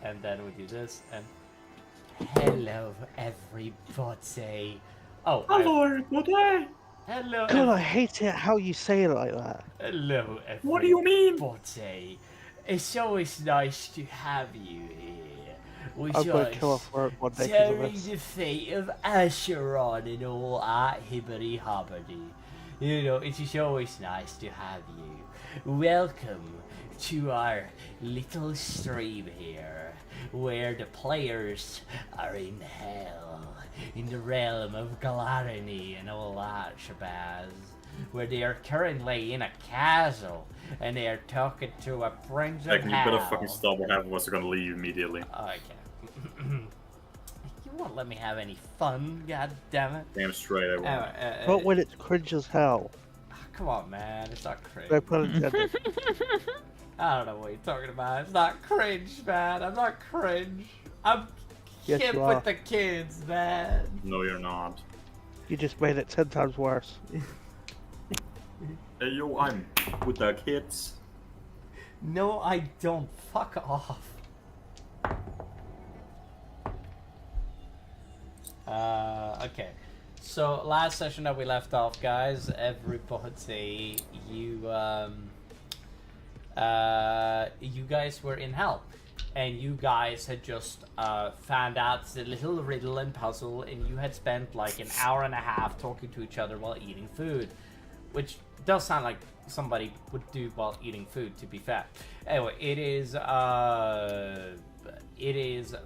and then we do this, and hello, everybody. Oh, Hello, everybody. hello, God, I hate it how you say it like that. hello, everybody. What do you mean? It's always nice to have you here. I'm going to kill off work one day because of During this. the fate of Asharon and all that hibbity hobbity. You know, it is always nice to have you. Welcome to our little stream here, where the players are in hell, in the realm of Galarany and all that shabazz, where they are currently in a castle, and they are talking to a prince of You hell. better fucking stop or have us gonna leave immediately. Okay. You won't let me have any fun, god damn it. Damn straight I won't. Not when it's cringe as hell. Come on, man, it's not cringe. No pun intended. I don't know what you're talking about. It's not cringe, man. I'm not cringe. I'm Yes, hip you with are. the kids, man. No, you're not. You just made it 10 times worse. Hey, yo, I'm with the kids. No, I don't. Fuck off. Okay. So last session that we left off, guys, everybody, you guys were in hell, and you guys had just found out the little riddle and puzzle, and you had spent like an hour and a half talking to each other while eating food, which does sound like somebody would do while eating food, to be fair. Anyway, it is,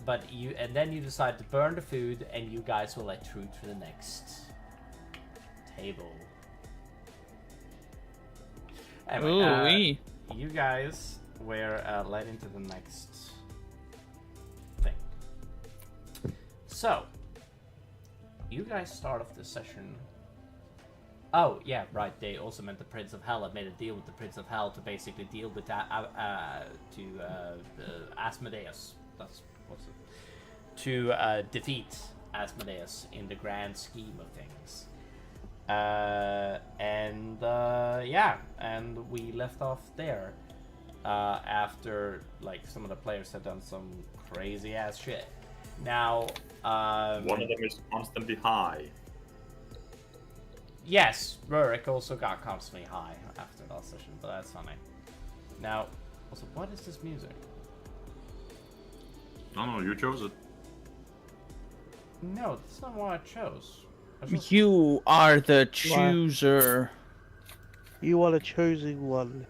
but and then you decide to burn the food, and you guys will let through to the next table. Anyway, you guys were led into the next thing. So, you guys start off this session. Oh, yeah, right. They also meant the Prince of Hell had made a deal with the Prince of Hell to basically deal with that, Asmodeus. That's what's it? To defeat Asmodeus in the grand scheme of things. And we left off there after like some of the players had done some crazy ass shit. Now, One of them is constantly high. yes, Rurik also got constantly high after that session, but that's funny. Now, also, what is this music? I don't know, you chose it. No, that's not what I chose. I chose- You are the chooser. You are the chosen one.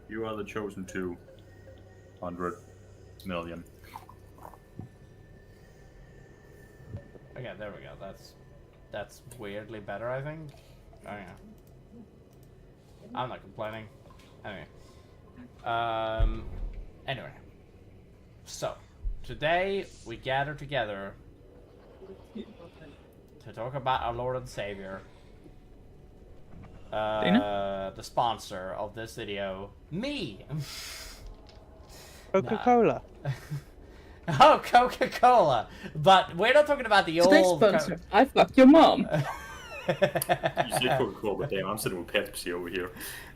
You are the chosen 200,000,000. Okay, there we go. That's weirdly better, I think. Oh yeah. I'm not complaining. Anyway. So, today we gather together to talk about our Lord and Savior. The sponsor of this video, me. Coca-Cola. Oh, Coca-Cola. But we're not talking about the Today's old... sponsor, I fucked your mom. You say Coca-Cola, but damn, I'm sitting with Pepsi over here.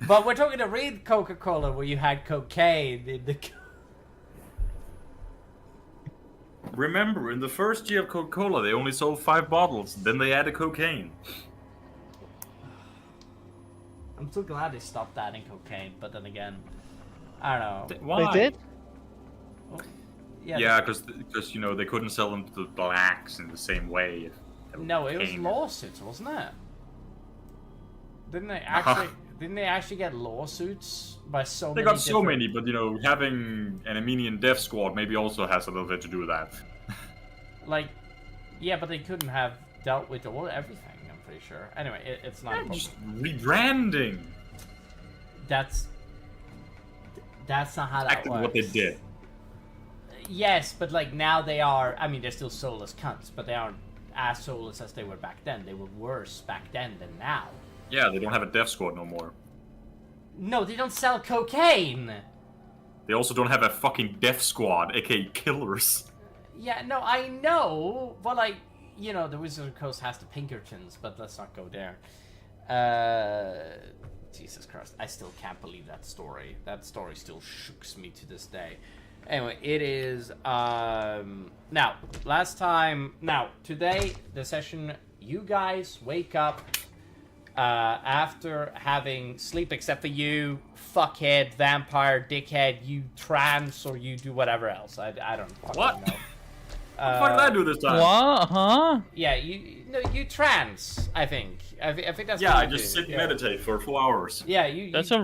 But we're talking to read Coca-Cola where you had cocaine in the... Remember, in the first year of Coca-Cola, they only sold 5 bottles. Then they added cocaine. I'm so glad they stopped adding cocaine, but then again, I don't know. Why? They did? Yeah, because you know they couldn't sell them to the blacks in the same way. No, it was Cocaine. lawsuits, wasn't it? Didn't they actually get lawsuits by so They many? got so many, but you know, having an Armenian death squad maybe also has a little bit to do with that. Like, yeah, but they couldn't have dealt with everything. I'm pretty sure. Anyway, it's not. important. Just rebranding. That's not how that Exactly works. what they did. Yes, but like now they are. I mean, they're still soulless cunts, but they aren't as soulless as they were back then. They were worse back then than now. Yeah, they don't have a death squad no more. No, they don't sell cocaine. They also don't have a fucking death squad, aka killers. Yeah, no, I know, but like, you know, the Wizard Coast has the Pinkertons, but let's not go there. Jesus Christ, I still can't believe that story. That story still shooks me to this day. Anyway, it is now today the session. You guys wake up after having sleep, except for you, fuckhead, vampire, dickhead. You trance or you do whatever else. I don't fucking What? know. What the fuck did I do this time? What? Huh? Yeah, you trance. I think that's Yeah, what I you just do. sit and Yeah. meditate for 4 hours. Yeah, you. That's a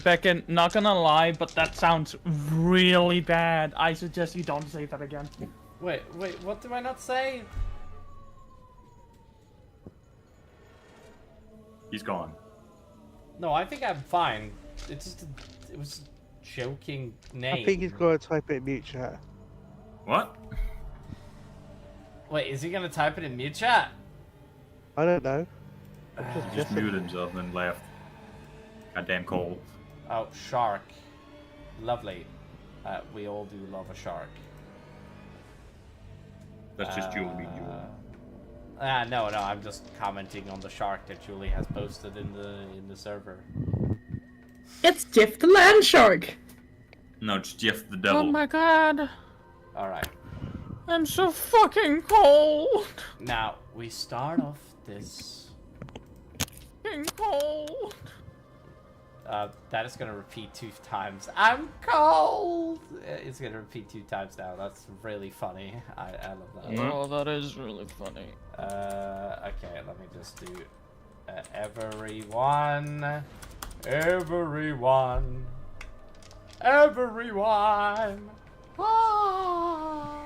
Becca, not gonna lie, but that sounds really bad. I suggest you don't say that again. Wait. What do I not say? He's gone. No, I think I'm fine. It was a joking name. I think he's going to type it in mute chat. What? Wait, is he gonna type it in mute chat? I don't know. He just muted himself and then left. Goddamn cold. Oh, shark. Lovely. We all do love a shark. That's just Julie being Julie. No, I'm just commenting on the shark that Julie has posted in the server. It's Jeff the Land Shark. No, it's Jeff the Devil. Oh my god. Alright. I'm so fucking cold. Now, we start off this... Fucking cold. That is gonna repeat 2 times. I'm cold! It's gonna repeat 2 times now. That's really funny. I love that. Oh, that is really funny. Okay, let me just do... everyone... Everyone... Everyone! Ah!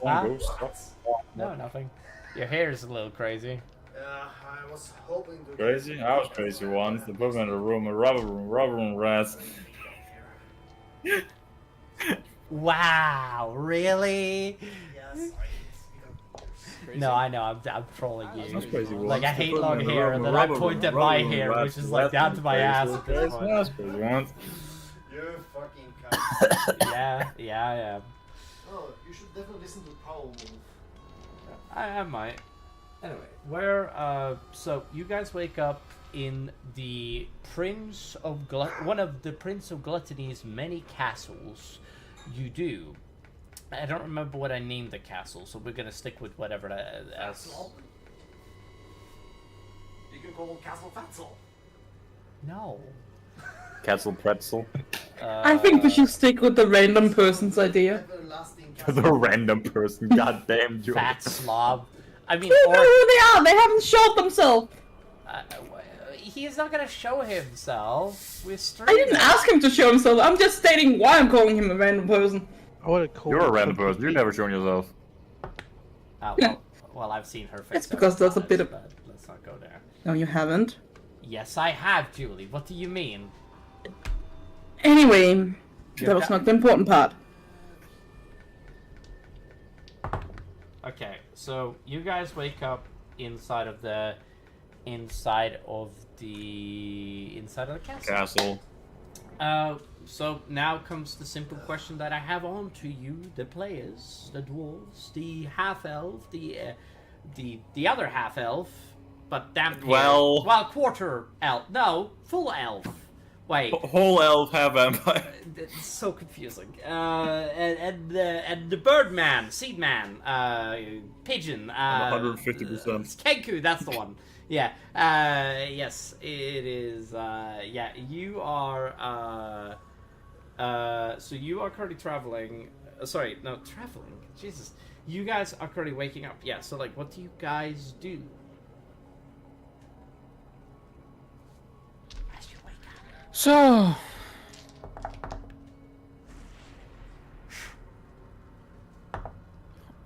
Huh? No, nothing. Your hair is a little crazy. I was hoping to Crazy? I was crazy once. They put me in a room, a rubber room rats. Wow, really? Yes. No, I know, I'm trolling you. That's crazy once. Like, I They hate put me long in a hair, room, and a then I rubber point at room, my rubber room hair, rats, which is like down to my ass at this That's point. crazy once. You fucking cunt. Yeah, I am. Oh, you should definitely listen to Power Wolf. I might. Anyway, so you guys wake up in the one of the Prince of Gluttony's many castles. You do. I don't remember what I named the castle, so we're gonna stick with whatever that else. Castle. You can call it Castle Fatzel. No. Castle pretzel. I think we should stick with the random person's idea. Everlasting The Castle. random person. Goddamn Julie. Fat slob. I mean, You know or who they are. They haven't showed themselves. he's not gonna show himself. We're I streaming. didn't ask him to show himself. I'm just stating why I'm calling him a random person. I want to call You're a him random something person. You've never shown yourself. Well, I've seen her face. It's because several that's a bit times, of- but let's not go there. No, you haven't. Yes, I have, Julie. What do you mean? Anyway, that was not the important part. Okay, so you guys wake up inside of the castle. Castle. So now comes the simple question that I have on to you, the players, the dwarves, the half elf, the other half elf, but damn near- Well- quarter elf, no, full elf. Wait, Whole elf, half vampire. it's so confusing. And the Birdman, Seedman, Pigeon. 150%. Kenku, that's the one. Yeah. Yes, it is. Yeah, you are. So you are currently traveling. Traveling. Jesus, you guys are currently waking up. Yeah. So like, what do you guys do? As you wake up. So,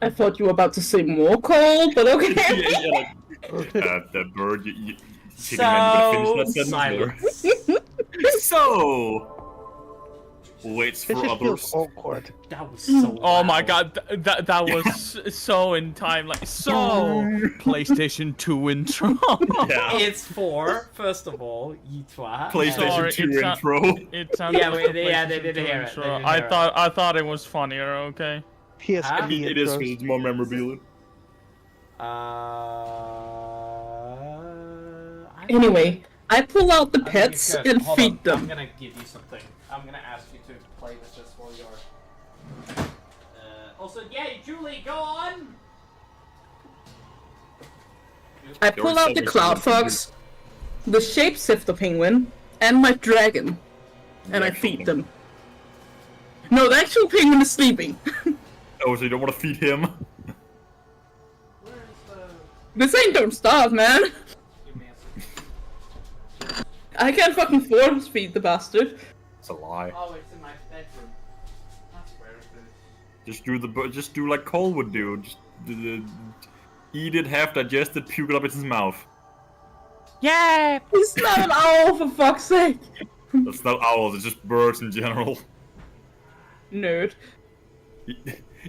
I thought you were about to say more cold, but okay. The bird. You So finish that sentence silence. So. Waits It for just others. feels awkward. That was so. Oh my loud. god, that was so in time. Like, so PlayStation 2 intro. Yeah. It's for, first of all, you twat. PlayStation Sorry, 2 it's not- intro. It sounded Yeah, like a they PlayStation didn't 2 hear it, intro. they didn't I hear thought it was funnier. Okay. PSP Huh? It is intros. because it's more memorabilia. I Anyway, I pull out the I think pets it's good. and Hold feed on. them. I'm gonna give you something. I'm gonna ask you to play with this while you're. Also, yeah, Julie, go on. I pull out the cloud fox, the shapeshifter penguin, and my dragon, and I feed them. No, the actual penguin is sleeping. Oh, so you don't want to feed him? Where's the... This ain't Don't Starve, man. Give me a second. I can't fucking force feed the bastard. It's a lie. Oh, it's in my bedroom. That's where it is. Just do like Cole would do. Just eat it, half digest it, puke it up in his mouth. Yeah! He's not an owl, for fuck's sake. That's not owls, it's just birds in general. Nerd.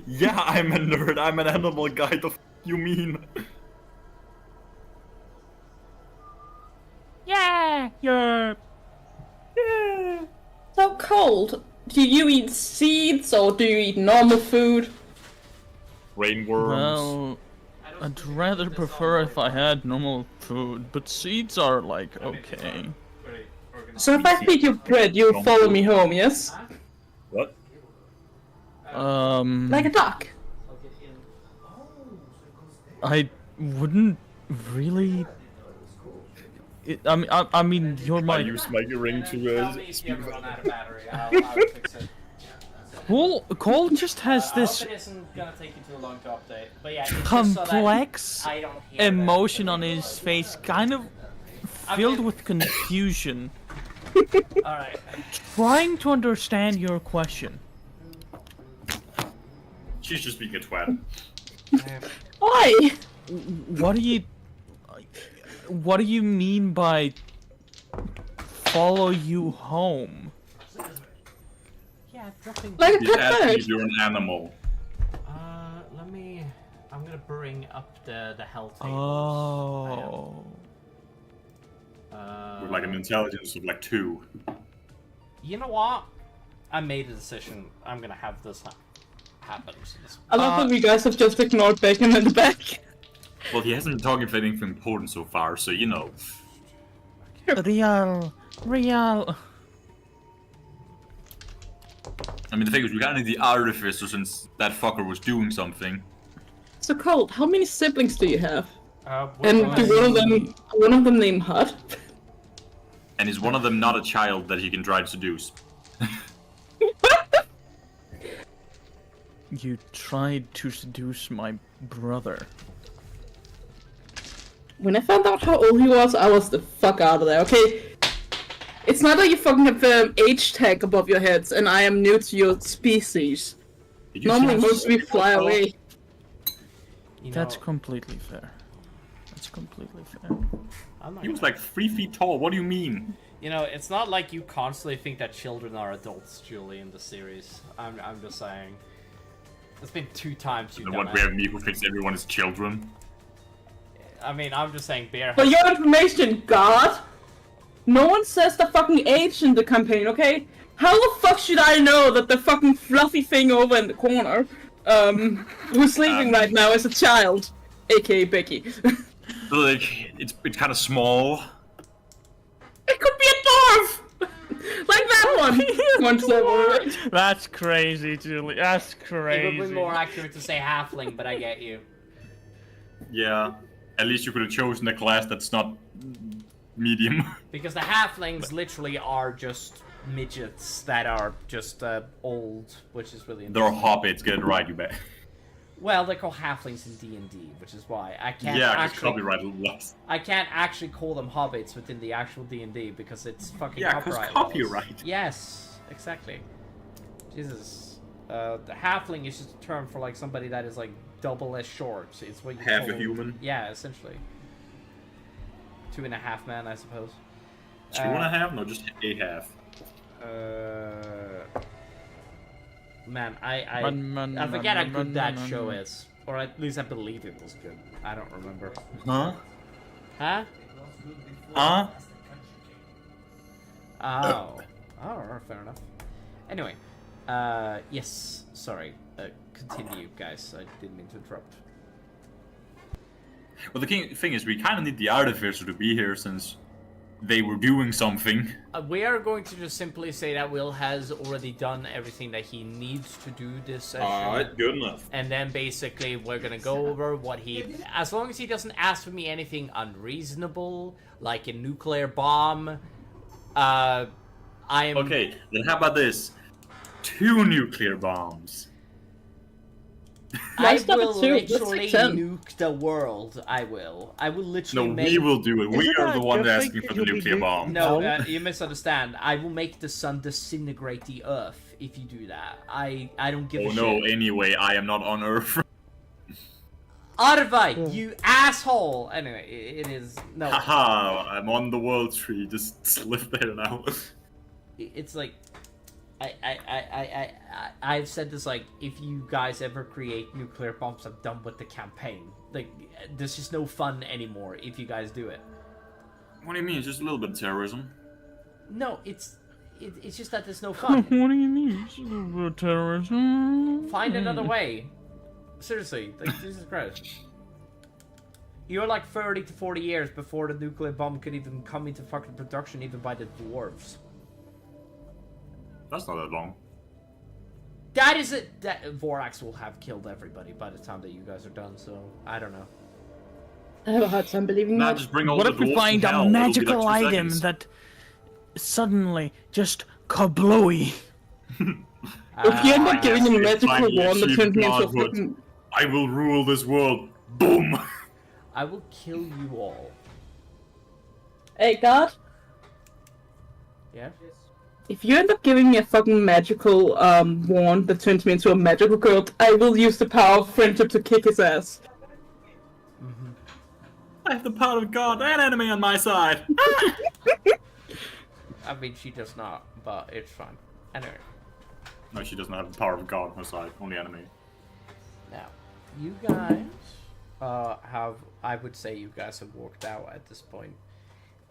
Yeah, I'm a nerd. I'm an animal guy. The f you mean? Yeah! Yeah! So cold. Do you eat seeds or do you eat normal food? Rainworms. Well, I'd rather prefer if I had normal food, but seeds are like okay. So if I feed you bread, you'll follow me home, yes? What? Like a duck. I wouldn't really. I mean, you're I my. use my ring Tell to me if you ever run out of battery. I'll fix it. Cole just has I this hope it isn't gonna take you too long to update. But yeah, it's just so that complex I don't hear emotion that. on his face, kind of filled with confusion. Alright. Trying to understand your question. She's just being a twat. Why? What do you mean by follow you home? Yeah, dropping. Like a He's asking pet if bird. you're an animal. Let me. I'm gonna bring up the health Oh. With like an intelligence of like 2. You know what? I made a decision. I'm gonna have this happen. So this... I love that you guys have just ignored Bacon in the back. Well, he hasn't been talking about anything important so far, so you know. Real. I mean, the thing is, we got the artificer since that fucker was doing something. So Colt, how many siblings do you have? what And was- do one of them name Hut? And is one of them not a child that he can try to seduce? You tried to seduce my brother. When I found out how old he was, I was the fuck out of there, okay? It's not that you fucking have the age tag above your heads and I am new to your species. Did you Normally see- most of you fly away. You know, That's completely fair. That's completely fair. I'm not He was gonna- like 3 feet tall. What do you mean? You know, it's not like you constantly think that children are adults, Julie, in the series. I'm just saying. It's been 2 times you've The done one we have it. me who thinks everyone is children. I mean, I'm just saying Bear For has... your information, God, no one says the fucking age in the campaign, okay? How the fuck should I know that the fucking fluffy thing over in the corner, who's sleeping right now is a child, aka Becky? So, like, it's kind of small. It could be a dwarf! Like that one! Once over. That's crazy, Julie. That's It crazy. would be more accurate to say halfling, but I get you. Yeah. At least you could have chosen a class that's not medium. Because the halflings literally are just midgets that are just old, which is really They're interesting. hobbits, get it right, you bet. Well, they're called halflings in D&D, which is why I can't Yeah, because actually... copyright laws. I can't actually call them hobbits within the actual D&D because it's fucking Yeah, 'cause copyright laws. copyright. Yes, exactly. Jesus. The halfling is just a term for like somebody that is like double as short. It's what you Half a call... human. Yeah, essentially. 2.5 man, I suppose. 2.5? No, just a half. Man, I forget how good that show is. Or at least I believe it was good. I don't remember. Huh? Huh? Huh? Oh. Oh, fair enough. Anyway. Yes. Sorry. Continue, guys. I didn't mean to interrupt. Well, the thing is, we kind of need the artificer to be here since they were doing something. We are going to just simply say that Will has already done everything that he needs to do this session. Alright, good enough. And then basically we're gonna go over what he... As long as he doesn't ask for me anything unreasonable, like a nuclear bomb, I am... Okay, then how about this? 2 nuclear bombs. I Let's have it will too. Let's literally make 10. nuke the world. I will literally No, make... we will do it. We Isn't are that the a ones good thing asking that for the you'll be nuclear nuking- bomb. No, No. you misunderstand. I will make the sun disintegrate the earth if you do that. I don't give Oh a no, shit. anyway, I am not on Earth. Arvite, you asshole! Anyway, it is... No. Haha, I'm on the world tree. Just live there now. It's like... I've said this, like, if you guys ever create nuclear bombs, I'm done with the campaign. Like, there's just no fun anymore if you guys do it. What do you mean? It's just a little bit of terrorism. No, it's just that there's no fun. What do you mean? Terrorism? Find another way. Seriously, like, Jesus Christ. You're like 30 to 40 years before the nuclear bomb could even come into fucking production, even by the dwarves. That's not that long. That is it. That Vorax will have killed everybody by the time that you guys are done. So I don't know. I have a hard time believing Nah, that. just bring all What the if we dwarves find from a hell. It'll be like magical 2 item seconds. that suddenly just kablooey? If you end up giving him a magical finally wand that achieved turns me into a godhood. fucking... I will rule this world. Boom! I will kill you all. Hey, God, Yeah. if you end up giving me a fucking magical wand that turns me into a magical girl, I will use the power of friendship to kick his ass. I have the power of God and enemy on my side. I mean, she does not, but it's fine. Anyway, No, she doesn't have the power of God on her side. Only enemy. now you guys have. I would say you guys have worked out at this point,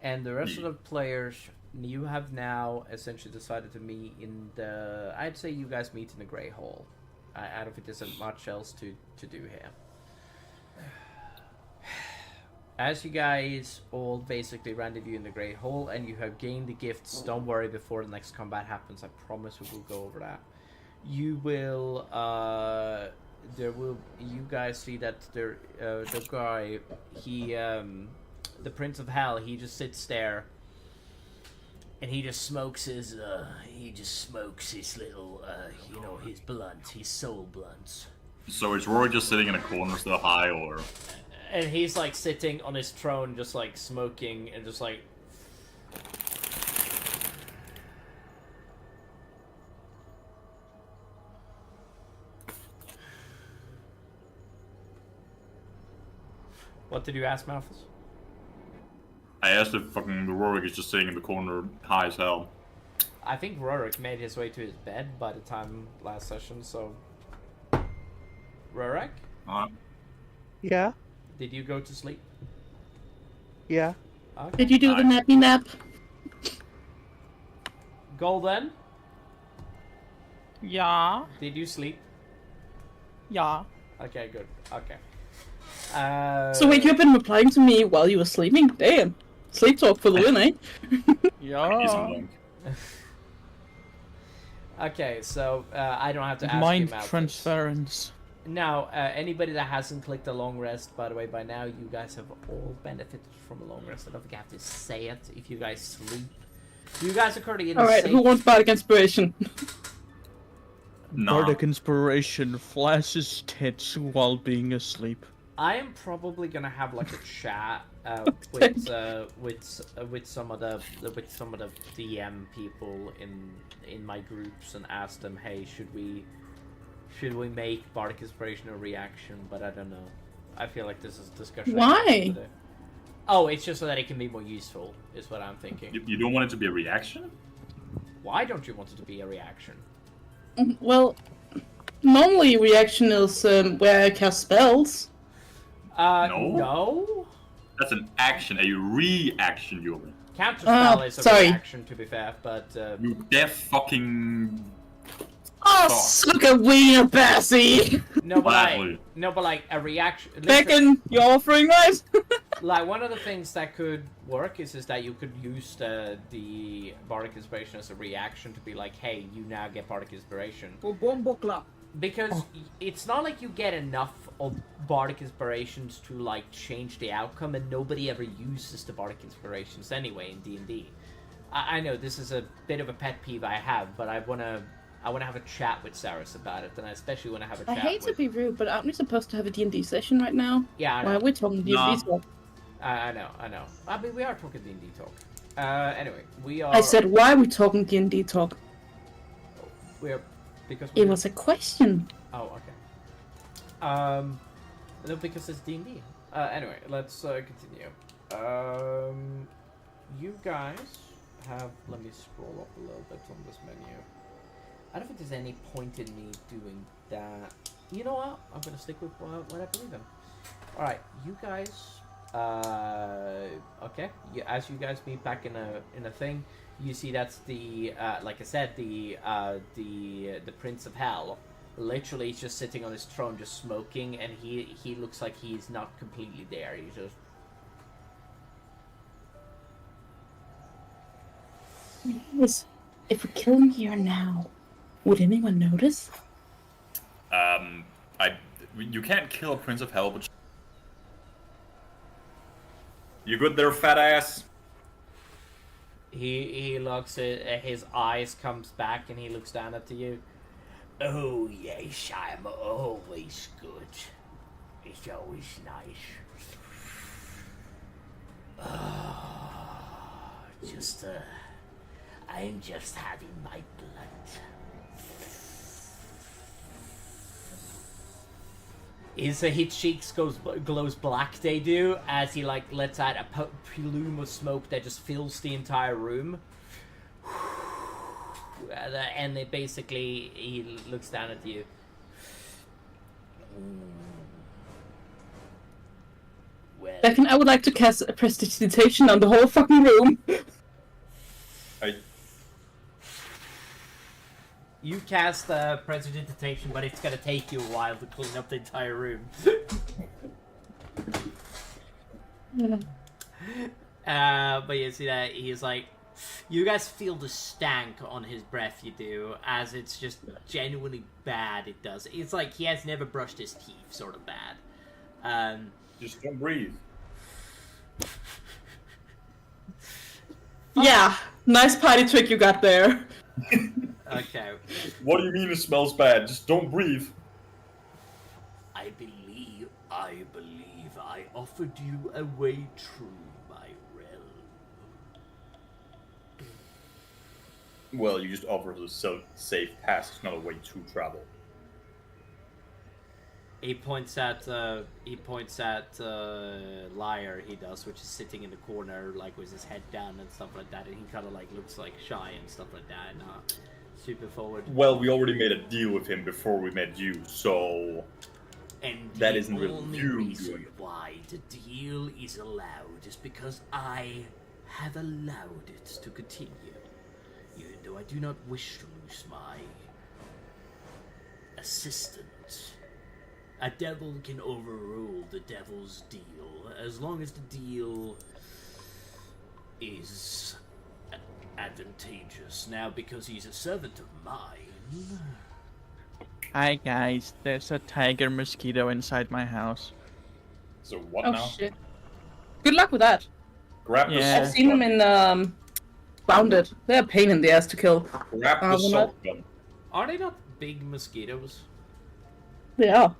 and the rest of the players. You have now essentially decided to meet in the... I'd say you guys meet in the Grey Hall. I don't think there's much else to do here. As you guys all basically rendezvous in the Grey Hall and you have gained the gifts, don't worry before the next combat happens, I promise we will go over that. You will, you guys see that the guy, he, the Prince of Hell, he just sits there. And he just smokes his little, his blunt, his soul blunts. So is Rory just sitting in a corner still high, or? And he's like sitting on his throne, just like smoking, and just like... What did you ask, Malthus? I asked if fucking Rory is just sitting in the corner high as hell. I think Rurik made his way to his bed by the time last session, so... Rurik, Yeah, did you go to sleep? yeah. Okay. Did you do the nappy nap? Golden, Yeah, did you sleep? yeah. Okay, good. Okay. So wait, you've been replying to me while you were sleeping? Damn. Sleep talk for the win, eh? He's Yeah. alone. Okay, so I don't have to ask Mind you, Malthus. transference. Now, anybody that hasn't clicked a long rest, by the way, by now you guys have all benefited from a long rest. I don't think I have to say it. If you guys sleep, you guys are currently in a Alright, safe... who wants bardic inspiration? Nah. Bardic inspiration flashes tits while being asleep. I am probably gonna have like a chat with some of the DM people in my groups and ask them, hey, should we make bardic inspiration a reaction? But I don't know. I feel like this is a discussion. Why? Oh, it's just so that it can be more useful, is what I'm thinking. You don't want it to be a reaction? Why don't you want it to be a reaction? Well, normally reaction is where I cast spells. No? That's an action, a reaction, Jordan. Counterspell Oh, is a sorry. reaction, to be fair, but... You deaf fucking... Oh, Fuck. suck a wiener, Bessie! No, but Gladly. like a reaction. Beckon, you're offering, right? Like one of the things that could work is that you could use the bardic inspiration as a reaction to be like, hey, you now get bardic inspiration. Because it's not like you get enough of bardic inspirations to like change the outcome, and nobody ever uses the bardic inspirations anyway in D&D. I know this is a bit of a pet peeve I have, but I wanna have a chat with Saris about it, and I especially want to have a chat. I hate to be rude, but aren't we supposed to have a D&D session right now? Yeah, I know. Why are we talking D&D talk? I know. I mean, we are talking D&D talk. Anyway, we are. I said, why are we talking D&D talk? Because It was a question. Oh, okay. No, because it's D&D. Anyway, let's continue. You guys have. Let me scroll up a little bit on this menu. I don't think there's any point in me doing that. You know what? I'm gonna stick with what I believe in. All right, you guys. Okay. As you guys meet back in a thing, you see that's the like I said, the Prince of Hell. Literally, he's just sitting on his throne, just smoking, and he looks like he's not completely there. He's just. Yes. If we kill him here now, would anyone notice? You can't kill a Prince of Hell, but you good there, fat ass? He looks at his eyes comes back and he looks down at you. Oh yes, I'm always good. It's always nice. I'm just having my blood. His cheeks glows black, they do, as he like lets out a plume of smoke that just fills the entire room. And it basically, he looks down at you. Well, Beckon, I would like to cast a prestidigitation on the whole fucking room. you cast prestidigitation, but it's gonna take you a while to clean up the entire room. But you see that he's like, you guys feel the stank on his breath, you do, as it's just genuinely bad. It does. It's like he has never brushed his teeth, sort of bad. Just don't breathe. Yeah, nice party trick you got there. Okay. What do you mean it smells bad? Just don't breathe. I believe I offered you a way through my realm. Well, you just offer us a safe pass. It's not a way to travel. He points at Liar, he does, which is sitting in the corner, like with his head down and stuff like that, and he kind of like looks like shy and stuff like that, and super forward. Well, we already made a deal with him before we met you, so And that the isn't really only you reason doing it. why the deal is allowed is because I have allowed it to continue, even though I do not wish to lose my assistant. A devil can overrule the devil's deal, as long as the deal is advantageous. Now, because he's a servant of mine... Hi guys, there's a tiger mosquito inside my house. So what Oh now? shit. Good luck with that. Grab the Yeah. I've seen them in Bounded. They're a pain in the ass to kill. Grab the well, salt gun. Are they not big mosquitoes? They are.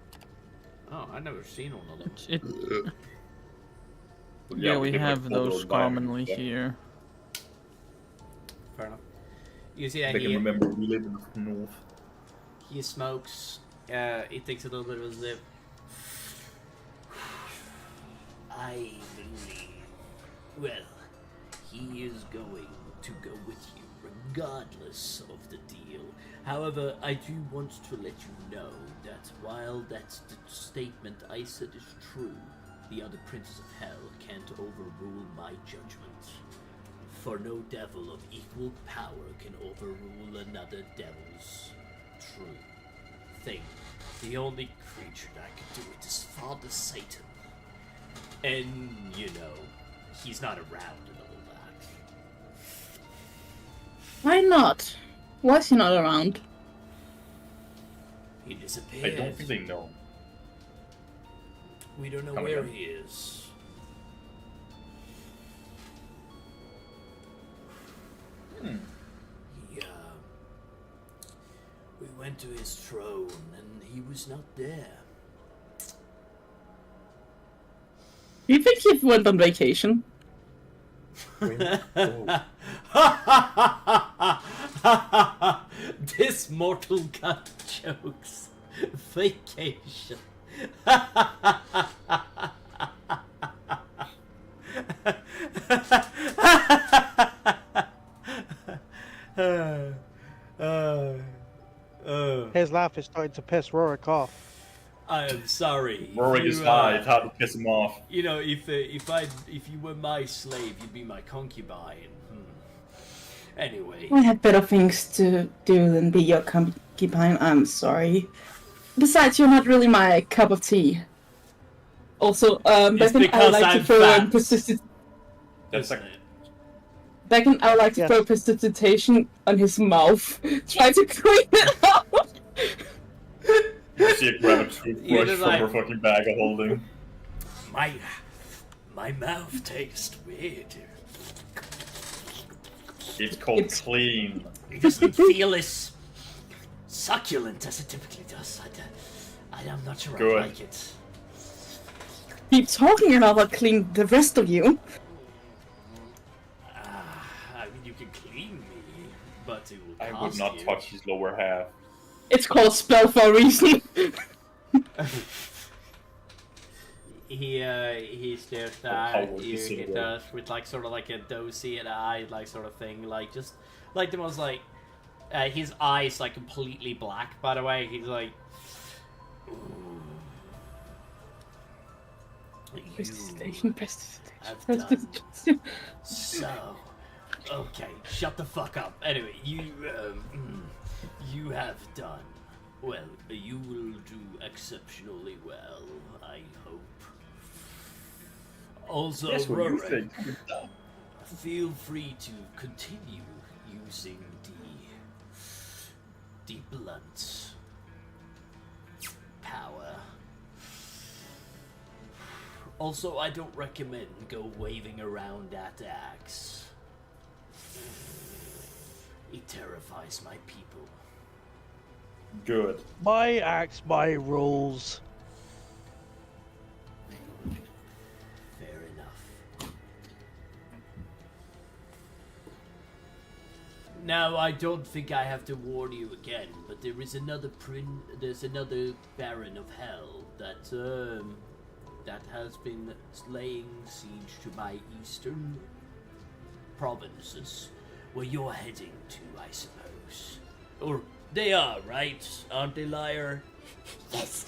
Oh, I've never seen one of them. Yeah, we can, have like, pull those by and commonly stuff. here. Fair enough. You see that They can he, remember we live in the north. he smokes, he takes a little bit of a zip. I believe, well, he is going to go with you regardless of the deal. However, I do want to let you know that while that statement I said is true, the other princes of hell can't overrule my judgment. For no devil of equal power can overrule another devil's true thing. The only creature that could do it is Father Satan. And, you know, he's not around and all that. Why not? Why is he not around? He I disappeared. don't think they know. We don't know Come where again. he is. He, we went to his throne and he was not there. Do you think he went on vacation? This mortal got jokes. Vacation. His laugh is starting to piss Rorik off. I am sorry. Rorik is high. It's hard to piss him off. You know, if you were my slave, you'd be my concubine. Anyway, I had better things to do than be your concubine. I'm sorry. Besides, you're not really my cup of tea. Also, back It's then I because would like I'm to throw fat. That's like Back then I would like to Yes. throw precipitation on his mouth. Try to clean it out. you see a grab a toothbrush You just from like- her fucking bag of holding. my mouth tastes weird. It's called It's- clean. It doesn't feel as succulent as it typically does. I'm not sure Good. I like it. Keep talking and I'll clean the rest of you. I mean, you can clean me, but it will I would cost not you. touch his lower half. It's called spell for a reason. He stares how at would you, you say he that? does, with like sort of like a dozy-eyed like sort of thing, like just like the most like his eyes like completely black. By the way, he's like, "Ooh, Prestidigitation, I've prestidigitation. so okay, shut the fuck up. Anyway, you have done well. You will do exceptionally well, I hope. Also, That's what you Rorik, think. feel free to continue using the blunt power. Also, I don't recommend go waving around that axe. It terrifies my people. Good. My axe, my rules. Fair enough. Now, I don't think I have to warn you again, but there is another there's another Baron of Hell that has been laying siege to my eastern provinces, where you're heading to, I suppose. Or they are, right? Aren't they, liar? Yes.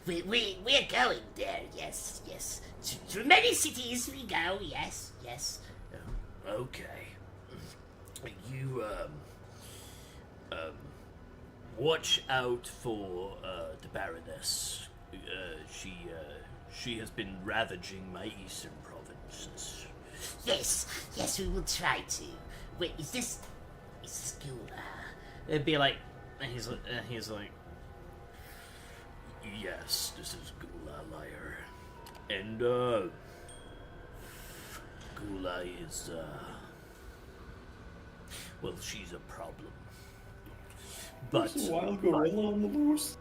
We're going there. Yes. To many cities we go. Yes. Okay. You, watch out for, the Baroness. She has been ravaging my eastern provinces. Yes. We will try to. Wait, is this Gula? It'd be like, and he's like, yes, this is Gula, liar. And, Gula is, well, she's a problem. But There's a wild gorilla on the loose.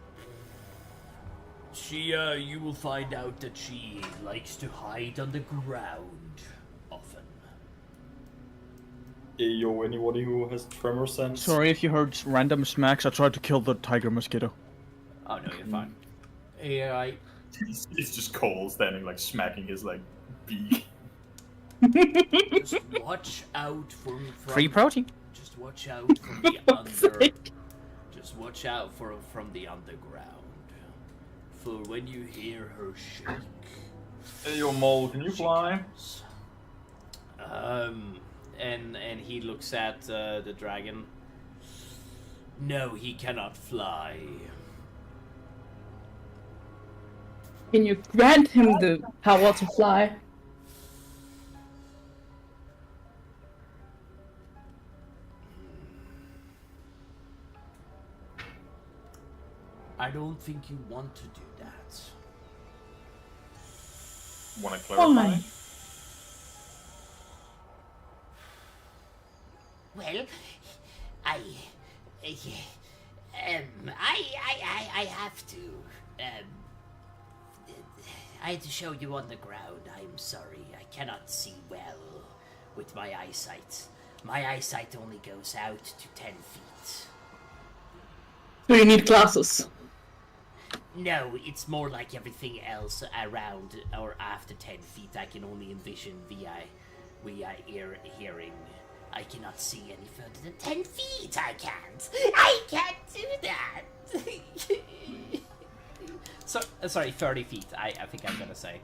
she, you will find out that she likes to hide on the ground often. Hey, yo, anybody who has tremor sense? Sorry if you heard random smacks. I tried to kill the tiger mosquito. Oh no, you're fine. Yeah, It's just Cole standing, like, smacking his, like, beak. just watch out from Free protein. Just watch out from the under. Just watch out from the underground. For when you hear her shake. Hey, yo, Mole, can you fly? And he looks at the dragon. No, he cannot fly. Can you grant him the power to fly? I don't think you want to do that. Want to clarify? Why? Well, I have to. I had to show you on the ground. I'm sorry. I cannot see well with my eyesight. My eyesight only goes out to 10 feet. So you need glasses. No, it's more like everything else around or after 10 feet. I can only envision via hearing. I cannot see any further than 10 feet. I can't do that. Sorry, 30 feet. I think I'm gonna say.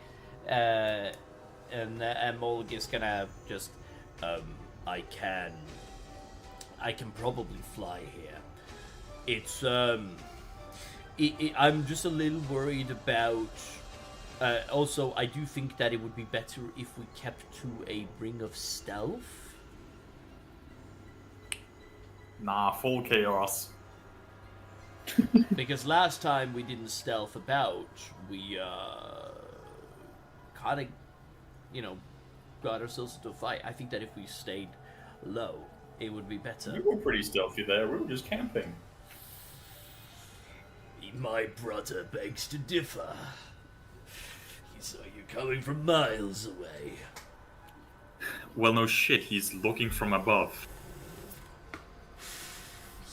And Molg is gonna just. I can probably fly here. It's I'm just a little worried about. Also, I do think that it would be better if we kept to a ring of stealth. Nah, full chaos. Because last time we didn't stealth about, we kind of, got ourselves into a fight. I think that if we stayed low, it would be better. We were pretty stealthy there. We were just camping. My brother begs to differ. He saw you coming from miles away. Well, no shit. He's looking from above.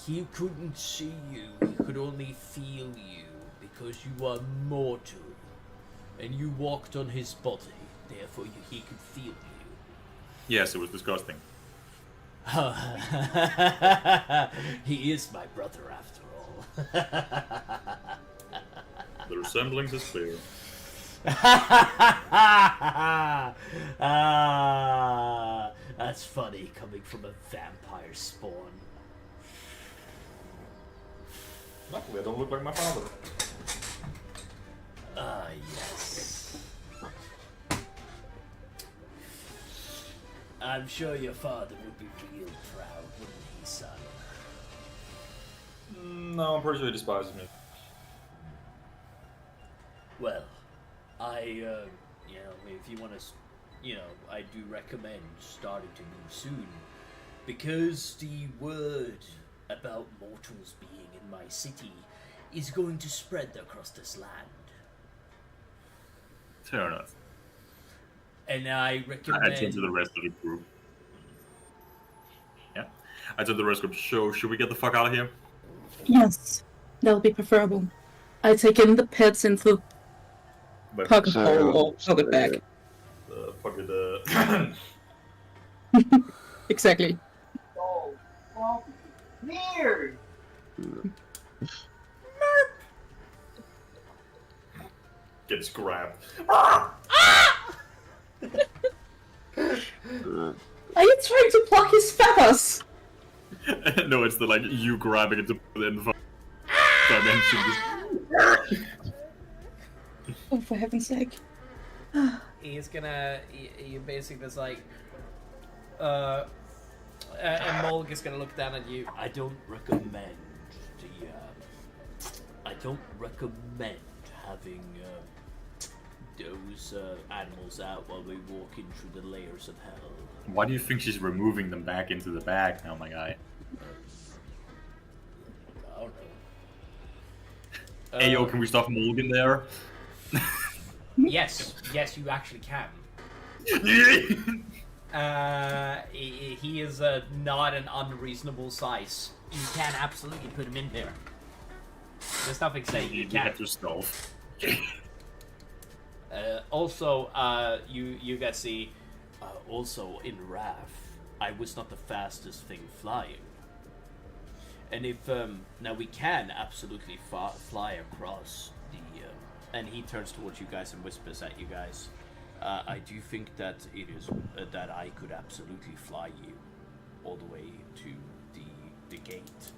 He couldn't see you. He could only feel you because you are mortal, and you walked on his body. Therefore, he could feel you. Yes, it was disgusting. He is my brother, after all. The resemblance is clear. That's funny coming from a vampire spawn. Luckily, I don't look like my father. Ah, yes. I'm sure your father would be real proud, wouldn't he, son? No, I'm pretty sure he despises me. Well, if you want to, I do recommend starting to move soon. Because the word about mortals being in my city is going to spread across this land. Fair enough. And I recommend... I turn to the rest of the group. Yeah. I turn to the rest of the group. So, should we get the fuck out of here? Yes, that would be preferable. I take in the pets into But, pocket hole or pocket bag. pocket, Exactly. Weird. gets grabbed. Are you trying to pluck his feathers? No, it's like you grabbing it to put it in the dimension. Oh, for heaven's sake. He's gonna... He basically is like... and Molg is gonna look down at you. I don't recommend I don't recommend having those animals out while we walk in through the layers of hell. Why do you think she's removing them back into the bag now, my guy? I don't know. Hey, yo, can we stuff Morgan there? Yes, you actually can. He is not an unreasonable size. You can absolutely put him in there. There's nothing saying you You can't. have to stealth. Also, you guys see, also in Wrath, I was not the fastest thing flying. And if, now we can absolutely fly across the, and he turns towards you guys and whispers at you guys, I do think that it is, that I could absolutely fly you all the way to the gate.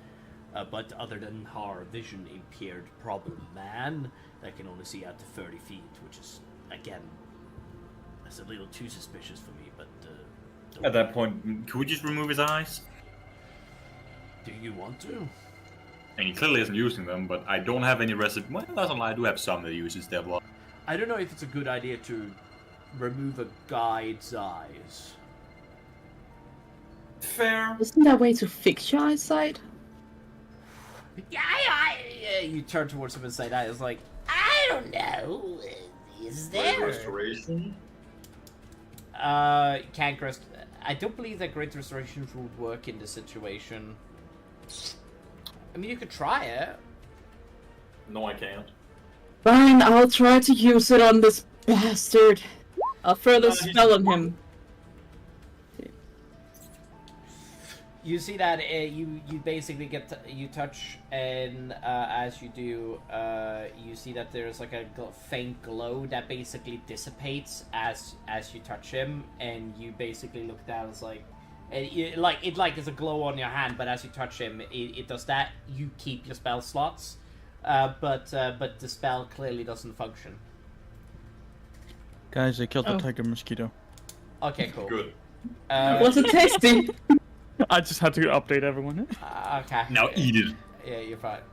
But other than her vision impaired problem man, that can only see out to 30 feet, which is, again, that's a little too suspicious for me, but... At that point, could we just remove his eyes? Do you want to? And he clearly isn't using them, but I don't have any recipe. Well, that's a lie. I do have some that uses their blood. I don't know if it's a good idea to remove a guide's eyes. Fair. Isn't there a way to fix your eyesight? Yeah, you turn towards him and say that. It's like, I don't know. Is there? Restoration? can't rest. I don't believe that Great Restoration would work in this situation. I mean, you could try it. No, I can't. Fine, I'll try to use it on this bastard. I'll throw the spell on him. You see that you basically you touch, and as you do, you see that there's like a faint glow that basically dissipates as you touch him, and you basically look down. It's like, it is a glow on your hand, but as you touch him, it does that. You keep your spell slots, but the spell clearly doesn't function. Guys, I killed the tiger mosquito. Okay, cool. Good. Was it tasty? I just had to update everyone. Okay. Now eat it. Yeah, you're fine.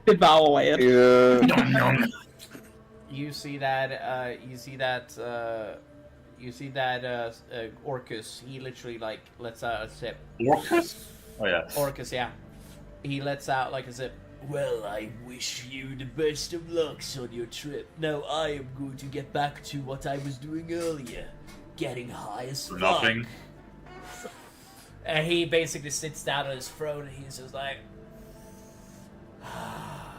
Devour it. Yeah. Yum, yum. You see that. Orcus. He literally like lets out a zip. Orcus? Oh yeah. Orcus, yeah. He lets out like a zip. Well, I wish you the best of lucks on your trip. Now I am going to get back to what I was doing earlier, getting high as fuck. Nothing. And he basically sits down on his throne and he's just like...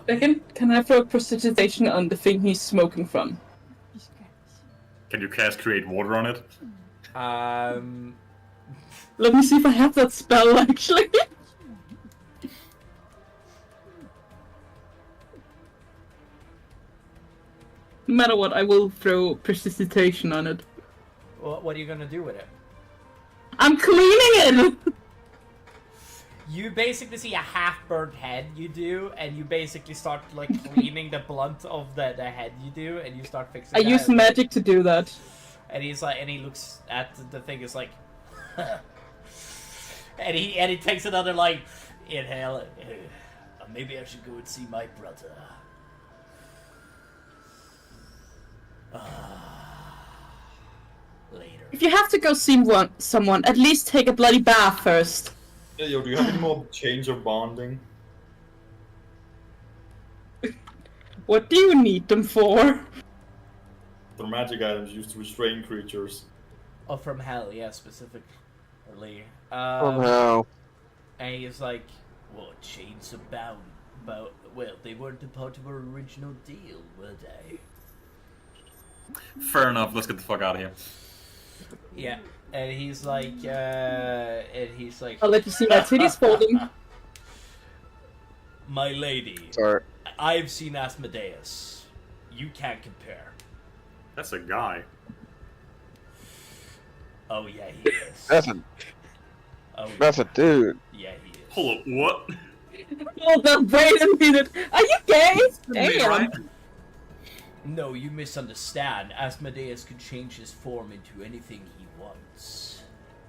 Second, can I throw prestidigitation on the thing he's smoking from? Can you cast create water on it? Let me see if I have that spell, actually. No matter what, I will throw prestidigitation on it. What are you gonna do with it? I'm cleaning it! You basically see a half-burnt head, you do, and you basically start, like, cleaning the blunt of the head you do, and you start fixing I that. use magic to do that. And he's like, and he looks at the thing, is like... and he takes another, like, inhale. Maybe I should go and see my brother. Later. If you have to go see someone, at least take a bloody bath first. Yeah, yo, do you have any more chains of bonding? What do you need them for? They're magic items used to restrain creatures. Oh, from hell, yeah, specifically. Somehow. And he's like, well, chains are bound. Well, they weren't a part of our original deal, were they? Fair enough, let's get the fuck out of here. Yeah, and he's like, I'll let you see my titties folding. my lady, Sorry. I've seen Asmodeus. You can't compare. That's a guy. Oh yeah, he is. Oh, That's a dude. yeah, he is. Hold up, what? Hold up, wait a minute. Are you gay? Damn. Right? No, you misunderstand. Asmodeus could change his form into anything he wants.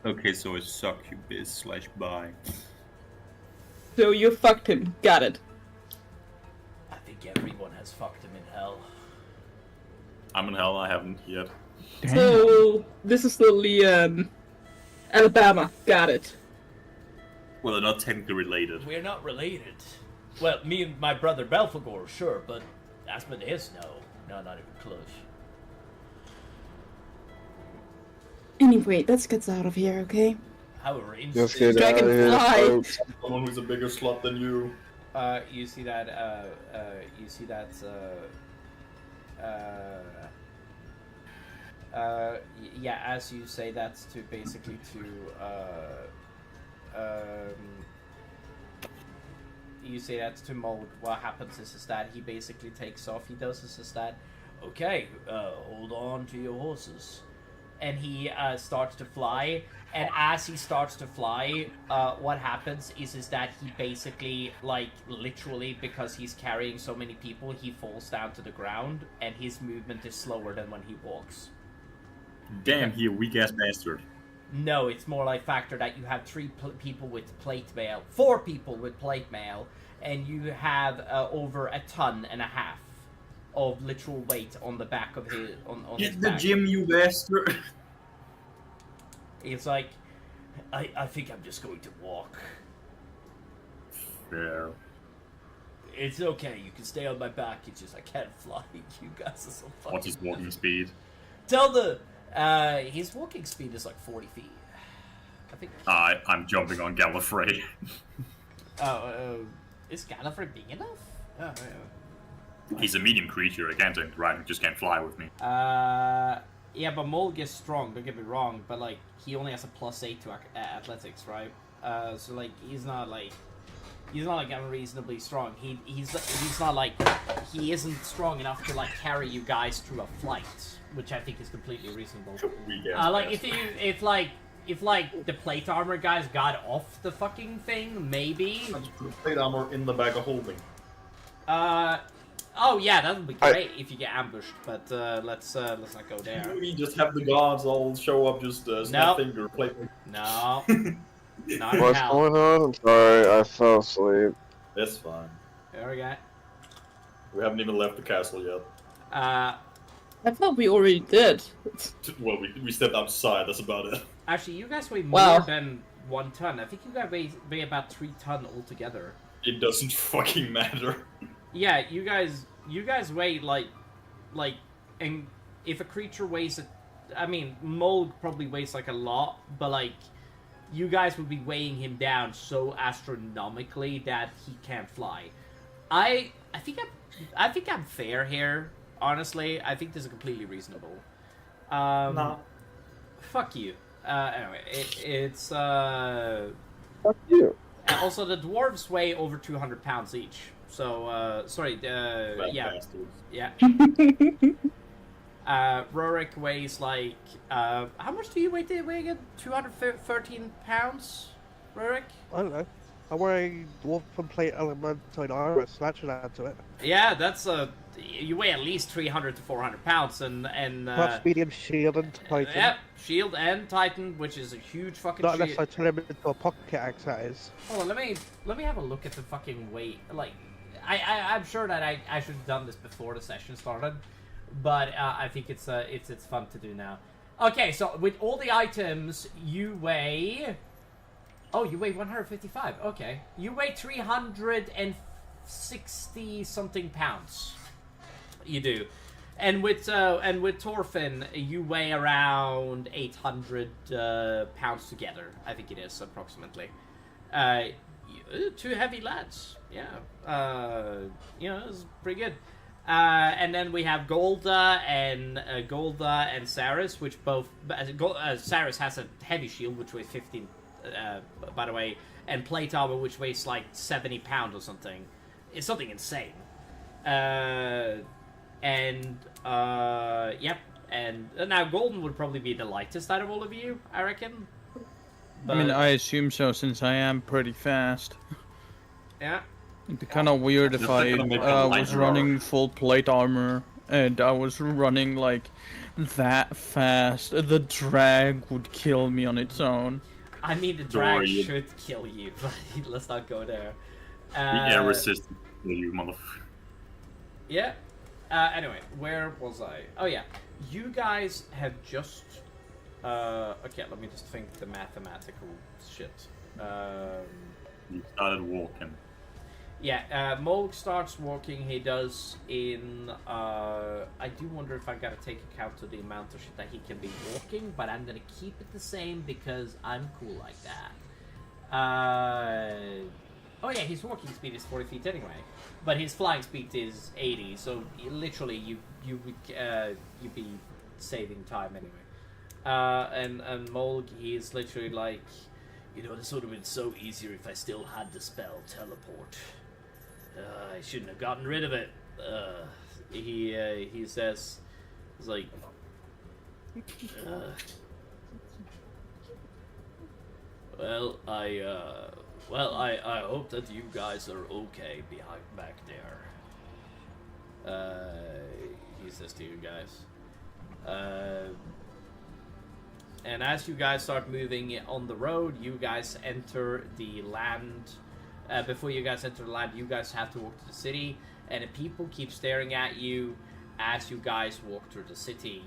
Okay, so it's succubus / bi. So you fucked him. Got it. I think everyone has fucked him in hell. I'm in hell, I haven't yet. So this is the Alabama. Got it. Well, they're not technically related. We're not related. Well, me and my brother Belphegor, sure, but Asmodeus, no. No, not even close. Anyway, let's get out of here, okay? However, Let's get out of Dragonfly. here, folks. Someone who's a bigger slut than you. you see that, yeah, as you say, that's to basically you say that's to Mold. What happens is that he basically takes off. He does is that, okay, hold on to your horses. and he starts to fly. And as he starts to fly, what happens is that he basically, like, literally, because he's carrying so many people, he falls down to the ground, and his movement is slower than when he walks. Damn, he a weak ass bastard. No, it's more like factor that you have 3 people with plate mail, 4 people with plate mail, and you have over 1.5 tons of literal weight on the back of his on his Get the back. gym, you bastard. It's like, I think I'm just going to walk. Yeah. It's okay, you can stay on my back, it's just I can't fly. You guys are so fucking... What's his walking speed? Tell the... his walking speed is like 40 feet. I think... I'm jumping on Gallifrey. Is Gallifrey big enough? Oh, yeah. He's a medium creature, I can't right, he just can't fly with me. Yeah, but Mulg is strong, don't get me wrong, but like, he only has a +8 to athletics, right? So like, he's not like unreasonably strong. He's not like, he isn't strong enough to like carry you guys through a flight, which I think is completely reasonable. Like if the plate armor guys got off the fucking thing, maybe. Plate armor in the bag of holding. Oh yeah, that would be great if you get ambushed, but let's not go there. We just have the guards all show up, just snap finger plate. No, not in What's hell. going on? I'm sorry, I fell asleep. That's fine. There we go. We haven't even left the castle yet. I thought we already did. Well, we stepped outside. That's about it. Actually, you guys weigh Wow. more than 1 ton. I think you guys weigh about 3 ton altogether. It doesn't fucking matter. Yeah, you guys weigh like, and if a creature weighs I mean, Mold probably weighs like a lot, but like, you guys would be weighing him down so astronomically that he can't fly. I think I'm fair here. Honestly, I think this is completely reasonable. No. Fuck you. Anyway, it's Fuck you. also the dwarves weigh over 200 pounds each. So sorry, yeah, Bastards. yeah. Rorik weighs like how much do you weigh again? 213 pounds, Rorik? I don't know. I'm wearing dwarf and plate elemental armor, so that should add to it. Yeah, that's you weigh at least 300 to 400 pounds, and Plus medium shield and titan. yep, shield and titan, which is a huge fucking Not shield. unless I turn him into a pocket axe, that is. Hold on, let me have a look at the fucking weight. Like, I'm sure that I should have done this before the session started, but I think it's fun to do now. Okay, so with all the items, you weigh. Oh, you weigh 155. Okay, you weigh 360 something pounds. You do, and with Thorfinn, you weigh around 800 pounds together. I think it is approximately. 2 heavy lads. Yeah. It's pretty good. And then we have Golda and Saris, which both. Saris has a heavy shield, which weighs 15. By the way, and plate armor, which weighs like 70 pounds or something. It's something insane. Yep. And now Golden would probably be the lightest out of all of you, I reckon. I mean, I assume so, since I am pretty fast. Yeah. It'd be kind of weird if Just I like gonna make a was lighter running armor. full plate armor and I was running like that fast. The drag would kill me on its own. I mean, the drag worry. should kill you, but let's not go there. The air resistant, you motherfucker. Yeah. Anyway, where was I? Oh yeah, you guys have just. Okay, let me just think the mathematical shit. You started walking. Yeah, Mulg starts walking. He does in. I do wonder if I gotta take account of the amount of shit that he can be walking, but I'm gonna keep it the same because I'm cool like that. Oh yeah, his walking speed is 40 feet anyway, but his flying speed is 80. So literally, you'd be saving time anyway. And Mulg, he's literally like, this would have been so easier if I still had the spell teleport. I shouldn't have gotten rid of it. He says, he's like, Well, I hope that you guys are okay back there. He says to you guys. And as you guys start moving on the road, you guys enter the land. Before you guys enter the land, you guys have to walk to the city, and the people keep staring at you as you guys walk through the city.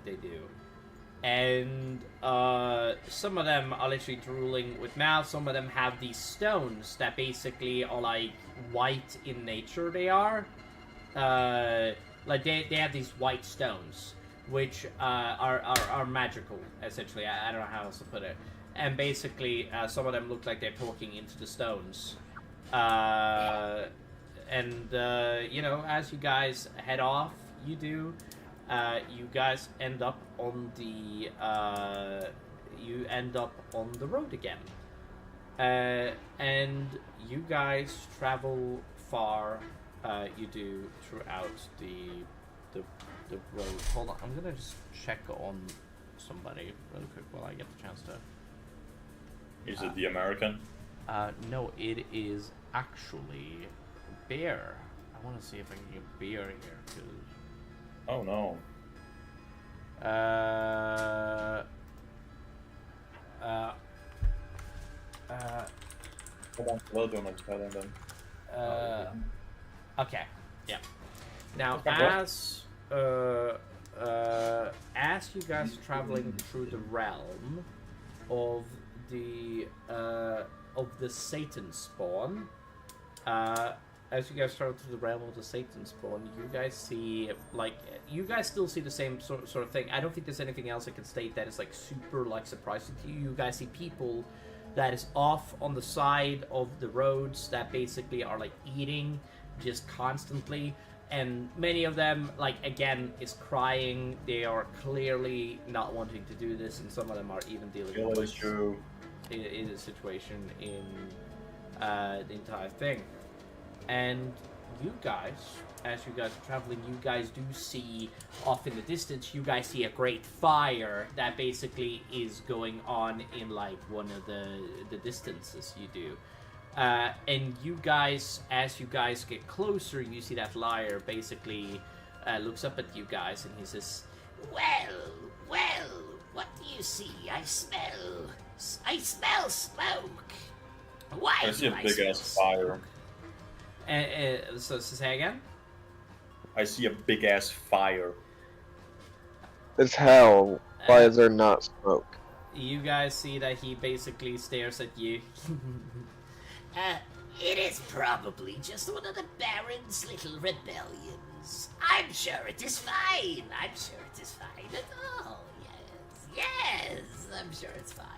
They do. And some of them are literally drooling with mouth. Some of them have these stones that basically are like white in nature. They are like they have these white stones, which are magical. Essentially, I don't know how else to put it. And basically, some of them look like they're talking into the stones. And you know, as you guys head off, you guys end up on the road again, and you guys travel far. You do throughout the road. Hold on, I'm gonna just check on somebody really quick while I get the chance to. Is it the American? No, it is actually beer. I want to see if I can get beer here, cause. Oh no. Well done, then. Okay, yeah. Now, as you guys are traveling through the realm of the Satan spawn, as you guys travel through the realm of the Satan spawn, you guys see, like, you guys still see the same sort of thing. I don't think there's anything else I can state that is, like, super, like, surprising to you. You guys see people that is off on the side of the roads that basically are, like, eating just constantly. And many of them, like, again, is crying. They are clearly not wanting to do this, and some of them are even dealing with in a situation in the entire thing. And you guys, as you guys are traveling, you guys do see off in the distance, you guys see a great fire that basically is going on in, like, one of the distances you do. And you guys, as you guys get closer, you see that liar basically looks up at you guys and he says, Well, what do you see? I smell smoke. Why I see do a I big smell ass smoke? fire. So say again? I see a big ass fire. It's hell. Why is there not smoke? You guys see that he basically stares at you. It is probably just one of the Baron's little rebellions. I'm sure it is fine. I'm sure it is fine at all. Yes, I'm sure it's fine.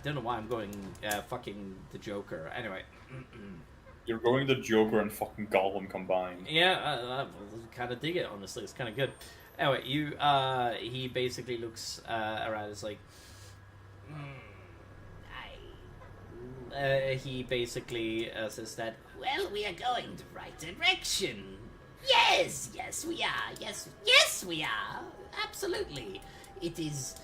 Don't know why I'm going fucking the Joker. Anyway. You're going the Joker and fucking Gollum combined. Yeah, I kind of dig it, honestly. It's kind of good. Anyway, he basically looks around. It's like, he basically says that, well, we are going the right direction. Yes, we are. Yes, we are. Absolutely. It is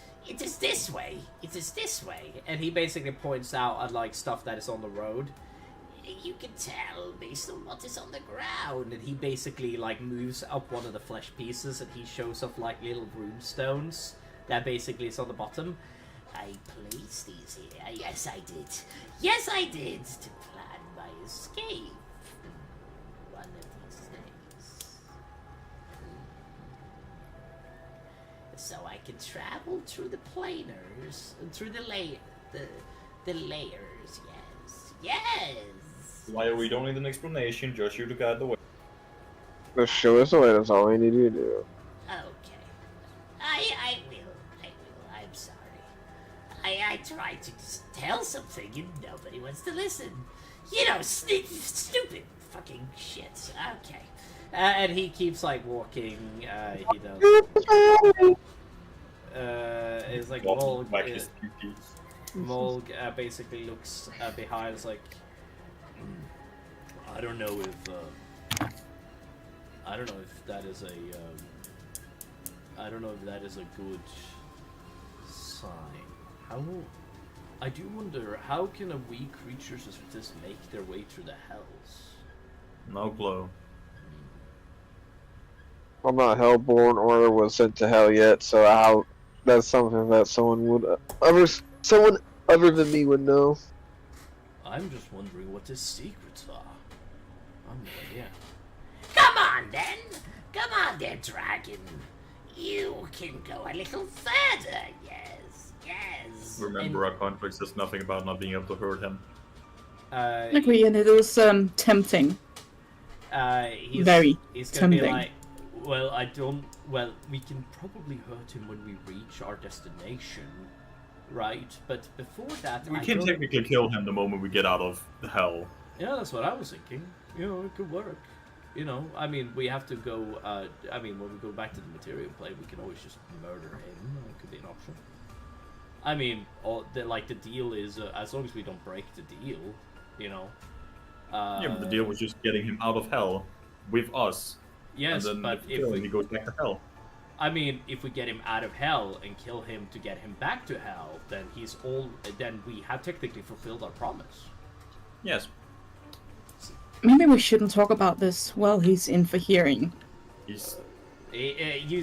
this way. It is this way. and he basically points out at, like, stuff that is on the road. You can tell based on what is on the And ground. he basically, like, moves up one of the flesh pieces and he shows off, like, little rune stones that basically is on the bottom. I placed these here. Yes, I did. Yes, I did. To plan my escape. One of these days. So I can travel through the planers, through the layers. Yes. Why we don't need an explanation, just you to guide the way. Just show us the way, that's all we need you to do. Okay. I will. I'm sorry. I tried to tell something and nobody wants to listen. You know, stupid fucking shit. Okay. And he keeps, like, walking. He does. It's like Mulg. Mulg basically looks behind. It's like, I don't know if that is I don't know if that is a good sign. How? I do wonder, how can a weak creature such as this make their way through the hells? No glow. I'm not hellborn or was sent to hell yet, so that's something that someone other than me would know. I'm just wondering what his secrets are. I'm no idea. Come on then, dragon. You can go a little further, yes. Remember, our contract says nothing about not being able to hurt him. Agree, and it was tempting. He's Very gonna be tempting. like, well, we can probably hurt him when we reach our destination, right? But before that, We can technically kill him the moment we get out of the hell. Yeah, that's what I was thinking. You know, it could work. You know, I mean, we have to go, when we go back to the material plane, we can always just murder him. It could be an option. I mean, the deal is, as long as we don't break the deal, you know. Yeah, but the deal was just getting him out of hell with us. Yes, and then but if he goes back to hell. I mean, if we get him out of hell and kill him to get him back to hell, then then we have technically fulfilled our promise. Yes. Maybe we shouldn't talk about this while he's in for hearing. You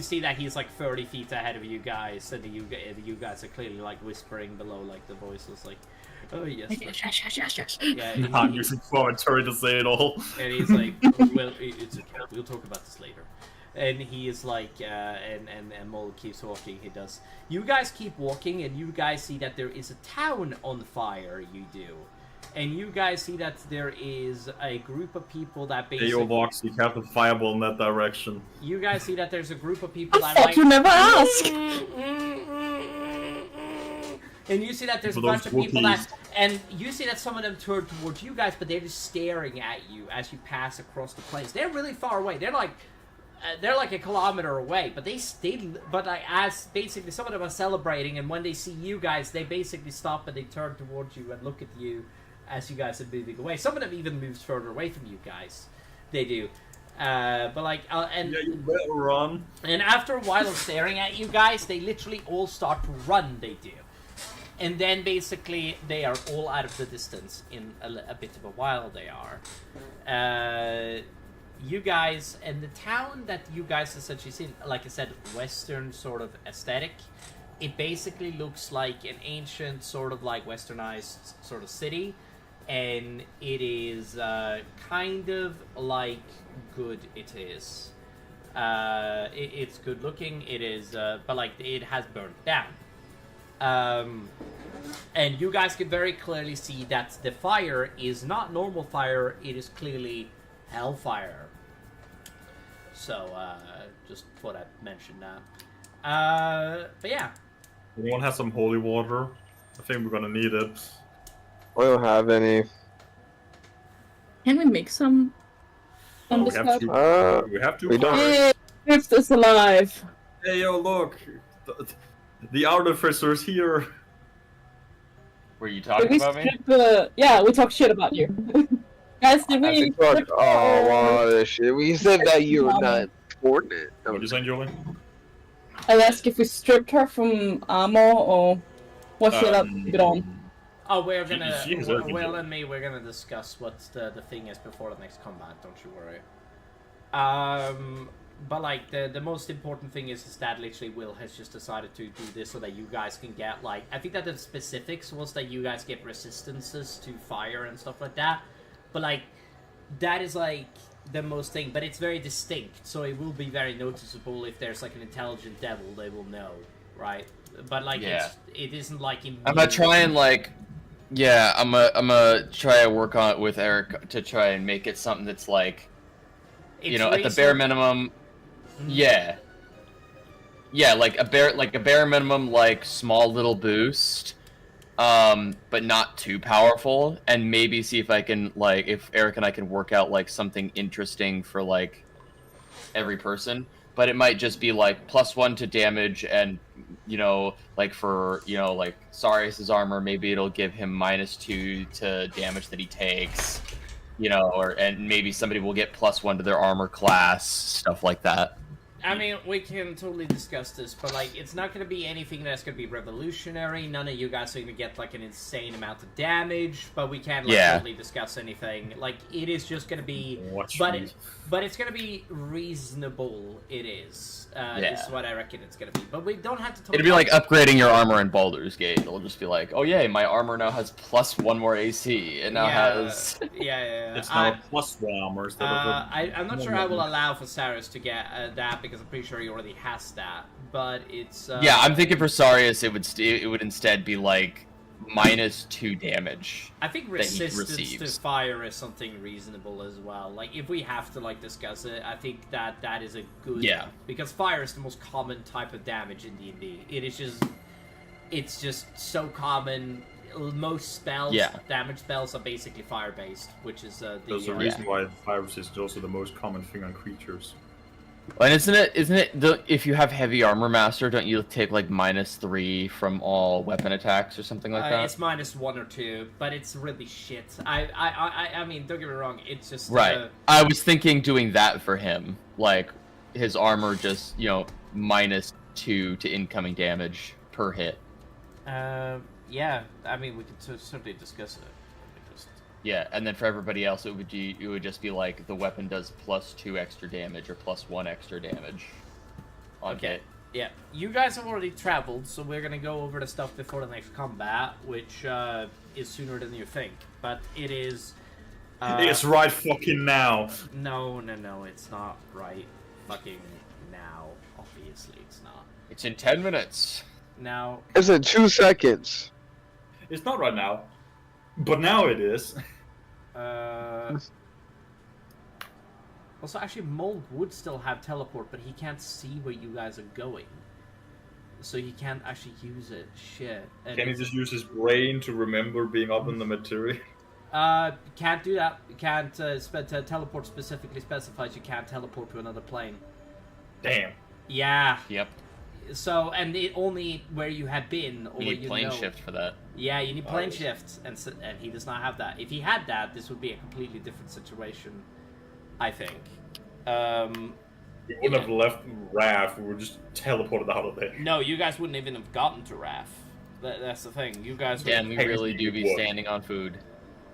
see that he's like 30 feet ahead of you guys, and you guys are clearly like whispering below, like the voices, like, "Oh yes." Yes. Yeah, I'm using commentary to say it all. and he's like, "Well, it's okay. We'll talk about this later." And he is like, and Mol keeps walking. He does. You guys keep walking, and you guys see that there is a town on fire. You do. And you guys see that there is a group of people that basically... Hey, yo, Vox, you have the fireball in that direction. You guys see that there's a group of people that Fuck, like... you never ask! And you see that there's a For those bunch of people Wookiees. that... And you see that some of them turn towards you guys, but they're just staring at you as you pass across the plains. They're really far away. They're like a kilometer away, but as basically some of them are celebrating, and when they see you guys, they basically stop and they turn towards you and look at you as you guys are moving away. Some of them even moves further away from you guys. They do. And Yeah, you better run. and after a while of staring at you guys, they literally all start to run. They do. And then basically they are all out of the distance in a bit of a while. They are. You guys, and the town that you guys essentially see, like I said, Western sort of aesthetic. It basically looks like an ancient sort of like westernized sort of city. And it is kind of like good. It is. It's good looking. It is, but like it has burned down. And you guys can very clearly see that the fire is not normal fire. It is clearly hellfire. So just thought I'd mention that. But yeah. Anyone has some holy water? I think we're gonna need it. I don't have any. Can we make some on we this have map? to. We have to. we don't- Hey, Rift is alive! Hey, yo, look! The artificer's here. Were you Did talking we about me? strip, yeah, we talk shit about you. Guys, did I we think fuck strip all of this shit. We said that you were not important. What are you saying, Julie? I asked if we stripped her from armor or what she allowed to keep it on. Oh, we're gonna. She has everything. Will and me, we're gonna discuss what the thing is before the next combat. Don't you worry. But like the most important thing is that literally Will has just decided to do this so that you guys can get like, I think that the specifics was that you guys get resistances to fire and stuff like that. But like that is like the most thing, but it's very distinct, so it will be very noticeable. If there's like an intelligent devil, they will know, right? But like Yeah. it isn't like immune. I'm gonna try and like, yeah, I'm gonna try to work on it with Eric to try and make it something that's like, you know, at the bare minimum, yeah, like a bare minimum, like small little boost, but not too powerful, and maybe see if I can like, if Eric and I can work out like something interesting for like every person. But it might just be like +1 to damage, and you know, like for, you know, like Sarius' armor, maybe it'll give him -2 to damage that he takes, you know, and maybe somebody will get +1 to their armor class, stuff like that. I mean, we can totally discuss this, but like, it's not gonna be anything that's gonna be revolutionary. None of you guys are gonna get like an insane amount of damage, but we can't like totally discuss anything. Like, it is just gonna be, but it's gonna be reasonable. It is, is what I reckon it's gonna be. But we don't have to talk. It'd be like upgrading your armor in Baldur's Gate. It'll just be like, oh yay, my armor now has +1 more AC. It now has. It's now a +1 armor instead of. I'm not sure I will allow for Saris to get that because I'm pretty sure he already has that. But it's. Yeah, I'm thinking for Sarius it would instead be like -2 damage. I think resistance to fire is something reasonable as well. Like, if we have to like discuss it, I think that is a good. Yeah. Because fire is the most common type of damage in D&D. It's just so common. Most spells, damage spells, are basically fire-based, which is There's a reason why fire resist is also the most common thing on creatures. And isn't it if you have heavy armor master, don't you take like -3 from all weapon attacks or something like that? It's -1 or 2, but it's really shit. I mean, don't get me wrong, it's just right. I was thinking doing that for him, like his armor just -2 to incoming damage per hit. Yeah, I mean, we could certainly discuss it. Yeah, and then for everybody else, it would just be like the weapon does +2 extra damage or +1 extra damage. Okay. Yeah, you guys have already traveled, so we're gonna go over the stuff before the next combat, which is sooner than you think. But it is. It's right fucking now. No, it's not right fucking now. Obviously, it's not. It's in 10 minutes. Now. It's in 2 seconds. It's not right now, but now it is. Also, actually, Mold would still have teleport, but he can't see where you guys are going. So he can't actually use it. Shit. And can he just use his brain to remember being up in the material? Can't do that. Can't teleport specifically specifies you can't teleport to another plane. Damn. Yeah. Yep. So, and it only where you have been, or you need plane shift for that. Yeah, you need plane shift, and he does not have that. If he had that, this would be a completely different situation, I think. We wouldn't have left Raph, we were just teleported out of there. No, you guys wouldn't even have gotten to Raph. That's the thing. You guys would. Yeah, we really do be standing on food.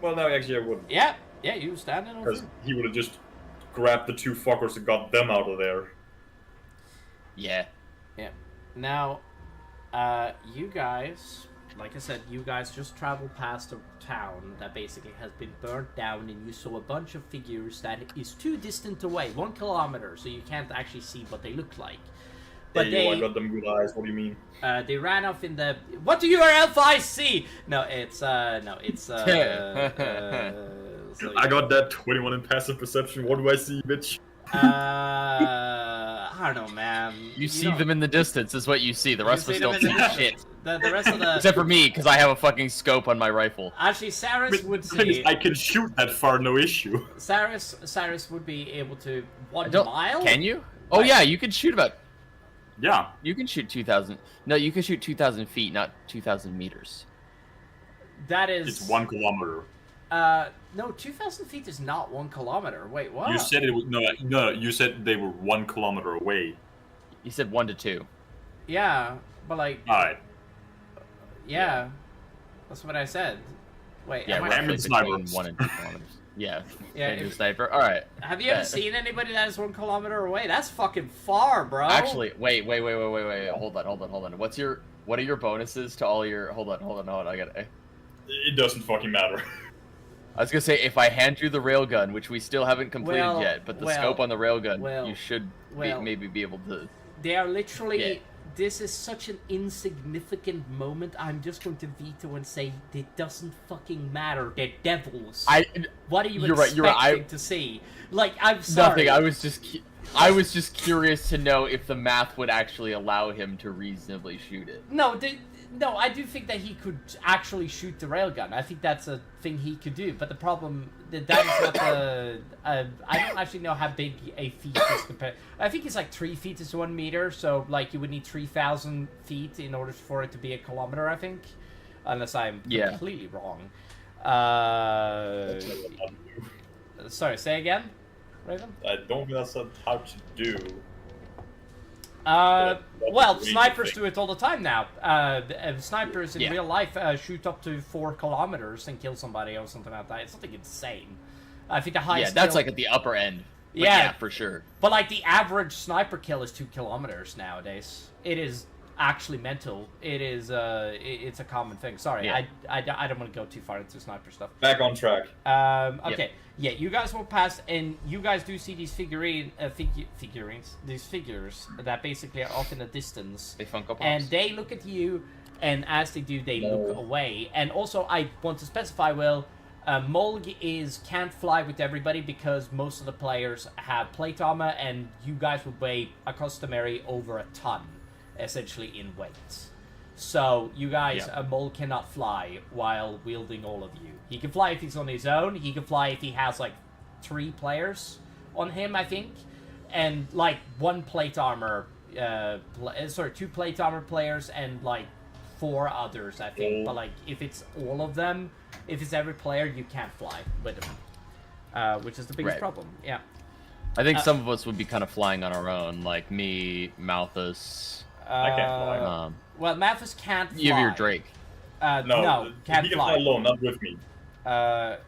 Well, no, actually I wouldn't. Yeah, you standing on food. Because he would have just grabbed the 2 fuckers and got them out of there. Yeah. Yeah. Now, you guys, like I said, you guys just traveled past a town that basically has been burnt down, and you saw a bunch of figures that is too distant away, 1 kilometer, so you can't actually see what they look like. But I got them good eyes, what do you mean? They ran off in the... What do your elf eyes see? No, it's, so I got that 21 in passive perception, what do I see, bitch? I don't know, man. You see them in the distance is what you see. The rest of us don't see shit. The rest of the... Except for me, because I have a fucking scope on my rifle. Actually, Saris would see... I can shoot that far, no issue. Saris would be able to... 1 mile? Can you? Oh yeah, you can shoot about... Yeah. You can shoot 2,000... No, you can shoot 2,000 feet, not 2,000 meters. That is... It's 1 kilometer. No, 2,000 feet is not 1 kilometer. Wait, what? You said it was... No, you said they were 1 kilometer away. You said 1 to 2. Yeah, but like... Alright. Yeah. That's what I said. Wait, yeah, roughly between 1 and 2 kilometers. Yeah. Yeah. Sniper. All right. Have you ever seen anybody that is 1 kilometer away? That's fucking far, bro. Actually, wait. Hold on. What are your bonuses to all your? Hold on. I got it. It doesn't fucking matter. I was gonna say, if I hand you the railgun, which we still haven't completed yet, but the scope on the railgun, you should maybe be able to. They are literally. Yeah. This is such an insignificant moment. I'm just going to veto and say it doesn't fucking matter. They're devils. What are you expecting to see? Like, I'm sorry. Nothing. I was just curious to know if the math would actually allow him to reasonably shoot it. No, I do think that he could actually shoot the railgun. I think that's a thing he could do. But the problem, that is not the... I don't actually know how big a feet is compared... I think it's like 3 feet is 1 meter, so like you would need 3,000 feet in order for it to be a kilometer, I think. Unless I'm completely wrong. Sorry, say again, Raven? I don't think that's how to do. Well, What do you snipers think? do it all the time now. Snipers in Yeah. real life shoot up to 4 kilometers and kill somebody or something like that. It's something insane. I think the Yeah, highest that's kill- like at the upper end. But Yeah. yeah, for sure. But like the average sniper kill is 2 kilometers nowadays. It is actually mental. It is it's a common thing. Sorry, Yeah. I don't want to go too far into sniper stuff. Back on track. Okay, yeah, you guys will pass, and you guys do see these figurines, these figures that basically are off in the distance, They Funko Pops. and they look at you, and as they do, they look away. And also, I want to specify, Will, Molg can't fly with everybody because most of the players have plate armor, and you guys would weigh a customary over a ton, essentially in weight. So you guys, Yeah. Mole cannot fly while wielding all of you. He can fly if he's on his own. He can fly if he has like 3 players on him, I think, and like 2 plate armor players and like 4 others, I think. But like if it's all of them, if it's every player, you can't fly with them, which is the biggest Right. problem. Yeah. I think some of us would be kind of flying on our own, like me, Malthus. I can't fly. Well, Mathis can't fly. You have your Drake. No, can't he can fly. fly alone, not with me.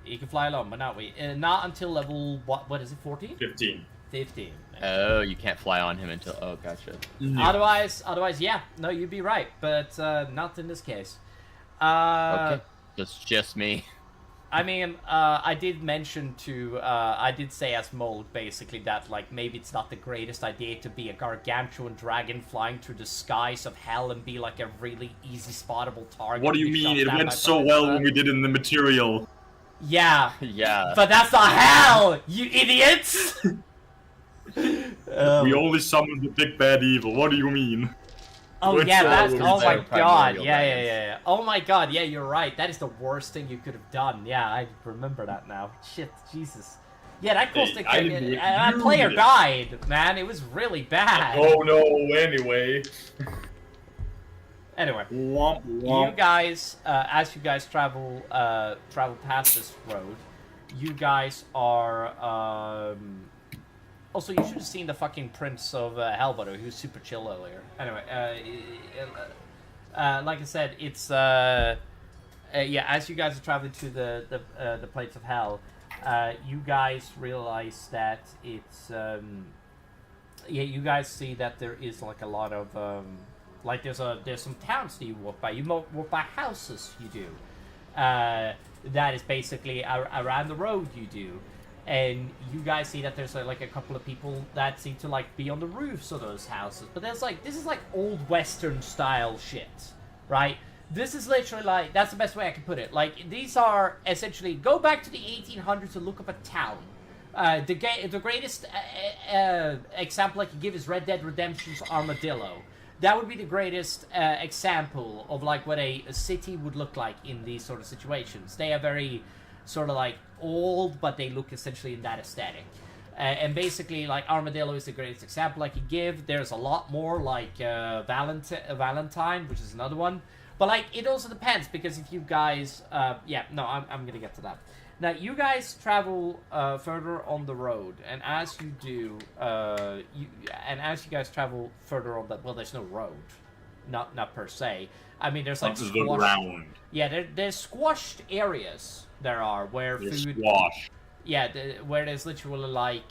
He can fly alone, but not until level what is it? 14? 15. 15. Oh, you can't fly on him until. Oh, gotcha. Otherwise, yeah, no, you'd be right, but not in this case. Okay, that's just me. I mean, I did mention I did say as Mold basically that like maybe it's not the greatest idea to be a gargantuan dragon flying through the skies of hell and be like a really easy spottable target. What do you to be mean? shot It down went by so bullets. well when we did it in the material. Yeah, Yeah. but that's not hell, you idiots! We only summoned the big bad evil. What do you mean? Oh Went yeah, so that's well oh with my the god, primordial yeah. dragons. Oh my god, yeah, you're right. That is the worst thing you could have done. Yeah, I remember that now. Shit, Jesus. Yeah, that cost Hey, I didn't do it. that You player did it. died, man. It was really bad. Oh no, anyway. Anyway, Womp you womp. guys, as you guys travel past this road, you guys are also, you should have seen the fucking Prince of Helvato. He was super chill earlier. Anyway, like I said, it's yeah. As you guys are traveling to the plates of hell, you guys realize that it's yeah. You guys see that there is like a lot of like there's some towns that you walk by. You walk by houses. You do. That is basically around the road. You do. And you guys see that there's like a couple of people that seem to like be on the roofs of those houses. But there's like, this is like old Western style shit, right? This is literally like, that's the best way I can put it. Like, these are essentially, go back to the 1800s and look up a town. The greatest example I can give is Red Dead Redemption's Armadillo. That would be the greatest example of like what a city would look like in these sort of situations. They are very sort of like old, but they look essentially in that aesthetic. And basically, like, Armadillo is the greatest example I could give. There's a lot more, like Valentine, which is another one. But, like, it also depends, because if you guys... yeah, no, I'm gonna get to that. Now, you guys travel further on the road, and as you do, as you guys travel further on that... Well, there's no road. Not per se. I mean, there's, like, This is the round. Yeah, there's squashed areas. There are where There's food. squash. Yeah, where there's literally like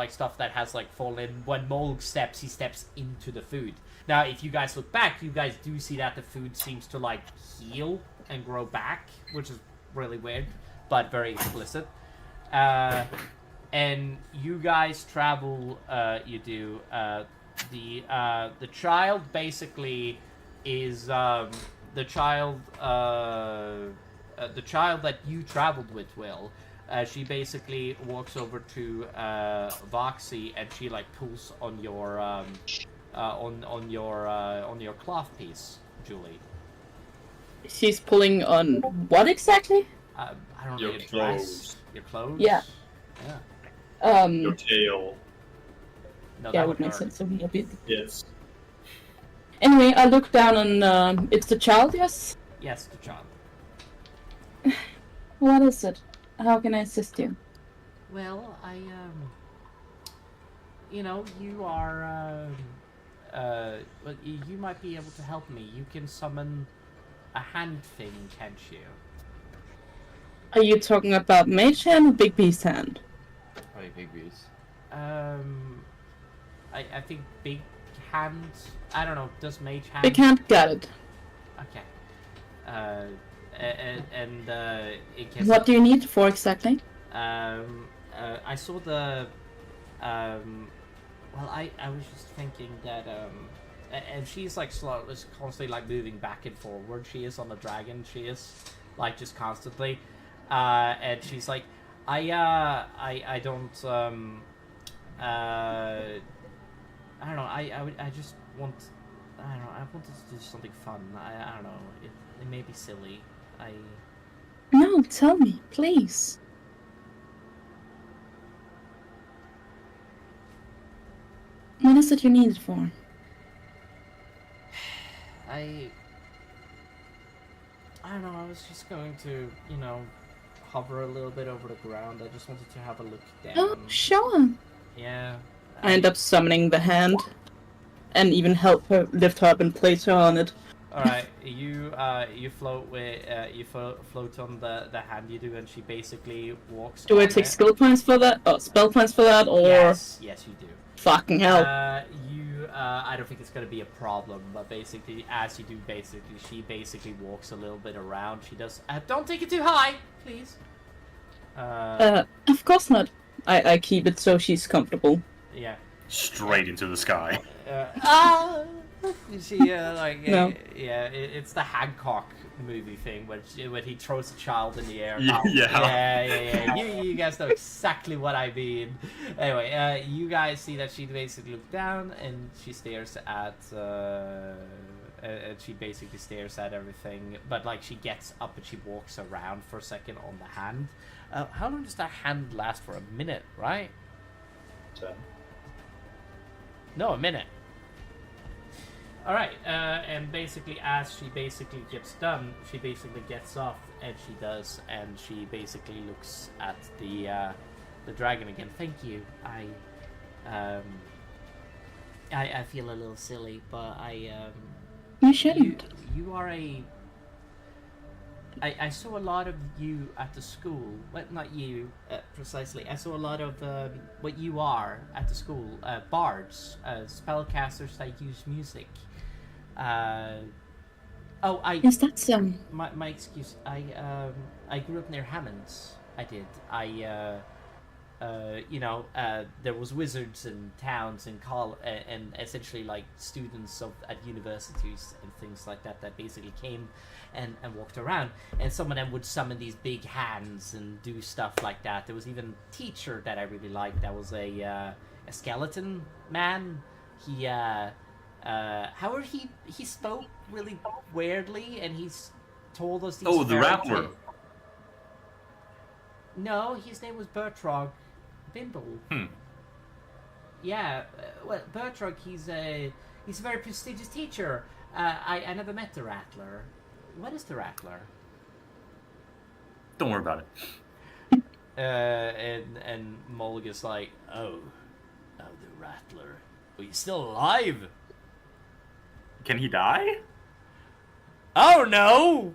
stuff that has like fallen. When Molg steps, he steps into the food. Now, if you guys look back, you guys do see that the food seems to like heal and grow back, which is really weird, but very explicit. And you guys travel. You do. The child basically is the child that you traveled with, Will. She basically walks over to Voxy and she like pulls on your on your cloth piece, Julie. She's pulling on what exactly? I don't know. Your Your dress, clothes. your clothes. Yeah. Yeah. Your tail. No, Yeah, that would make hurt. sense a little bit. Yes. Anyway, I look down and it's the child, yes? Yes, the child. What is it? How can I assist you? Well, you know, you are, well, you might be able to help me. You can summon a hand thing, can't you? Are you talking about Mage Hand or Big Beast Hand? Probably big bees. I think big hand. I don't know. Does mage hand? Big Hand, got it. Okay. It can. What do you need for exactly? I saw the. Well, I was just thinking that and she's like slow, is constantly like moving back and forward. She is on the dragon. She is like just constantly, and she's like, I don't I don't know. I just want. I don't know. I wanted to do something fun. I don't know. It may be silly. No, tell me, please. What is it you need it for? I don't know. I was just going to, hover a little bit over the ground. I just wanted to have a look down. Oh, sure. Yeah. I end up summoning the hand, and even help her lift her up and place her on it. All right, you float with float on the hand you do, and she basically walks. Do I on take it. skill points for that? Oh, spell points for that, or Yes, you do. fucking hell? I don't think it's gonna be a problem, but basically, as you do, she basically walks a little bit around. She does. Don't take it too high, please. Of course not. I keep it so she's comfortable. Yeah. Straight into the sky. She No. it's the Hancock movie thing when he throws a child in the air. Yeah. Yeah. You guys know exactly what I mean. Anyway, you guys see that she basically looks down and she stares at and she basically stares at everything. But like she gets up and she walks around for a second on the hand. How long does that hand last for? A minute, right? 10. No, a minute. Alright, and basically as she basically gets done, she basically gets off, and she basically looks at the dragon again. Thank you. I feel a little silly, but You shouldn't. you are a... I saw a lot of you at the school. Well, not you, precisely. I saw a lot of what you are at the school. Bards, spellcasters that use music. Is that some? My excuse. I grew up near Hammonds. I did. There was wizards in towns and and essentially like students at universities and things like that basically came and walked around, and some of them would summon these big hands and do stuff like that. There was even a teacher that I really liked. That was a skeleton man. However, he spoke really weirdly, and he's told us these. Oh, the fairy Rattler. tales. No, his name was Bertrog Bimble. Yeah, well, Bertrog, he's a very prestigious teacher. I never met the Rattler. What is the Rattler? Don't worry about it. And Mulg is like, oh, the Rattler. Well, he's still alive. Can he die? Oh no!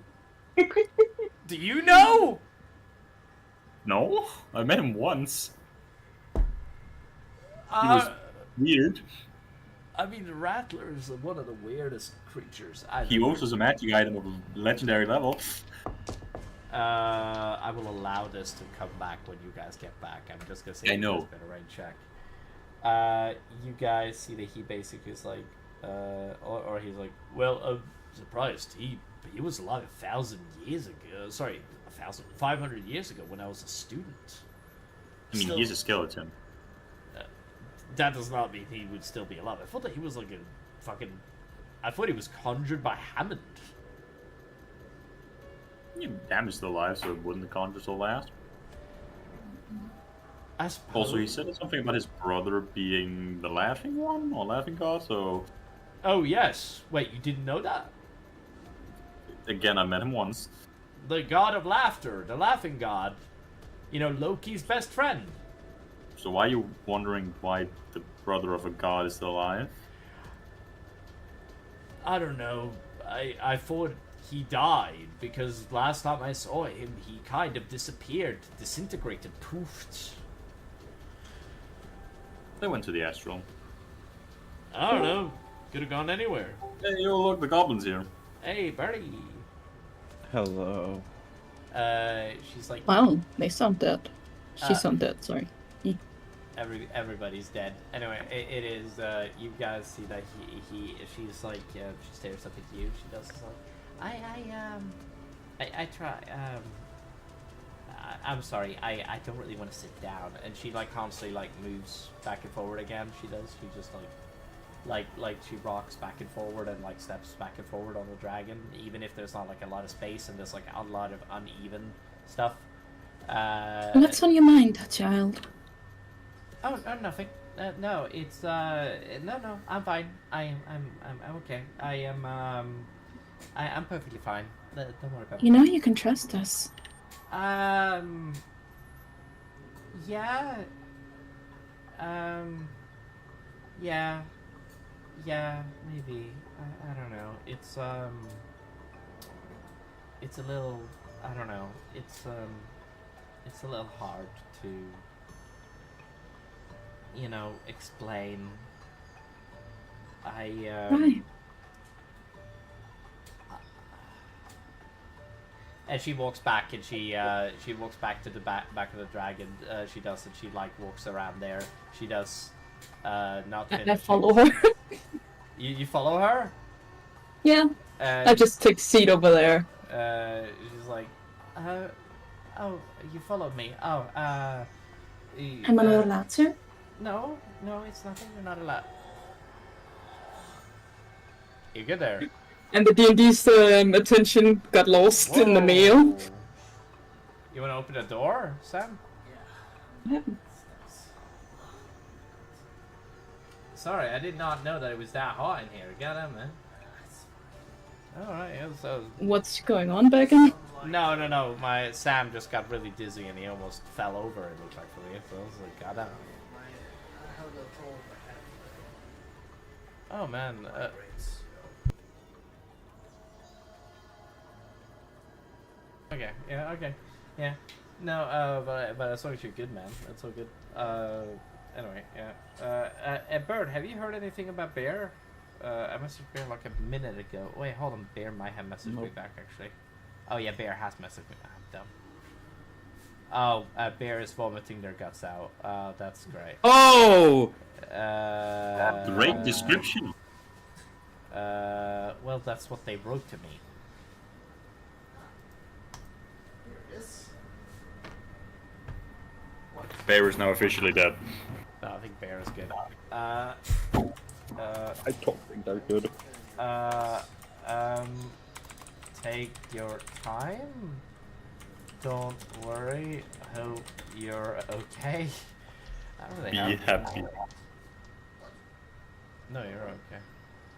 Do you know? No, I met him once. He Uh, was weird. I mean, the Rattler is one of the weirdest creatures. He also is a magic item of legendary level. I will allow this to come back when you guys get back. I'm just gonna say I know. it's been a rain check. You guys see that he basically is like, or he's like, well, I'm surprised. He was alive 1,000 years ago. Sorry, 500 years ago when I was a student. I mean, Still- he's a skeleton. That does not mean he would still be alive. I thought that he was like a fucking... I thought he was conjured by Hammond. Yeah, Damn is still alive, so wouldn't the conjure still last? I suppose... Also, he said something about his brother being the laughing one, or laughing god, so... Oh, yes. Wait, you didn't know that? Again, I met him once. The god of laughter, the laughing god. You know, Loki's best friend. So why are you wondering why the brother of a god is still alive? I don't know. I thought he died because last time I saw him, he kind of disappeared, disintegrated, poofed. They went to the Asharon. I don't know. Could have gone anywhere. Hey, yo, look, the goblins here. Hey, Bertie. Hello. She's like, Wow, they sound dead. She sound dead, sorry. everybody's dead. Anyway, it is. You guys see that she's like, she stares up at you. She does this like, I try. I'm sorry. I don't really want to sit down. And she like constantly like moves back and forward again. She does. She just like she rocks back and forward and like steps back and forward on the dragon, even if there's not like a lot of space and there's like a lot of uneven stuff. What's on your mind, child? Oh, nothing. No, it's no. I'm fine. I'm okay. I'm perfectly fine. Don't worry about it. You know you can trust us. Yeah. Yeah, maybe. I don't know. It's a little, I don't know. It's a little hard to, you know, explain. Right. And she walks back, and she walks back to the back of the dragon. She does, and she like walks around there. She does, not. I follow her. You follow her? Yeah. I just take a seat over there. She's like, oh, you followed me. Oh, Am I not allowed to? No, it's nothing. You're not allowed. You get there. And the D&D's attention got lost in the mail. You want to open the door, Sam? Yeah. Sorry, I did not know that it was that hot in here. Goddamn, man. Alright, yeah, so... What's going on back in? No. My Sam just got really dizzy and he almost fell over, it looked like for me. So I was like, goddamn. Oh, man. Okay, yeah. No, but as long as you're good, man. That's so good. Anyway, yeah. Bird, have you heard anything about Bear? I messaged Bear like a minute ago. Wait, hold on. Bear might have messaged me back, actually. Oh, yeah, Bear has messaged me. I'm dumb. Oh, Bear is vomiting their guts out. That's great. Oh! Great description. Well, that's what they wrote to me. Bear is now officially dead. No, I think Bear is good. I don't think they're good. Take your time. Don't worry. Hope you're okay. I don't really Be have... happy. No, you're okay.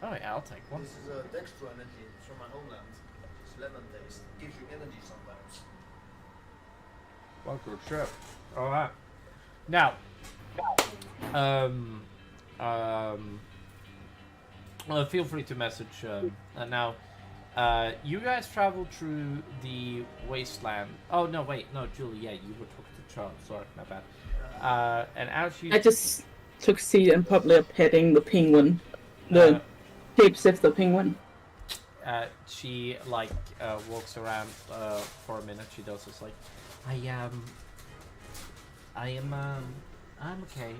Oh yeah, I'll take one. This is a dextro energy from my homeland. It's lemon taste. Gives you energy sometimes. Well, good shit. Alright. Now, feel free to message, now, you guys traveled through the wasteland. Oh, no, wait, no, Julie, yeah, you were talking to Charles, sorry, my bad. And as you... I just took a seat and probably petting the penguin. The shape-shifter penguin. She, like, walks around, for a minute, she does this, like, I'm okay.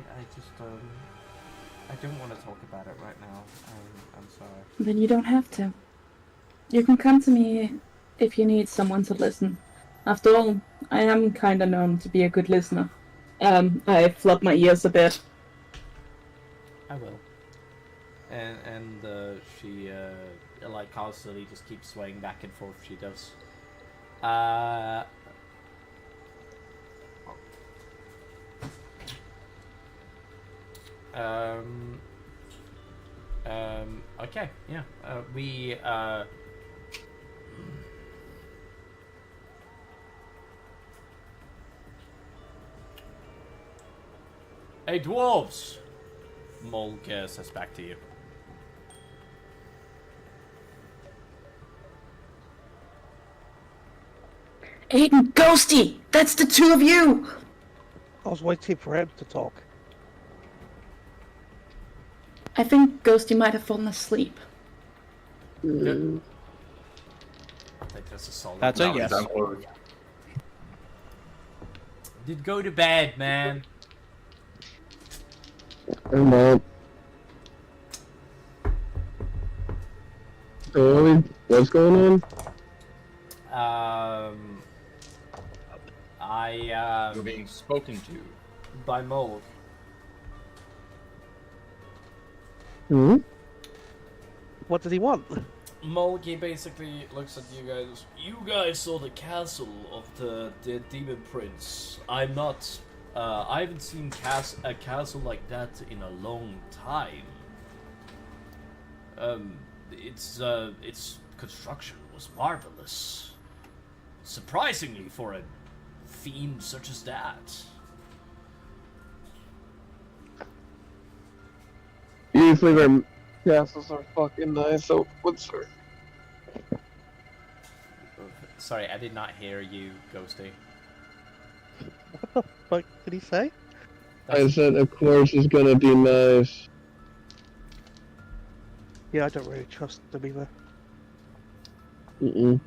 I don't want to talk about it right now. I'm sorry. Then you don't have to. You can come to me if you need someone to listen. After all, I am kinda known to be a good listener. I flub my ears a bit. I will. And she, like, constantly just keeps swaying back and forth, she does. Okay, yeah. Hey, dwarves! Mulg says back to you. Aiden, Ghosty! That's the two of you! I was waiting for him to talk. I think Ghosty might have fallen asleep. I think that's a solid. That's a No, yes. don't worry. Did go to bed, man. I'm out. So, what's going on? You're being spoken to. By Mold. Hmm? What did he want? Mulgi basically looks at you guys. You guys saw the castle of the demon prince. I haven't seen a castle like that in a long time. Its construction was marvelous. Surprisingly for a fiend such as that. Usually their castles are fucking nice, so what's her? Sorry, I did not hear you, Ghosty. What the fuck did he say? I said, of course, it's gonna be nice. Yeah, I don't really trust them either. Mm-mm.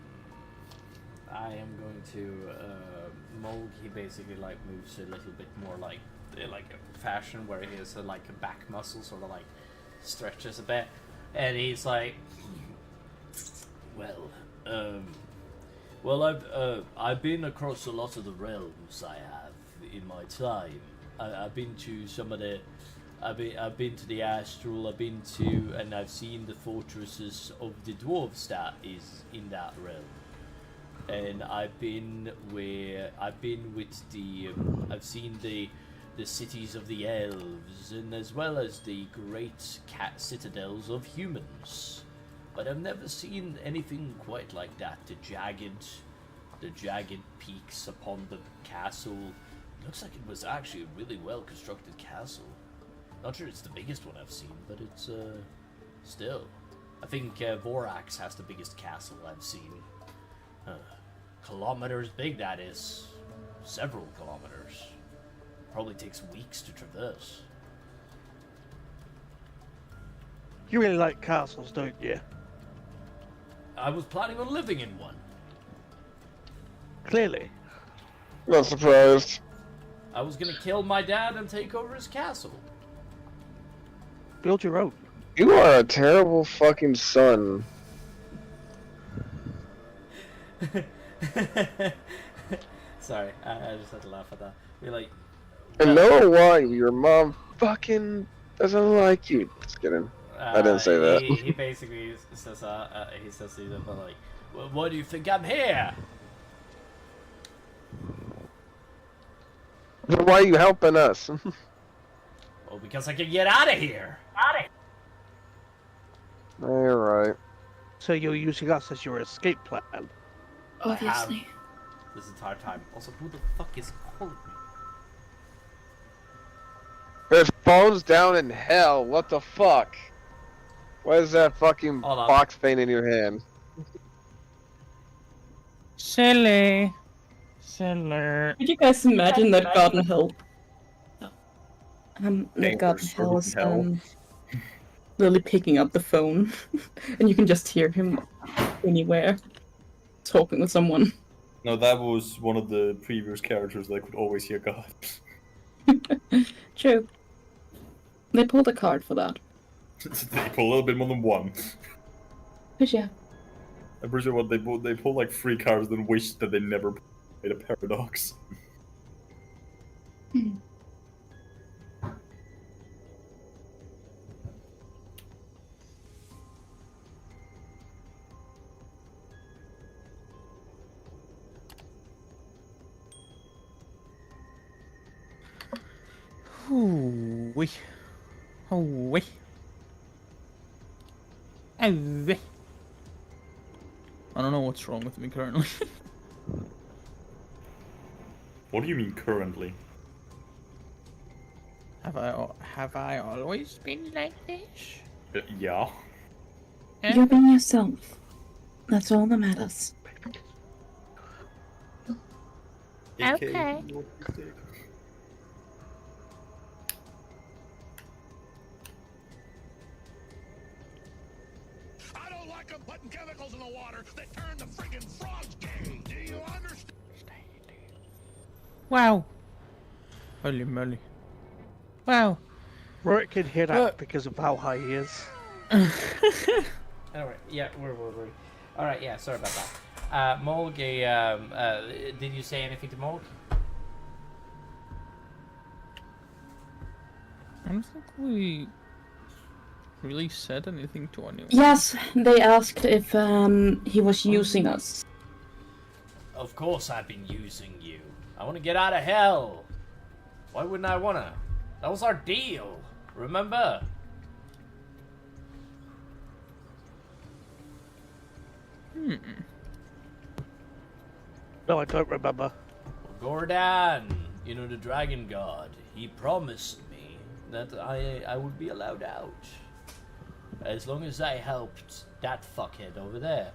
I am going to Mold. He basically like moves a little bit more like a fashion where he has like a back muscle sort of like stretches a bit, and he's like, I've been across a lot of the realms. I have in my time. I've been to some of the. I've been to the Astral. And I've seen the fortresses of the dwarves that is in that realm. And I've seen the cities of the elves, and as well as the great citadels of humans. But I've never seen anything quite like that. The jagged peaks upon the castle. Looks like it was actually a really well constructed castle. Not sure it's the biggest one I've seen, but it's still. I think Vorax has the biggest castle I've seen. Kilometers big, that is. Several kilometers. Probably takes weeks to traverse. You really like castles, don't you? I was planning on living in one. Clearly. Not surprised. I was gonna kill my dad and take over his castle. Build your own. You are a terrible fucking son. Sorry, I just had to laugh at that. You're like, I know why your mom fucking doesn't like you. Just kidding. I didn't say that. He basically says, he says to them, like, well, why do you think I'm here? Then why are you helping us? Well, because I can get out of here. Alright. So you're using us as your escape plan. Obviously. This entire time. Also, who the fuck is calling me? There's phones down in hell. What the fuck? What is that fucking Hold on. box paint in your hand? Silly. Silly. Could you guys imagine that Garden Hill? That Neighbors Garden Hill is hell. Lily picking up the phone, and you can just hear him anywhere talking with someone. No, that was one of the previous characters that could always hear God. True. They pulled a card for that. They pull a little bit more than one. But yeah. I'm pretty sure what they pull like 3 cards, then wish that they never played a paradox. Ooh wee. Oh wee. Oh wee. I don't know what's wrong with me currently. What do you mean currently? Have I always been like this? Yeah. You're being yourself. That's all that matters. Okay. I don't like them putting chemicals in the water that turn the friggin' frogs gay. Do you understand? Wow. Holy moly. Wow. Rorik can hear that because of how high he is. Alright, yeah, we're. Alright, yeah, sorry about that. Molg, did you say anything to Molg? I don't think we really said anything to anyone. Yes, they asked if he was using us. Of course I've been using you. I want to get out of hell. Why wouldn't I wanna? That was our deal. Remember? No, I don't remember. Gordon, you know, the dragon god, he promised me that I would be allowed out. As long as I helped that fuckhead over there.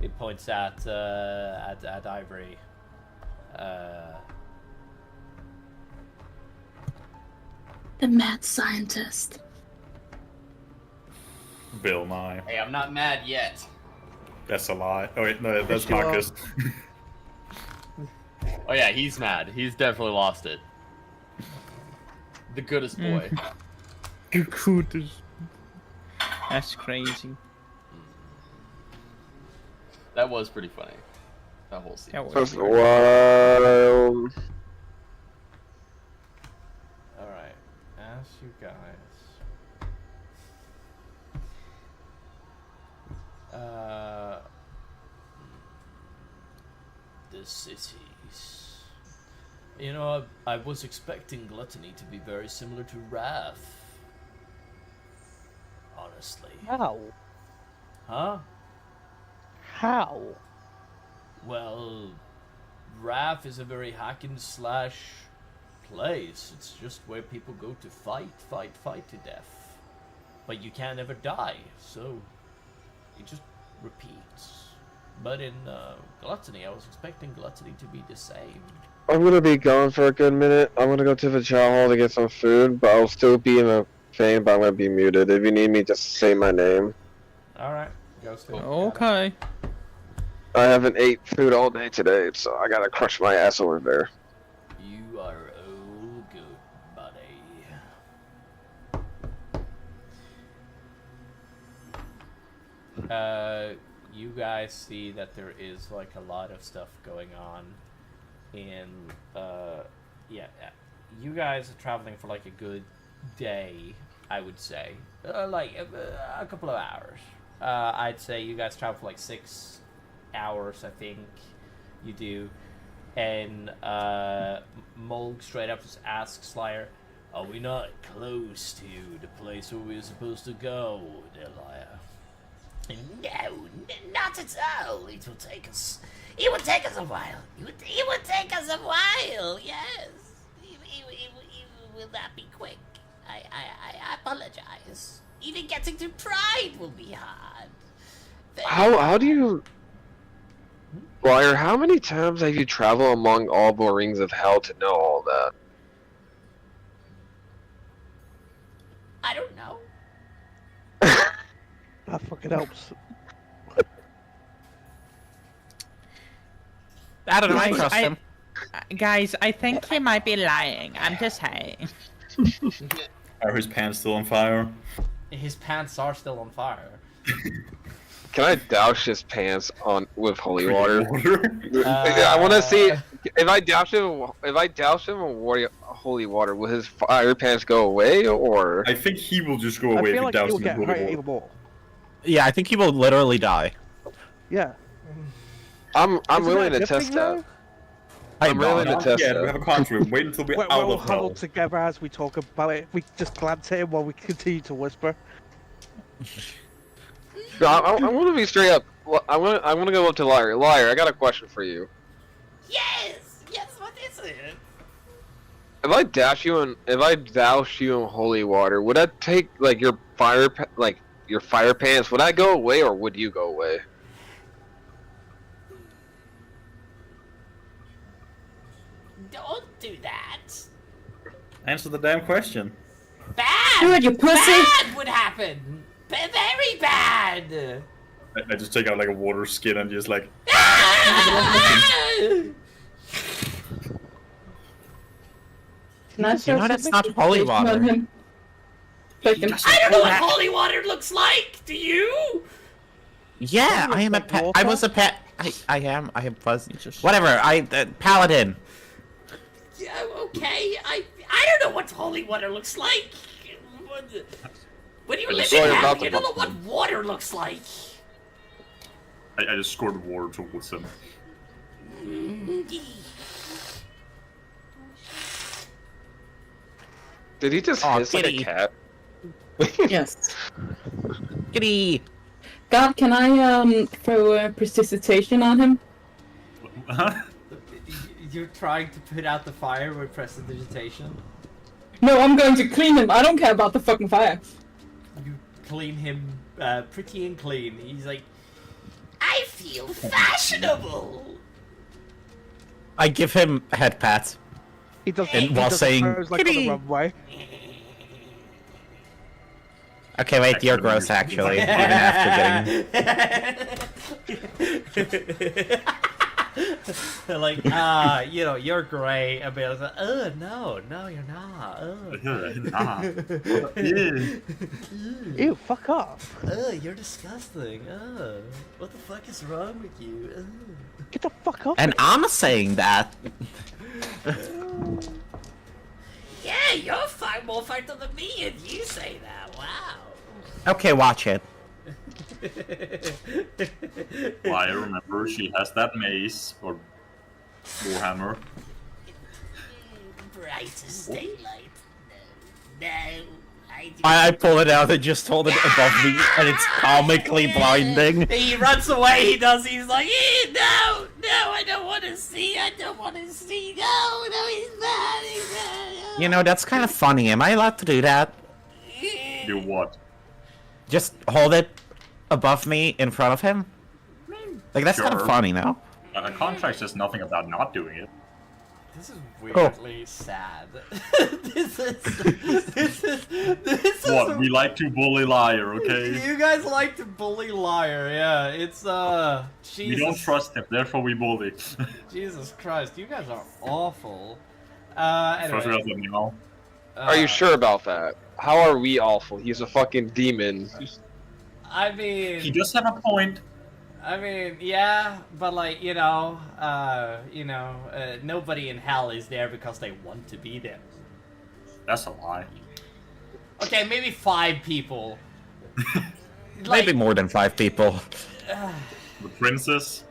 It points at Ivory. The mad scientist. Bill Nye. Hey, I'm not mad yet. That's a lie. Oh wait, no, that's you are. Marcus. Oh yeah, he's mad. He's definitely lost it. The goodest boy. That's crazy. That was pretty funny. That whole scene. That was That's weird. wild. Alright, as you guys. The cities. You know, I was expecting Gluttony to be very similar to Wrath. Honestly. How? Huh? How? Well, Wrath is a very hack and slash place. It's just where people go to fight to death. But you can't ever die, so it just repeats. But in Gluttony, I was expecting Gluttony to be the same. I'm gonna be gone for a good minute. I'm gonna go to the chow hall to get some food, but I'll still be in the thing, but I'm gonna be muted. If you need me, just say my name. Alright, go stay. Okay. I haven't ate food all day today, so I gotta crush my ass over there. You are all good, buddy. You guys see that there is like a lot of stuff going on in you guys are traveling for like a good day, I would say. Like a couple of hours. I'd say you guys travel for like 6 hours, I think you do. And Mulg straight up just asks Slayer, are we not close to the place where we're supposed to go, dear liar? No, not at all. It will take us a while. It would take us a while, yes. It will not be quick. I apologize. Even getting to Pride will be hard. How do you... Liar, how many times have you traveled among all the rings of hell to know all that? I don't know. That fucking helps. I don't know, I trust him. Guys, I think he might be lying. I'm just saying. Are his pants still on fire? His pants are still on fire. Can I douse his pants with holy water? I want to see if I douse him. If I douse him in holy water, will his fire pants go away, or? I think he will just go away if you douse him in holy water. Yeah, I think he will literally die. Yeah. I'm Isn't willing that to a good test thing, that. though? I'm willing to test Yeah, that. we have a contract. Wait until we're out We'll of hell. huddle together as we talk about it. We just glance at him while we continue to whisper. No, I want to be straight up. I want to go up to Liar. Liar, I got a question for you. Yes, what is it? If I douse you in holy water, would that take like your fire pants? Would that go away, or would you go away? Don't do that. Answer the damn question. Bad! Do it, you pussy! Bad would happen! Very bad! I just take out like a water skin and just like. Can I show that's some not holy information on water. him? Fucking- I don't know what holy water looks like! Do you? Yeah, I am a pet. I was a pet. I am. I was. Whatever. Paladin. Yeah, okay. I don't know what holy water looks like. When you live in hell, you don't know what water looks like. I just scored water towards him. Did he just hiss like a cat? Yes. Kitty. God, can I throw a prestidigitation on him? You're trying to put out the fire with prestidigitation? No, I'm going to clean him. I don't care about the fucking fire. You clean him pretty and clean. He's like, I feel fashionable. I give him a head pat. He does. And while saying, like on the "Kitty." runway. Okay, wait, you're gross actually, even after getting. like, you know, you're great. And Bale's like, no, you're not. Ew, fuck off. You're disgusting. What the fuck is wrong with you? Get the fuck off. And I'm saying that. Yeah, you're far more fighter than me, and you say that. Wow. Okay, watch it. Well, I remember she has that mace or warhammer. Bright as daylight. No, I do. I pull it out and just hold it above me, and it's comically blinding. He runs away, he does. He's like, No, I don't want to see. No, he's bad. You know, that's kind of funny. Am I allowed to do that? Do what? Just hold it above me in front of him? Like, that's kind of Sure. funny, no? A contract says nothing about not doing it. this is weirdly sad. this is What? We like to bully liar, okay? You guys like to bully liar, yeah. It's Jesus. We don't trust him, therefore we bully. Jesus Christ, you guys are awful. First we Anyway. have the meow. Are you sure about that? How are we awful? He's a fucking demon. I mean, He does have a point. yeah, but like, nobody in hell is there because they want to be there. That's a lie. Okay, maybe 5 people. Maybe more than 5 people. The princess.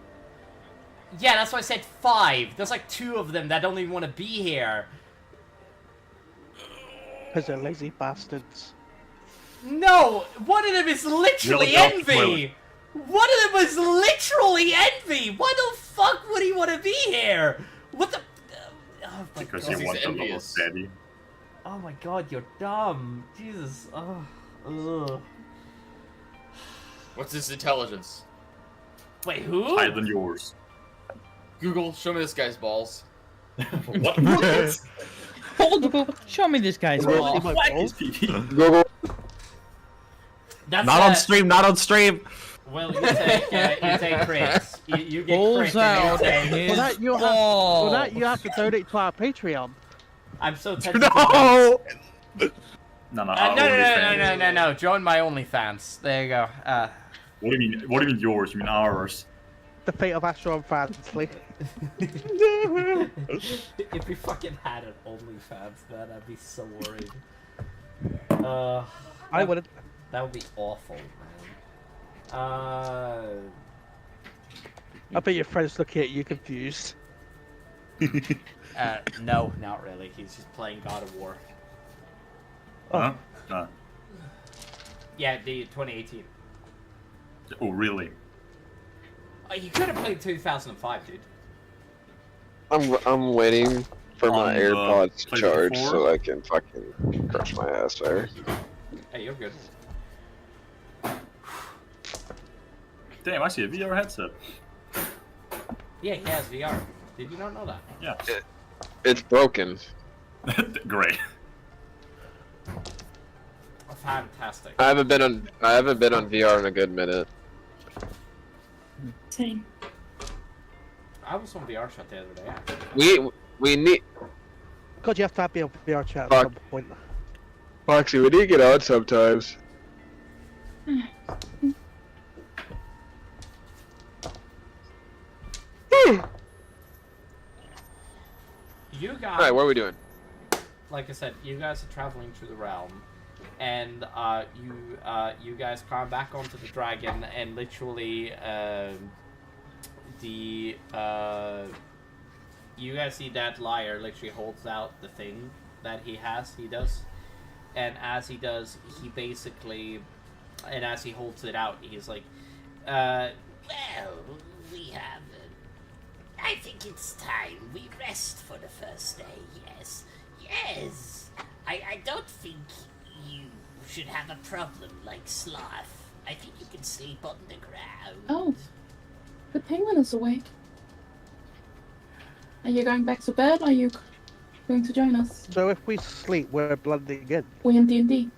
Yeah, that's why I said 5. There's like 2 of them that don't even want to be here. Because they're lazy bastards. No! One of them is literally Really? envy! One of them is literally envy! Why the fuck would he want to be here? What the... oh my Because god. he wants a little envious. daddy. Oh my god, you're dumb. Jesus. Oh. Ugh. What's his intelligence? Wait, who? Higher than yours. Google, show me this guy's balls. What? Hold, show me this guy's ball. Google. That's Not on stream, not on stream! Well, you take crits. You get Pulls crits and out you take... his Well, that you have, ball. well, that you have to donate to our Patreon. I'm so tempted No! No, No. Join my OnlyFans. There you go. What do you mean? What do you mean yours? You mean ours? The fate of Asharon Fansley. If we fucking had an OnlyFans, man, I'd be so worried. I wouldn't. That would be awful, man. I bet your friend's looking at you confused. No, not really. He's just playing God of War. Huh? Yeah, the 2018. Oh, really? Oh, you could have played 2005, dude. I'm waiting for my On, AirPods to PlayStation charge 4? so I can fucking crush my ass there. Hey, you're good. Damn, I see a VR headset. Yeah, he has VR. Did you not know that? Yeah. It's broken. Great. Fantastic. I haven't been on VR in a good minute. Same. I was on VR chat the other day. Actually. We need. Because you have to be on VR chat Fuck. at some point. Actually, we need to get on sometimes. You guys. Alright, what are we doing? Like I said, you guys are traveling through the realm, and you guys climb back onto the dragon, and literally, you guys see that liar literally holds out the thing that he does, and as he does, he basically, and as he holds it out, he's like, Well, we have. I think it's time we rest for the first day, yes. Yes! I don't think you should have a problem like Sloth. I think you can sleep on the ground. Oh, the penguin is awake. Are you going back to bed, or are you going to join us? So if we sleep, we're blending in. We in D&D.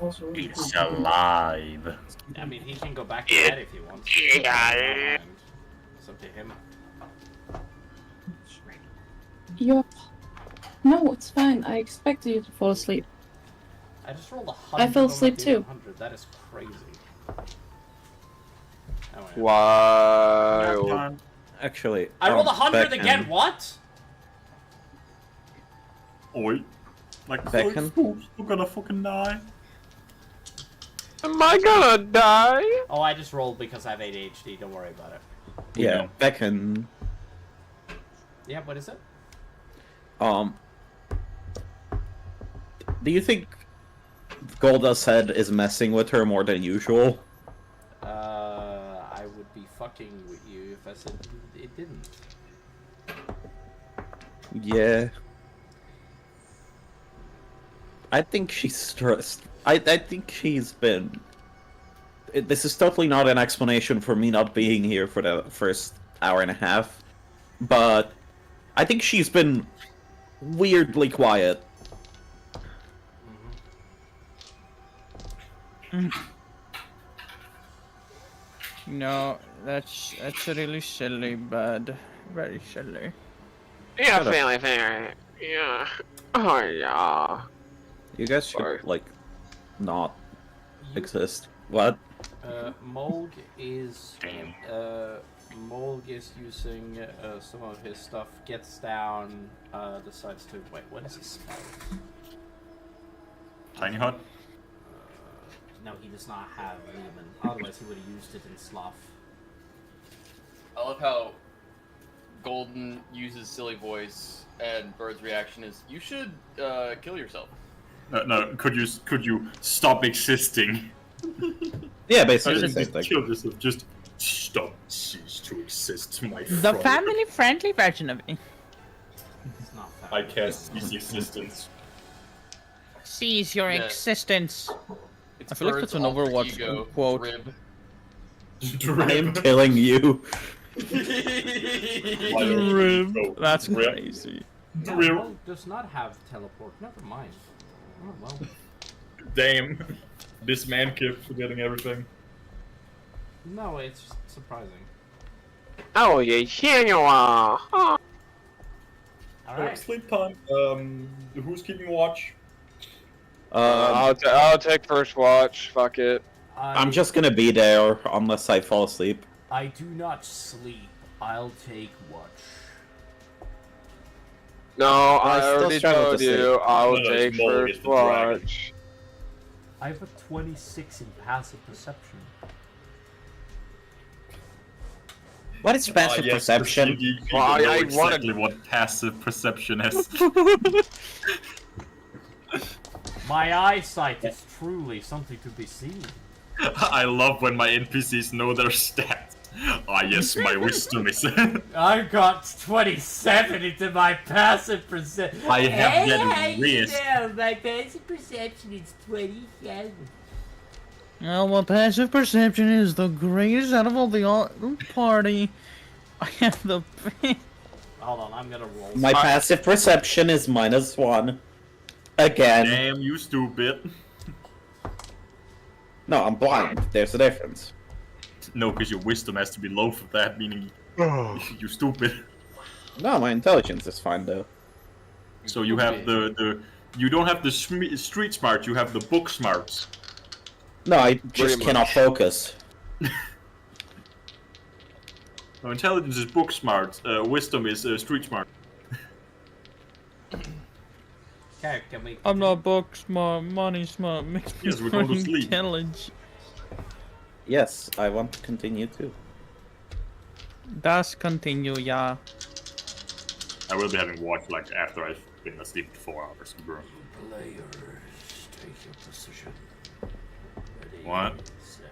It's alive. I mean, he can go back to bed if he wants. It's up to him. You're... No, it's fine. I expected you to fall asleep. I just rolled 100. I fell on my asleep too. D100. That is crazy. Oh, yeah. Wow. Actually, I rolled 100 Beckham. again. What? Oi. Like, Beckham? we're gonna fucking die. Am I gonna die? Oh, I just rolled because I have ADHD. Don't worry about it. Yeah, Beckham. Yeah, what is it? Do you think Golda's head is messing with her more than usual? I would be fucking with you if I said it didn't. Yeah. I think she's stressed. I think she's been... This is totally not an explanation for me not being here for the first hour and a half, but I think she's been weirdly quiet. No, that's really silly, bud. Very silly. Yeah, family thing. Yeah. Oh yeah. You guys should, like, not exist. What? Molg is using some of his stuff. Gets down. Decides to wait. What is his spell? Tiny hut. No, he does not have Lehman. Otherwise, he would have used it in Sloth. I love how Golden uses silly voice, and Bird's reaction is, "You should kill yourself." No, could you stop existing? Yeah, basically. Just kill yourself. Just stop, cease to exist, my The friend. family-friendly version of it. It's not that. I can't cease existence. Seize your Yeah. existence. It's I feel like Bird's that's an alter Overwatch ego, quote. Rib. I am killing you. Rib. That's crazy. Yeah, Molg does not have teleport. Never mind. Oh well. Damn. This man kept forgetting everything. No, it's just surprising. Oh yeah, here you are. All So, right. sleep time. Who's keeping watch? I'll take first watch. Fuck it. I'm just gonna be there unless I fall asleep. I do not sleep. I'll take watch. No, I I still already struggle told to you. sleep. I'll No, take it's Molg, first it's the dragon. watch. I have a 26 in passive perception. What is passive Yes, perception? You Well, know I exactly what passive perception is. My eyesight is truly something to be seen. I love when my NPCs know their stats. Ah, yes, my wisdom is. I got 27 into my passive perception. I have that Yes, risk. my passive perception is 27. Oh, well, passive perception is the greatest out of all the party. I have the. Hold on, I'm gonna roll. My passive perception is -1. Again. Damn, you stupid. No, I'm blind. There's a difference. No, because your wisdom has to be low for that, meaning you stupid. No, my intelligence is fine though. So you have you don't have the street smart, you have the book smarts. No, I just cannot focus. No, intelligence is book smart, wisdom is street smart. Okay, can we... I'm not book smart, money smart, makes me Yes, we're going to sleep. intelligent. Yes, I want to continue too. Does continue, yeah. I will be having watch like after I've been asleep for 4 hours, bro. Players, take your position. Ready, What? set,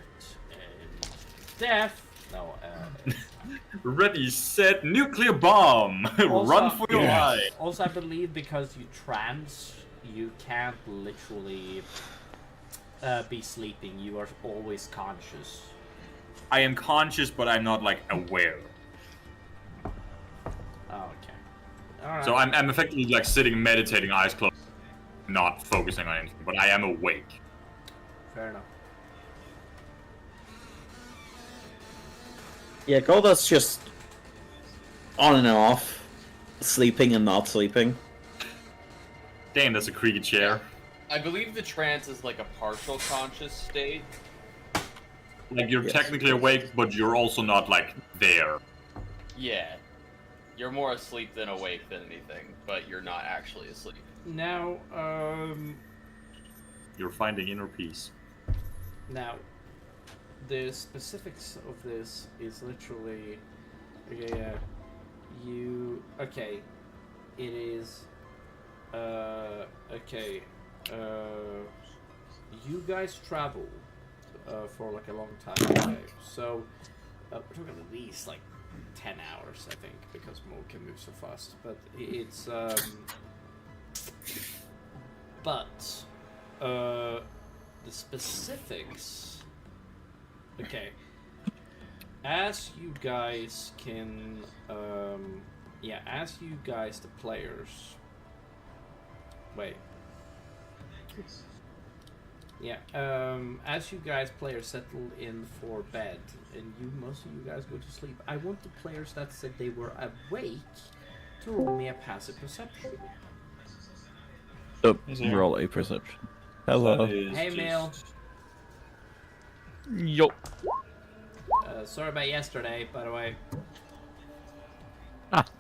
and... Death! No, Ready, set, nuclear bomb! Run for your life! Also, I believe because you trance, you can't literally be sleeping. You are always conscious. I am conscious, but I'm not, like, aware. Oh, okay. Alright. So I'm effectively, like, sitting, meditating, eyes closed, not focusing on anything, but I am awake. Fair enough. Yeah, Golda's just on and off, sleeping and not sleeping. Damn, that's a creaky chair. I believe the trance is like a partial conscious state. Like, you're technically awake, but you're also not, like, there. Yeah. You're more asleep than awake than anything, but you're not actually asleep. Now, You're finding inner peace. Now, the specifics of this is literally, okay, it is, you guys travel, for like a long time, okay, so, we're talking at least like 10 hours, I think, because Mo can move so fast, but it's, the specifics. Okay. As you guys can, as you guys, the players. Wait. Yeah. As you guys, players, settle in for bed, and most of you guys go to sleep. I want the players that said they were awake to roll me a passive perception. Oh, roll a perception. Hello. Hey, Mail. Yo. Sorry about yesterday, by the way.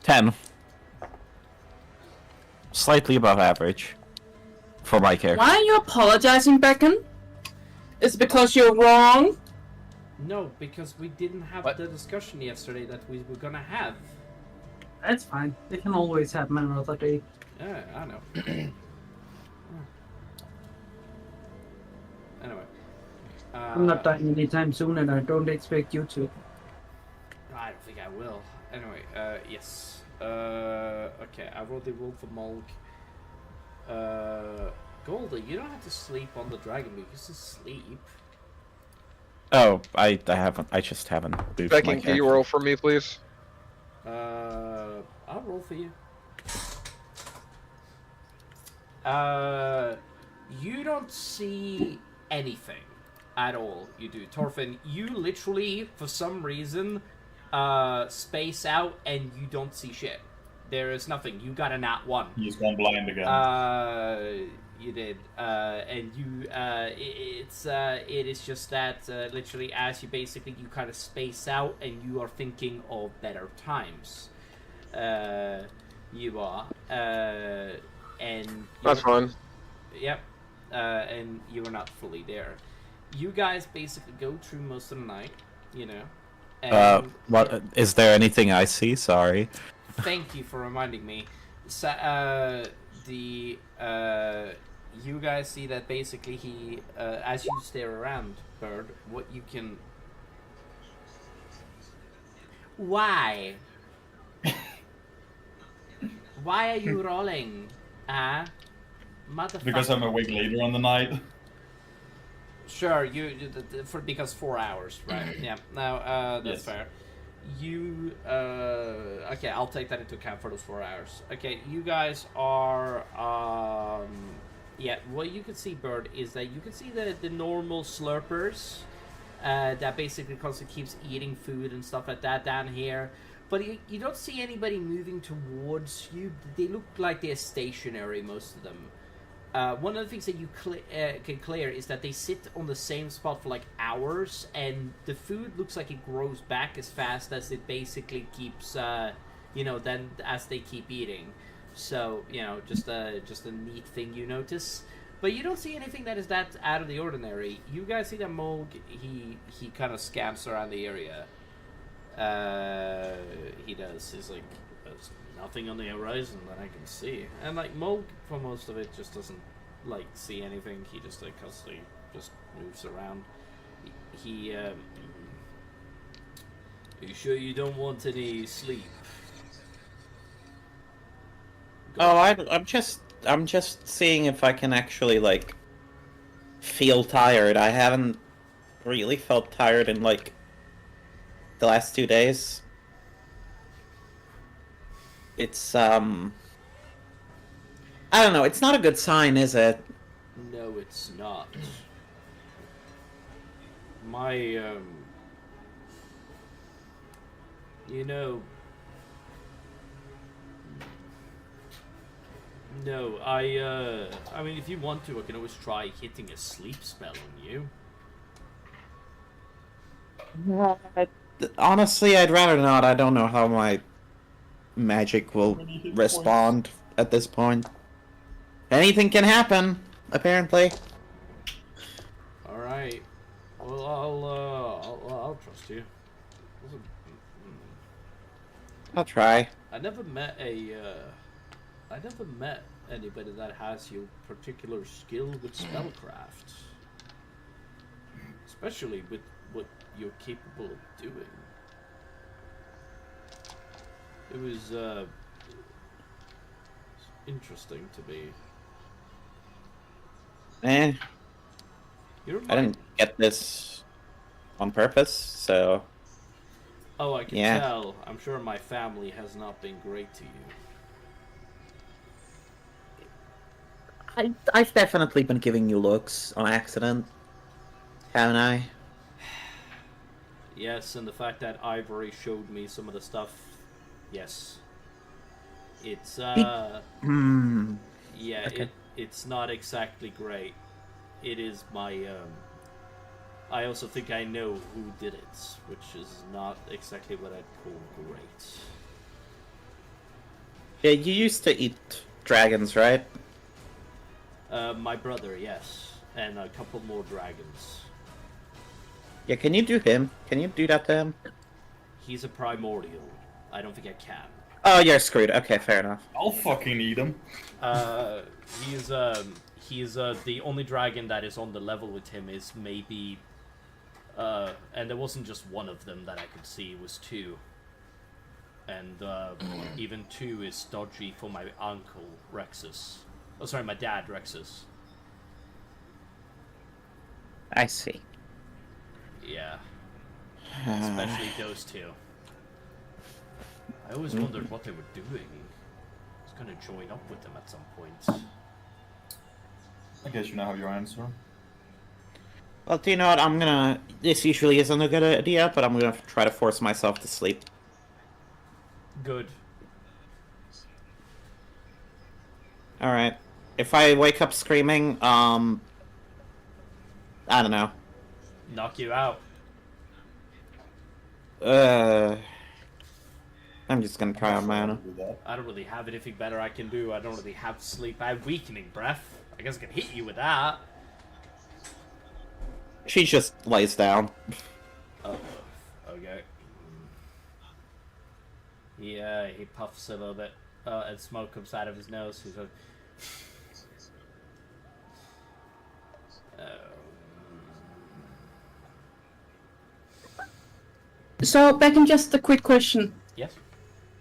10. Slightly above average. For my character. Why are you apologizing, Beacon? Is it because you're wrong? No, because we didn't have the discussion yesterday that we were gonna have. That's fine. It can always happen another day. Yeah, I know. Anyway. I'm not dying anytime soon, and I don't expect you to. I don't think I will. Anyway, yes. Okay, I wrote the roll for Mulk. Golda, you don't have to sleep on the dragon, but you can sleep. Oh, I haven't. I just haven't. Becky, can you roll for me, please? I'll roll for you. You don't see anything at all. You do, Torfin. You literally, for some reason, space out and you don't see shit. There is nothing. You got a nat 1. He's gone blind again. You did, and you. It is just that literally, as you kind of space out, and you are thinking of better times. You are, and that's fine. Yep, and you are not fully there. You guys basically go through most of the night, you know. And what is there anything I see? Sorry. Thank you for reminding me. So, you guys see that basically he, as you stare around, Bird, what you can. Why? Why are you rolling? Motherfucker. Because I'm awake later on the night. Sure, because 4 hours, right? Yeah. Now, that's fair. You okay, I'll take that into account for those 4 hours. Okay, you guys are yeah, what you can see, Bird, is that you can see the normal slurpers that basically constantly keeps eating food and stuff like that down here. But you don't see anybody moving towards you. They look like they're stationary, most of them. One of the things that you can clear is that they sit on the same spot for like hours, and the food looks like it grows back as fast as it basically keeps, you know, then as they keep eating. So, you know, just a neat thing you notice. But you don't see anything that is that out of the ordinary. You guys see that Moog, he kind of scamps around the area. He does. He's like, there's nothing on the horizon that I can see. And like Moog, for most of it, just doesn't like see anything. He just like constantly just moves around. He are you sure you don't want any sleep? Oh, I'm just seeing if I can actually like feel tired. I haven't really felt tired in like the last 2 days. It's I don't know, it's not a good sign, is it? No, it's not. My you know, no, I mean, if you want to, I can always try hitting a sleep spell on you. Honestly, I'd rather not. I don't know how my magic will respond at this point. Anything can happen, apparently. All right. Well, I'll trust you. I'll try. I never met anybody that has your particular skill with spellcraft, especially with what you're capable of doing. It was interesting to me. I didn't get this on purpose, so... Oh, I can yeah. tell. I'm sure my family has not been great to you. I've definitely been giving you looks on accident, haven't I? Yes, and the fact that Ivory showed me some of the stuff, yes. It's, yeah, okay. it's not exactly great. It is my, I also think I know who did it, which is not exactly what I'd call great. Yeah, you used to eat dragons, right? My brother, yes, and a couple more dragons. Yeah, can you do him? Can you do that to him? He's a primordial. I don't think I can. Oh, you're screwed. Okay, fair enough. I'll fucking eat him. He's the only dragon that is on the level with him is maybe, and there wasn't just one of them that I could see, it was 2. And, even 2 is dodgy for my uncle, Rexus. Oh, sorry, my dad, Rexus. I see. Yeah. Especially those 2. I always wondered what they were doing. I was gonna join up with them at some point. I guess you now have your answer. Well, do you know what? This usually isn't a good idea, but I'm gonna try to force myself to sleep. Good. Alright. If I wake up screaming, I don't know. Knock you out. I'm just gonna try on my own. I don't really have anything better I can do. I don't really have sleep. I have weakening breath. I guess I can hit you with that. She just lays down. Oh, okay. He puffs a little bit, and smoke comes out of his nose. He's like, So, Beckon, just a quick question. Yes?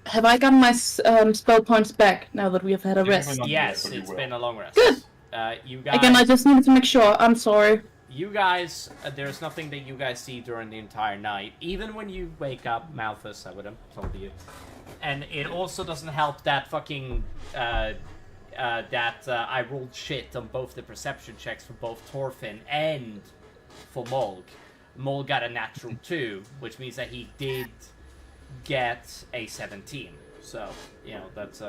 Have I gotten my spell points back now that we have had a rest? Yes, it's been a long rest. Good! You guys... Again, I just needed to make sure. I'm sorry. you guys, there's nothing that you guys see during the entire night. Even when you wake up, Malthus, I would have told you. And it also doesn't help that fucking, I rolled shit on both the perception checks for both Thorfinn and for Molg. Molg got a natural 2, which means that he did get a 17. So, you know, that's,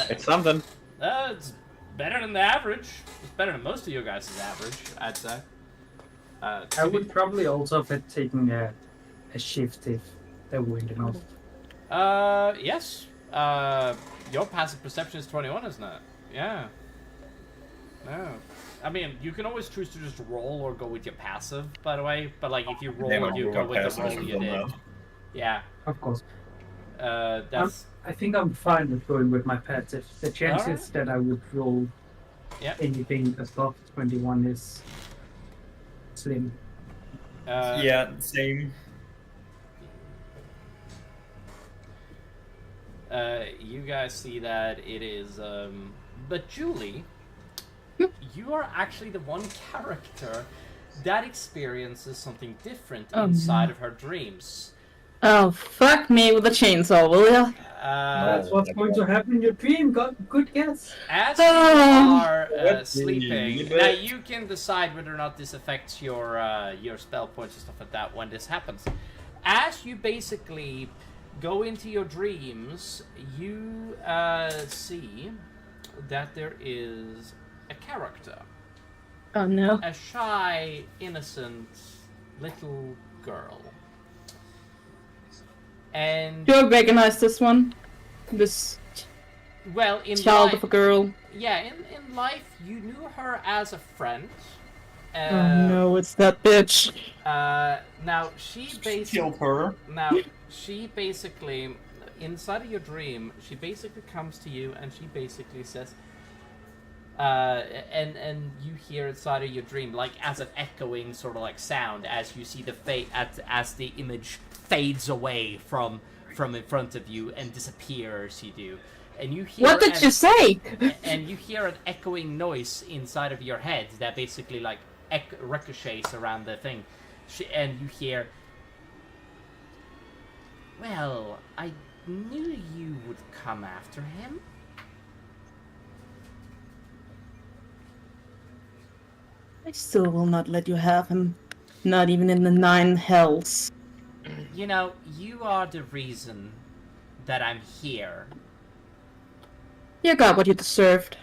it's something. It's better than the average. It's better than most of you guys' average, I'd say. I would probably also be taking a shift if they're wind enough. Yes. Your passive perception is 21, isn't it? Yeah. No. I mean, you can always choose to just roll or go with your passive, by the way. But, like, if you roll, you go with the roll you did. Yeah. Of course. That's... I think I'm fine with going with my passive. The chances that I would roll anything above 21 is slim. Yeah, same. You guys see that it is, but Julie, you are actually the one character that experiences something different inside of her dreams. Oh, fuck me with a chainsaw, will ya? That's what's going to happen in your dream. Good guess. As you are sleeping, now you can decide whether or not this affects your spell points and stuff like that when this happens. As you basically go into your dreams, you see that there is a character. Oh no. A shy, innocent little girl. And do I recognize this one? This in child life, of a girl. Yeah, in life you knew her as a friend. Oh no, it's that bitch. Now she basically killed her. Now she basically, inside of your dream, she basically comes to you and she basically says, and you hear inside of your dream, like as an echoing sort of like sound, as you see the as the image fades away from in front of you and disappears. You do, and you hear. What did you say? And you hear an echoing noise inside of your head that basically like ricochets around the thing, and you hear. Well, I knew you would come after him. I still will not let you have him. Not even in the 9 hells. You know, you are the reason that I'm here. You got what you deserved.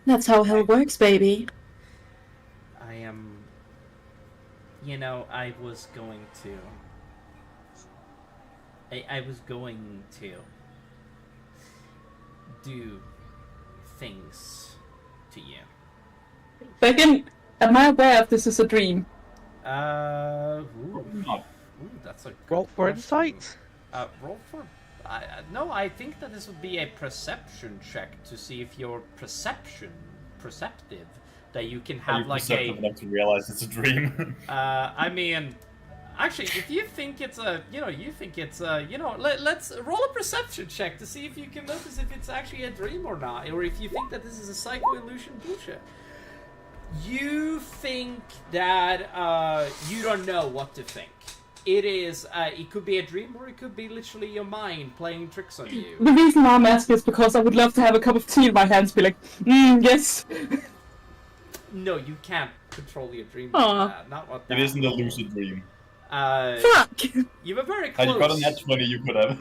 That's how hell works, baby. I am... You know, I was going to do things to you. Beacon, am I aware if this is a dream? That's a good roll for question. insight. Roll for... no, I think that this would be a perception check to see if you're perceptive, that you can have like a... enough to realize it's a dream. I mean... Actually, if you think it's a, let's roll a perception check to see if you can notice if it's actually a dream or not, or if you think that this is a psycho-illusion bullshit. You think that, you don't know what to think. It is, it could be a dream, or it could be literally your mind playing tricks on you. The reason why I'm asking is because I would love to have a cup of tea in my hands, be like, yes. No, you can't control your dream. Not what that It isn't a lucid dream. Fuck! You were very close. Had you got a net 20, you could have.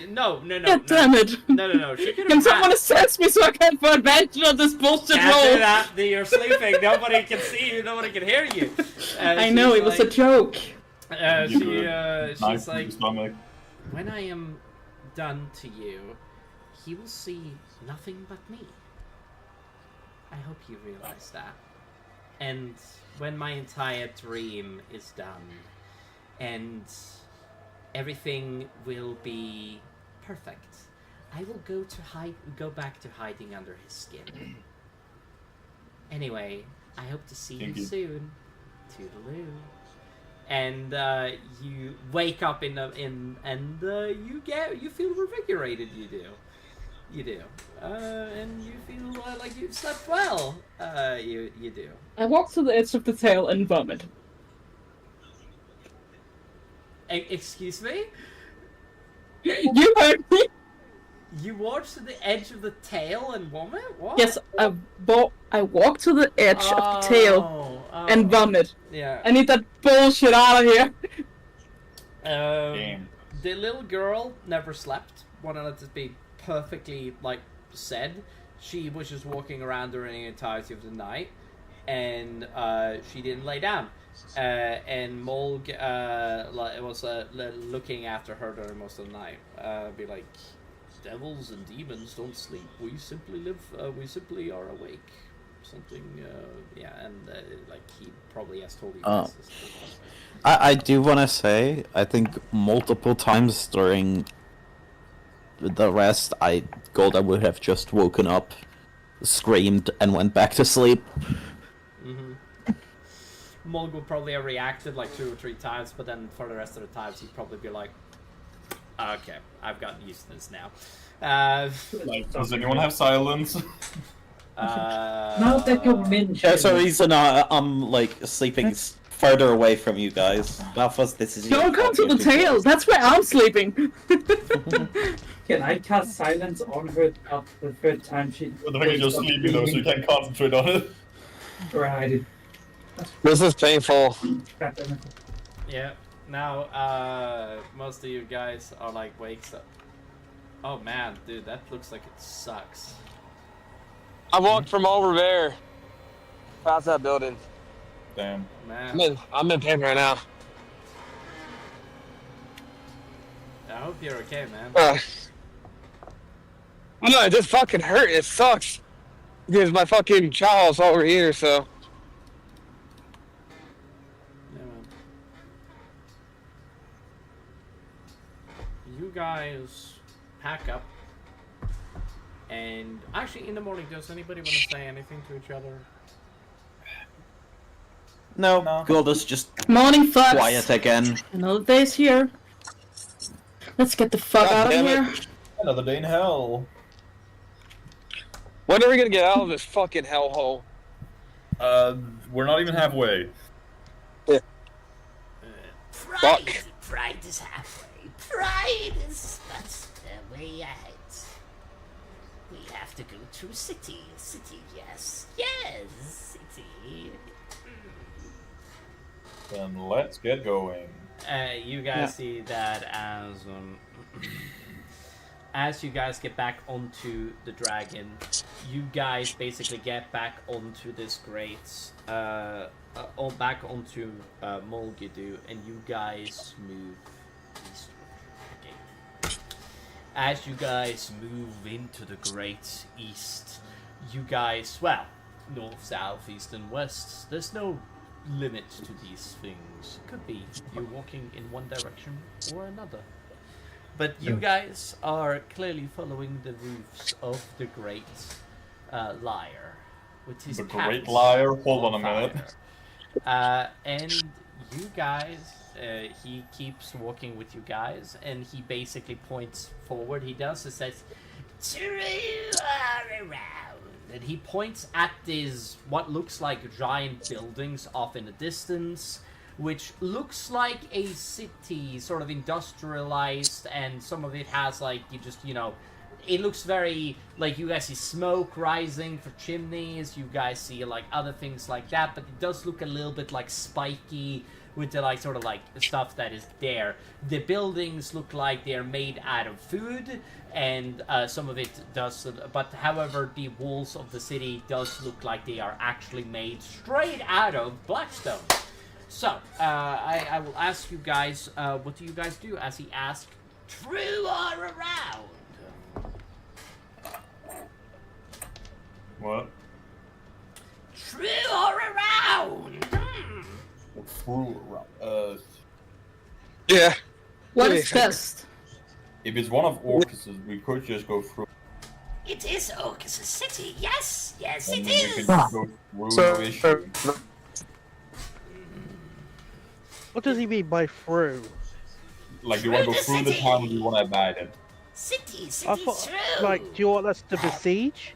No. God damn it! No. She could have. Can someone assess me so I can for advantage on this bullshit Can't roll? do that. You're sleeping. Nobody can see you. Nobody can hear you. I know, it was a joke. She's like, when I am done to you, he will see nothing but me. I hope you realize that. And when my entire dream is done, and everything will be perfect, I will go back to hiding under his skin. Anyway, I hope to see you soon. Toodaloo. And you wake up you feel revigorated. You do. You do. And you feel like you've slept well. You do. I walk to the edge of the tail and vomit. Excuse me? You heard me? You walk to the edge of the tail and vomit? What? Yes, I walk to the edge of the tail and vomit. Yeah. I need that bullshit out of here. The little girl never slept. Wanted to be perfectly said. She was just walking around during the entirety of the night, and she didn't lay down. And Molg was looking after her during most of the night. Be like, devils and demons don't sleep. We simply live. We simply are awake. Something. And he probably has told you. I do want to say, I think multiple times during the rest, Golda would have just woken up, screamed, and went back to sleep. Molg would probably have reacted 2 or 3 times, but then for the rest of the times he'd probably be like, okay, I've gotten used to this now. Does anyone have silence? Now that you mention... Yeah, so reason I'm sleeping further away from you guys. Belfast, this is Don't come to the tail. That's where I'm sleeping. Can I cast silence on her after the third time she... Well, the fact you're sleeping though, so you can't concentrate on it. Right. This is painful. Yeah. Now, most of you guys are wakes up. Oh man, dude, that looks like it sucks. I walked from over there, past that building. Damn. Man. I'm in pain right now. I hope you're okay, man. No, it just fucking hurt. It sucks. Because my fucking child's over here, so. Yeah, man. You guys pack up. And actually, in the morning, does anybody want to say anything to each other? No, Golda's just Morning, fucks. quiet again. Another day's here. Let's get the fuck out of here. Another day in hell. When are we gonna get out of this fucking hellhole? We're not even halfway. Yeah. Pride is halfway. Pride is that's the way ahead. We have to go through city. City, yes. Yes, city. Then let's get going. You guys see that as you guys get back onto the dragon, you guys basically get back onto this grate, back onto Molgidu, and you guys move eastward. Okay. As you guys move into the great east, you guys, north, south, east, and west, there's no limit to these things. Could be you're walking in one direction or another. But you guys are clearly following the roofs of the Great Liar, which is the Great Liar. Hold on a minute. And you guys, he keeps walking with you guys, and he basically points forward. He does. It says, "True are around." And he points at these, what looks like giant buildings off in the distance, which looks like a city, sort of industrialized, and some of it has, it looks very, you guys see smoke rising for chimneys, you guys see, other things like that, but it does look a little bit, spiky, with the, stuff that is there. The buildings look like they're made out of food, and some of it does, but however, the walls of the city does look like they are actually made straight out of Blackstone. So, I will ask you guys, what do you guys do? As he asks, true or around? What? True or around? True around. Yeah. What is best? If it's one of Orcus's, we could just go through. It is Orcus City, yes, yes, it And is. we can just go through, no issue. What does he mean by through? Like, do you want to go through the town or do you want to abide it? City I thought, through. like, do you want us to besiege?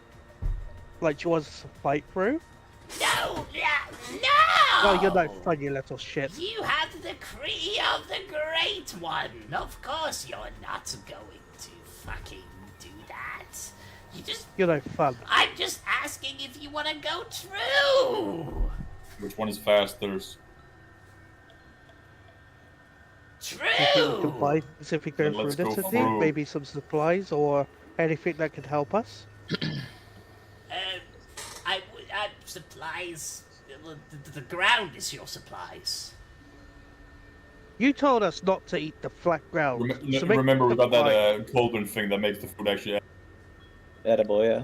Like, do you want us to fight through? No! Oh, you're no fun, you little shit. You have the decree of the Great One. Of course you're not going to fucking do that. You're no fun. I'm just asking if you want to go through. Which one is faster? True. You can buy specific Then through let's go city, through. maybe some supplies or anything that could help us. Supplies. The ground is your supplies. You told us not to eat the flat ground. so make Remember, we the got that pie. cauldron thing that makes the food actually edible, yeah.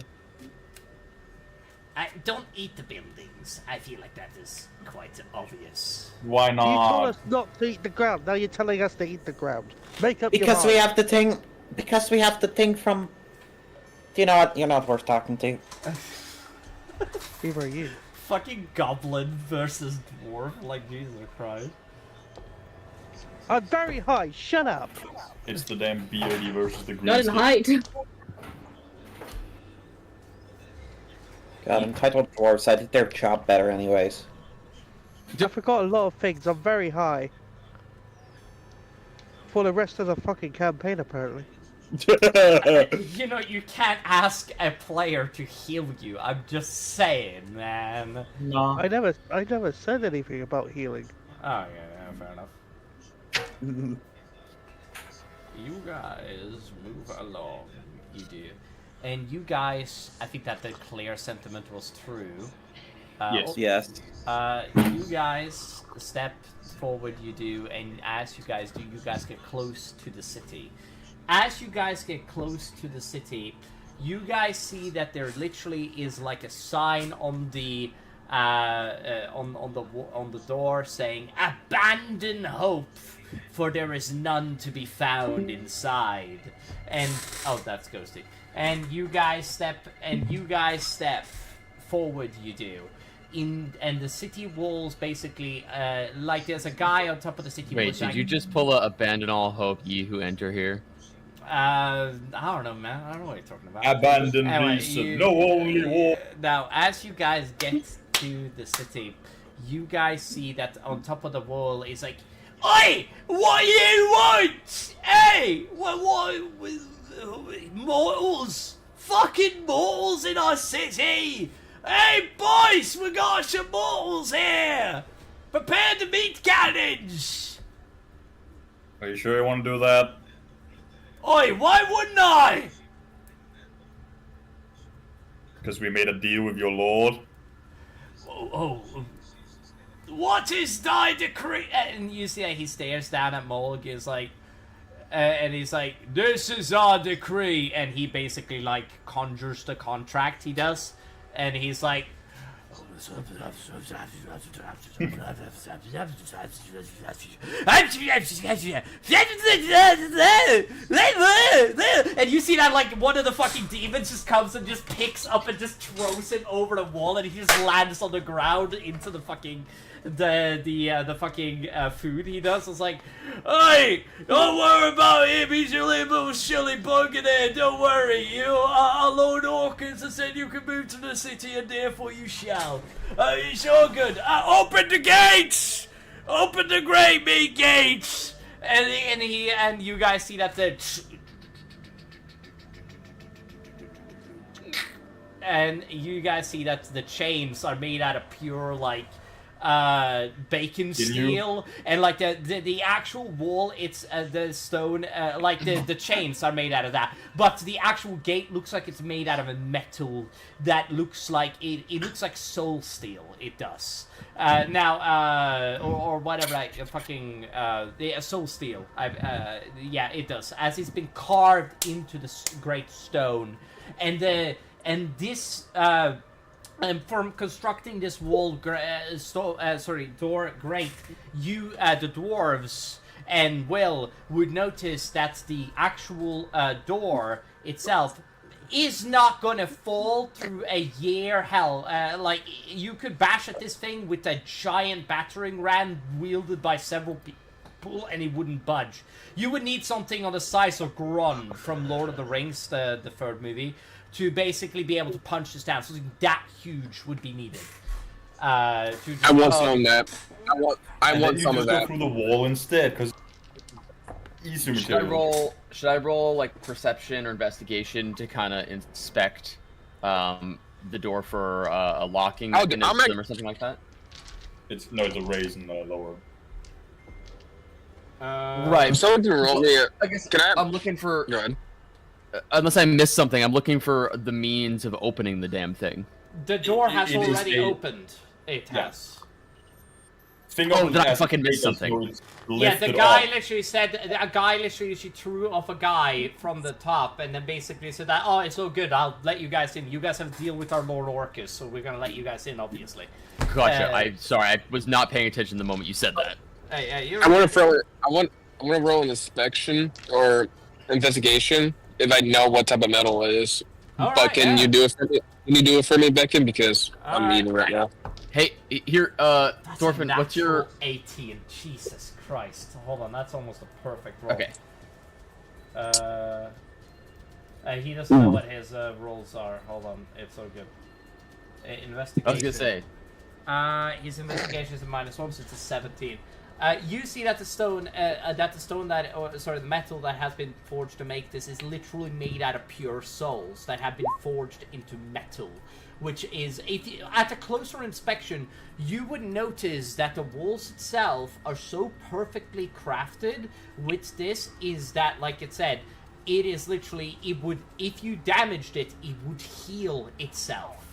Don't eat the buildings. I feel like that is quite obvious. Why You told not? us not to eat the ground. Now you're telling us to eat the ground. Make up Because your we mind. have the thing. Because we have the thing from. You know what? You're not worth talking to. Who are you? Fucking goblin versus dwarf, like Jesus Christ. I'm very high. Shut up. It's the damn beardy versus the green. Not in height. God, entitled dwarves. I did their job better, anyways. I forgot a lot of things. I'm very high. For the rest of the fucking campaign, apparently. You know, you can't ask a player to heal you. I'm just saying, man. No. I never said anything about healing. Oh, yeah, fair enough. You guys move along. You do. And you guys, I think that the clear sentiment was true. Yes. You guys step forward, you do, and as you guys do, you guys get close to the city. As you guys get close to the city, you guys see that there literally is like a sign on the on the door saying "Abandon hope, for there is none to be found inside." And oh, that's ghosty. And you guys step forward. You do. And the city walls basically like there's a guy on top of the city Wait, walls. did you just pull a abandon all hope, ye who enter here? I don't know, man. I don't know what you're talking about. Abandon Anyway, reason, no only war. Now, as you guys get to the city, you guys see that on top of the wall is like, "Oi! What do you want? Hey! What mortals? Fucking mortals in our city! Hey, boys! We got some mortals here! Prepare to meet cannons!" Are you sure you want to do that? Oi, why wouldn't I? Because we made a deal with your lord. What is thy decree? And you see that he stares down at Mulg, is like, and he's like, "This is our decree," and he basically like conjures the contract. He does, and he's like, and you see that like one of the fucking demons just comes and just picks up and just throws him over the wall, and he just lands on the ground into the fucking the fucking food he does. It's like, "Hey, don't worry about him, he's your little silly bug in there, don't worry, you are Lord Hawkins and said you can move to the city and therefore you shall. It's all good. Open the gates! Open the great big gates!" And you guys see that the chains are made out of pure like bacon steel, and like the actual wall, it's the stone, like the chains are made out of that, but the actual gate looks like it's made out of a metal that looks like it looks like soul steel. It does. Or whatever, like fucking soul steel. Yeah, it does, as it's been carved into the great stone, and this. And from constructing this door grate, you, the dwarves, and Will would notice that the actual door itself is not gonna fall through a year. Hell, like you could bash at this thing with a giant battering ram wielded by several pull and it wouldn't budge. You would need something on the size of Gron from Lord of the Rings, the third movie, to basically be able to punch this down. Something that huge would be needed. I want some of that. I want some of that. Go through the wall instead, because easier material. Should I roll like perception or investigation to kind of inspect the door for a locking mechanism or something like that? It's a raise in the lower. Right. Someone can roll me. I guess I'm looking for. Go ahead. Unless I missed something, I'm looking for the means of opening the damn thing. The door has already opened. It has. Did I fucking miss something? Yeah, the guy literally said, a guy literally threw off a guy from the top and then basically said that, oh, it's all good, I'll let you guys in. You guys have to deal with our Lord Orcus, so we're gonna let you guys in, obviously. Gotcha. I'm sorry, I was not paying attention the moment you said that. I want to roll an inspection or investigation if I know what type of metal it is. But can you do it for me? Can you do it for me, Beckon? Because I'm eating right now. Hey, here, Thorfinn, what's your 18? Jesus Christ! Hold on, that's almost a perfect roll. Okay. He doesn't know what his rolls are. Hold on, it's so good. Investigation. I was gonna say. His investigation is a -1, so it's a 17. You see that the metal that has been forged to make this is literally made out of pure souls that have been forged into metal, which is, at a closer inspection, you would notice that the walls itself are so perfectly crafted with this, is that, like it said, it is literally, if you damaged it, it would heal itself.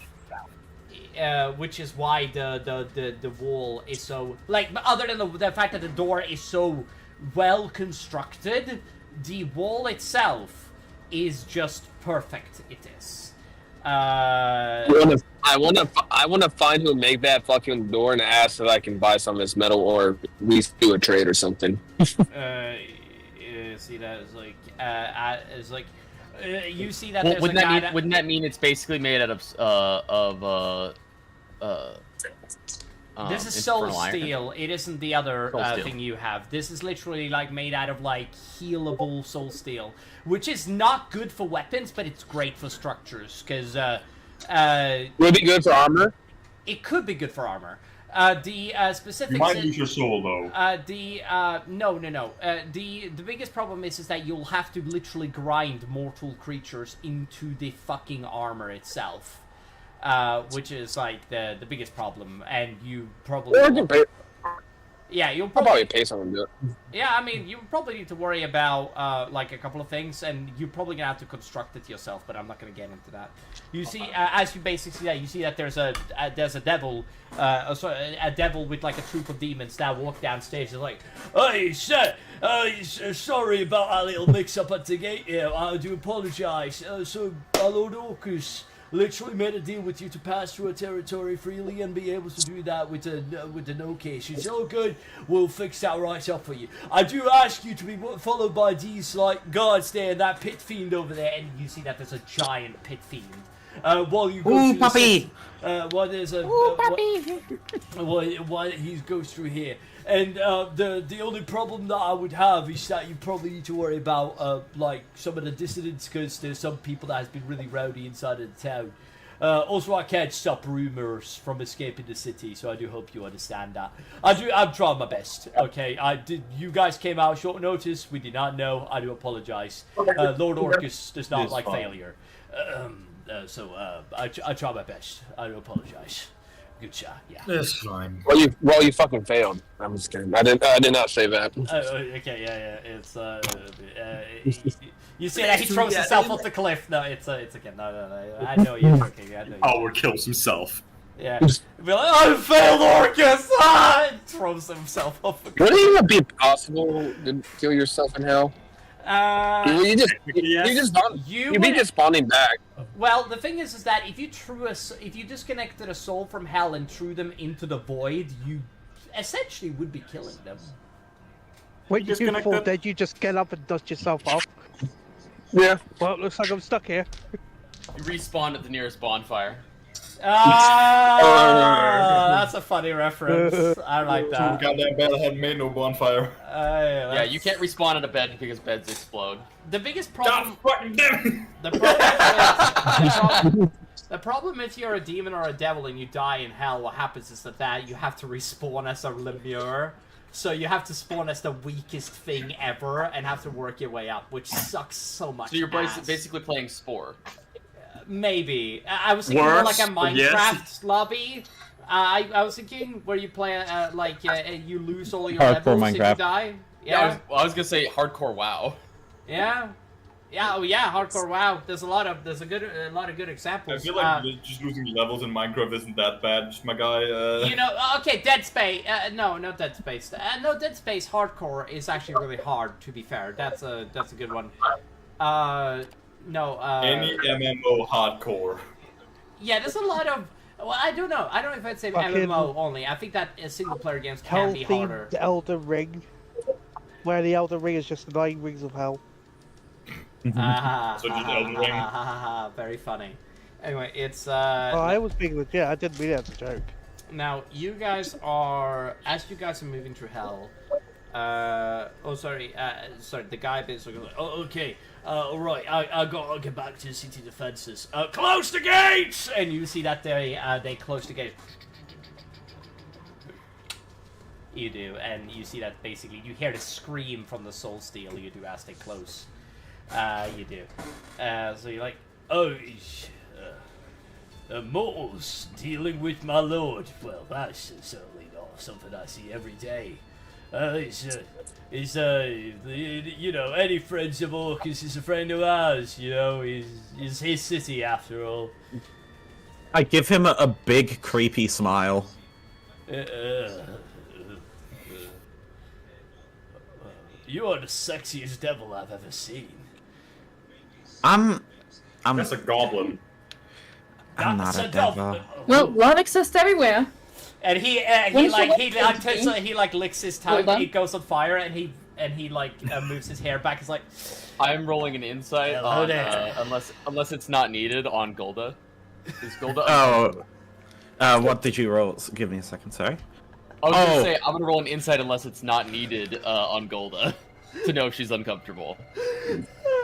Which is why the wall is so, like, other than the fact that the door is so well constructed, the wall itself is just perfect. It is. I want to find who make that fucking door and ask if I can buy some of this metal or we do a trade or something. See that as like, you see that. Well, there's wouldn't that mean it's basically made out of this is soul steel. It isn't the other thing you have. This is literally like made out of like healable soul steel, which is not good for weapons, but it's great for structures. Because would it be good for armor? It could be good for armor. The specific. You might lose your soul though. No. The biggest problem is that you'll have to literally grind mortal creatures into the fucking armor itself. Which is like the biggest problem, and you probably you'll probably pay someone to do it. Yeah, I mean, you probably need to worry about like a couple of things, and you're probably gonna have to construct it yourself. But I'm not gonna get into that. You see, as you basically see that, you see that there's a devil, a devil with like a troop of demons that walk downstage. They're like, "Hey, sir, sorry about our little mix-up at the gate here. I do apologize. So, our Lord Orcus literally made a deal with you to pass through a territory freely and be able to do that with the no case. It's all good. We'll fix that right up for you. I do ask you to be followed by these like guards there, and that pit fiend over there." And you see that there's a giant pit fiend. While you go puppy! While there's a puppy! While he goes through here. And the only problem that I would have is that you probably need to worry about like some of the dissidents, because there's some people that has been really rowdy inside of the town. Also, I can't stop rumors from escaping the city, so I do hope you understand that. I'm trying my best. Okay, you guys came out short notice. We did not know. I do apologize. Lord Orcus does not like failure. So I try my best. I do apologize. Good shot, yeah. That's fine. Well, you fucking failed. I'm just kidding. I did not say that. Okay, yeah. It's you see that he throws himself off the cliff. No, it's again. No. I know you're joking. I know. Howard kills himself. Yeah. Be like, I failed Orcus! Ah! Throws himself off the cliff. Would it even be possible to kill yourself in hell? You'd be just spawning back. Well, the thing is that if you disconnected a soul from hell and threw them into the void, you essentially would be killing them. When you fall dead, you just get up and dust yourself off. Yeah. Well, it looks like I'm stuck here. You respawn at the nearest bonfire. Ah, that's a funny reference. I like that. Too goddamn bad I hadn't made no bonfire. Yeah, you can't respawn at a bed because beds explode. The biggest problem. God fucking damn The problem if you're a demon or a devil and you die in hell, what happens is that you have to respawn as a lemure. So you have to spawn as the weakest thing ever and have to work your way up, which sucks so much. So you're ass. basically playing Spore. Maybe. I was thinking more like a Minecraft yes. lobby. I was thinking where you play you lose all your Hardcore levels if Minecraft. you die. Yeah, I was gonna say hardcore WoW. Yeah. Yeah, oh yeah, hardcore WoW. There's a lot of good I examples. feel like just losing levels in Minecraft isn't that bad. Just my guy. You know, okay, Dead Space. No, not Dead Space. No, Dead Space hardcore is actually really hard. To be fair, that's a good one. No. Any MMO hardcore. Yeah, there's a lot of. Well, I don't know. I don't know if I'd say Fucking MMO only. I think that single player games can be harder. The Elder Ring, where the Elder Ring is just the 9 rings of hell. So just Elden Ring. Very funny. Anyway, it's I was being legit. I didn't mean it as a joke. Now you guys are moving through hell. Sorry. The guy basically goes, "Oh, okay. All right. I gotta get back to the city defenses. Close the gates!" And you see that they close the gates. You do, and you see that basically you hear the scream from the soul steel. You do as they close. You do. So you're like, oh, mortals dealing with my lord. Well, that's certainly not something I see every day. You know, any friends of Orcus is a friend of ours. You know, is his city after all. I give him a big creepy smile. You are the sexiest devil I've ever seen. I'm That's a goblin. I'm not a devil. Well, love exists everywhere. And he licks his tongue. He goes on fire, and he moves his hair back. He's like, I'm rolling an insight Hello on, there. unless it's not needed on Golda. Is Golda? What did you roll? Give me a second. Sorry. I was gonna say I'm gonna roll an insight unless it's not needed on Golda to know if she's uncomfortable.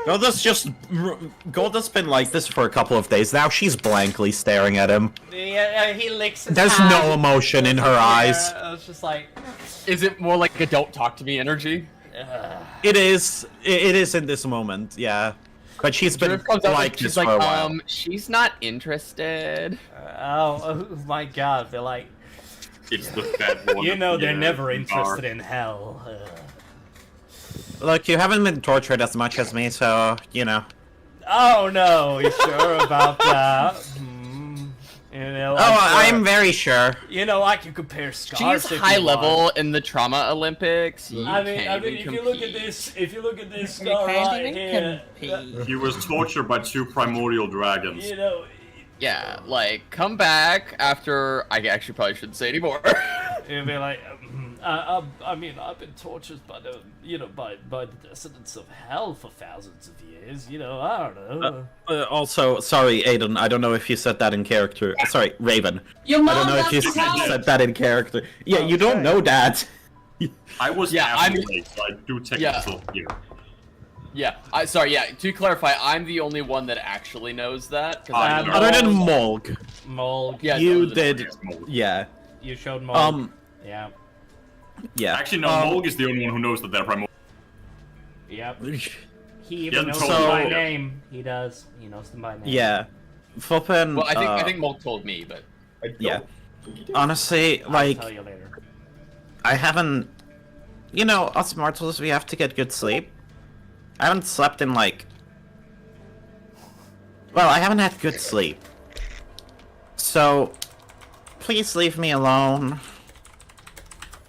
Golda's been like this for a couple of days now. She's blankly staring at him. He licks his There's hand. no emotion in her eyes. It's just like, is it more like a don't talk to me energy? It is. It is in this moment. Yeah, but she's been like this for a while. She's not interested. Oh my God! They're like, it's the fat one. You know, they're never interested in hell. Look, you haven't been tortured as much as me, so, you know. Oh no, you sure about that? You know, I'm very sure. You know, I can compare scars. She's high level in the Trauma Olympics. I mean, if you look at this scar right here, He was tortured by 2 primordial dragons. you know. Yeah, like, come back after... I actually probably shouldn't say anymore. You'd be like, I mean, I've been tortured by the descendants of hell for thousands of years. You know, I don't know. Also, sorry, Aiden, I don't know if you said that in character. Sorry, Raven. Your mom I don't know if you said that in character. Yeah, you don't know that. I was halfway, so I do technical here. Yeah, to clarify, I'm the only one that actually knows that. Other than Molg. Molg. Yeah, you did. Yeah. You showed Molg. Yeah. Actually, no, Molg is the only one who knows that they're primordial. Yep. He even knows them by name. He does. He knows them by name. Yeah. Flippin'. Well, I think Molg told me, but. Yeah. Honestly, like. I'll tell you later. I haven't. You know, us mortals, we have to get good sleep. I haven't slept in like. Well, I haven't had good sleep. So, please leave me alone.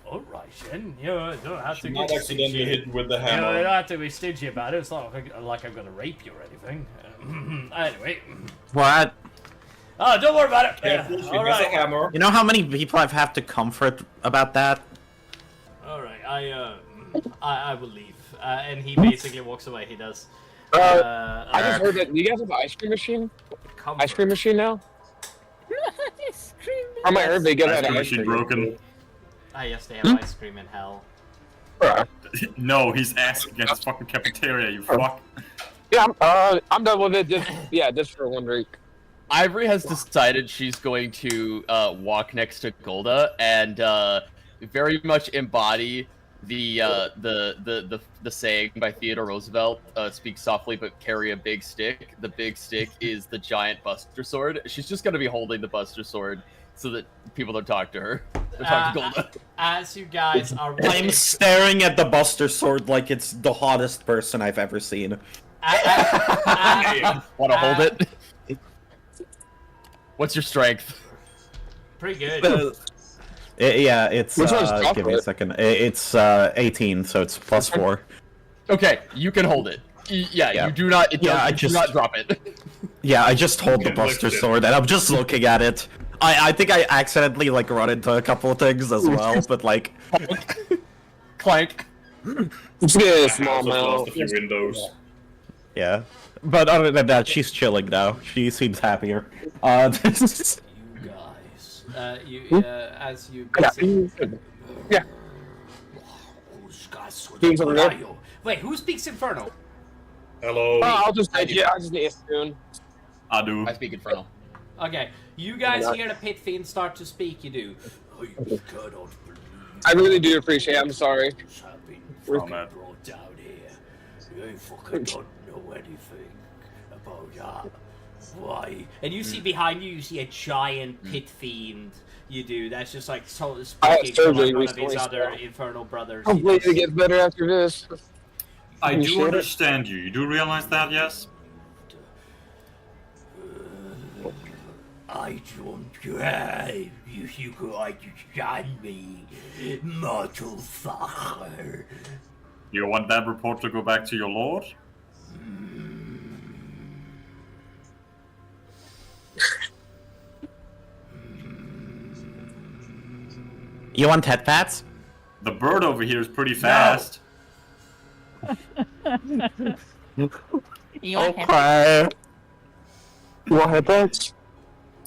Alright, Shen. You don't have to Not get accidentally stingy. hit with the You hammer. don't have to be stingy about it. It's not like I'm gonna rape you or anything. Anyway. What? Oh, don't worry about it. Careful, she has a Alright. hammer. You know how many people I've had to comfort about that? Alright, I will leave. And he basically walks away. He does. I just heard that. Do you guys have an ice cream machine? Ice cream machine now? How might they get Ice that cream ice machine cream? broken. Ah, yes, they have ice cream in hell. No, he's asking against fucking cafeteria, you fuck. Yeah, I'm done with it. Just for 1 week. Ivory has decided she's going to walk next to Golda and very much embody the saying by Theodore Roosevelt: "Speak softly but carry a big stick." The big stick is the giant Buster Sword. She's just gonna be holding the Buster Sword so that people don't talk to her. Don't talk to Golda. As you guys are, I'm staring at the Buster Sword like it's the hottest person I've ever seen. Want to hold it? What's your strength? Pretty good. Yeah, it's Which one's give me a chocolate? second. It's 18, so it's +4. Okay, you can hold it. Yeah, you do not. Do not drop it. Yeah, I just hold the Buster Sword, and I'm just looking at it. I think I accidentally like run into a couple of things as well, but like clank. Let's get a I small also amount. lost a few windows. yeah. But other than that, she's chilling now. She seems happier. Guys, as you basically... Yeah. Teams over there. Wait, who speaks Infernal? Hello. I'll just take it. I'll just need a spoon. I do. I speak Infernal. Okay, you guys hear the Pit Fiend start to speak, you do. I really do appreciate it. I'm sorry. From it. Brought down here. You fucking don't know anything about that. Why? And you see behind you see a giant Pit Fiend. You do. That's just like so speaking from like one of his other Infernal brothers. Hopefully it gets better after this. I You do sure? understand you. You do realize that, yes? I don't care if you could understand me, mortal fucker. You want that report to go back to your lord? You want head pats? The bird over here is pretty fast. You want Okay. You want headphones?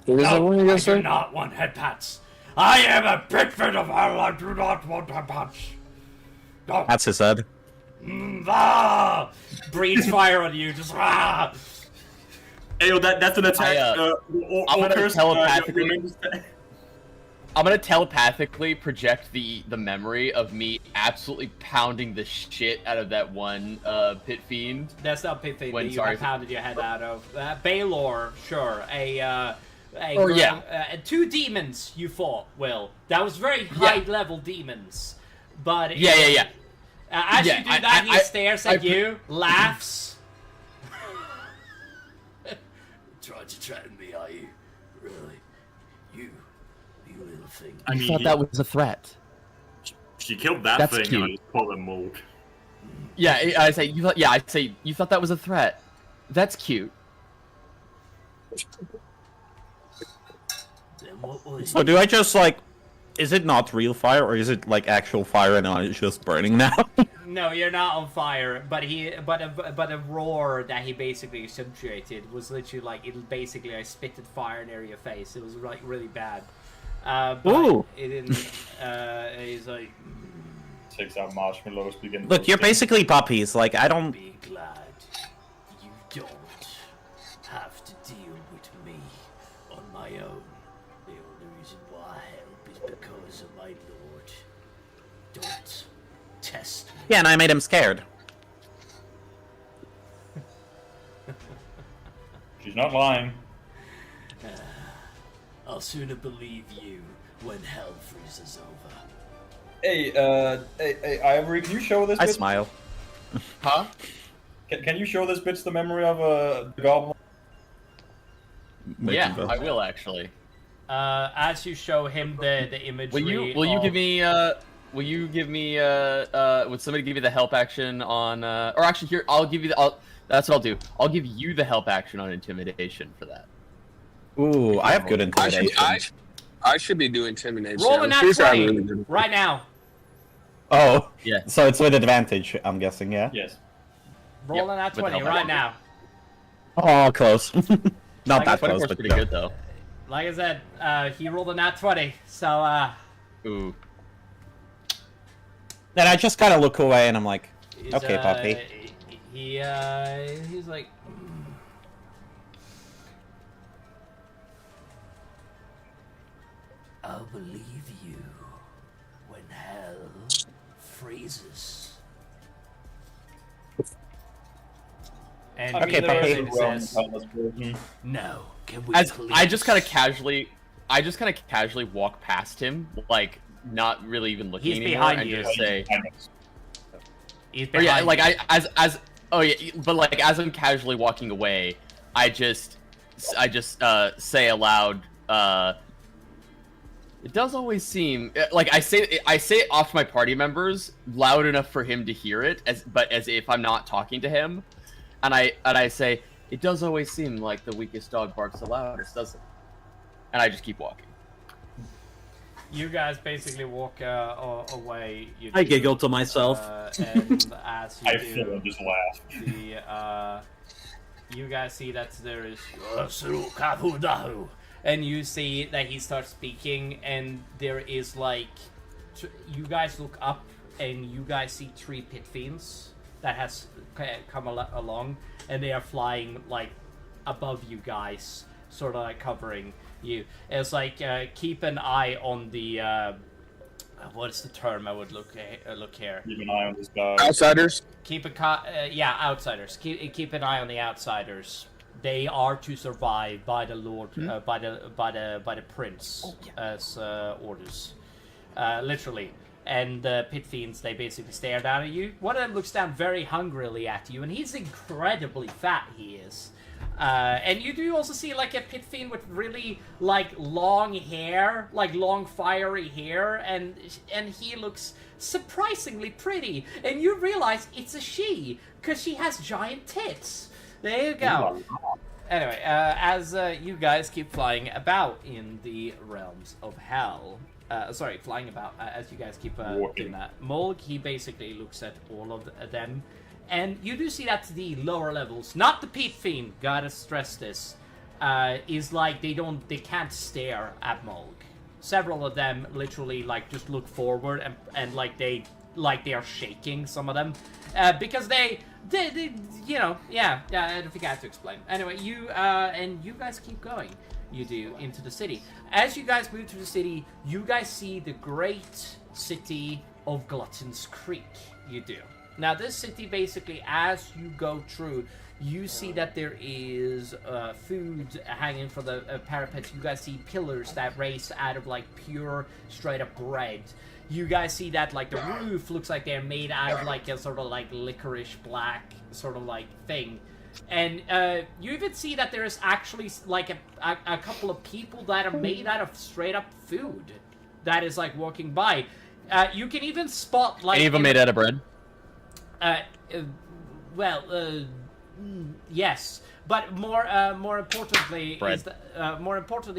No, I do not want head pats. I am a Pitford of hell. I do not want head pats. No. That's his head. Breathes fire on you. Just Ayo, that's an attack. I'm gonna telepathically. I'm gonna telepathically project the memory of me absolutely pounding the shit out of that one Pit Fiend. That's not Pit Fiend. When, That you sorry. have pounded your head out of. Baylor, sure. Oh, yeah. 2 demons you fought. Will that was very high level demons, but Yeah. As Yeah, you do that, he stares at you, laughs. Tried to threaten me, are you? Really? You little thing. I mean, thought that was a threat. She killed that That's thing cute. and I just call them mold. Yeah, I say you thought. Yeah, I say you thought that was a threat. That's cute. Then what was So do I just like? Is it not real fire, or is it like actual fire and it's just burning now? No, you're not on fire, but a roar that he basically accentuated was literally like basically I spitted fire near your face. It was like really bad. But Ooh. it didn't. He's like, Takes out marshmallows, begin. Look, you're basically puppies. Like I don't. be glad you don't have to deal with me on my own. The only reason why I help is because of my lord. Don't test me. Yeah, and I made him scared. She's not lying. I'll sooner believe you when hell freezes over. Hey, Ivory, can you show this I bitch? smile. Huh? Can you show this bitch the memory of the goblin? Yeah, I will actually. as you show him the imagery. Will you give me would somebody give me the help action on or actually here I'll give you the that's what I'll do. I'll give you the help action on intimidation for that. Ooh, I have good intimidation. I should be doing intimidation. Roll a I'm nat pretty sure I'm 20 really good. right now. Oh, yeah. So it's with advantage, I'm guessing, yeah? Yes. Roll a nat 20 right now. Oh, close. Not Like, that 24's close, but pretty good though. like I said, he rolled a nat 20, so Ooh. Then I just kind of look away and I'm like, he's, okay, puppy. He's like, I'll believe you when hell freezes. and Okay, he puppy. says, No, can we As please? I just kind of casually walk past him, like not really even looking He's anymore, behind and you. just say, he's or yeah, behind like you. but like as I'm casually walking away, I just say aloud, it does always seem like I say it off to my party members loud enough for him to hear it, as if I'm not talking to him, and I say, it does always seem like the weakest dog barks the loudest, doesn't it? And I just keep walking. You guys basically walk away. I giggle to myself. And as you I do, feel and just laugh. You guys see that there is, and you see that he starts speaking, and there is like, you guys look up, and you guys see 3 pit fiends that has come along, and they are flying like above you guys, sort of like covering you. It's like keep an eye on the what's the term I would look here. Keep an eye on this guy. Outsiders. Keep outsiders. Keep an eye on the outsiders. They are to survive by the Lord, by the Prince as orders, literally. And the pit fiends, they basically stare down at you. One of them looks down very hungrily at you, and he's incredibly fat. He is. And you do also see like a pit fiend with really like long hair, like long fiery hair, and he looks surprisingly pretty. And you realize it's a she, because she has giant tits. There you go. Anyway, as you guys keep flying about in the realms of hell, flying about as you guys keep doing that, Mulg, he basically looks at all of them. And you do see that the lower levels, not the Pete Fiend, gotta stress this, is like they can't stare at Mulg. Several of them literally like just look forward and like they are shaking, some of them, because they you know, I don't think I have to explain. Anyway, you guys keep going. You do into the city. As you guys move through the city, you guys see the great city of Glutton's Creek. You do. Now, this city, basically, as you go through, you see that there is food hanging from the parapets. You guys see pillars that raise out of, like, pure, straight-up bread. You guys see that, like, the roof looks like they're made out of, like, a sort of, like, licorice black sort of, like, thing. And you even see that there is actually, like, a couple of people that are made out of straight-up food that is, like, walking by. You can even spot, like... Any of them made out of bread? Yes, but more importantly,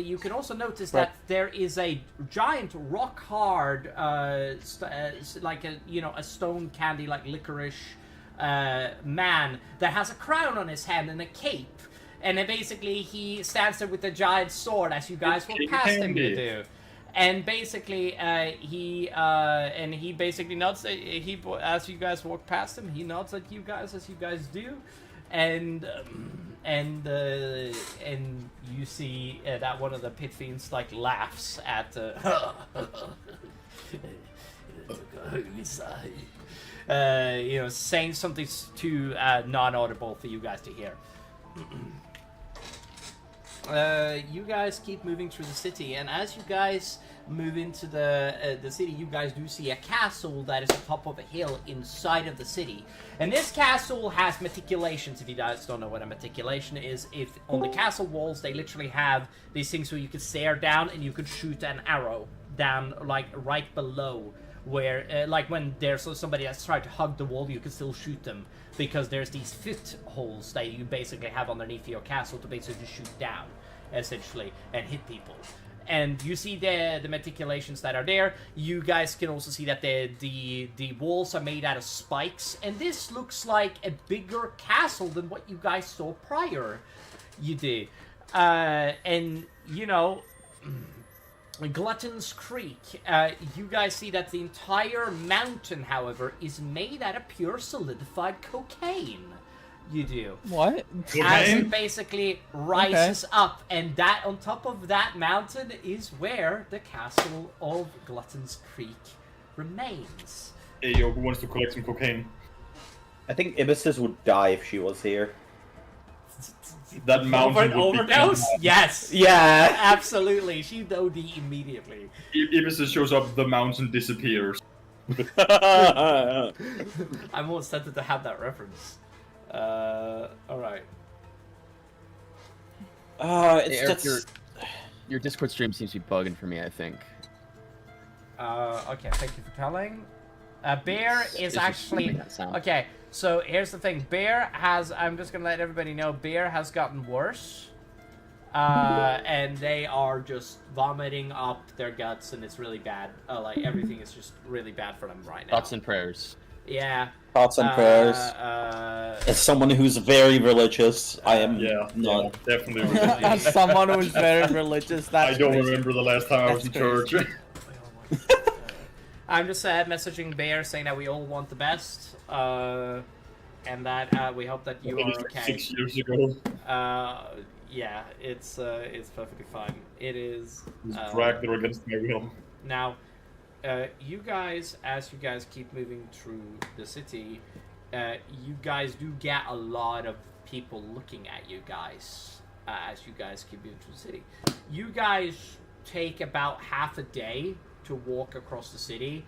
you can also notice that there is a giant rock hard, like a stone candy, like licorice, man that has a crown on his head and a cape, and then basically he stands there with a giant sword as you guys walk past him. You do. And basically, he basically nods. As you guys walk past him, he nods at you guys as you guys do, and you see that one of the pit fiends like laughs at saying something too non-audible for you guys to hear. You guys keep moving through the city, and as you guys move into the city, you guys do see a castle that is on top of a hill inside of the city. And this castle has meticulations. If you guys don't know what a meticulation is, if on the castle walls they literally have these things where you can stare down and you could shoot an arrow down, like right below where, like when there's somebody that's tried to hug the wall, you can still shoot them, because there's these footholes that you basically have underneath your castle to basically shoot down, essentially, and hit people. And you see the meticulations that are there. You guys can also see that the walls are made out of spikes, and this looks like a bigger castle than what you guys saw prior. You did. And, you know, Glutton's Creek, you guys see that the entire mountain, however, is made out of pure solidified cocaine. You do. What? As it basically rises up, and that on top of that mountain is where the castle of Glutton's Creek remains. Hey, yo, who wants to collect some cocaine? I think Ibises would die if she was here. That mountain overdose? Yes. Yeah. Absolutely. She'd OD immediately. Ibises shows up, the mountain disappears. I'm almost tempted to have that reference. Alright. It's Eric, your Discord stream seems to be bugging for me, I think. Okay, thank you for telling. Bear is just actually... making that sound. Okay, so here's the thing. Bear has... I'm just gonna let everybody know, Bear has gotten worse. And they are just vomiting up their guts, and it's really bad. Like, everything is just really bad for them right now. Thoughts and prayers. Yeah. Thoughts and prayers. As someone who's very religious, I am not. Definitely. As someone who's very religious, that's I don't crazy. remember the last time I was in church. I'm just messaging Bear saying that we all want the best, and that we hope that you are okay. 6 years ago. Yeah, it's perfectly fine. It is. Drag there against my will. Now, you guys, as you guys keep moving through the city, you guys do get a lot of people looking at you guys as you guys keep moving through the city. You guys take about half a day to walk across the city.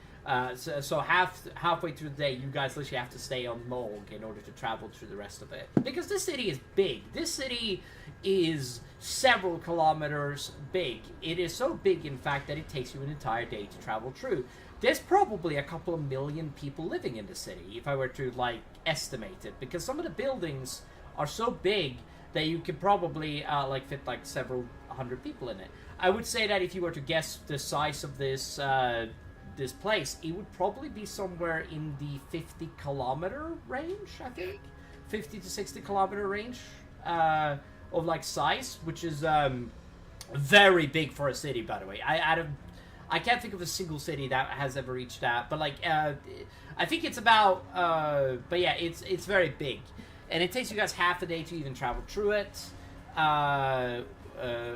So halfway through the day, you guys literally have to stay on Molg in order to travel through the rest of it. Because this city is big. This city is several kilometers big. It is so big, in fact, that it takes you an entire day to travel through. There's probably a couple of million people living in the city, if I were to, like, estimate it. Because some of the buildings are so big that you could probably, fit, like, several hundred people in it. I would say that if you were to guess the size of this this place, it would probably be somewhere in the 50-kilometer range, I think. 50 to 60-kilometer range of, like, size, which is very big for a city, by the way. I can't think of a single city that has ever reached that, but, like, I think it's about, but yeah, it's very big. And it takes you guys half a day to even travel through it,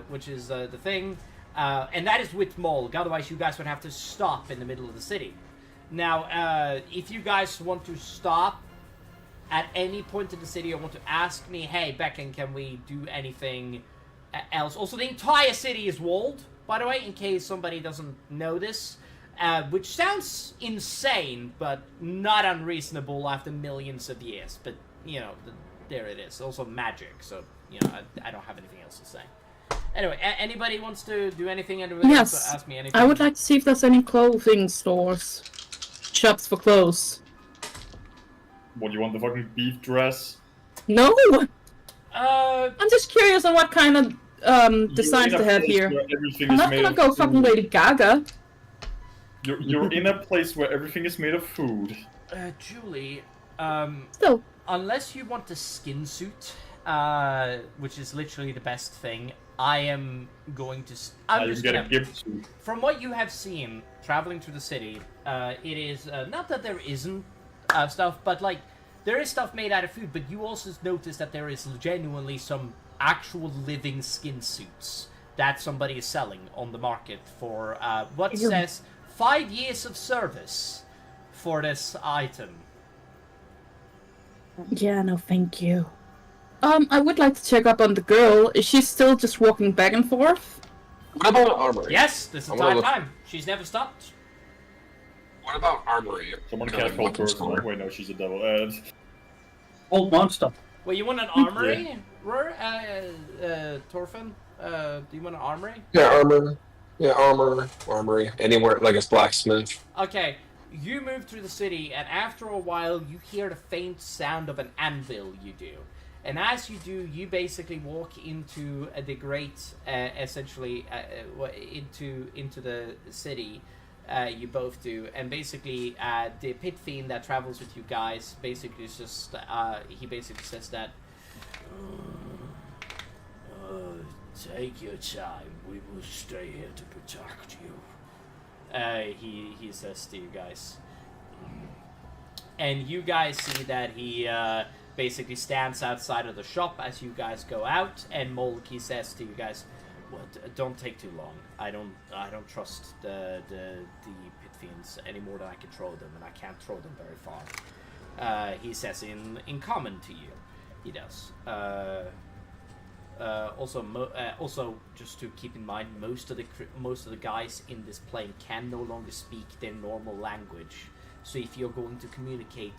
which is the thing. And that is with Molg, otherwise you guys would have to stop in the middle of the city. Now, if you guys want to stop at any point in the city or want to ask me, hey, Becken, can we do anything else? Also, the entire city is walled, by the way, in case somebody doesn't know this, which sounds insane, but not unreasonable after millions of years. But, you know, there it is. Also magic, so, you know, I don't have anything else to say. Anyway, anybody wants to do anything? Anybody wants to ask me anything? I would like to see if there's any clothing stores. Shops for clothes. What, you want the fucking beef dress? No! I'm just curious on what kind of designs they have here. I'm not gonna go fucking Lady Gaga. You're in a place where everything is made of food. Julie, Still. Unless you want a skin suit, which is literally the best thing, I am going to... I'm just gonna, from what you have seen, traveling through the city, it is... not that there isn't stuff, but, like, there is stuff made out of food, but you also notice that there is genuinely some actual living skin suits that somebody is selling on the market for, what says 5 years of service for this item. Yeah, no, thank you. I would like to check up on the girl. Is she still just walking back and forth? What about armory? Yes, this entire time. She's never stopped. What about armory? Someone can't call person. Wait, no, she's a devil. Old monster. Wait, you want an armory? Torfin? Do you want an armory? Yeah, armor. Yeah, armory. Anywhere, like a blacksmith. Okay, you move through the city, and after a while, you hear the faint sound of an anvil, you do. And as you do, you basically walk into the great, essentially, into the city. You both do, and basically, the pit fiend that travels with you guys basically is just, he basically says that, Take your time. We will stay here to protect you. He says to you guys. And you guys see that he basically stands outside of the shop as you guys go out, and Molky says to you guys, "Well, don't take too long. I don't trust the pit fiends any more than I can throw them, and I can't throw them very far." He says in common to you. He does. Also, just to keep in mind, most of the guys in this plane can no longer speak their normal language. So if you're going to communicate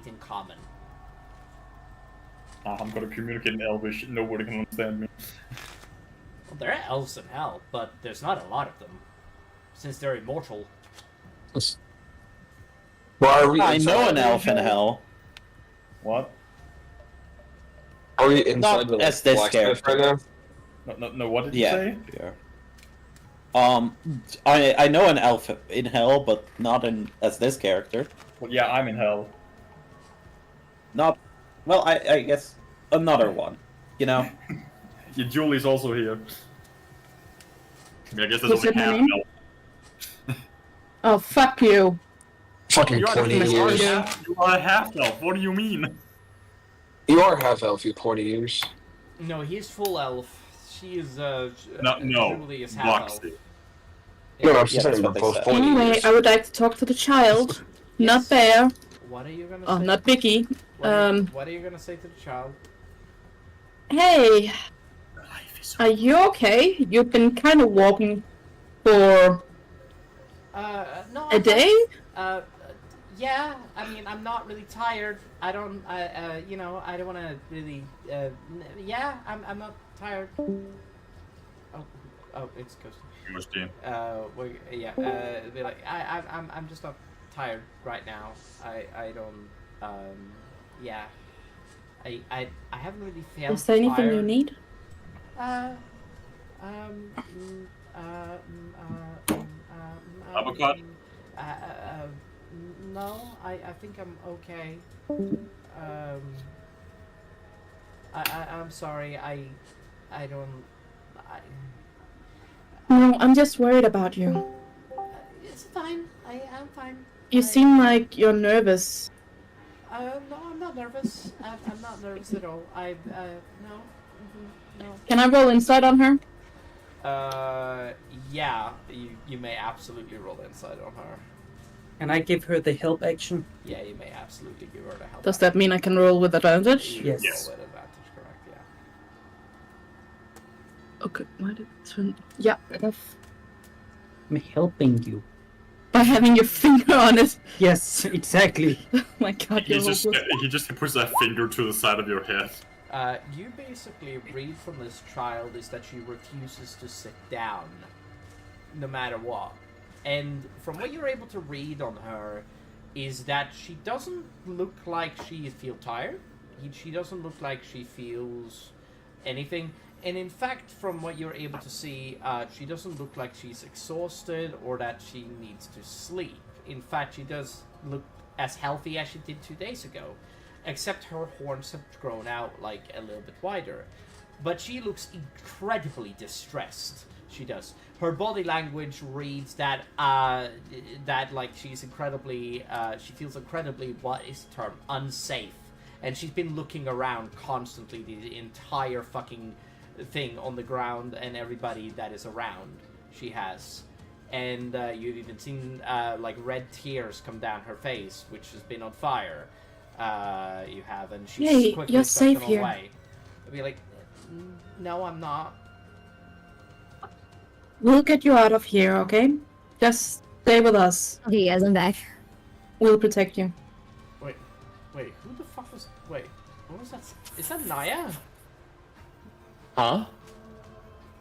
in common. I'm gonna communicate in Elvish. Nobody can understand me. Well, there are elves in hell, but there's not a lot of them, since they're immortal. Well, I know an elf in hell. What? Are we inside the as this character right now? No. What did you say? Yeah. I know an elf in hell, but not as this character. Well, yeah, I'm in hell. Not. Well, I guess another one. You know. Yeah, Julie's also here. I mean, I guess there's What's only her half name? elf. Oh, fuck you. Fucking You are 20 years. You are a half elf. What do you mean? You are half elf, you 20 years. No, he's full elf. She is No. Julie is half elf. Bloxy. No, I'm saying we're both 20 Anyway, years. I would like to talk to the child. Not Bear. What are you gonna Oh, say? not Vicky. What are you gonna say to the child? Hey. Are you okay? You've been kind of walking for No. a day? Yeah. I mean, I'm not really tired. I don't. I don't want to really. Yeah. I'm not tired. Oh, it's Ghost. Be like, I'm just not tired right now. I don't. Yeah. I haven't really felt. Is there anything tired. you need? Uppercut. No, I think I'm okay. I'm sorry. I don't. No, I'm just worried about you. It's fine. I'm fine. You seem like you're nervous. No, I'm not nervous. I'm not nervous at all. No. No. Can I roll insight on her? Yeah. You may absolutely roll insight on her. Can I give her the help action? Yeah, you may absolutely give her the help. Does that mean I can roll with advantage? You Yes. roll with advantage, correct? Yeah. Okay, why did it turn? Yeah, enough. I'm helping you. By having your finger on it. Yes, exactly. Oh my god, you're hopeless. He just puts that finger to the side of your head. You basically read from this child is that she refuses to sit down, no matter what. And from what you're able to read on her, is that she doesn't look like she feels tired. She doesn't look like she feels anything. And in fact, from what you're able to see, she doesn't look like she's exhausted or that she needs to sleep. In fact, she does look as healthy as she did 2 days ago, except her horns have grown out like a little bit wider. But she looks incredibly distressed. She does. Her body language reads that like she's incredibly, she feels incredibly, what is the term, unsafe. And she's been looking around constantly the entire fucking thing on the ground and everybody that is around. She has. And you've even seen like red tears come down her face, which has been on fire. You have, and she's Hey, quickly you're tucking safe here. away. I'd be like, no, I'm not. We'll get you out of here, okay? Just stay with us. Okay, guys, I'm back. We'll protect you. Wait, who the fuck was? Wait, what was that? Is that Naya? Huh?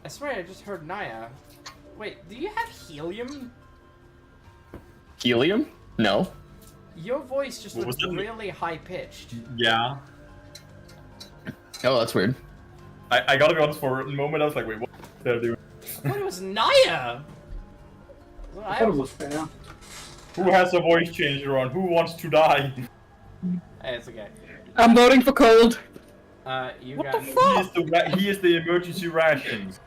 I swear I just heard Naya. Wait, do you have helium? Helium? No. Your voice just What was looks that? really high pitched. Yeah. Oh, that's weird. I gotta be honest, for a moment I was like, wait, what they're doing? I thought it was Naya. Well, I thought it was fair. Who has a voice changer on? Who wants to die? Hey, it's okay. I'm voting for cold. You What guys. the fuck? He is the emergency rations.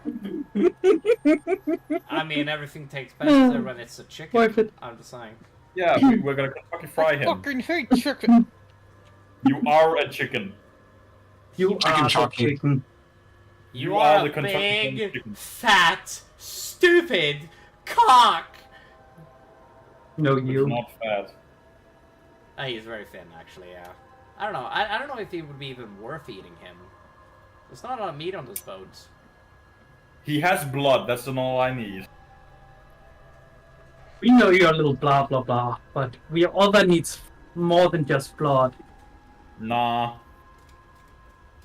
I mean, everything takes better when it's a chicken. Worth it. I'm just saying. Yeah, we're gonna Kentucky fry him. Fucking hate chicken. You are a chicken. You are the chicken. You are the a Kentucky big, chicken. fat, stupid cock. No, It's you. not fat. He's very thin, actually. Yeah. I don't know. I don't know if it would be even worth eating him. There's not a lot of meat on those boats. He has blood. That's all I need. We know you're a little blah blah blah, but other needs more than just blood. Nah.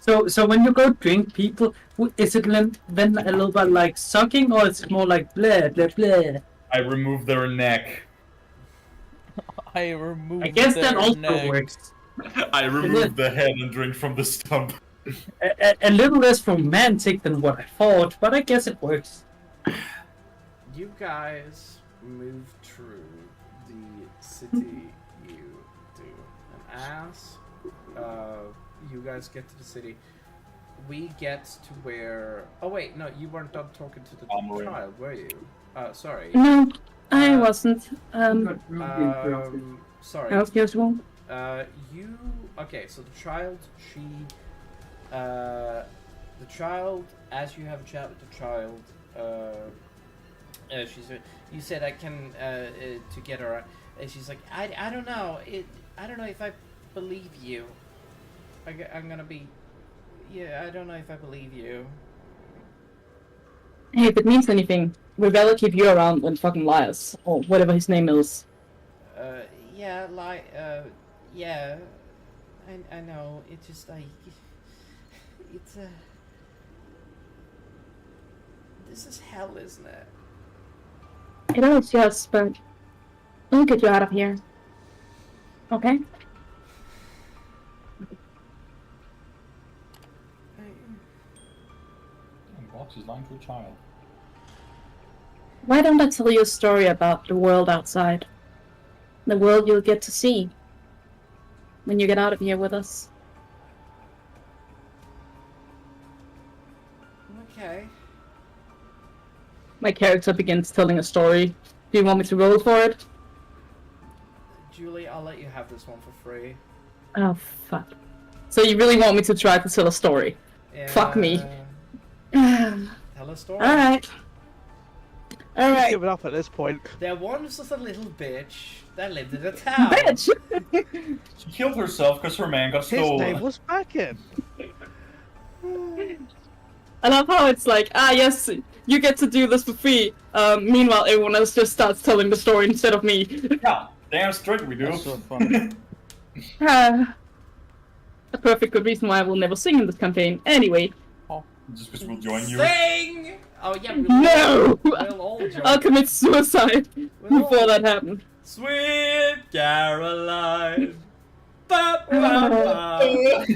So when you go drink people, is it then a little bit like sucking, or is it more like blah blah blah? I remove their neck. I remove I guess that their also neck. works. I remove the head and drink from the stump. A little less romantic than what I thought, but I guess it works. You guys move through the city. You do. And as you guys get to the city, we get to where... Oh wait, no, you weren't done talking to the child, were you? Sorry. No, I wasn't. Sorry. I was just wrong. You... Okay, so the child, she... the child, as you have a chat with the child, she said, you said I can, to get her, and she's like, I don't know, I don't know if I believe you. I'm gonna be, yeah, I don't know if I believe you. Hey, if it means anything, we'd rather keep you around than fucking liars, or whatever his name is. Yeah, yeah, I know, it's just like, it's this is hell, isn't it? It is, yes, but we'll get you out of here. Okay? Box is lying to a child. Why don't I tell you a story about the world outside? The world you'll get to see when you get out of here with us. Okay. My character begins telling a story. Do you want me to roll for it? Julie, I'll let you have this one for free. Oh, fuck. So you really want me to try to tell a story? Yeah. Fuck me. Tell a story. Alright. Alright. Give it up at this point. There once was a little bitch that lived in a town. Bitch! She killed herself because her man got His stolen. name was Backen. I love how it's like, yes, you get to do this for free. Meanwhile, everyone else just starts telling the story instead of me. Yeah, damn straight we do. That's so funny. A perfect good reason why I will never sing in this campaign. Anyway. Just because we'll join you. Sing! Oh yeah, No! We'll all join. I'll commit suicide before that happens. Sweet Caroline. Ba, ba,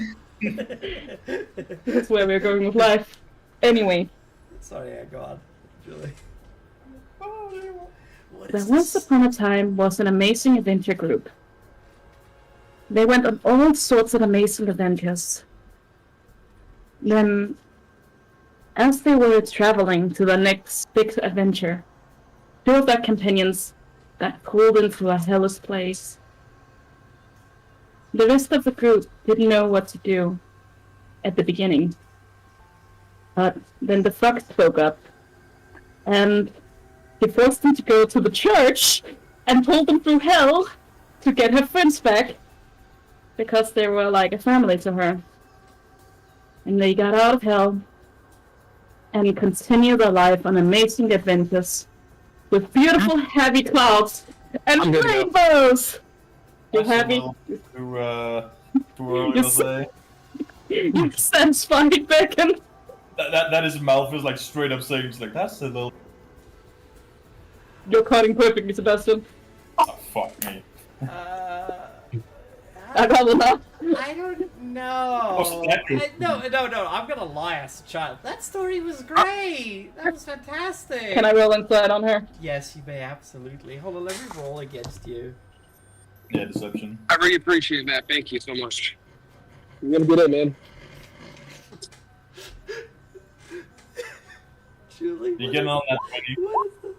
That's where we're going with life. Anyway. Sorry, go on, Julie. There once upon a time was an amazing adventure group. They went on all sorts of amazing adventures. Then, as they were traveling to the next big adventure, two of their companions got pulled into a hellish place. The rest of the group didn't know what to do at the beginning. But then the fox spoke up, and he forced them to go to the church and pulled them through hell to get her friends back, because they were like a family to her. And they got out of hell and continued their life on amazing adventures with beautiful heavy clouds and rainbows. You happy? Too early to say. You're satisfied, Beacon. That is Malphus like straight up saying, it's like, that's a little... You're cutting perfectly, Sebastian. Oh, fuck me. I got enough. I don't know. No, I'm gonna lie as a child. That story was great. That was fantastic. Can I roll inside on her? Yes, you may, absolutely. Hold on, let me roll against you. Yeah, deception. I really appreciate that. Thank you so much. You're gonna get it, man. Julie, You getting on that 20? What is this?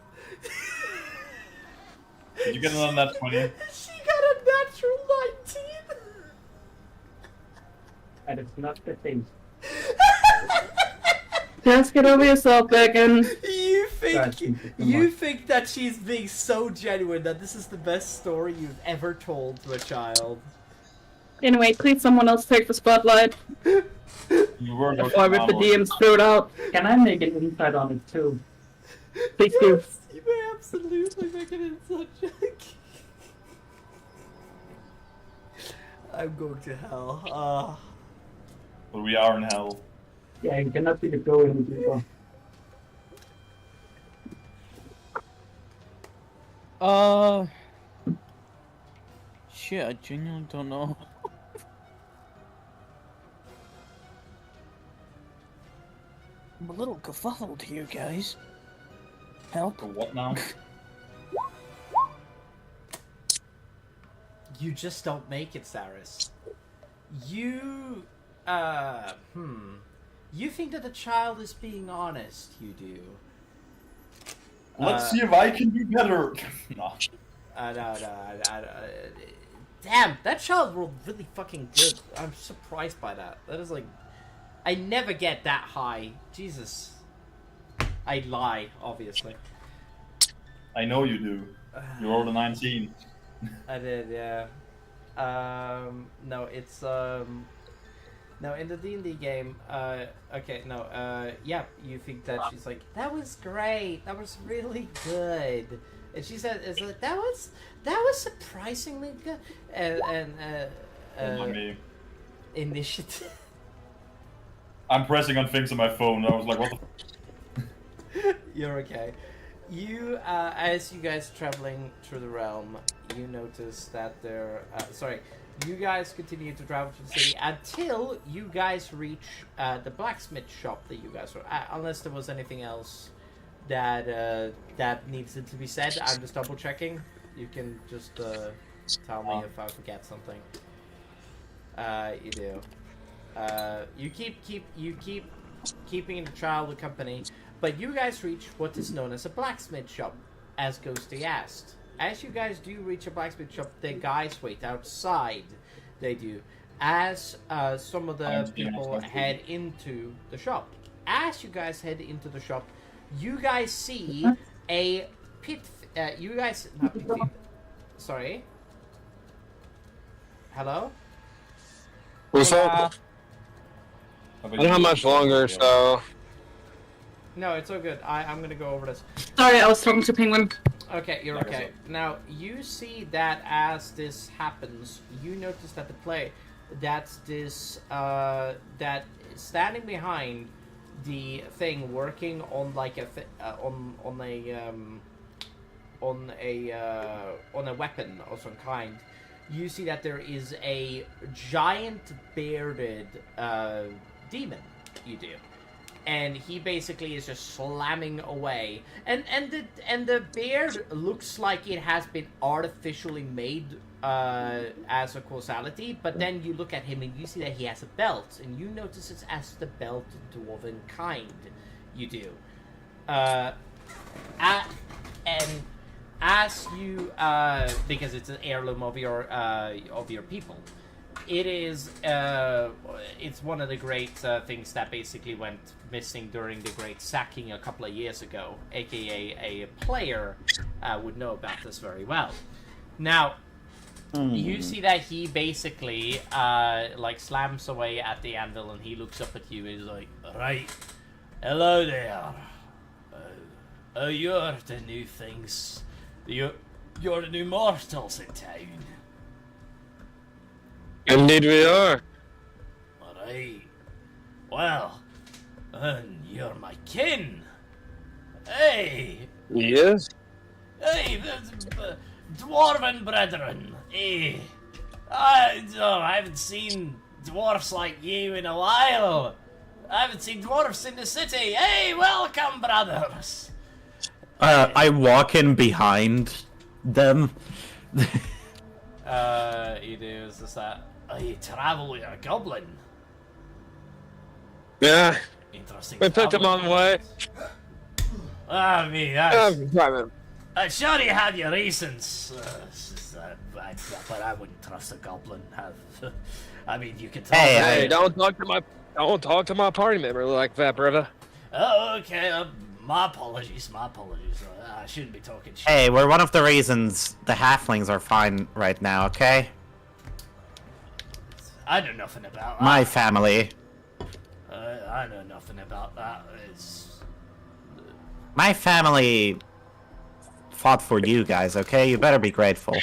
Did you get on that 20? She got a natural 19. And it's not the thing. Just get over yourself, Bacon. You think that she's being so genuine that this is the best story you've ever told to a child? Anyway, please someone else take the spotlight. You were Before I rip the DM's throat out. Can I make an insight on it too? Please do. You may absolutely make it in such a... I'm going to hell. But we are in hell. Yeah, you cannot be the going people. Shit, I genuinely don't know. I'm a little kerfuffled here, guys. Help. For what now? You just don't make it, Saris. You, You think that the child is being honest, you do. Let's see if I can do better. No. Damn, that child rolled really fucking good. I'm surprised by that. That is like... I never get that high. Jesus. I lie, obviously. I know you do. You rolled a 19. I did, yeah. No, it's, no, in the D&D game, okay, no, yeah, you think that she's like, that was great, that was really good. And she said, it's like, that was surprisingly good. Initiative. I'm pressing on things on my phone. I was like, what the You're okay. You, as you guys traveling through the realm, you notice that there, you guys continue to travel to the city until you guys reach the blacksmith shop that you guys were at, unless there was anything else that that needs to be said. I'm just double checking. You can just tell me if I forget something. You do. You keep keeping the child with company, but you guys reach what is known as a blacksmith shop, as Ghosty asked. As you guys do reach a blacksmith shop, the guys wait outside. They do. As some of the people head into the shop. As you guys head into the shop, you guys see a pit... you guys... Not pit, sorry? Hello? What's up? I don't have much longer, so... No, it's all good. I'm gonna go over this. Sorry, I was talking to Penguin. Okay, you're okay. Now, you see that as this happens, you notice that the play, that's this, that standing behind the thing, working on like a, on a weapon of some kind, you see that there is a giant bearded, demon, you do. And he basically is just slamming away, and the beard looks like it has been artificially made as a causality. But then you look at him and you see that he has a belt, and you notice it's as the belt dwarven kind. You do, and as you because it's an heirloom of your people. It is, it's one of the great things that basically went missing during the great sacking a couple of years ago, aka a player would know about this very well. Now, you see that he basically, like, slams away at the anvil and he looks up at you and he's like, right, hello there. You're the new things. You're the new mortals in town. Indeed we are. Alright. Well, and you're my kin. Hey! Yes? Hey, dwarven brethren. Hey. I haven't seen dwarfs like you in a while. I haven't seen dwarfs in the city. Hey, welcome, brothers. I walk in behind them. You do, is this that? You travel with a goblin. Yeah. Interesting. We put them on the way. I mean, sure you have your reasons, but I wouldn't trust a goblin. I mean, you can talk. Hey, don't talk to my party member like that, brother. Oh, okay. My apologies. I shouldn't be talking shit. Hey, we're one of the reasons the halflings are fine right now, okay? I know nothing about that. My family. I know nothing about that. My family fought for you guys, okay? You better be grateful.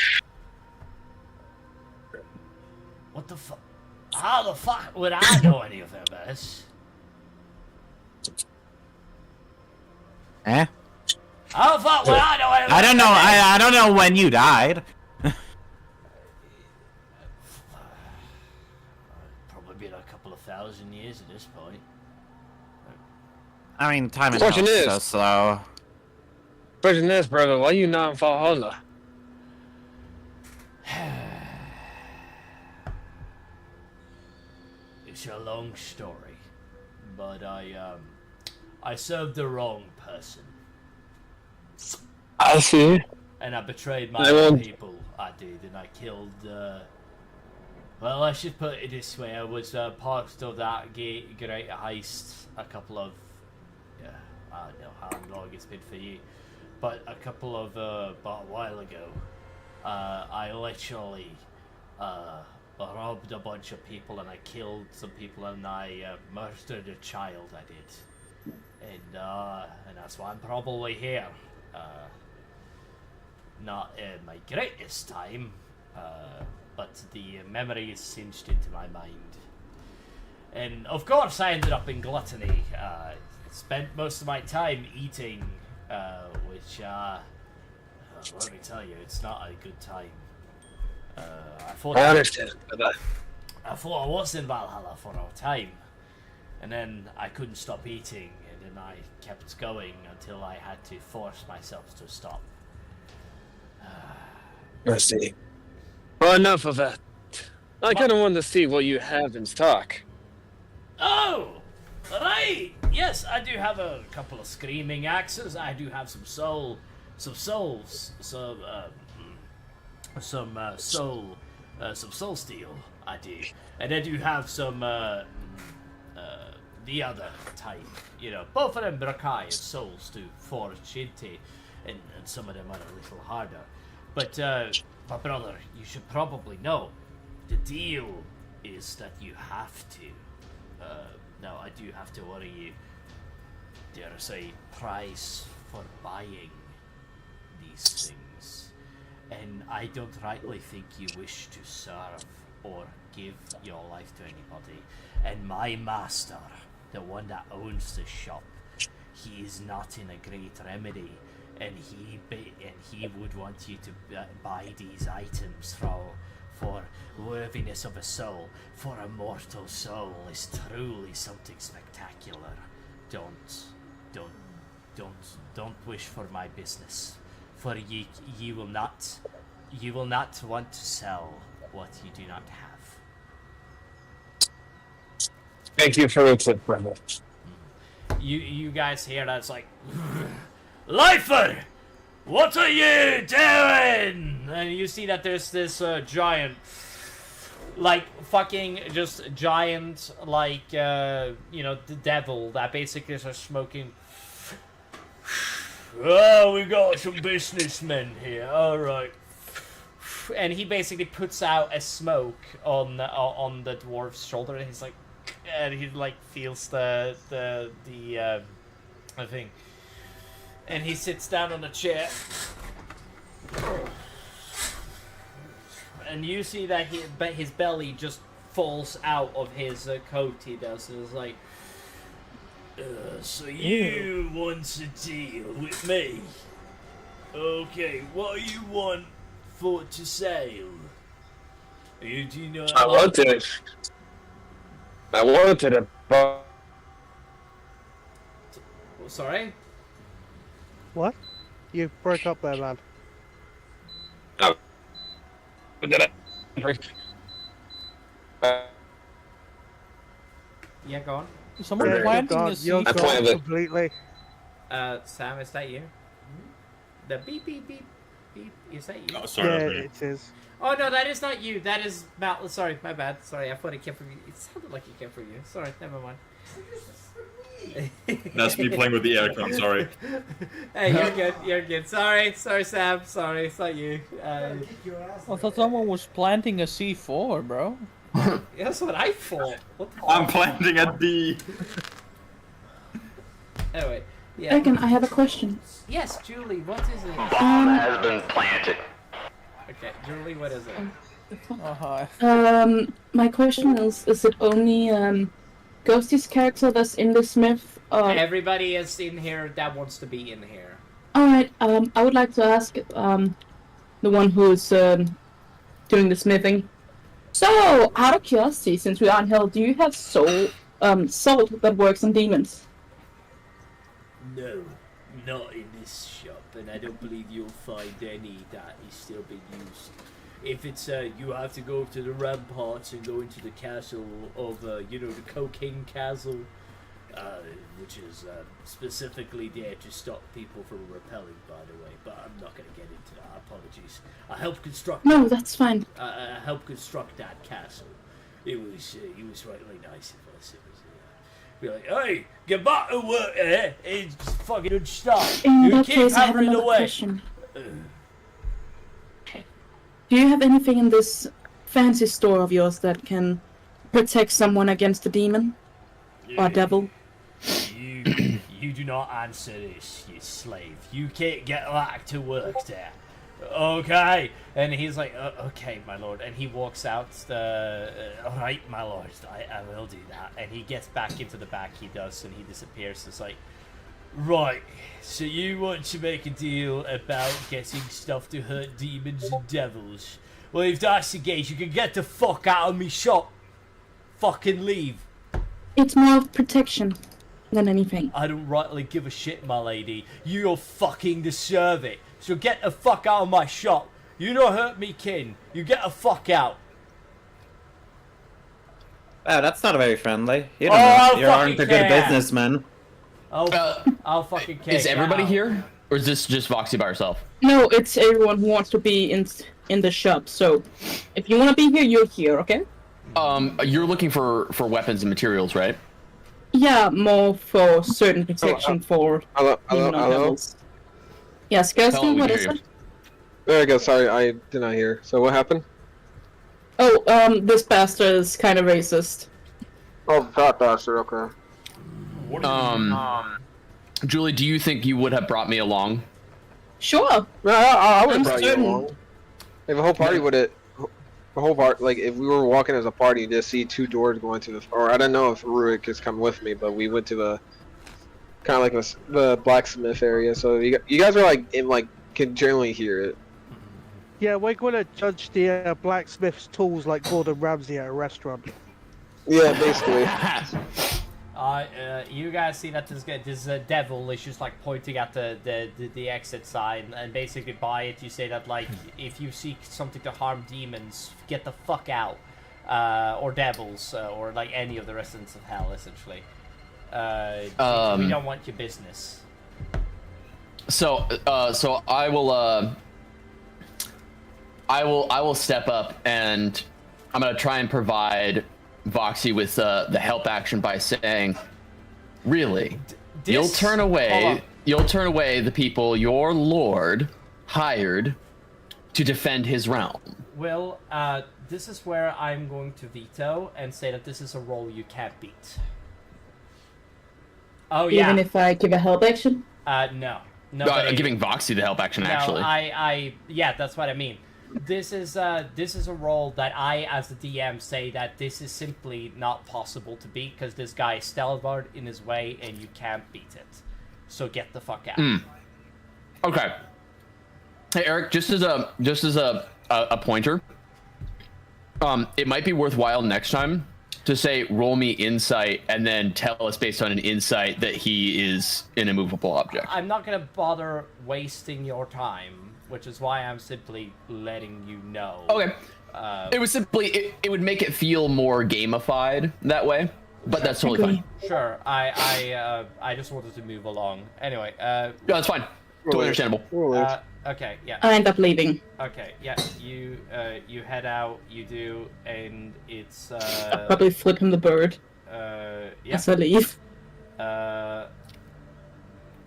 What the fuck? How the fuck would I know anything about this? Eh? How the fuck would I know anything? I don't know. I don't know when you died. Probably been a couple of thousand years at this point. I mean, time is so slow. Question is, brother, why you not in Valhalla? It's a long story, but I served the wrong person. I see. And I betrayed my own people. I did, and I killed. Well, I should put it this way: I was part of that great heist. A couple of, I don't know how long it's been for you, but about a while ago, I literally robbed a bunch of people and I killed some people and I murdered a child. I did, and that's why I'm probably here. Not in my greatest time, but the memory is cinched into my mind. And of course, I ended up in gluttony. Spent most of my time eating, which let me tell you, it's not a good time. I understand. I thought I was in Valhalla for a time, and then I couldn't stop eating, and then I kept going until I had to force myself to stop. I see. Well, enough of that. I kind of want to see what you have in stock. Oh, right. Yes, I do have a couple of screaming axes. I do have some soul steel. I do, and I do have some the other type. You know, both of them require souls to forge into, and some of them are a little harder. But my brother, you should probably know, the deal is that you have to. Now, I do have to worry you. There's a price for buying these things, and I don't rightly think you wish to serve or give your life to anybody. And my master, the one that owns the shop, he is not in a great remedy, and he would want you to buy these items for worthiness of a soul. For a mortal soul is truly something spectacular. Don't wish for my business, for you will not want to sell what you do not have. Thank you for the tip, brother. You guys hear that? It's like, Lifer, what are you doing? And you see that there's this giant, like fucking just giant, like the devil that basically is smoking. Oh, we got some businessmen here. All right. And he basically puts out a smoke on the dwarf's shoulder, and he's like, and he like feels the thing, and he sits down on a chair, and you see that his belly just falls out of his coat. He does, and it's like, so you want to deal with me? Okay, what do you want for to sale? You do not. I wanted a. Sorry? What? You broke up there, man. Oh. Did I break? Yeah, go on. Someone Yeah, planting you're a gone, seed. you're gone completely. Sam, is that you? The beep beep beep beep. Is that you? Oh, sorry. Yeah, it is. Oh no, that is not you. That is Mal. Sorry, my bad. Sorry, I thought it came from you. It sounded like it came from you. Sorry, never mind. That's me playing with the aircon. Sorry. Hey, you're good. You're good. Sorry, Sam. Sorry, it's not you. I thought someone was planting a C4, bro. That's what I thought. What the I'm planting a D. Anyway, yeah. Again, I have a question. Yes, Julie. What is it? Bomb has been planted. Okay, Julie, what is it? My question is it only Ghosty's character that's in the smith? Everybody is in here that wants to be in here. Alright, I would like to ask the one who's doing the smithing. So, out of curiosity, since we are in hell, do you have salt that works on demons? No, not in this shop, and I don't believe you'll find any that is still being used. If it's, you have to go to the ramparts and go into the castle of, you know, the cocaine castle, which is specifically there to stop people from repelling, by the way, but I'm not going to get into that, apologies. I helped construct No, that's fine. I helped construct that castle. It was really nice of us. It was, be like, hey, get back to work here, it's fucking good stuff. In You that keep case, I have hammering another away. question. Do you have anything in this fancy store of yours that can protect someone against a demon? Or devil? You do not answer this, you slave. You can't get back to work there. Okay. And he's like, okay, my lord. And he walks out. All right, my lord, I will do that. And he gets back into the back. He does, and he disappears. It's like, right. So you want to make a deal about getting stuff to hurt demons and devils? Well, if that's the case, you can get the fuck out of me shop. Fucking leave. It's more of protection than anything. I don't rightly give a shit, my lady. You fucking deserve it. So get the fuck out of my shop. You don't hurt me, kin. You get the fuck out. Wow, that's not very friendly. You Oh, you aren't a good businessman. I'll fucking care. Is everybody here? Or is this just Voxy by herself? No, it's everyone who wants to be in the shop. So, if you want to be here, you're here, okay? You're looking for weapons and materials, right? Yeah, more for certain protection for demon devils. Yes, Ghosty, what is it? There we go. Sorry, I did not hear. So what happened? Oh, this bastard is kind of racist. Oh, that bastard. Okay. Julie, do you think you would have brought me along? Sure. No, I would I'm have brought you certain. along. If a whole party would have, the whole part, like if we were walking as a party, you just see two doors going to the, or I don't know if Rurik is coming with me, but we went to the, kind of like the blacksmith area. So you guys are like in like can generally hear it. Yeah, we're going to judge the blacksmith's tools like Gordon Ramsay at a restaurant. Yeah, basically. You guys see that this devil is just like pointing at the exit sign, and basically by it you say that like if you seek something to harm demons, get the fuck out, or devils, or like any of the residents of hell, essentially. We don't want your business. So I will step up, and I'm gonna try and provide Voxy with the help action by saying, really, you'll turn away the people your lord hired to defend his realm. Well, this is where I'm going to veto and say that this is a role you can't beat. Oh yeah. Even if I give a help action? No. I'm giving Voxy the help action, actually. Yeah, that's what I mean. This is a role that I, as the DM, say that this is simply not possible to beat because this guy is Stelvard in his way and you can't beat it. So get the fuck out. Okay. Hey Eric, just as a pointer, it might be worthwhile next time to say roll me insight and then tell us based on an insight that he is an immovable object. I'm not gonna bother wasting your time, which is why I'm simply letting you know. Okay. It was simply it would make it feel more gamified that way. But that's totally fine. Sure. I just wanted to move along. Anyway. Yeah, that's fine. Totally understandable. Okay. Yeah. I end up leaving. Okay. Yeah. You head out. You do, and it's. I'll probably flip him the bird. Yeah. As I leave.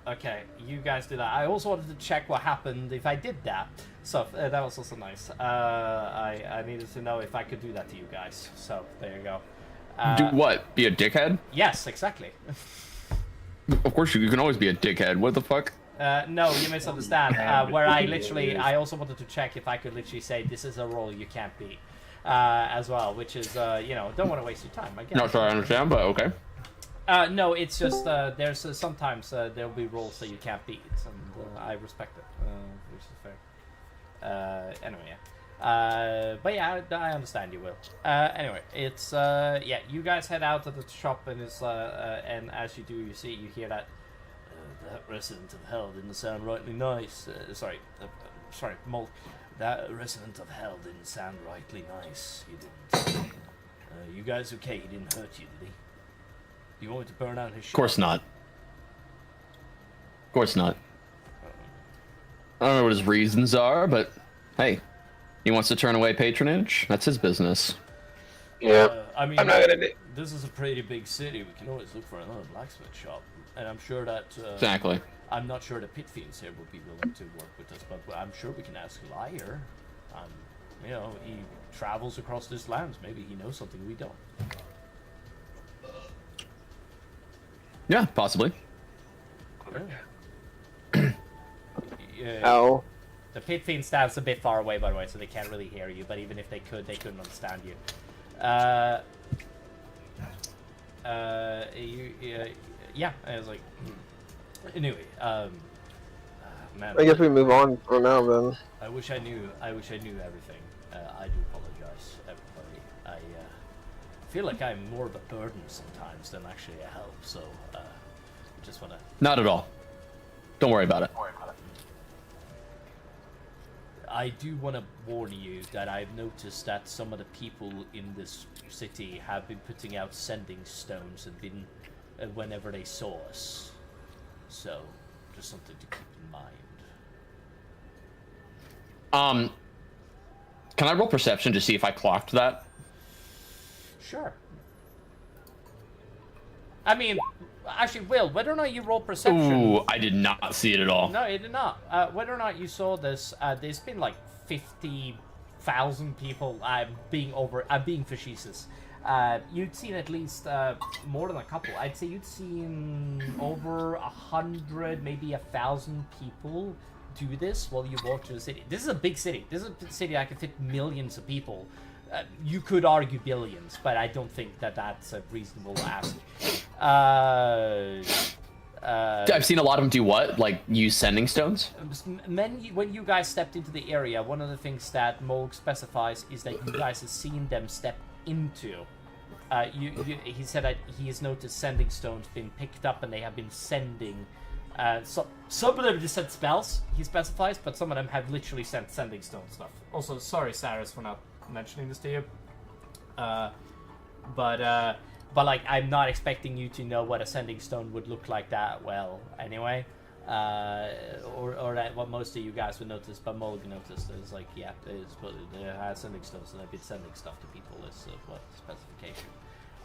Okay, you guys do that. I also wanted to check what happened if I did that. So that was also nice. I needed to know if I could do that to you guys. So there you go. Do what? Be a dickhead? Yes, exactly. Of course you can always be a dickhead. What the fuck? No, you misunderstand. Where I also wanted to check if I could literally say this is a role you can't beat, as well, which is don't want to waste your time. I guess. Not sure I understand, but okay. No, it's just there's sometimes there'll be roles that you can't beat, and I respect it, which is fair. Anyway, yeah. But yeah, I understand you will. Anyway, it's yeah, you guys head out to the shop, and it's and as you do, you hear that that resident of hell didn't sound rightly nice. Sorry, Mulk. That resident of hell didn't sound rightly nice. He didn't. You guys okay? He didn't hurt you, did he? Do you want me to burn out his shop? Of course not. Of course not. I don't know what his reasons are, but hey, he wants to turn away patronage. That's his business. Yeah. I mean, I'm not gonna do. This is a pretty big city. We can always look for another blacksmith shop, and I'm sure that. Exactly. I'm not sure the pit fiends here would be willing to work with us, but I'm sure we can ask Liar. He travels across this land. Maybe he knows something we don't. Yeah, possibly. Ow. The pit fiend stands a bit far away, by the way, so they can't really hear you. But even if they could, they couldn't understand you. Yeah. I was like, anyway. Man. I guess we move on for now then. I wish I knew everything. I do apologize, everybody. I feel like I'm more of a burden sometimes than actually a help. So, just wanna. Not at all. Don't worry about it. I do want to warn you that I've noticed that some of the people in this city have been putting out sending stones and been whenever they saw us. So, just something to keep in mind. Can I roll perception to see if I clocked that? Sure. I mean, actually, Will, whether or not you roll perception... Ooh, I did not see it at all. No, you did not. Whether or not you saw this, there's been like 50,000 people. I'm being facetious. You'd seen at least more than a couple. I'd say you'd seen over 100, maybe 1,000 people do this while you walk through the city. This is a big city. This is a city that can fit millions of people. You could argue billions, but I don't think that that's a reasonable ask. I've seen a lot of them do what? Like, use sending stones? When you guys stepped into the area, one of the things that Moog specifies is that you guys have seen them step into. He said that he has noticed sending stones being picked up, and they have been sending. Some of them just sent spells, he specifies, but some of them have literally sent sending stone stuff. Also, sorry, Saris, for not mentioning this to you. But like, I'm not expecting you to know what a sending stone would look like that well, anyway. Or that what most of you guys would notice, but Mulligan noticed is like, yeah, they have sending stones, and they've been sending stuff to people. Is what specification.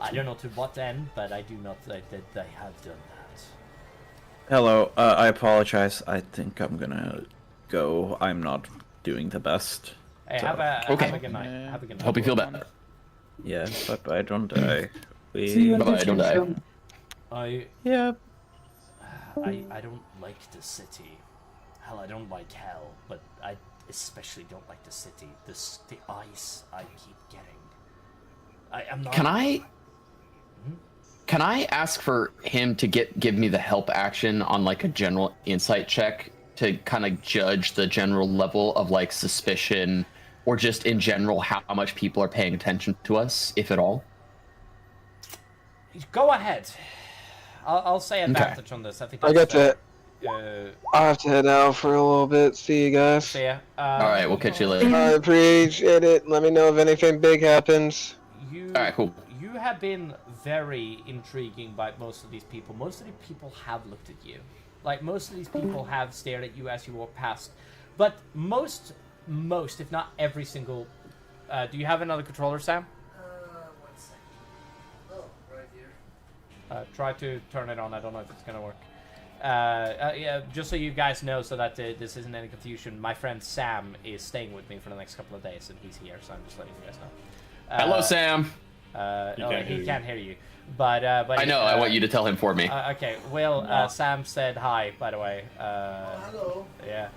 I don't know to what end, but I do know that they have done that. Hello, I apologize. I think I'm gonna go. I'm not doing the best. Hey, so. have a good night. Have a good night. Hope you feel better. Yeah, bye-bye, don't die. Bye-bye, don't die. I don't like the city. Hell, I don't like hell, but I especially don't like the city. The ice I keep getting. I'm not... Can I ask for him to give me the help action on like a general insight check to kind of judge the general level of like suspicion, or just in general how much people are paying attention to us, if at all? Go ahead. I'll say advantage on this. I think I got to. I'll have to head out for a little bit. See you guys. See ya. All right, we'll catch you later. I appreciate it. Let me know if anything big happens. you. All right, cool. You have been very intriguing by most of these people. Most of the people have looked at you. Like, most of these people have stared at you as you walk past. But most, if not every single... do you have another controller, Sam? 1 second. Oh, right here. Try to turn it on. I don't know if it's going to work. Yeah, just so you guys know, so that this isn't any confusion, my friend Sam is staying with me for the next couple of days, and he's here, so I'm just letting you guys know. Hello, Sam. He can't hear you. But I know. I want you to tell him for me. Okay. Well, Sam said hi, by the way. Hello. Yeah.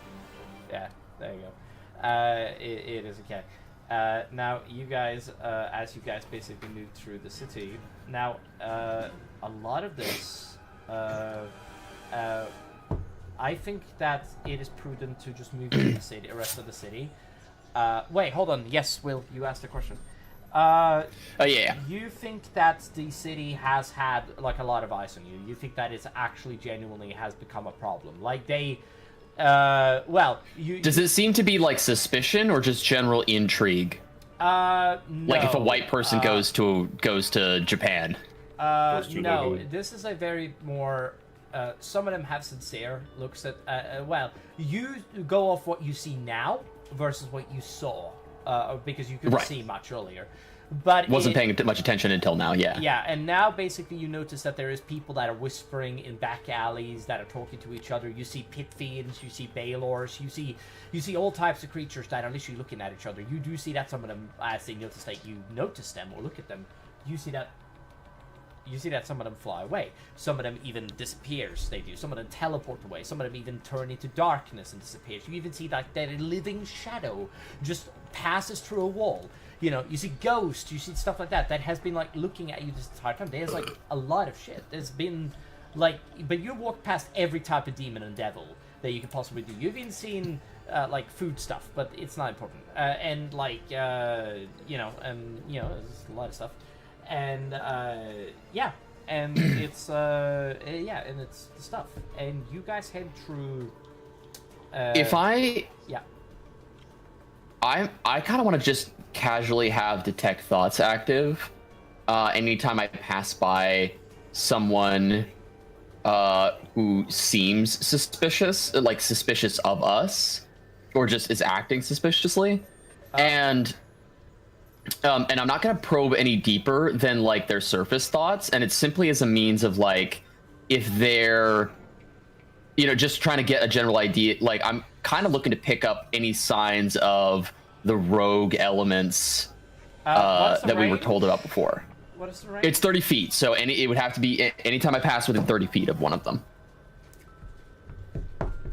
There you go. It is okay. Now, you guys, as you guys basically move through the city, now a lot of this, I think that it is prudent to just move to the city, the rest of the city. Wait, hold on. Yes, Will, you asked a question. Yeah. You think that the city has had like a lot of eyes on you? You think that it's actually genuinely has become a problem? Like they, well, you. Does it seem to be like suspicion or just general intrigue? No. Like if a white person goes to Japan. No. This is a very more. Some of them have sincere looks at. Well, you go off what you see now versus what you saw. Because you couldn't see much earlier. But wasn't paying much attention until now, yeah. Yeah, and now basically you notice that there is people that are whispering in back alleys, that are talking to each other. You see pit fiends, you see balors, you see all types of creatures that are literally looking at each other. You do see that some of them, as they notice that you notice them or look at them, you see that some of them fly away. Some of them even disappears, they do. Some of them teleport away. Some of them even turn into darkness and disappears. You even see like that a living shadow just passes through a wall. You know, you see ghosts, you see stuff like that has been like looking at you this entire time. There's like a lot of shit. There's been like, but you walk past every type of demon and devil that you could possibly do. You've even seen like food stuff, but it's not important. And like, there's a lot of stuff. And yeah, and it's and it's the stuff. And you guys head through. I kind of want to just casually have detect thoughts active. Anytime I pass by someone who seems suspicious, like suspicious of us, or just is acting suspiciously, and I'm not gonna probe any deeper than like their surface thoughts, and it's simply as a means of like, if they're, just trying to get a general idea. Like I'm kind of looking to pick up any signs of the rogue elements that we were told about before. What is the range? It's 30 feet, so it would have to be anytime I pass within 30 feet of one of them.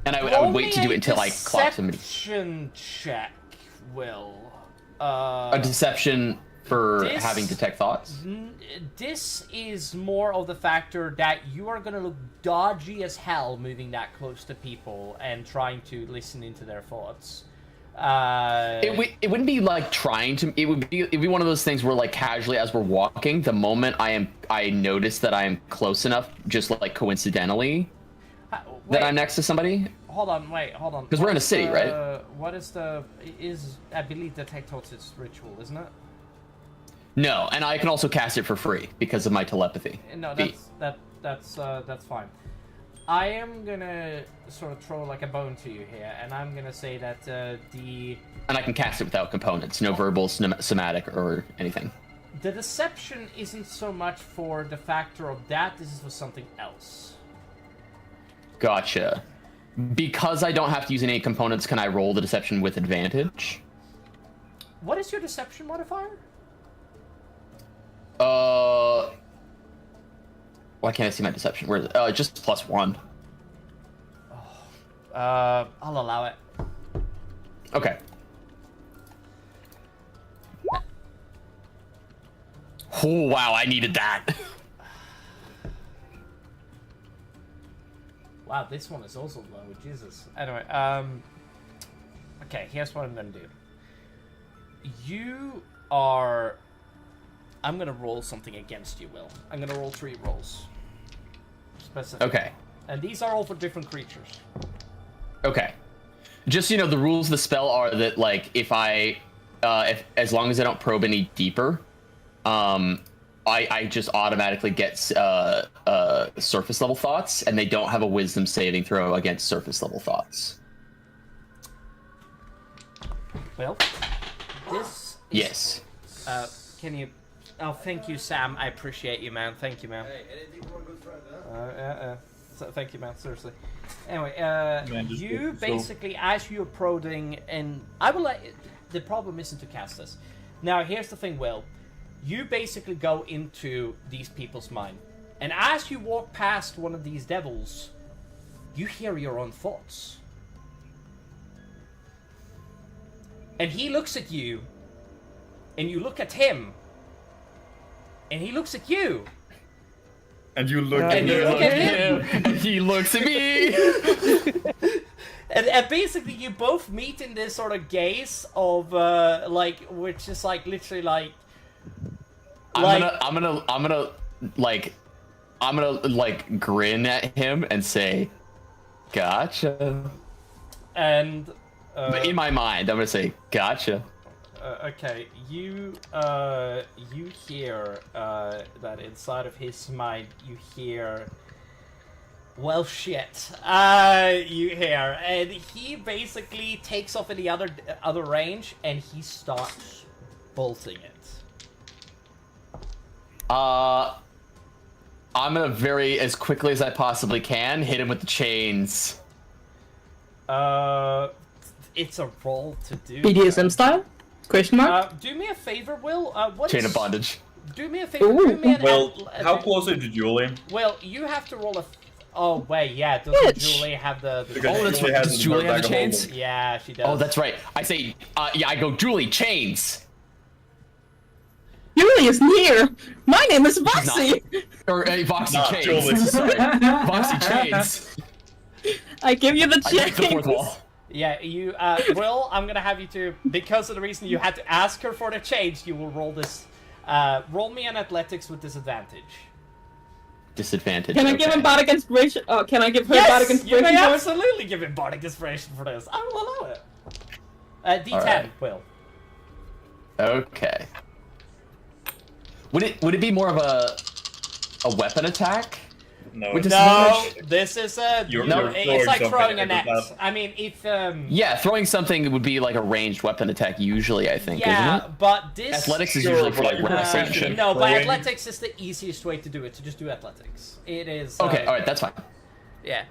And I would wait to do it until I clock somebody. Deception check, Will. A deception for having detect thoughts? This is more of the factor that you are going to look dodgy as hell moving that close to people and trying to listen into their thoughts. It wouldn't be like trying to. It'd be one of those things where like casually as we're walking, the moment I notice that I am close enough, just like coincidentally, that I'm next to somebody. Hold on. Because we're in a city, right? What is I believe detect thoughts is ritual, isn't it? No, and I can also cast it for free because of my telepathy. No, that's fine. I am gonna sort of throw like a bone to you here, and I'm gonna say that and I can cast it without components, no verbal, somatic, or anything. The deception isn't so much for the factor of that. This is for something else. Gotcha. Because I don't have to use any components, can I roll the deception with advantage? What is your deception modifier? Why can't I see my deception? Where is it? Just +1. I'll allow it. Okay. Oh, wow, I needed that. Wow, this one is also low. Jesus. Anyway, okay, here's what I'm gonna do. I'm gonna roll something against you, Will. I'm gonna roll 3 rolls. Specific. Okay. And these are all for different creatures. Okay. Just so you know, the rules of the spell are that, like, if as long as I don't probe any deeper, I just automatically get surface level thoughts, and they don't have a wisdom saving throw against surface level thoughts. Well, this. Yes. Can you? Oh, thank you, Sam. I appreciate you, man. Thank you, man. Hey, anything for a good friend, So, thank you, man. Seriously. Anyway, just you so- basically, as you're prodding, and I will let. The problem isn't to cast this. Now, here's the thing, Will. You basically go into these people's mind, and as you walk past one of these devils, you hear your own thoughts. And he looks at you, and you look at him, and he looks at you. And you look And you look at him. And he looks at me. And basically, you both meet in this sort of gaze of which is like literally like. I'm gonna grin at him and say, "Gotcha." And. But in my mind, I'm gonna say, "Gotcha." Okay, you hear that inside of his mind, you hear. Well, shit. You hear, and he basically takes off in the other range, and he starts bolting it. I'm gonna as quickly as I possibly can hit him with the chains. It's a roll to do. BDSM style? Question mark? Do me a favor, Will. What Chain is- of bondage. Do me a favor. Do me an how close are you to Julie? Well, you have to roll a. Oh wait, yeah. Doesn't Julie have the? Oh, that's right. Does Julie have the chains? Yeah, she does. Oh, that's right. I say, I go, Julie, chains. Julie is near. My name is Voxy. Or Voxy Not chains. Julie. Sorry. Voxy chains. I give you the I chains. break the fourth wall. Yeah, you. Will, I'm gonna have you to, because of the reason you had to ask her for the change. You will roll this. Roll me an athletics with disadvantage. Disadvantage. Can I give him bardic inspiration? Oh, can I give her bardic Yes, you inspiration? may for it? absolutely give him bardic inspiration for this. I will allow it. D10, Alright. Will. Okay. Would it be more of a weapon attack? No. With No, disadvantage? this is a. You're it's like throwing a net. something. I mean, if Yeah, throwing something would be like a ranged weapon attack usually, I think, yeah, isn't it? but this. Athletics is Sure, usually for but like like representation. No, but Throwing- athletics is the easiest way to do it. To just do athletics. It is. Okay, alright, that's fine. Yeah.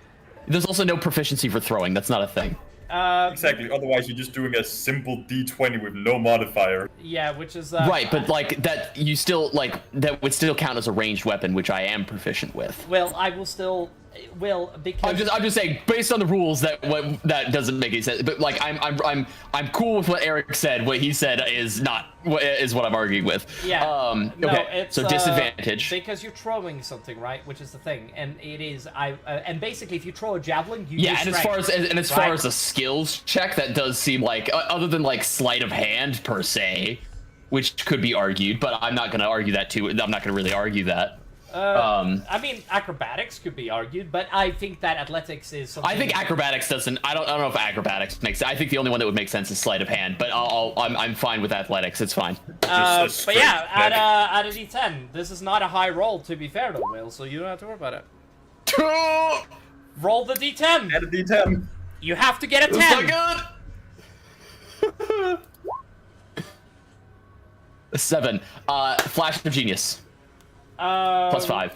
There's also no proficiency for throwing, that's not a thing. Exactly. Otherwise, you're just doing a simple D20 with no modifier. Yeah, which is. Right, but like that you still like that would still count as a ranged weapon, which I am proficient with. Well, I will still. Will because. I'm just saying, based on the rules, that doesn't make any sense. But like, I'm cool with what Eric said. What he said is what I'm arguing with. Yeah. No, Okay. it's So disadvantage. because you're throwing something, right? Which is the thing, and it is and basically if you throw a javelin, you Yeah, use and as far strength, as far right? as a skills check, that does seem like other than like sleight of hand per se, which could be argued, but I'm not gonna argue that too. I'm not gonna really argue that. I mean, acrobatics could be argued, but I think that athletics is something. I think acrobatics doesn't. I don't know if acrobatics makes. I think the only one that would make sense is sleight of hand. But I'm fine with athletics. It's fine. But yeah, at a D10, this is not a high roll to be fair though, Will. So you don't have to worry about it. Roll the D10. Add a D10. You have to get a 10. That's not good. 7. Flash of genius. +5.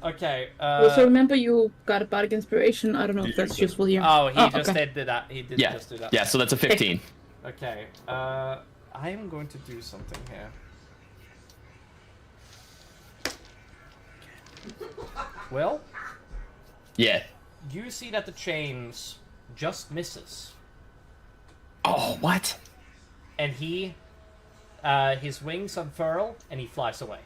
Okay. Also, remember you got a bardic inspiration. I don't know if that's useful here. Oh, he just okay. did that. He did Yeah. just do that. Yeah. So that's a 15. Okay. I am going to do something here. Well, Yeah. you see that the chains just misses, Oh, what? and he, his wings unfurl, and he flies away.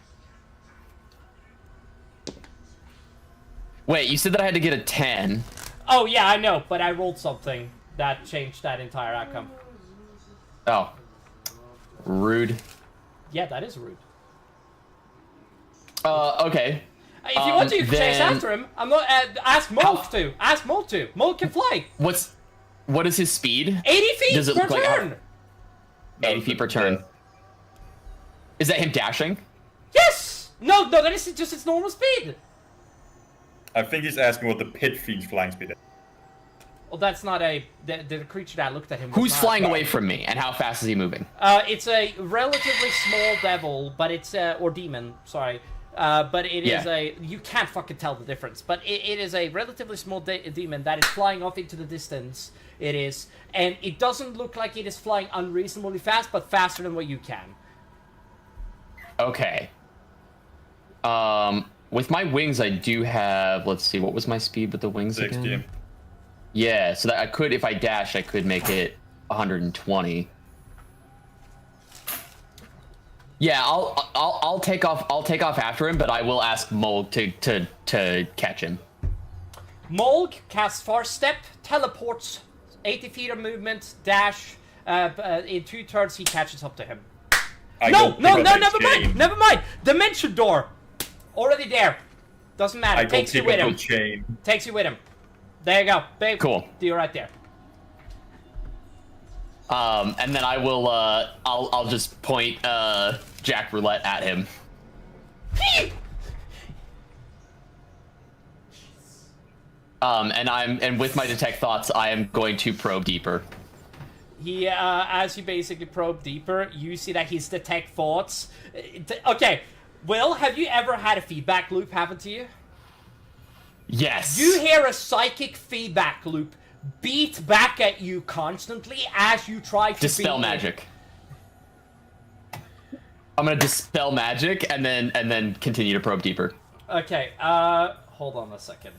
Wait, you said that I had to get a 10. Oh yeah, I know, but I rolled something that changed that entire outcome. Oh. Rude. Yeah, that is rude. Okay. If you want to, you can chase then- after him. I'm not. Ask Mold to. Ask Mold to. Mold can fly. What is his speed? 80 feet Does it per look like turn. 80 feet per turn. Is that him dashing? Yes! No, that is just its normal speed. I think he's asking what the pit fiend's flying speed is. Well, that's not the creature that looked at him. Who's flying away from me, and how fast is he moving? It's a relatively small devil, but it's or demon. Sorry, but it is you can't fucking tell the difference. But it is a relatively small demon that is flying off into the distance. It is, and it doesn't look like it is flying unreasonably fast, but faster than what you can. Okay. With my wings, I do have. Let's see, what was my speed with the wings 60. again? Yeah, so that I could, if I dash, I could make it 120. Yeah, I'll take off. I'll take off after him, but I will ask Mulg to catch him. Mulg casts Fast Step, teleports 80 feet of movement, dash. In 2 turns, he catches up to him. No, never mind. Never mind. Dimension door, already there. Doesn't matter. Takes you with him. Takes you with him. There you go, babe. Cool. You're right there. And then I will. I'll just point Jack Roulette at him. And with my detect thoughts, I am going to probe deeper. He, as you basically probe deeper, you see that his detect thoughts. Okay, Will, have you ever had a feedback loop happen to you? Yes. You hear a psychic feedback loop beat back at you constantly as you try to dispel magic. I'm gonna dispel magic and then continue to probe deeper. Okay. Hold on a second.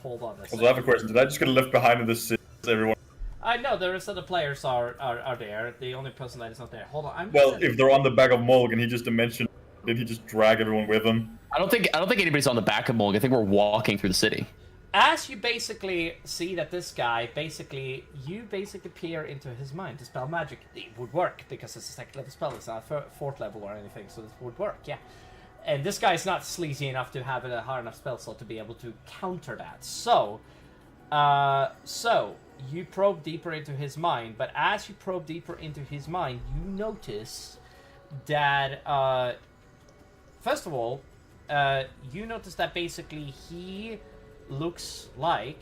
Well, I have a question. Did I just get left behind in this? Everyone. I know the rest of the players are there. The only person that is not there. Hold on. Well, if they're on the back of Mulg and he just dimensioned, did he just drag everyone with him? I don't think anybody's on the back of Mulg. I think we're walking through the city. As you basically see that this guy, you peer into his mind. Dispel magic. It would work because it's a 2nd level spell. It's not a 4th level or anything, so this would work, yeah. And this guy is not sleazy enough to have a high enough spell slot to be able to counter that. So you probe deeper into his mind, but as you probe deeper into his mind, you notice that, first of all, you notice that basically he looks like...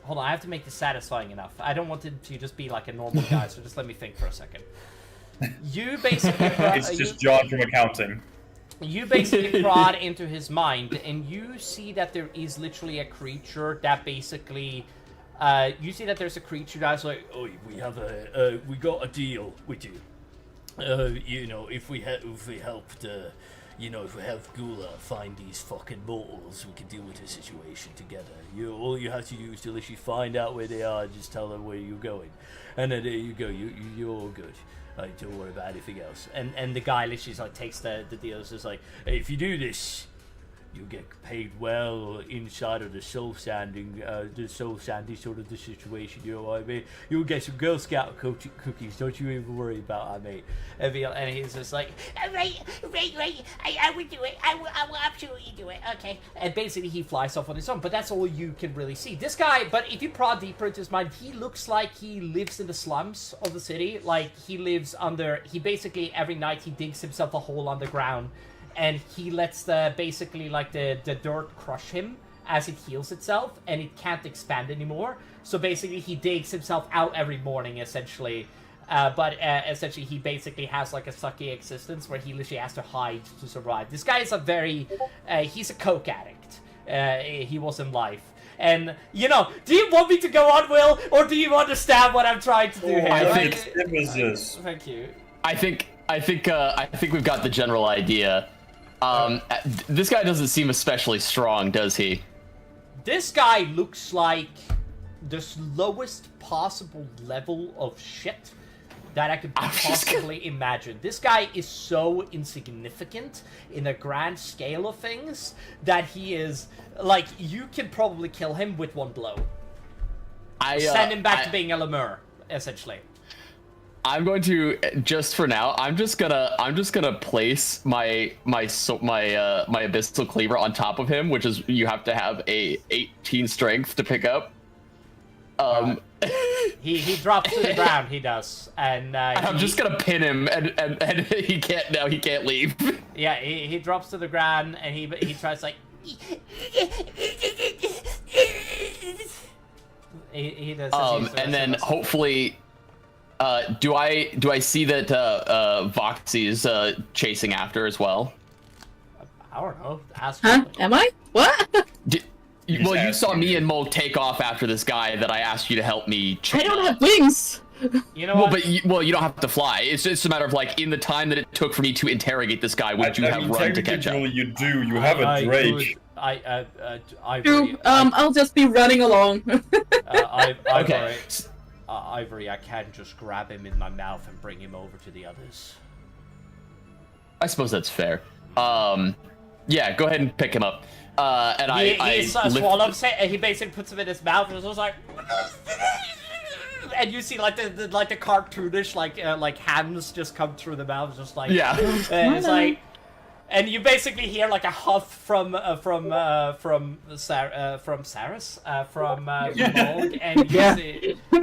Hold on, I have to make this satisfying enough. I don't want it to just be like a normal guy, so just let me think for a second. You basically... It's just John from accounting. You basically prod into his mind, and you see that there is literally a creature that basically... you see that there's a creature that's like, oh, we got a deal with you. You know, if we helped, if we help Gula find these fucking mortals, we can deal with the situation together. All you have to do is to literally find out where they are and just tell them where you're going. And then there you go, you're all good. Don't worry about anything else. And the guy literally like takes the deal. It's just like, hey, if you do this, you get paid well inside of the soul sanding sort of the situation, you know what I mean? You'll get some Girl Scout cookies, don't you even worry about that, mate. And he's just like, right, I will do it, I will absolutely do it, okay. And basically he flies off on his own, but that's all you can really see. This guy, but if you prod deeper into his mind, he looks like he lives in the slums of the city, like he basically every night he digs himself a hole underground, and he lets the dirt crush him as it heals itself, and it can't expand anymore. So basically, he digs himself out every morning, essentially. But essentially, he basically has like a sucky existence where he literally has to hide to survive. This guy is he's a coke addict. He was in life. And, do you want me to go on, Will? Or do you understand what I'm trying to do here? Thank you. I think we've got the general idea. This guy doesn't seem especially strong, does he? This guy looks like the lowest possible level of shit that I could possibly imagine. This guy is so insignificant in the grand scale of things that he is, like, you can probably kill him with one blow. Send him back to being a lemur, essentially. I'm going to, just for now, I'm just gonna place my abyssal cleaver on top of him, which is, you have to have a 18 strength to pick up. He drops to the ground. He does, and I'm just gonna pin him, and he can't leave. Yeah, he drops to the ground, and he tries like. He does. And then hopefully, do I see that Voxy is chasing after as well? I don't know. Ask Huh? Am I? What? You saw me and Mo take off after this guy that I asked you to help me. I don't have wings. You know what? You don't have to fly. It's just a matter of like, in the time that it took for me to interrogate this guy, would you have run to catch up? You do. You have a Drake. Ivory. I'll just be running along. Ivory. Ivory, I can't just grab him in my mouth and bring him over to the others. I suppose that's fair. Yeah, go ahead and pick him up. And he swallows it, and he basically puts him in his mouth, and it's just like, and you see like the cartoonish like hands just come through the mouth, just like and it's like, and you basically hear like a huff from Saris, from Mold,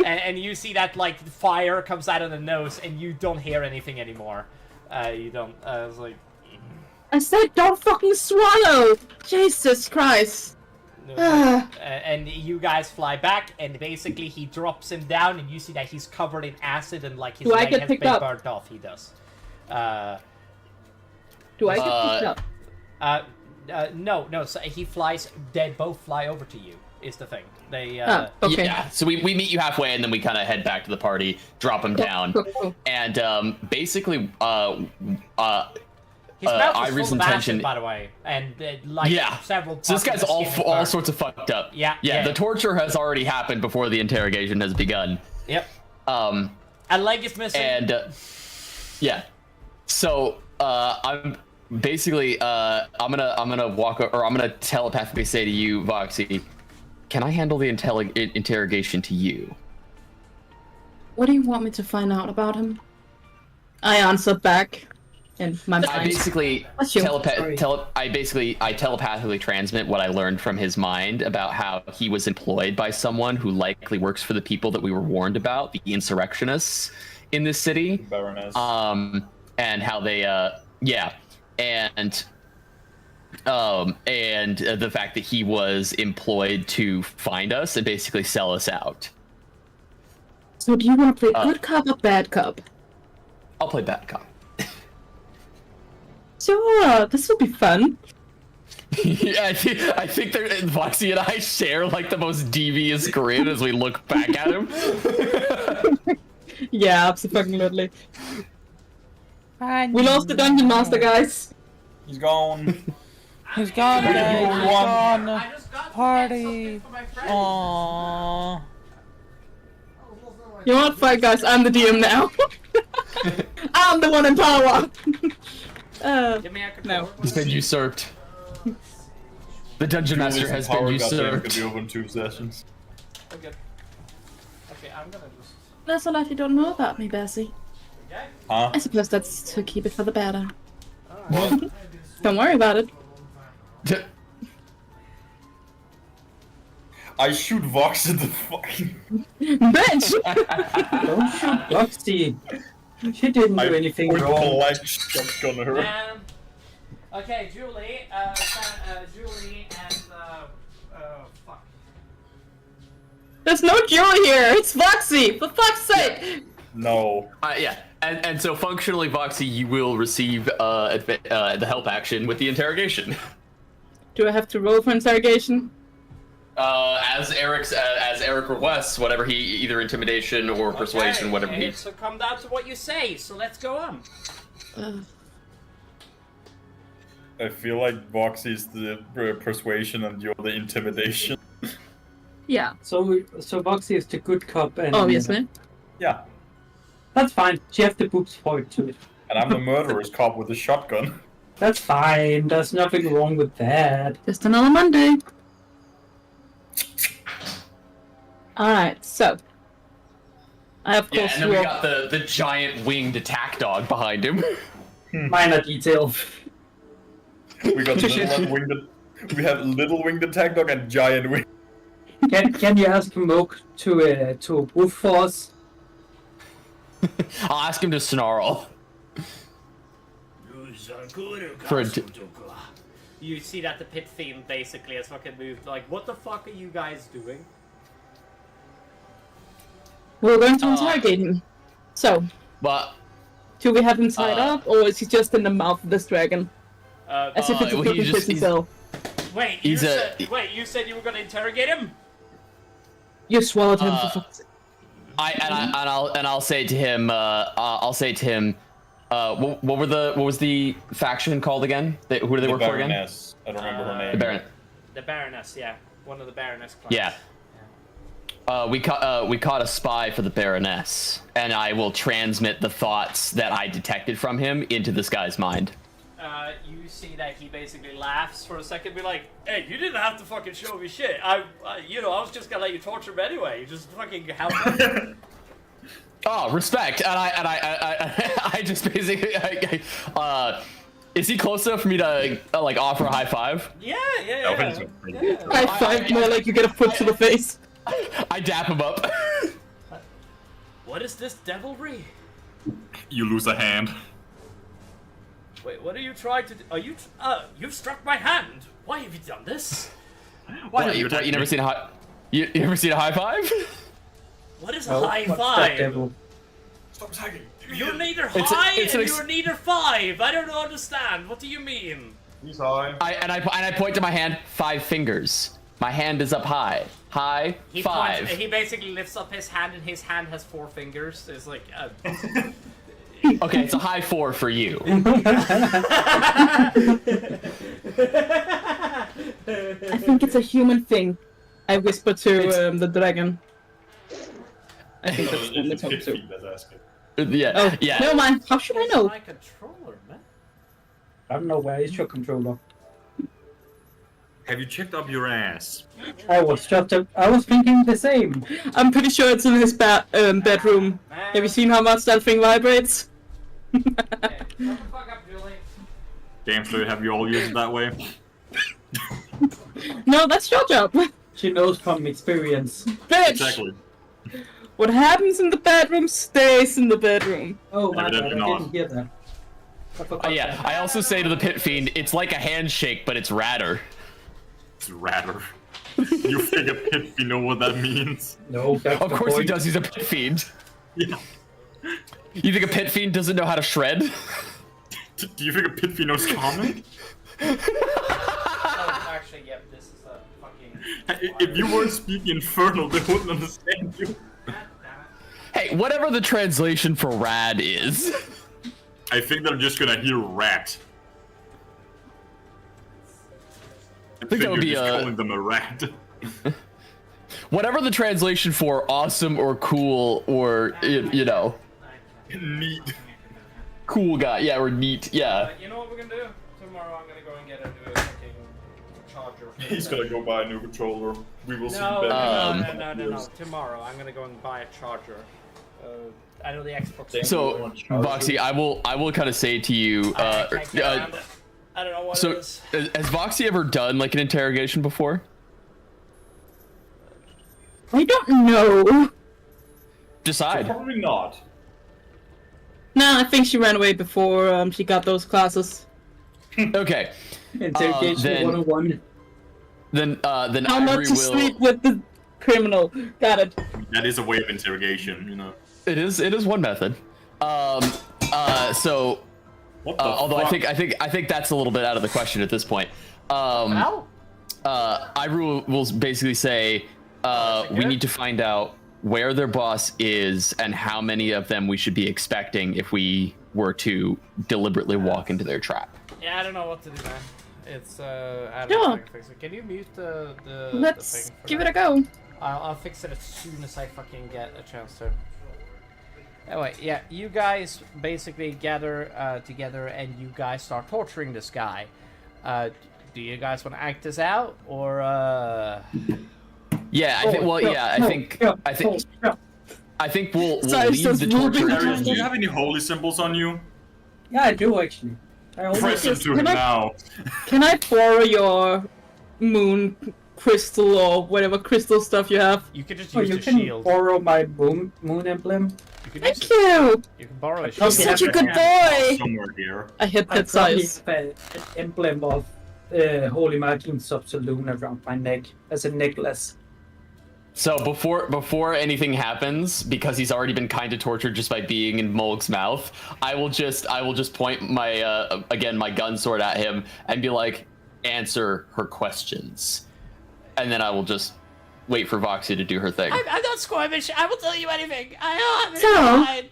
and you see that like fire comes out of the nose, and you don't hear anything anymore. You don't. It's like. I said don't fucking swallow! Jesus Christ. And you guys fly back, and basically he drops him down, and you see that he's covered in acid, and like his leg has been burnt off. He does. Do I get picked up? No. So he flies. They both fly over to you. Is the thing. They. Okay. Yeah. So we meet you halfway, and then we kind of head back to the party, drop him down, and basically his mouth is Ivory's full of intention, acid, by the way, and several. So this guy's all sorts of fucked up. Yeah. The torture has already happened before the interrogation has begun. Yep. A leg is missing. And yeah. So I'm basically I'm gonna walk or I'm gonna telepathically say to you, Voxy, can I handle the interrogation to you? What do you want me to find out about him? I answer back. In my mind. I basically telepathically transmit what I learned from his mind about how he was employed by someone who likely works for the people that we were warned about, the insurrectionists in this city. Baroness. And how they and the fact that he was employed to find us and basically sell us out. So do you want to play good cop or bad cop? I'll play bad cop. Sure, this will be fun. Yeah, I think Voxy and I share like the most devious grin as we look back at him. Yeah, absolutely. We lost the dungeon master, guys. He's gone. He's gone, guys. He's gone. I just got Party. Aww. You know what? Fine, guys. I'm the DM now. I'm the one in power. No. He's been usurped. The dungeon master has been usurped. Could be over in 2 sessions. Okay, I'm gonna just. There's a lot you don't know about me, Bessie. Okay. Huh? I suppose that's to keep it for the better. What? Don't worry about it. I shoot Vox in the fucking. Bitch! Don't shoot Voxy. She didn't do anything wrong. Like shotgun her. Okay, Julie, Julie and fuck. There's no Julie here. It's Voxy. For fuck's sake. No. Yeah, and so functionally, Voxy, you will receive the help action with the interrogation. Do I have to roll for interrogation? As Eric requests, whatever he either intimidation or persuasion, whatever he. So come down to what you say. So let's go on. I feel like Voxy's the persuasion and you're the intimidation. Yeah. So Voxy is the good cop and... Obviously. Yeah. That's fine. She has the boobs point to it. And I'm the murderous cop with a shotgun. That's fine. There's nothing wrong with that. Just another Monday. Alright, so. I of course and then we got the giant winged attack dog behind him. Minor detail. We got little winged. We have little winged attack dog and giant wing. Can you ask Moke to woof for us? I'll ask him to snarl. For You see that the pit fiend basically has fucking moved. Like, what the fuck are you guys doing? We're going to interrogate him. So, but do we have him tied up, or is he just in the mouth of this dragon? As if it's a well, fucking prison cell. Wait, you said you were gonna interrogate him? You swallowed him for fuck's sake. I'll say to him. What was the faction called again? Who do they work for again? Baroness. I don't remember her name. The Baroness, yeah. One of the Baroness clans. Yeah. We caught a spy for the Baroness, and I will transmit the thoughts that I detected from him into this guy's mind. You see that he basically laughs for a second, be like, "Hey, you didn't have to fucking show me shit. I was just gonna let you torture him anyway. You just fucking help me." Oh, respect, and I just basically, is he close enough for me to like offer a high five? Yeah. High five, more like you get a foot to the face. I dap him up. What is this devilry? You lose a hand. Wait, what are you trying to do? You've struck my hand. Why have you done this? You never seen a high? You never seen a high five? What is a high five? Stop tagging. You're neither high and you're neither five. I don't understand. What do you mean? He's high. I point to my hand. 5 fingers. My hand is up high. High. He 5. He basically lifts up his hand, and his hand has 4 fingers. It's like. Okay, it's a high 4 for you. I think it's a human thing. I whisper to the dragon. I think that's what it's home to. Yeah. Oh, yeah. No man, how should I know? My controller, man. I don't know, where is your controller? Have you checked up your ass? I was thinking the same. I'm pretty sure it's in his bedroom. Have you seen how much that thing vibrates? Damn sure have you all used it that way? No, that's your job. She knows from experience. Bitch! Exactly. What happens in the bedroom stays in the bedroom. Oh my god, I Evidently not. didn't hear that. Yeah, I also say to the pit fiend, it's like a handshake, but it's radder. It's radder. You think a pit fiend know what that means? No, that's Of course he does, he's a pit fiend. Yeah. You think a pit fiend doesn't know how to shred? Do you think a pit fiend knows common? Actually, yeah, this is a fucking. If you weren't speaking Infernal, they wouldn't understand you. Hey, whatever the translation for rad is. I think they're just gonna hear rat. I think that would be just calling them a rat. Whatever the translation for awesome or cool or, you know. Neat. Cool guy, yeah, or neat, yeah. You know what we're gonna do? Tomorrow I'm gonna go and get a new fucking charger. He's gonna go buy a new controller. We will see. No. Tomorrow I'm gonna go and buy a charger. I know the Xbox. So, Voxy, I will kind of say to you, I don't know what it is. Has Voxy ever done like an interrogation before? I don't know. Decide. Probably not. Nah, I think she ran away before she got those classes. Okay. Interrogation 101. Then How much to sleep with the criminal? Got it. That is a way of interrogation, you know. It is one method. So. Although fuck? I think that's a little bit out of the question at this point. I will basically say we need to find out where their boss is and how many of them we should be expecting if we were to deliberately walk into their trap. Yeah, I don't know what to do, man. It's I don't know if I can fix it. Can you mute the Let's thing give it a go. I'll fix it as soon as I fucking get a chance to. Anyway, yeah, you guys basically gather together and you guys start torturing this guy. Do you guys want to act this out or? Yeah, I think. Well, yeah, I think we'll leave the torture. Do you have any holy symbols on you? Yeah, I do actually. Press them to him now. Can I borrow your moon crystal or whatever crystal stuff you have. You could just Oh, use you the can shield. borrow my moon emblem. Thank you! You can borrow a You're shield. such a good boy! Somewhere here. I hit I that probably size. have an emblem of Holy Margin Sub-Saloon around my neck as a necklace. So before anything happens, because he's already been kind of tortured just by being in Mulg's mouth, I will just point my again my gun sword at him and be like, answer her questions, and then I will just wait for Voxy to do her thing. I'm not squirmish. I will tell you anything. I have it So- in mind.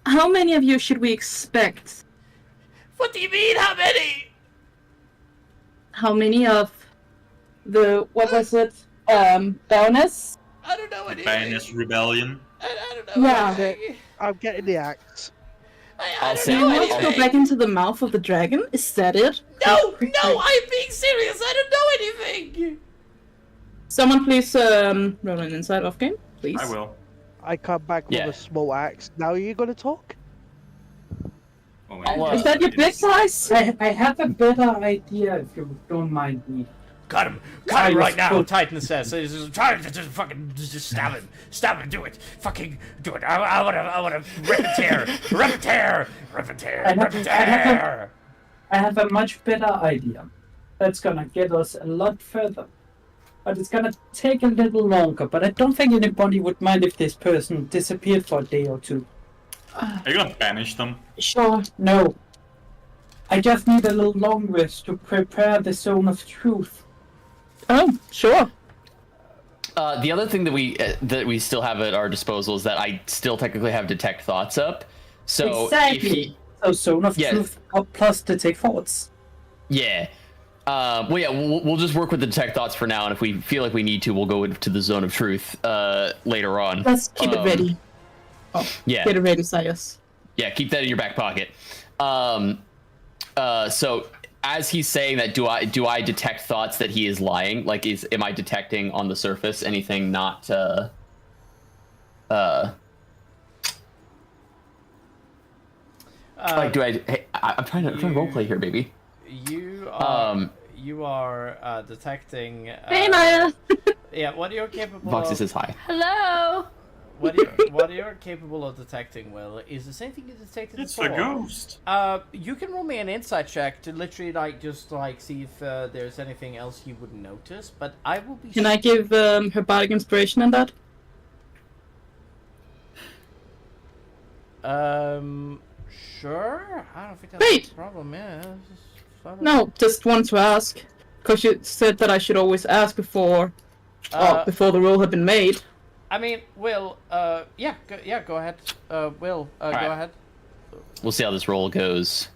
How many of you should we expect? What do you mean, how many? How many of the, what was it, Baroness? I don't know anything. Baroness Rebellion. I don't know Yeah. anything. I'm getting the axe. I Do don't you know want to go anything. back into the mouth of the dragon? Is that it? No, I'm being serious. I don't know anything. Someone please roll an inside off game, please. I will. I come back with Yeah. a small axe. Now are you going to talk? Oh, Is that your big size? I have a better idea if you don't mind me. Cut him! I Cut him was right now! told- Titan says. So just try to just fucking just stab him! Stab him! Do it! Fucking do it! I wanna rip and tear! Rip and tear! Rip and tear! Rip and tear! I have a much better idea. That's gonna get us a lot further. But it's gonna take a little longer. But I don't think anybody would mind if this person disappeared for a day or two. Are you gonna banish them? Sure. No. I just need a little long rest to prepare the zone of truth. Oh, sure. The other thing that we still have at our disposal is that I still technically have detect thoughts up. So Exactly. if he, So zone of Yeah. truth plus detect thoughts. yeah. Well, yeah, we'll just work with the detect thoughts for now, and if we feel like we need to, we'll go into the zone of truth later on. Let's keep it ready. Yeah. Get it ready, Sias. Yeah, keep that in your back pocket. So as he's saying that, do I detect thoughts that he is lying? Like, am I detecting on the surface anything not like, do I? Hey, I'm trying to roleplay here, baby. You are detecting. Hey, Maya. Yeah, what you're capable Voxy of. says hi. Hello. What you're capable of detecting, Will, is the same thing you detected It's before. a ghost. You can roll me an insight check to literally just see if there's anything else you would notice. But I will be. Can I give her bardic inspiration on that? Sure. I don't think that's Wait. a problem. Yeah. No, just want to ask. Because you said that I should always ask before the roll had been made. I mean, Will. Yeah. Go ahead. Will. Go right. ahead. We'll see how this roll goes.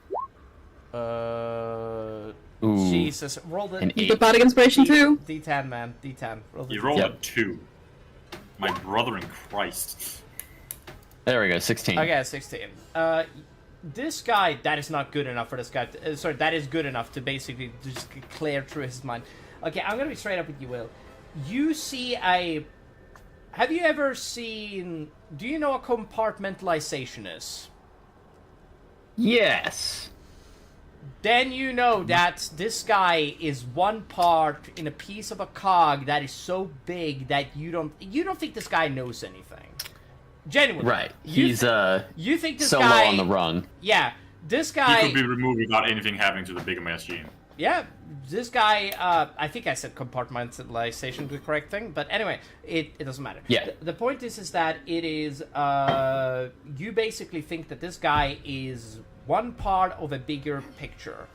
Ooh. Ooh, Jesus. Roll the. an The 8. bardic inspiration too. D10, man. D10. Roll the You rolled Yep. a 2. My brother in Christ. There we go, 16. Okay, 16. This guy, that is not good enough for this guy. Sorry, that is good enough to basically just clear through his mind. Okay, I'm gonna be straight up with you, Will. You see a... Have you ever seen... Do you know what compartmentalization is? Yes. Then you know that this guy is one part in a piece of a cog that is so big that you don't think this guy knows anything. Genuinely. Right. He's you think this so guy low on the rung. Yeah. This He guy could be removed without anything happening to the bigger machine. Yeah, this guy, I think I said compartmentalization, the correct thing, but anyway, it doesn't matter. Yeah. The point is that it is, you basically think that this guy is one part of a bigger picture.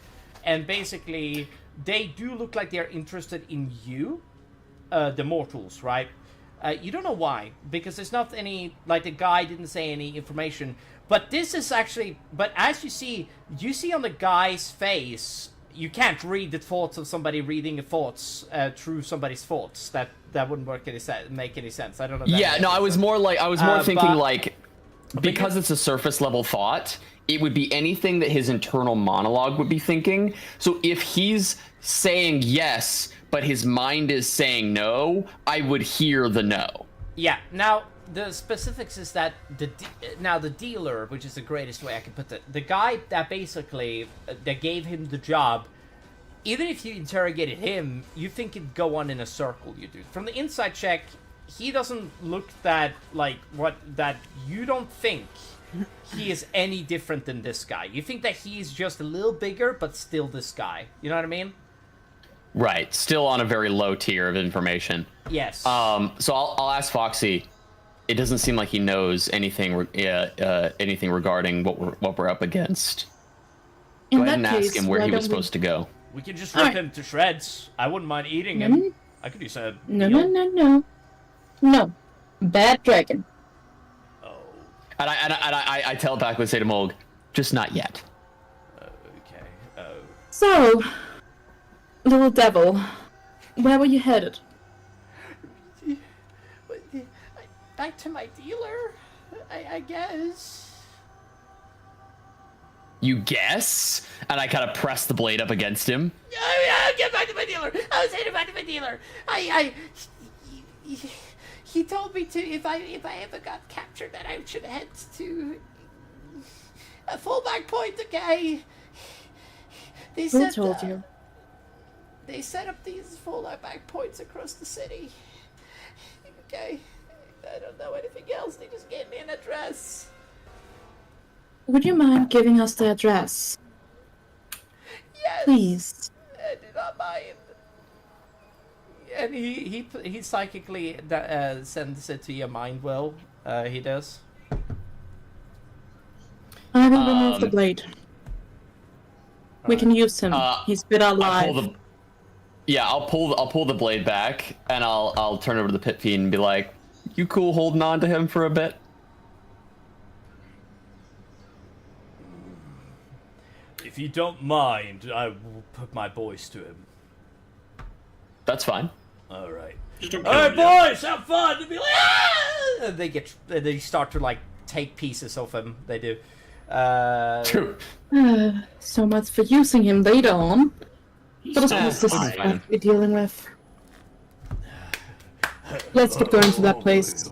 And basically, they do look like they're interested in you, the mortals, right? You don't know why, because there's not any, like the guy didn't say any information, but this is actually, but as you see on the guy's face, you can't read the thoughts of somebody reading the thoughts through somebody's thoughts. That wouldn't make any sense. I don't know. If that Yeah, makes no, I was sense. more thinking but- like, because it's a surface level thought, it would be anything that his internal monologue would be thinking. So if he's saying yes, but his mind is saying no, I would hear the no. Yeah. Now the specifics is that the dealer, which is the greatest way I can put it, the guy that basically that gave him the job, even if you interrogated him, you think it'd go on in a circle, you do. From the inside check, he doesn't look that, like, that you don't think he is any different than this guy. You think that he's just a little bigger, but still this guy. You know what I mean? Right. Still on a very low tier of information. Yes. So I'll ask Foxy. It doesn't seem like he knows anything anything regarding what we're up against. Go ahead and ask him where he was supposed to go. We can just rip him to shreds. I wouldn't mind eating him. I could use a No. Bad dragon. And I telepathically say to Mulg, just not yet. Okay. So, little devil, where were you headed? Back to my dealer, I guess. You guess? And I kind of press the blade up against him. I'll get back to my dealer. I was headed back to my dealer. He told me to, if I ever got captured, that I should head to a fallback point. Okay. Who told you? They set up these fallback points across the city. Okay. I don't know anything else. They just gave me an address. Would you mind giving us the address? Yes. Please. I do not mind. And he psychically sends it to your mind well. He does. I will remove the blade. We can use him. He's been alive. I'll pull the blade back, and I'll turn over to the pit fiend and be like, "You cool holding on to him for a bit?" If you don't mind, I will put my boys to him. That's fine. All right. All right, boys, have fun. And be like, ah! And they start to like take pieces of him. They do. True. So much for using him later on. But of course, this is fine. what we're dealing with. Let's get going to that place.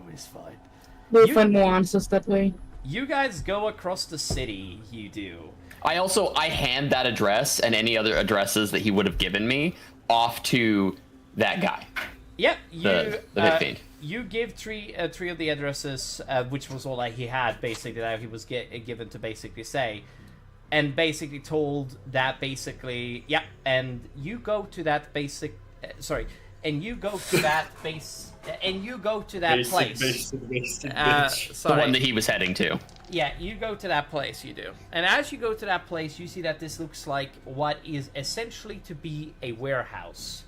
We'll find more answers that way. You guys go across the city. You do. I hand that address and any other addresses that he would have given me off to that guy. Yep. The pit fiend. You give three of the addresses, which was all that he had, basically, that he was given to basically say. And basically told that basically, yeah, and you go to that basic, and you go to that base, and you go to that place. The one that he was heading to. Yeah, you go to that place, you do. And as you go to that place, you see that this looks like what is essentially to be a warehouse.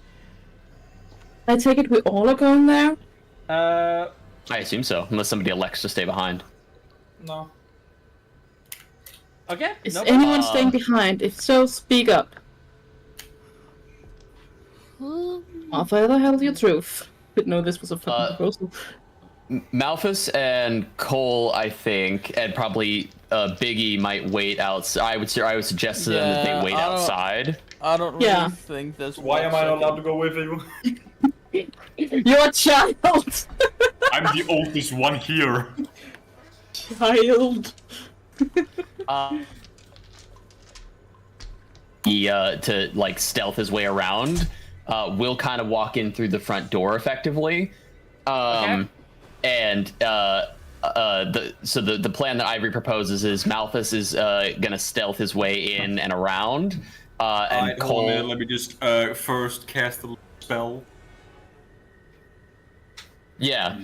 I take it we all are going there? I assume so, unless somebody elects to stay behind. No. Okay. Is anyone staying behind? If so, speak up. I'll tell you the truth. But no, this was a fucking proposal. Malphus and Cole, I think, and probably Biggie might wait outside. I would suggest to them that they wait outside. I don't really think this. Why am I not allowed to go with you? You're a child! I'm the oldest one here. Child. To like stealth his way around, will kind of walk in through the front door effectively. And the plan that Ivory proposes is Malphus is gonna stealth his way in and around. And Cole. Let me just first cast a spell. Yeah.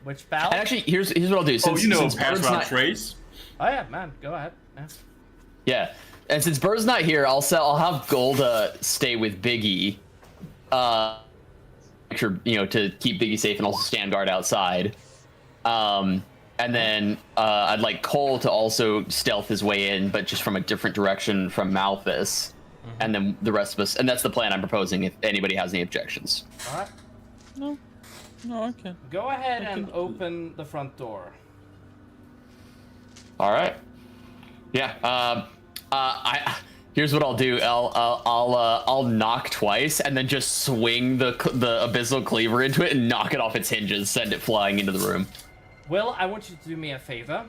Which spell? And actually, here's what I'll do. Since pass around trace. Oh yeah, man, go ahead. Yeah. Yeah, and since Bird's not here, I'll have Golda stay with Biggie, to keep Biggie safe and also stand guard outside. And then I'd like Cole to also stealth his way in, but just from a different direction from Malphus, and then the rest of us. And that's the plan I'm proposing. If anybody has any objections. All right. No, okay. Go ahead and open the front door. All right. Yeah. Here's what I'll do. I'll knock twice and then just swing the abyssal cleaver into it and knock it off its hinges, send it flying into the room. Will, I want you to do me a favor.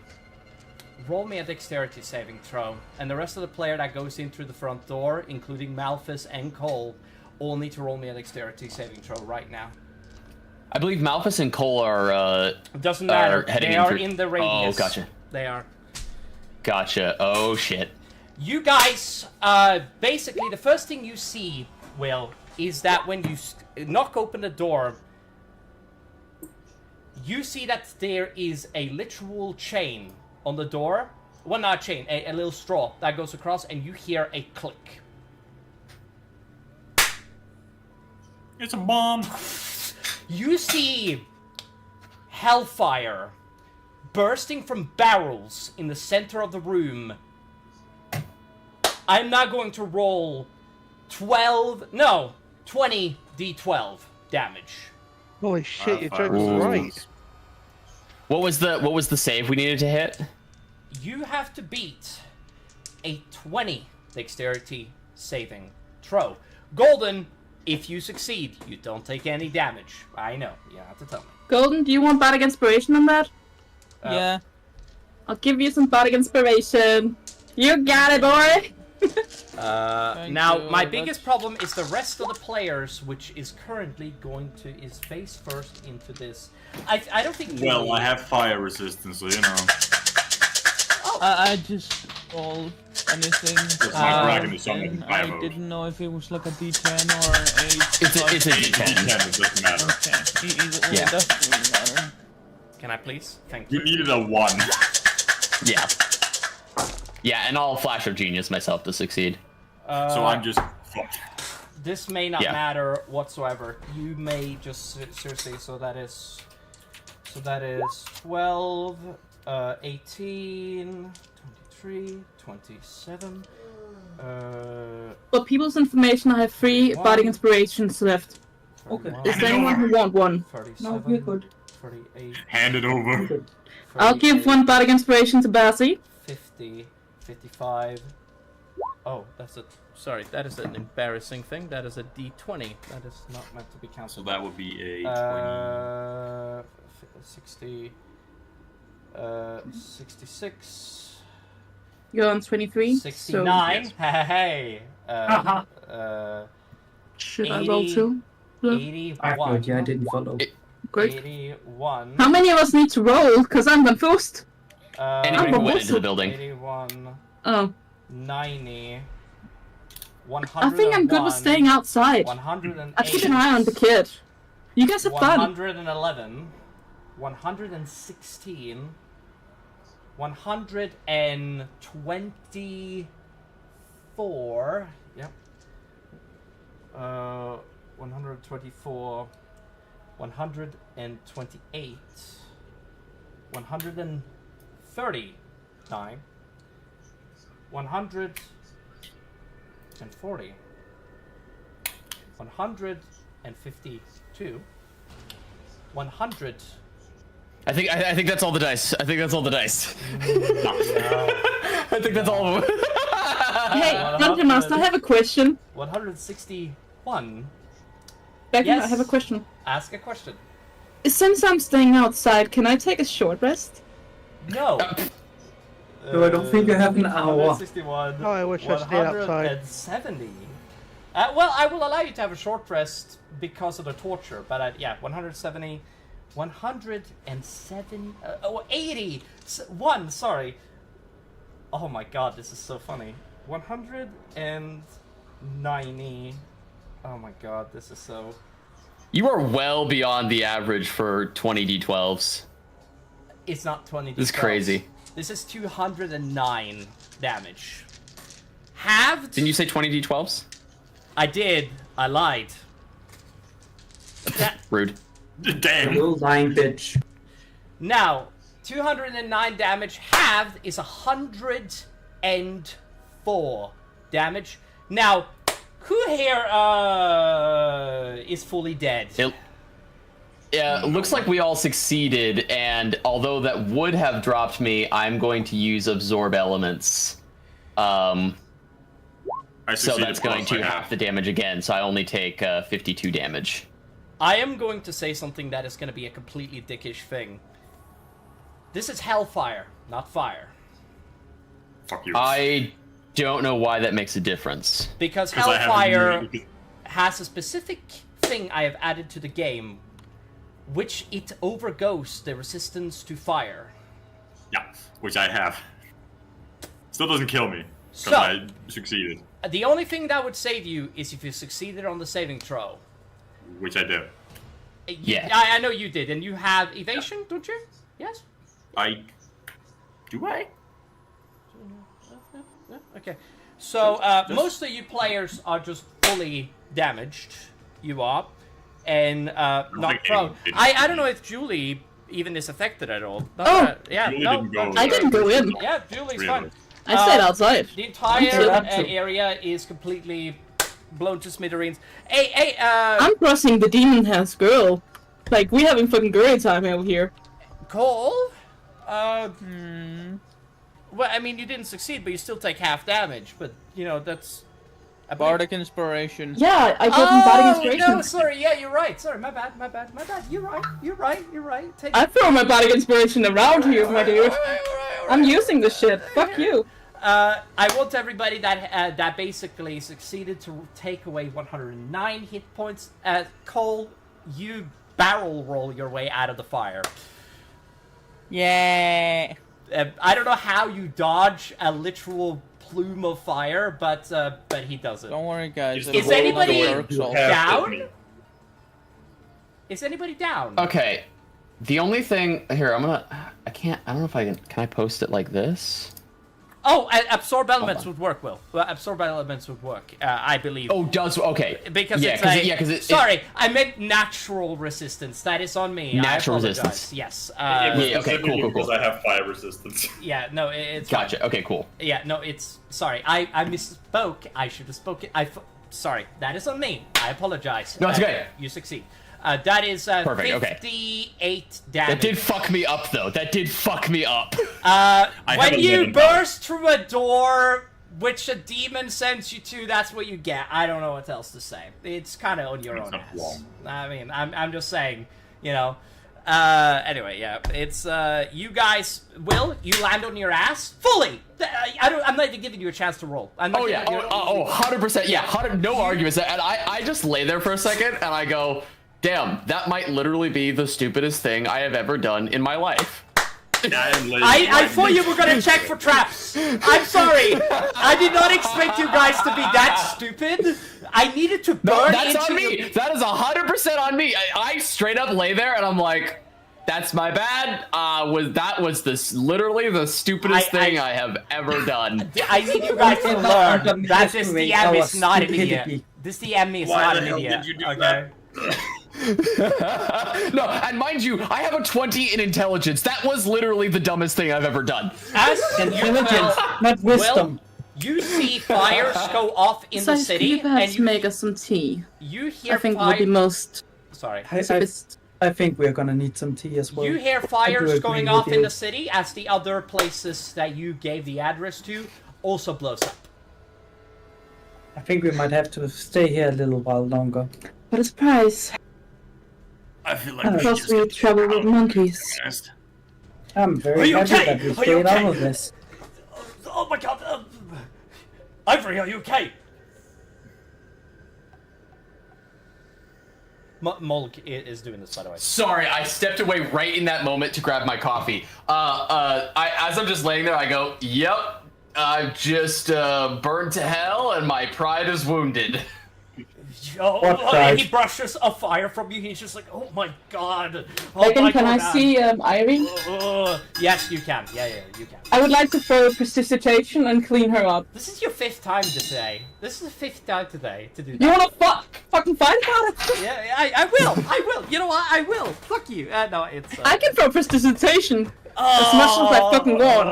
roll me a dexterity saving throw. And the rest of the player that goes in through the front door, including Malthus and Cole, all need to roll me a dexterity saving throw right now. I believe Malthus and Cole are, Doesn't matter. They are in the radius. Oh, gotcha. They are. Gotcha. Oh, shit. You guys, basically, the first thing you see, Will, is that when you knock open the door, you see that there is a literal chain on the door. Well, not a chain, a little straw that goes across, and you hear a click. It's a bomb. You see hellfire bursting from barrels in the center of the room. I'm now going to roll 20 d12 damage. Holy shit, your joke was right. What was the save we needed to hit? You have to beat a 20 dexterity saving throw. Golden, if you succeed, you don't take any damage. I know, you have to tell me. Golden, do you want bardic inspiration on that? Yeah. I'll give you some bardic inspiration. You got it, boy! Now, my biggest problem is the rest of the players, which is currently is face first into this. I don't think. Well, I have fire resistance, so you know. I just rolled anything. My dragon is something I didn't know if it was like a D10 or a. It's a D10. It doesn't matter. Okay. It doesn't really matter. Can I please? Thank you. You needed a 1. Yeah. Yeah, and I'll flash of genius myself to succeed. So I'm just fucked. This may not matter whatsoever. You may just seriously. So that is 12, 18, 23, 27. For people's information, I have 3 bardic inspirations left. Okay. Is there anyone who want one? 37, no, you're good. 38. Hand it over. I'll give 1 bardic inspiration to Bassy. 50, 55. Oh, that's a. Sorry, that is an embarrassing thing. That is a D20. That is not meant to be counted. So that would be a 60. 66. You're on 23. 69. So... Hey. Should I roll 2? 81. Yeah, I didn't follow. Great. 81. How many of us need to roll? Because I'm confused. Anybody who went into the building. 81. Oh. 90. I think I'm good with staying outside. 108. I keep an eye on the kid. You guys have fun. 111. 116. 124. Yep. 124. 128. 139. 140. 152. 100. I think that's all the dice. I think that's all the dice. No. I think that's all of them. Hey, Dungeon Master, I have a question. 161. Becky, Yes. I have a question. Ask a question. Since I'm staying outside, can I take a short rest? No. No, I don't think I have an hour. 161. Oh, I wish I stayed outside. 170. Well, I will allow you to have a short rest because of the torture, but yeah, 170. 107. 81. Sorry. Oh my god, this is so funny. 190. Oh my god, this is so. You are well beyond the average for 20 d12s. It's not 20 d12s. This is crazy. This is 209 damage. Halved? Didn't you say 20 d12s? I did. I lied. Rude. Damn. You lying bitch. Now, 209 damage halved is 104 damage. Now, who here is fully dead? Yeah, it looks like we all succeeded, and although that would have dropped me, I'm going to use Absorb Elements. So that's going to half the damage again, so I only take 52 damage. I am going to say something that is going to be a completely dickish thing. This is hellfire, not fire. Fuck you. I don't know why that makes a difference. Because 'Cause I haven't Hellfire really- has a specific thing I have added to the game, which it overgoes the resistance to fire. Yeah, which I have. Still doesn't kill me, because So- I succeeded, The only thing that would save you is if you succeeded on the saving throw. which I did. Yeah. I know you did, and you have evasion, don't you? Yes? Do I? Okay. So, most of you players are just fully damaged. You are. And not think prone. anyone did. I don't know if Julie even is affected at all. Not Oh! that- yeah, Julie no. didn't go I didn't go in. Yeah, Julie's Really? fine. I stayed outside. The entire Until- area is completely blown to smithereens. Hey, I'm crossing the demon house girl. Like, we having fucking great time over here. Cole? Well, I mean, you didn't succeed, but you still take half damage. But, you know, that's... Bardic Inspiration. Yeah, I got Bardic Inspiration. No, sorry, yeah, you're right. Sorry, my bad. You're right. Take... I throw my Bardic Inspiration around here, my dude. I'm using this shit. Fuck you. I want everybody that that basically succeeded to take away 109 hit points. Cole, you barrel roll your way out of the fire. Yeah. I don't know how you dodge a literal plume of fire, but he does it. Don't worry, guys. Is anybody down? down? Is anybody down? Okay. The only thing here, I don't know if I can I post it like this? Oh, absorb elements would work, Will. Well, absorb elements would work, I believe. Oh, okay. Because yeah, it's it, sorry, I meant natural resistance. That is on me. Natural I apologize. resistance. Yes. Okay, cool. Because I have fire resistance. Yeah, no, it's Gotcha. fine. Okay, cool. Yeah, no, it's sorry. I misspoke. I should have spoken. Sorry, that is on me. I apologize. No, it's okay. You succeed. That is Perfect, 58 damage. That did fuck me up, though. That did fuck me up. When you burst through a door which a demon sends you to, that's what you get. I don't know what else to say. It's kind of on your own ass. I mean, I'm just saying, you know. Anyway, yeah, it's you guys. Will you land on your ass fully? I'm not even giving you a chance to roll. I'm not Oh yeah. giving you- 100%. Yeah. No arguments. And I just lay there for a second and I go, damn, that might literally be the stupidest thing I have ever done in my life. I thought you were gonna check for traps. I'm sorry. I did not expect you guys to be that stupid. I needed to burn No, that's into on me. That is 100% on me. I straight up lay there and I'm like, that's my bad. That was literally the stupidest thing I have ever done. I need you guys to learn that this DM is not an idiot. This DM is not an idiot. Okay. No, and mind you, I have a 20 in intelligence. That was literally the dumbest thing I've ever done. As Intelligence, not wisdom. You see fires go off in the city, Can you perhaps and you make us some tea? You hear I think fire. would be most. Sorry. I think we're gonna need some tea as well. You hear I do fires agree going with off in you. the city as the other places that you gave the address to also blows up. I think we might have to stay here a little while longer. What a price. I feel Of course we travel with monkeys. I'm very happy that we stayed out of this. Oh my god! Ivory, are you okay? Mulk is doing this, by the way. Sorry, I stepped away right in that moment to grab my coffee. As I'm just laying there, I go, yep, I've just burned to hell and my pride is wounded. He brushes a fire from you. He's just like, oh my god. Oh Megan, my can I god. see Irie? Yes, you can. Yeah, you can. I would like to throw prestidigitation and clean her up. This is your 5th time today. This is the 5th time today to do that. You wanna fucking fight about it? Yeah, I will. You know what? I will. Fuck you. No, it's. I can throw prestidigitation as much as I fucking want.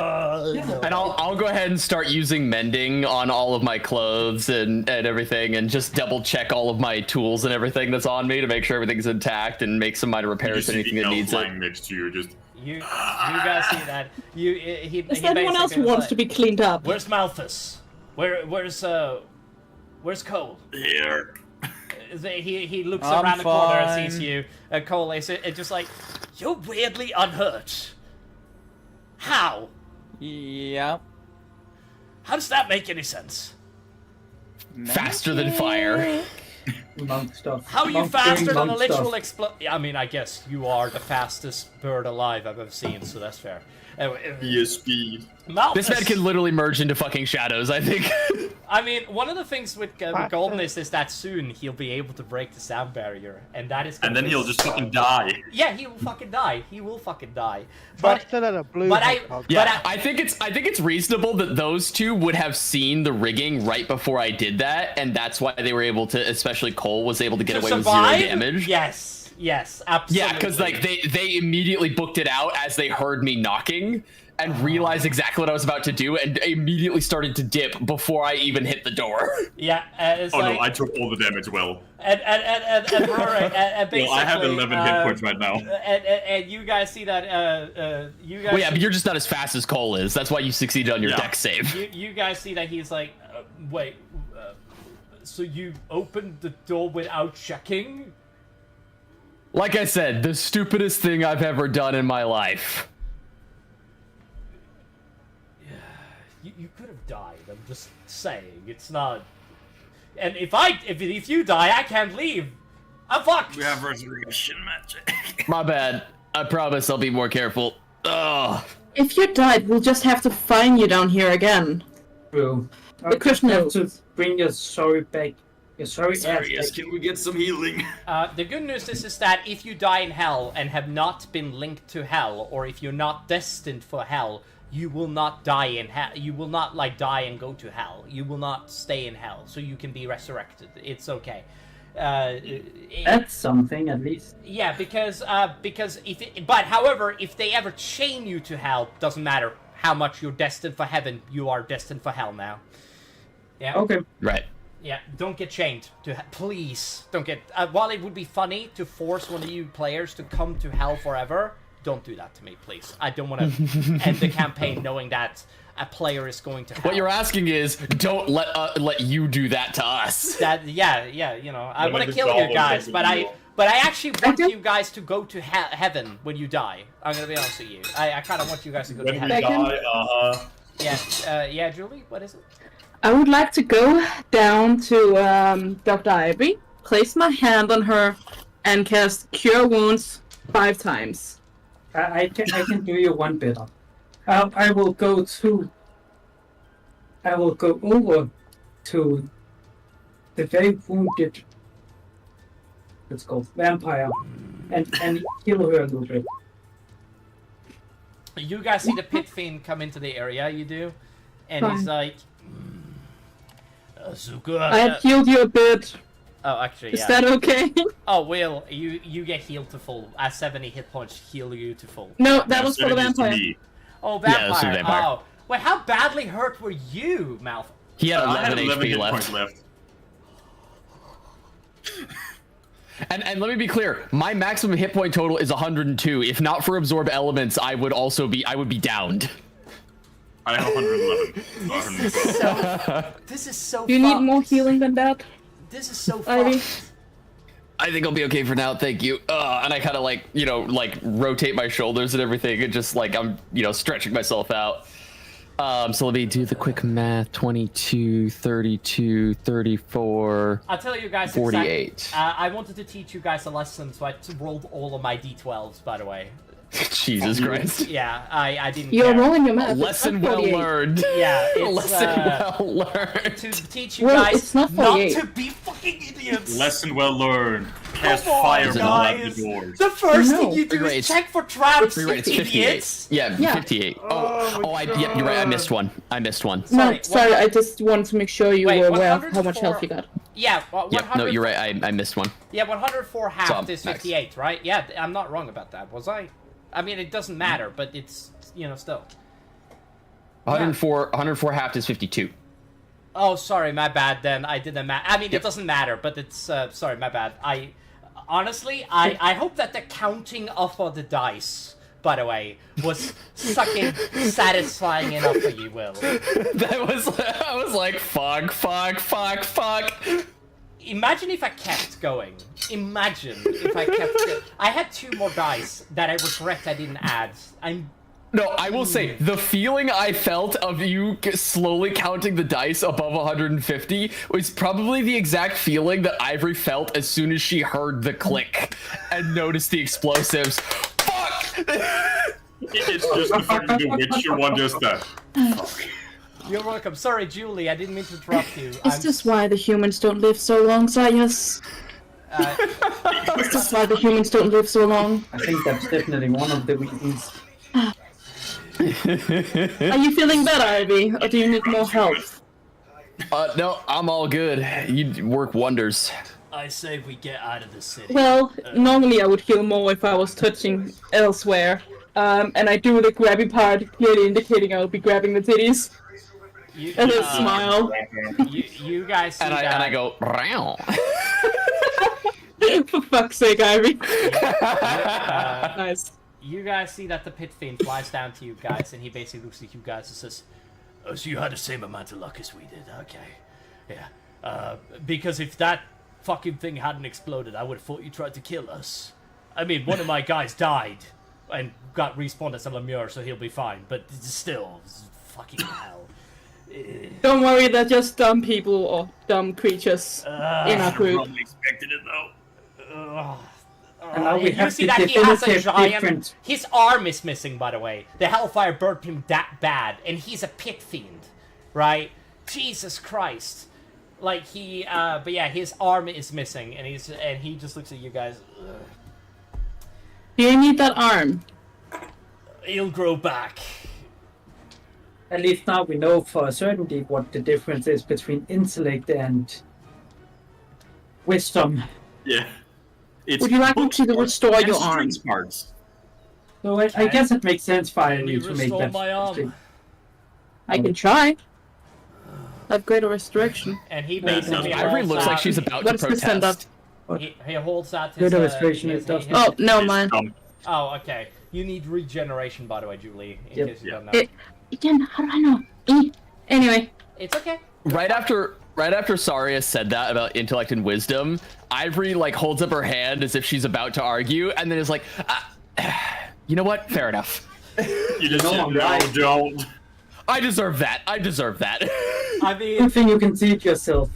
And I'll go ahead and start using mending on all of my clothes and everything, and just double check all of my tools and everything that's on me to make sure everything's intact and make some minor repairs to anything that needs it. Next to you, just. You guys see that? Is there anyone else who wants to be cleaned up? Where's Malthus? Where's Cole? Here. He looks I'm around the corner and fine. sees you. Cole is just like, you're weirdly unhurt. How? Yeah. How does that make any sense? Faster than fire. Monk stuff. How are you Monk faster doing than a monk literal stuff. explosion? I mean, I guess you are the fastest bird alive I've ever seen, so that's fair. Anyway, He is speed. This man can literally merge into fucking shadows, I think. I mean, one of the things with Goldenist is that soon he'll be able to break the sound barrier, and that is. And then he'll just fucking die. Yeah, he will fucking die. He will fucking die. But Faster than a blue. I think it's reasonable that those two would have seen the rigging right before I did that, and that's why they were able to. Especially Cole was able to get away survive? with 0 damage. Yes, absolutely. Yeah, because like they immediately booked it out as they heard me knocking and realized exactly what I was about to do, and immediately started to dip before I even hit the door. Yeah, it's Oh like, no, I took all the damage well. and Rory, and basically, Well, I have 11 hit points right now. And you guys see that you guys. Well, yeah, but you're just not as fast as Cole is. That's why you succeeded on your dex save. You guys see that he's like, wait, so you opened the door without checking? Like I said, the stupidest thing I've ever done in my life. You could have died. I'm just saying, it's not. And if you die, I can't leave. I'm fucked. We have resurrection magic. My bad. I promise I'll be more careful. Ugh. If you died, we'll just have to find you down here again. True. The question have is, to bring your sorry back. Your sorry ass Yes, back. can we get some healing? The good news is that if you die in hell and have not been linked to hell, or if you're not destined for hell, you will not die in hell. You will not like die and go to hell. You will not stay in hell, so you can be resurrected. It's okay. That's something, at least. Yeah, because however, if they ever chain you to hell, doesn't matter how much you're destined for heaven. You are destined for hell now. Yeah. Okay. Right. Yeah, don't get chained to please don't get. While it would be funny to force one of you players to come to hell forever, don't do that to me, please. I don't want to end the campaign knowing that a player is going to hell. What you're asking is, don't let you do that to us. That yeah, you know, I want to kill you guys, but I actually want you guys to go to heaven when you die. I'm gonna be honest with you. I kind of want you guys to go to heaven. Yeah, Julie, what is it? I would like to go down to Dr. Ivy, place my hand on her, and cast Cure Wounds 5 times. I can do you one better. I will go over to the very wounded, it's called vampire, and heal her a little bit. You guys see the pit fiend come into the area, you do, and he's like, I have healed you a bit. Oh, actually, Is yeah. that okay? Oh, Will, you get healed to full. 70 hit points heal you to full. No, that was for the vampire. Oh, Yeah, vampire. that's the vampire. Oh, wait, how badly hurt were you, Malf? He had 11, I had 11 HP hit left. points left. And let me be clear, my maximum hit point total is 102. If not for absorb elements, I would be downed. I have 111. This is so. Do you need more healing than that? This is so Ivy? fucked. I think I'll be okay for now, thank you. And I kind of like, rotate my shoulders and everything, and just like I'm, stretching myself out. So let me do the quick math. 22, 32, 34, I'll tell you guys 48. I wanted to teach you guys a lesson, so I rolled all of my d12s, by the way. Jesus Christ. Yeah, I didn't You're care. rolling your math. Lesson It's not well 48. learned. Yeah, it's, Lesson well learned. To teach you Well, guys it's not not 48. to be fucking idiots. Lesson well learned. Cast Come on, fireball at guys. the doors. The first No. thing you do Right, is check for traps, You're right, it's 58. idiots. Yeah, Yeah. 58. Yep, you're right. I missed one. No, Sorry, sorry, I just wanted to make sure you Wait, were aware of how much 104 health you got. Yeah, well, Yep, 100 no, you're right. I missed one. Yeah, 104 half So, is max. 58, right? Yeah, I'm not wrong about that, was I? I mean, it doesn't matter, but it's, still. 104 half is 52. Oh, sorry, my bad then. I did the math. I mean, it doesn't matter, but it's, sorry, my bad. Honestly, I hope that the counting of the dice, by the way, was sucking satisfying enough for you, Will. I was like, fuck. Imagine if I kept going. Imagine if I kept. I had 2 more dice that I regret I didn't add. I'm No, I will say, the feeling I felt of you slowly counting the dice above 150 was probably the exact feeling that Ivory felt as soon as she heard the click and noticed the explosives. Fuck! It's just the fucking The Witcher one, just that. Fuck. You're welcome. Sorry, Julie, I didn't mean to interrupt you. Is this why the humans don't live so long, Sayas? Is this why the humans don't live so long? I think that's definitely one of the reasons. Are you feeling better, Ivy, or do you need more help? No, I'm all good. You work wonders. I say we get out of the city. Well, normally I would heal more if I was touching elsewhere. And I do the grabby part, clearly indicating I'll be grabbing the titties. And then smile. You guys see and that? And I go, row. For fuck's sake, Ivy. Nice. You guys see that the pit fiend flies down to you guys, and he basically looks at you guys and says, Oh, so you had the same amount of luck as we did. Okay. Yeah. because if that fucking thing hadn't exploded, I would have thought you tried to kill us. I mean, one of my guys died and got respawned as a Lemure, so he'll be fine, but still, fucking hell. Don't worry, they're just dumb people or dumb creatures in our group. Probably expected it though. And now we You have see the that he has a definitive giant... difference. His arm is missing, by the way. The Hellfire burnt him that bad, and he's a pit fiend, right? Jesus Christ. Like, he, but yeah, his arm is missing, and he just looks at you guys. Ugh. Do you need that arm? He'll grow back. At least now we know for a certainty what the difference is between intellect and wisdom. Yeah. Would you like me to restore your arm? Parts. So I guess it makes sense finally to make Restore that. my arm. I can try. I have greater restriction. And he basically Ivory holds looks like out- she's about What's to the stand up? protest. He holds out his... Greater restriction, his- it does his- not. Oh, no, mine. Oh, okay. You need regeneration, by the way, Julie, in Yep. case you don't know. Again, how do I know? Anyway. It's okay. Right after Saria said that about intellect and wisdom, Ivory like holds up her hand as if she's about to argue, and then is like, you know what? Fair enough. You just said, no, don't. I deserve that. I deserve that. I mean, Good thing you can see it yourself.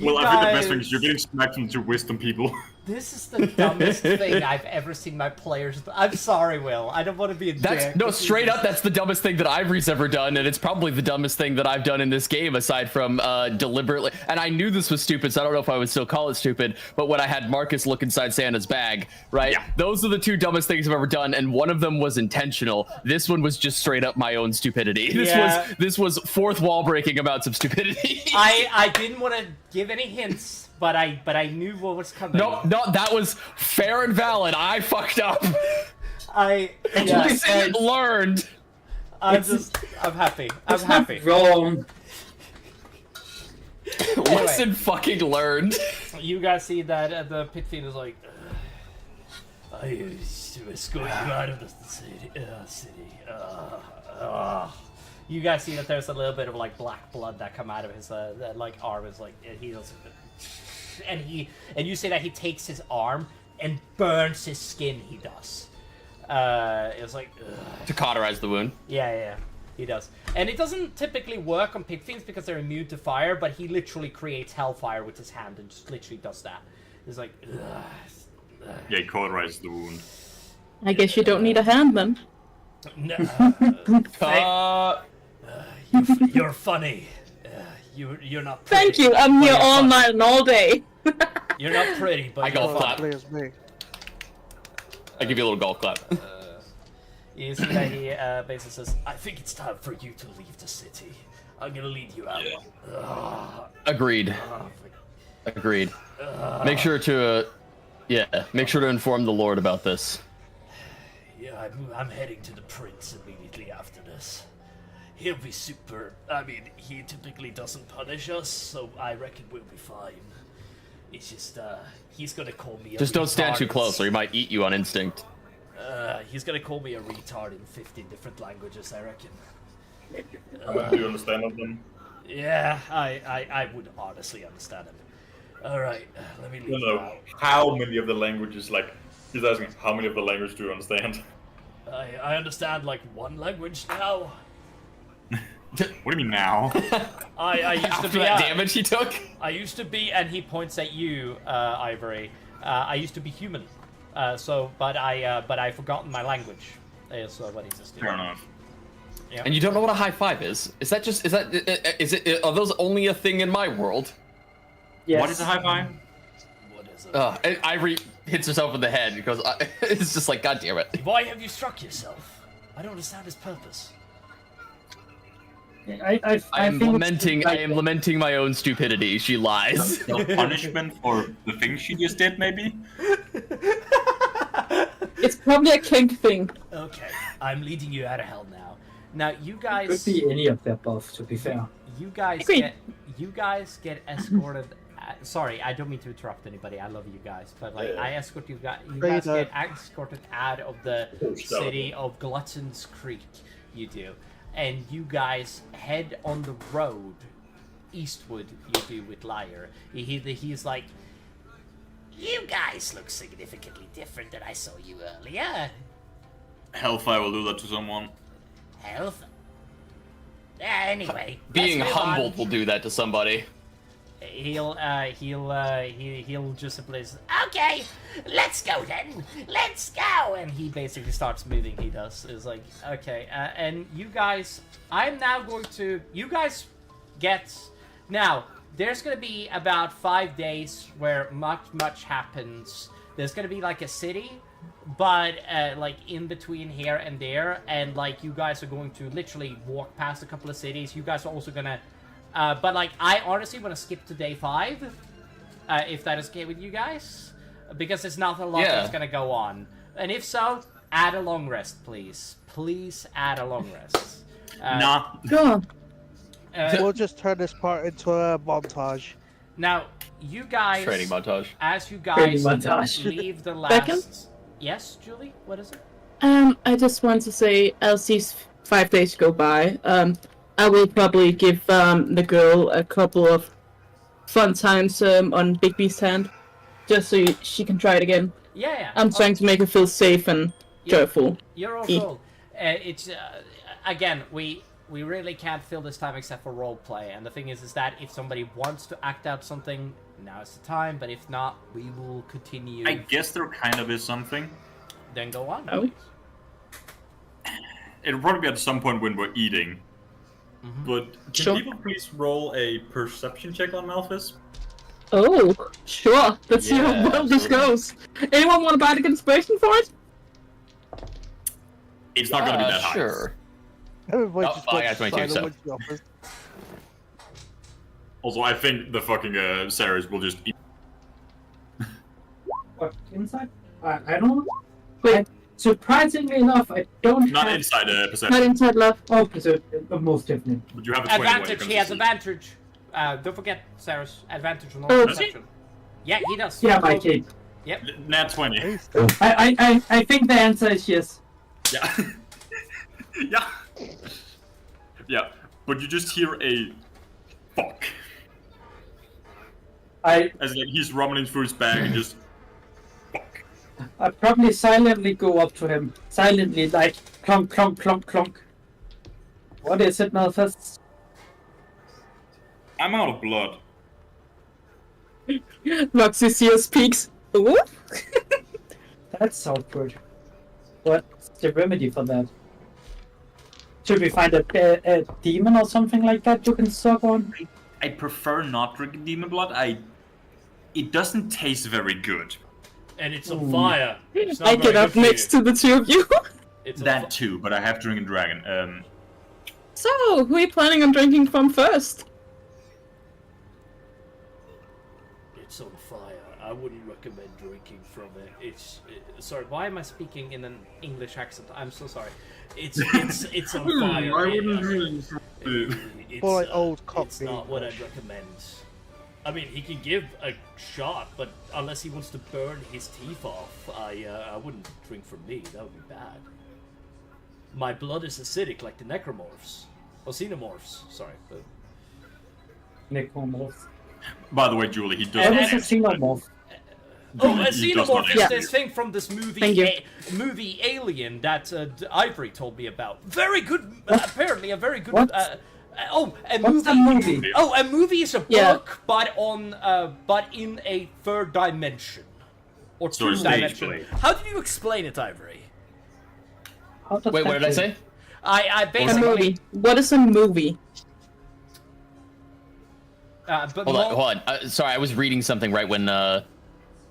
Well, I think the best thing is you're getting smacked into wisdom, people. This is the dumbest thing I've ever seen my players do. I'm sorry, Will. I don't want to be a dick. No, straight up, that's the dumbest thing that Ivory's ever done, and it's probably the dumbest thing that I've done in this game, aside from deliberately. And I knew this was stupid, so I don't know if I would still call it stupid. But when I had Marcus look inside Santa's bag, right? Yeah. Those are the two dumbest things I've ever done, and one of them was intentional. This one was just straight up my own stupidity. This was fourth wall breaking amounts of stupidity. I didn't want to give any hints. But I knew what was coming. No, that was fair and valid. I fucked up. I learned. I'm happy. I'm happy. Wrong. Lesson fucking learned. You guys see that the pit fiend is like, I escort you out of the city. You guys see that there's a little bit of like black blood that come out of his like arm. Is like he does, and you say that he takes his arm and burns his skin. He does. It's like to cauterize the wound. Yeah, he does. And it doesn't typically work on pit fiends because they're immune to fire. But he literally creates hellfire with his hand and just literally does that. It's like. Yeah, he cauterizes the wound. I guess you don't need a hand then. No. You're funny. You're not pretty. Thank you. I'm here all night and all day. You're not pretty, but I golf clap. Me. I give you a little golf clap. You see that he basically says, I think it's time for you to leave the city. I'm gonna lead you out. Agreed. Agreed. Make sure to, make sure to inform the Lord about this. Yeah, I'm heading to the prince immediately after this. He'll be super. I mean, he typically doesn't punish us, so I reckon we'll be fine. It's just, he's gonna call me a Just don't stand too retard. close, or he might eat you on instinct. He's gonna call me a retard in 15 different languages, I reckon. Do you understand them? Yeah, I would honestly understand him. Alright, let me leave you out. How many of the languages, like, he's asking, how many of the languages do you understand? I understand like one language now. What do you mean now? I used to After be that damage he took? I used to be, and he points at you, Ivory. I used to be human. But I've forgotten my language. Is what he's just doing. Fair enough. Yeah. And you don't know what a high five is? Is are those only a thing in my world? Yes. What is a high five? What is it? And Ivory hits herself in the head because it's just like, God damn it. Why have you struck yourself? I don't understand his purpose. I am think lamenting. I am lamenting my own stupidity. She lies. The punishment for the thing she just did, maybe. It's probably a kink thing. Okay, I'm leading you out of hell now. Now you guys. Could be any of the above, to be fair. You guys get escorted. Sorry, I don't mean to interrupt anybody. I love you guys, but like I escort you guys. You guys get escorted out of the city of Glutton's Creek. You do, and you guys head on the road eastward. You do with Liar. He's like, You guys look significantly different than I saw you earlier. Hellfire will do that to someone. Health. Anyway, Being let's move on. humble will do that to somebody. He'll just simply say, Okay, let's go then. Let's go. and he basically starts moving. He does is like, okay, and you guys, I'm now going to, you guys get, now there's gonna be about 5 days where much happens. There's gonna be like a city, but like in between here and there, and like you guys are going to literally walk past a couple of cities. You guys are also gonna but like I honestly want to skip to day 5, if that is okay with you guys, because there's not a lot that's gonna go on. And if so, add a long rest, please. Please add a long rest. Nah. Go. We'll just turn this part into a montage. Now, you guys, Training montage. as you Training guys montage. leave the Beckham? last. Yes, Julie. What is it? I just want to say, as these 5 days go by, I will probably give the girl a couple of fun times on Big B's hand, just so she can try it again. Yeah. I'm trying to make her feel safe and joyful. You're all cool. It's again, we really can't fill this time except for role play. And the thing is that if somebody wants to act out something, now is the time. But if not, we will continue. I guess there kind of is something. Then go on. Oh. It'll probably be at some point when we're eating. But can Sure. people please roll a perception check on Malphus? Oh, sure. Let's see how well this goes. Anyone want to buy the inspiration for it? It's not going to be that high. Sure. Everybody Oh, just I wants got to 22, sign so. what she offers. Also, I think the fucking Sarahs will just eat. What, inside? I don't know. Wait, surprisingly enough, I don't Not have... inside perception. Not inside love. Oh, so, most definitely. But you have a 21. Advantage. He has advantage. Don't forget, Sarah's advantage on all Oh, perception. Yeah, he does. Yeah, So- my kid. Yep. Nat 20. I think the answer is yes. Yeah. Yeah. Yeah. But you just hear a fuck. As like he's rumbling through his bag and just I probably silently go up to him. Silently, like, clunk, clunk, clunk, clunk. What is it, Malphus? I'm out of blood. Roxy speaks. Ooh. That's awkward. What's the remedy for that? Should we find a demon or something like that you can suck on? I prefer not drinking demon blood. It doesn't taste very good. And it's on fire. It's not I very get up good for you. next to the two of you. It's That too, but I have Drinking Dragon. So, who are you planning on drinking from first? It's on fire. I wouldn't recommend drinking from it. Sorry, why am I speaking in an English accent? I'm so sorry. It's on fire. I wouldn't It's, Or like old It's not what I'd recommend. I mean, he can give a shot, but unless he wants to burn his teeth off, I wouldn't drink from me. That would be bad. My blood is acidic like the necromorphs. Or xenomorphs, sorry. But... Necromorph. By the way, Julie, he does. I was a xenomorph. Oh, a He does not xenomorph is Yeah. this thing from this movie, Thank you. movie Alien that Ivory told me about. Very good, apparently a very good. What? A What's movie. a movie? Oh, a movie is a Yeah. book, but in a third dimension, or So two it's stage dimension. play. How did you explain it, Ivory? How does Wait, what that did I work? say? I A basically. movie. What is a movie? But Hold on. Sorry, I was reading something right when that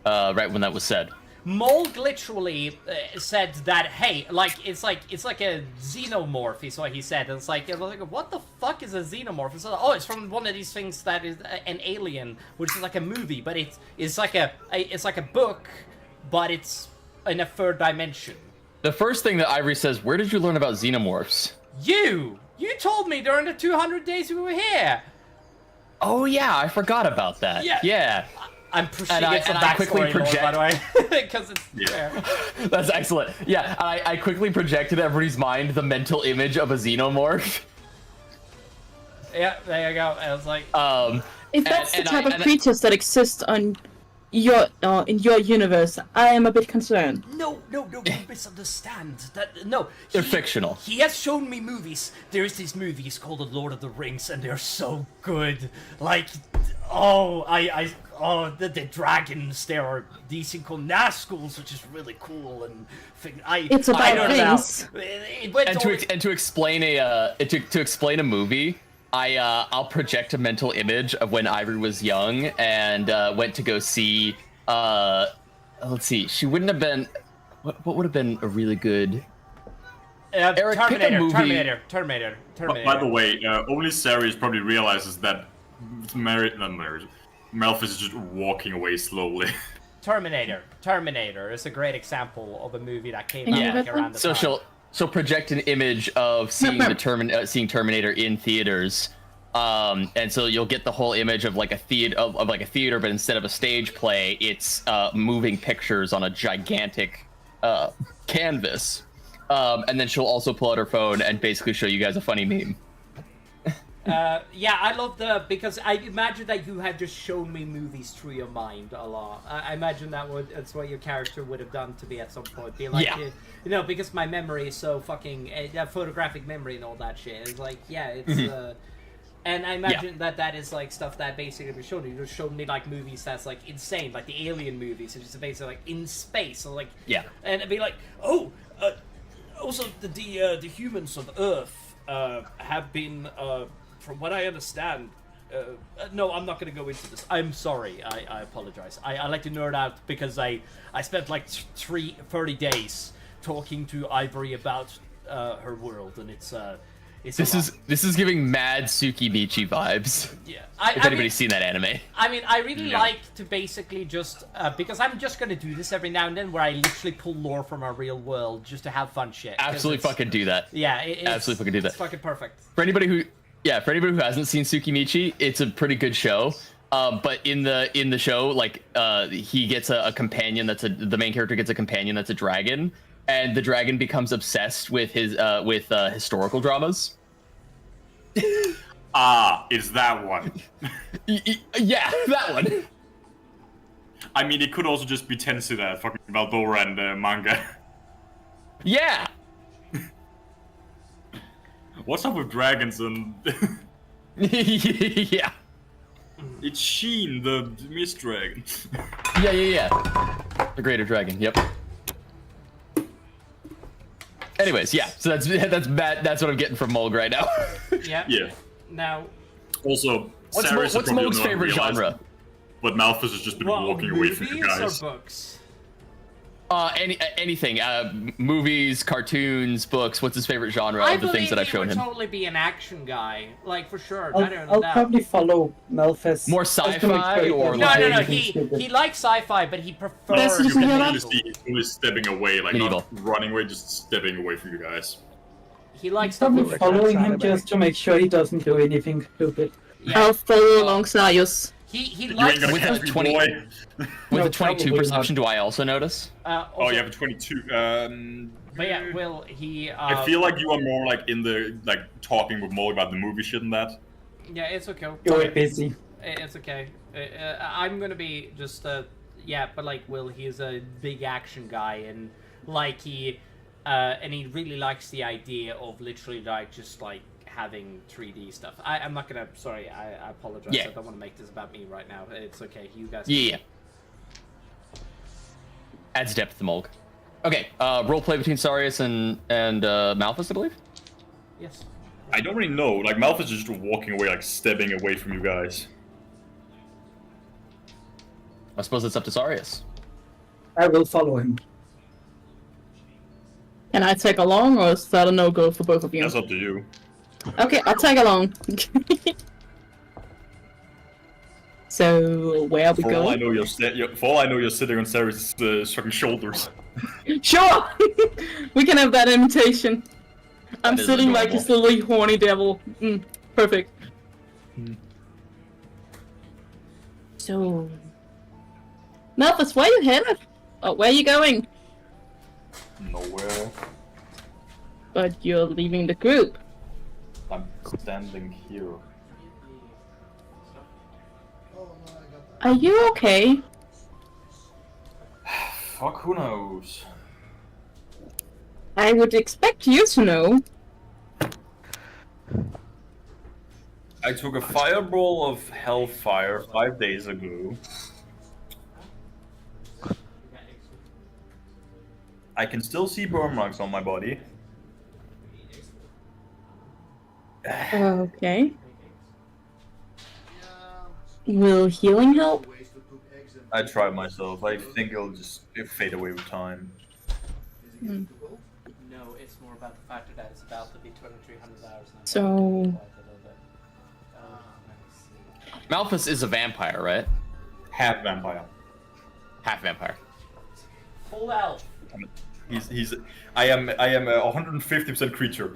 was said. Mold literally said that, hey, it's like a xenomorph is what he said. And it's like, what the fuck is a xenomorph? It's like, it's from one of these things that is an alien, which is like a movie, but it's like a book, but it's in a third dimension. The first thing that Ivory says, where did you learn about xenomorphs? You told me during the 200 days we were here. Oh yeah, I forgot about that. Yeah. I'm pushing And it some I quickly backstory, Lord, by the way, because it's fair. That's excellent. Yeah, I quickly projected everybody's mind the mental image of a xenomorph. Yeah, there you go. I was like, If that's the type of creatures that exist on your in your universe, I am a bit concerned. No, you misunderstand. No, They're fictional. He has shown me movies. There's these movies called The Lord of the Rings, and they're so good. Like, the dragons. There are these thing called Nazguls, which is really cool. And It's about I don't rings. know. It went And to explain to explain a movie, I'll project a mental image of when Ivory was young and went to go see. Let's see. She wouldn't have been. What would have been a really good? Eric, pick a movie. Terminator. By the way, only Sarius probably realizes that Melphis is just walking away slowly. Terminator is a great example of a movie that came out like around the time. She'll project an image of seeing seeing Terminator in theaters, and so you'll get the whole image of like a theater, but instead of a stage play, it's moving pictures on a gigantic canvas, and then she'll also pull out her phone and basically show you guys a funny meme. Yeah, I love because I imagine that you have just shown me movies through your mind a lot. I imagine that's what your character would have done to me at some point. Be like, because my memory is so fucking photographic memory and all that shit. It's like, it's and I imagine that is like stuff that basically was shown. You just showed me like movies that's like insane, like the Alien movies, which is basically like in space, or like and it'd be like, also the humans of Earth have been. From what I understand, no, I'm not going to go into this. I'm sorry. I apologize. I like to nerd out because I spent like 30 days talking to Ivory about her world, and it's This is giving mad Tsukimichi vibes. Yeah. If anybody's seen that anime. I mean, I really like to basically just because I'm just gonna do this every now and then, where I literally pull lore from our real world just to have fun shit. Absolutely fucking do that. Yeah, absolutely fucking do that. It's fucking perfect. For anybody who hasn't seen Tsukimichi, it's a pretty good show. But in the show, like he gets a companion the main character gets a companion that's a dragon, and the dragon becomes obsessed with his historical dramas. It's that one. Yeah, that one. I mean, it could also just be Tensida, fucking Valdora and manga. Yeah. What's up with dragons and... Yeah. It's Sheen, the mist dragon. Yeah. The greater dragon, yep. Anyways, yeah, so that's what I'm getting from Mulg right now. Yeah. Now... Also, what's Mulg's favorite genre? But Malthus has just been walking away from you guys. Movies or books? Anything. Movies, cartoons, books. What's his favorite genre of the things that I've shown him? I believe he would totally be an action guy, like for sure. I'll probably follow Malthus. More sci-fi or no. He likes sci-fi, but he prefers. He's stepping away, like not running away, just stepping away from you guys. He likes probably following him just to make sure he doesn't do anything stupid. Yeah. I'll follow along Sayus. He likes with a 20 with a 22 perception. Do I also notice? You have a 22. But yeah, Will he? I feel like you are more like in the talking with Mo about the movie shit and that. Yeah, it's okay. You're busy. It's okay. I'm gonna be just yeah, but like, Will, he's a big action guy, and like he really likes the idea of literally like just like having 3D stuff. I'm not gonna. Sorry, I apologize. Yeah. I don't want to make this about me right now. It's okay. You guys. Yeah. Adds depth to Mulg. Okay. Role play between Sarius and Malphus, I believe. Yes. I don't really know. Like Malphus is just walking away, like stepping away from you guys. I suppose it's up to Sarius. I will follow him. Can I tag along, or is that a no-go for both of you? That's up to you. Okay, I'll tag along. So, where we For go? all I know, you're sitting on Sarah's fucking shoulders. Sure! We can have that imitation. I'm That is sitting like adorable. this little horny devil. Perfect. So... Malphus, where you headed? Oh, where are you going? Nowhere. But you're leaving the group. I'm standing here. Are you okay? Fuck, who knows? I would expect you to know. I took a fireball of hellfire 5 days ago. I can still see burn marks on my body. Okay. Will healing help? I tried myself. I think it'll just fade away with time. Hmm. No, it's more about the fact that it's about to be 2,300 hours now. So... Malphus is a vampire, right? Half vampire. Half vampire. Full elf. I am a 150% creature.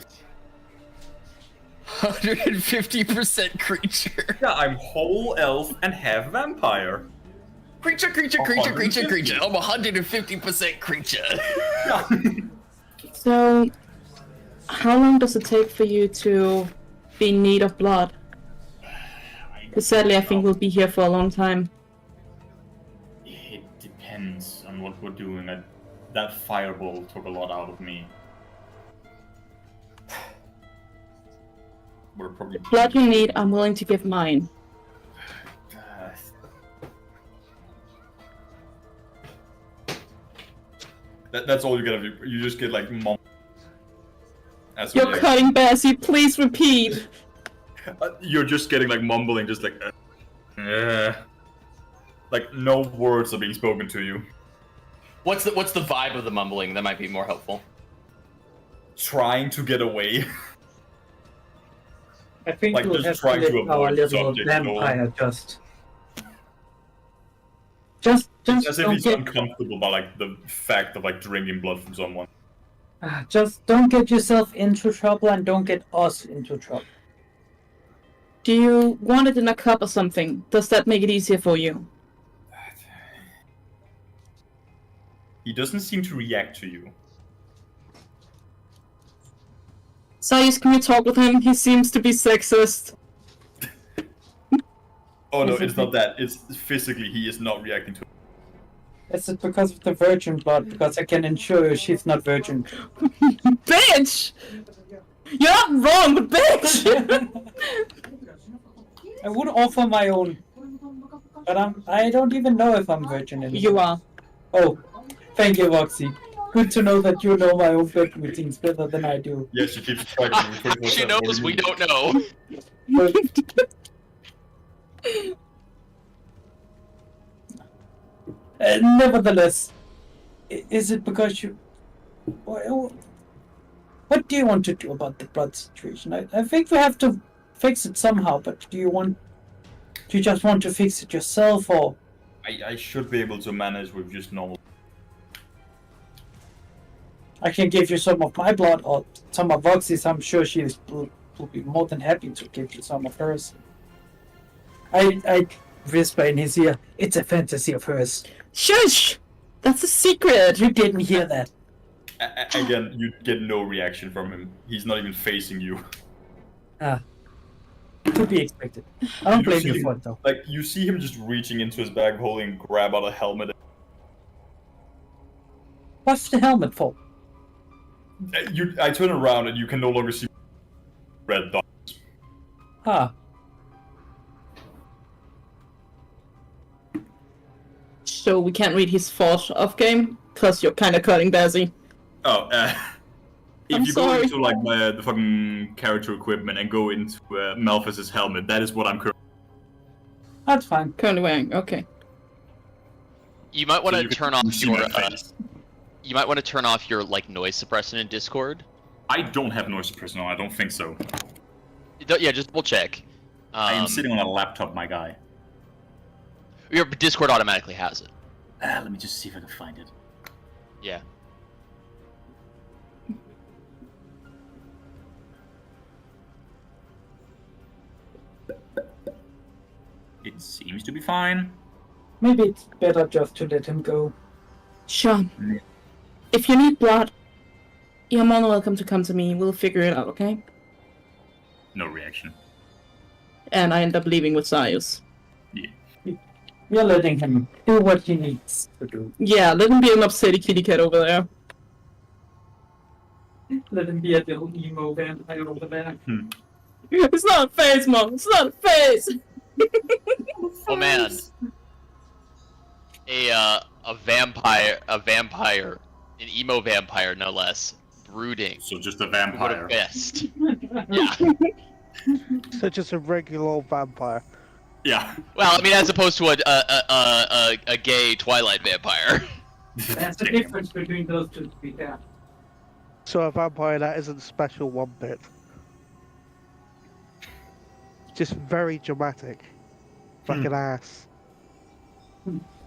150% creature. Yeah, I'm whole elf and half vampire. Creature. I'm 150% creature. So... How long does it take for you to be in need of blood? Because sadly, I think we'll be here for a long time. It depends on what we're doing. That fireball took a lot out of me. We're probably... Blood you need, I'm willing to give mine. That's all you get. You just get like mom. You're cutting Bessie, please repeat! You're just getting like mumbling, just like... Like no words are being spoken to you. What's the vibe of the mumbling? That might be more helpful. Trying to get away. I think Like, we'll just have to trying to let our avoid the little subject, you know? vampire just It's as if don't he's get uncomfortable by like the fact of like drinking blood from someone. just don't get yourself into trouble and don't get us into trouble. Do you want it in a cup or something? Does that make it easier for you? He doesn't seem to react to you. Sayus, can you talk with him? He seems to be sexist. Oh no, it's not that. It's physically he is not reacting to it. Is it because of the virgin blood? Because I can ensure you she's not virgin. Bitch! You're not wrong, but bitch! I would offer my own, but I don't even know if I'm virgin anymore. You are. Oh, thank you, Roxy. Good to know that you know my own bed routines better than I do. Yes, she keeps track of me. She knows we don't know. Nevertheless, is it because you... What do you want to do about the blood situation? I think we have to fix it somehow, but do you just want to fix it yourself, or... I should be able to manage with just normal. I can give you some of my blood, or some of Roxy's. I'm sure she will be more than happy to give you some of hers. I whisper in his ear, it's a fantasy of hers. Shush! That's a secret! You didn't hear that. Again, you get no reaction from him. He's not even facing you. To be expected. I don't blame you for it, though. Like, you see him just reaching into his bag, holding, grab out a helmet, What's the helmet for? I turn around and you can no longer see red dots. Ah. So we can't read his thought of game because you're kind of cutting Bazzy. Oh, if I'm you sorry. go into like the fucking character equipment and go into Malphus's helmet, that is what I'm currently. That's fine. Currently wearing. Okay. You might want to turn off see your. my face. You might want to turn off your like noise suppressant in Discord. I don't have noise suppression on. I don't think so. Yeah, just double check. I am sitting on a laptop, my guy. Your Discord automatically has it. Let me just see if I can find it. Yeah. It seems to be fine. Maybe it's better just to let him go. Sean, if you need blood, you're more than welcome to come to me. We'll figure it out, okay? No reaction. And I end up leaving with Zaius. We're letting him do what he needs to do. Yeah, let him be an upsetty kitty cat over there. Let him be a little emo vampire over there. It's not a face, Mom. It's not a face. Oh man. A vampire, an emo vampire, no less, brooding. So just a vampire. Best. Yeah. So just a regular old vampire. Yeah. Well, I mean, as opposed to a gay Twilight vampire. That's the difference between those two, to be fair. So a vampire that isn't special one bit. Just very dramatic. Like an ass.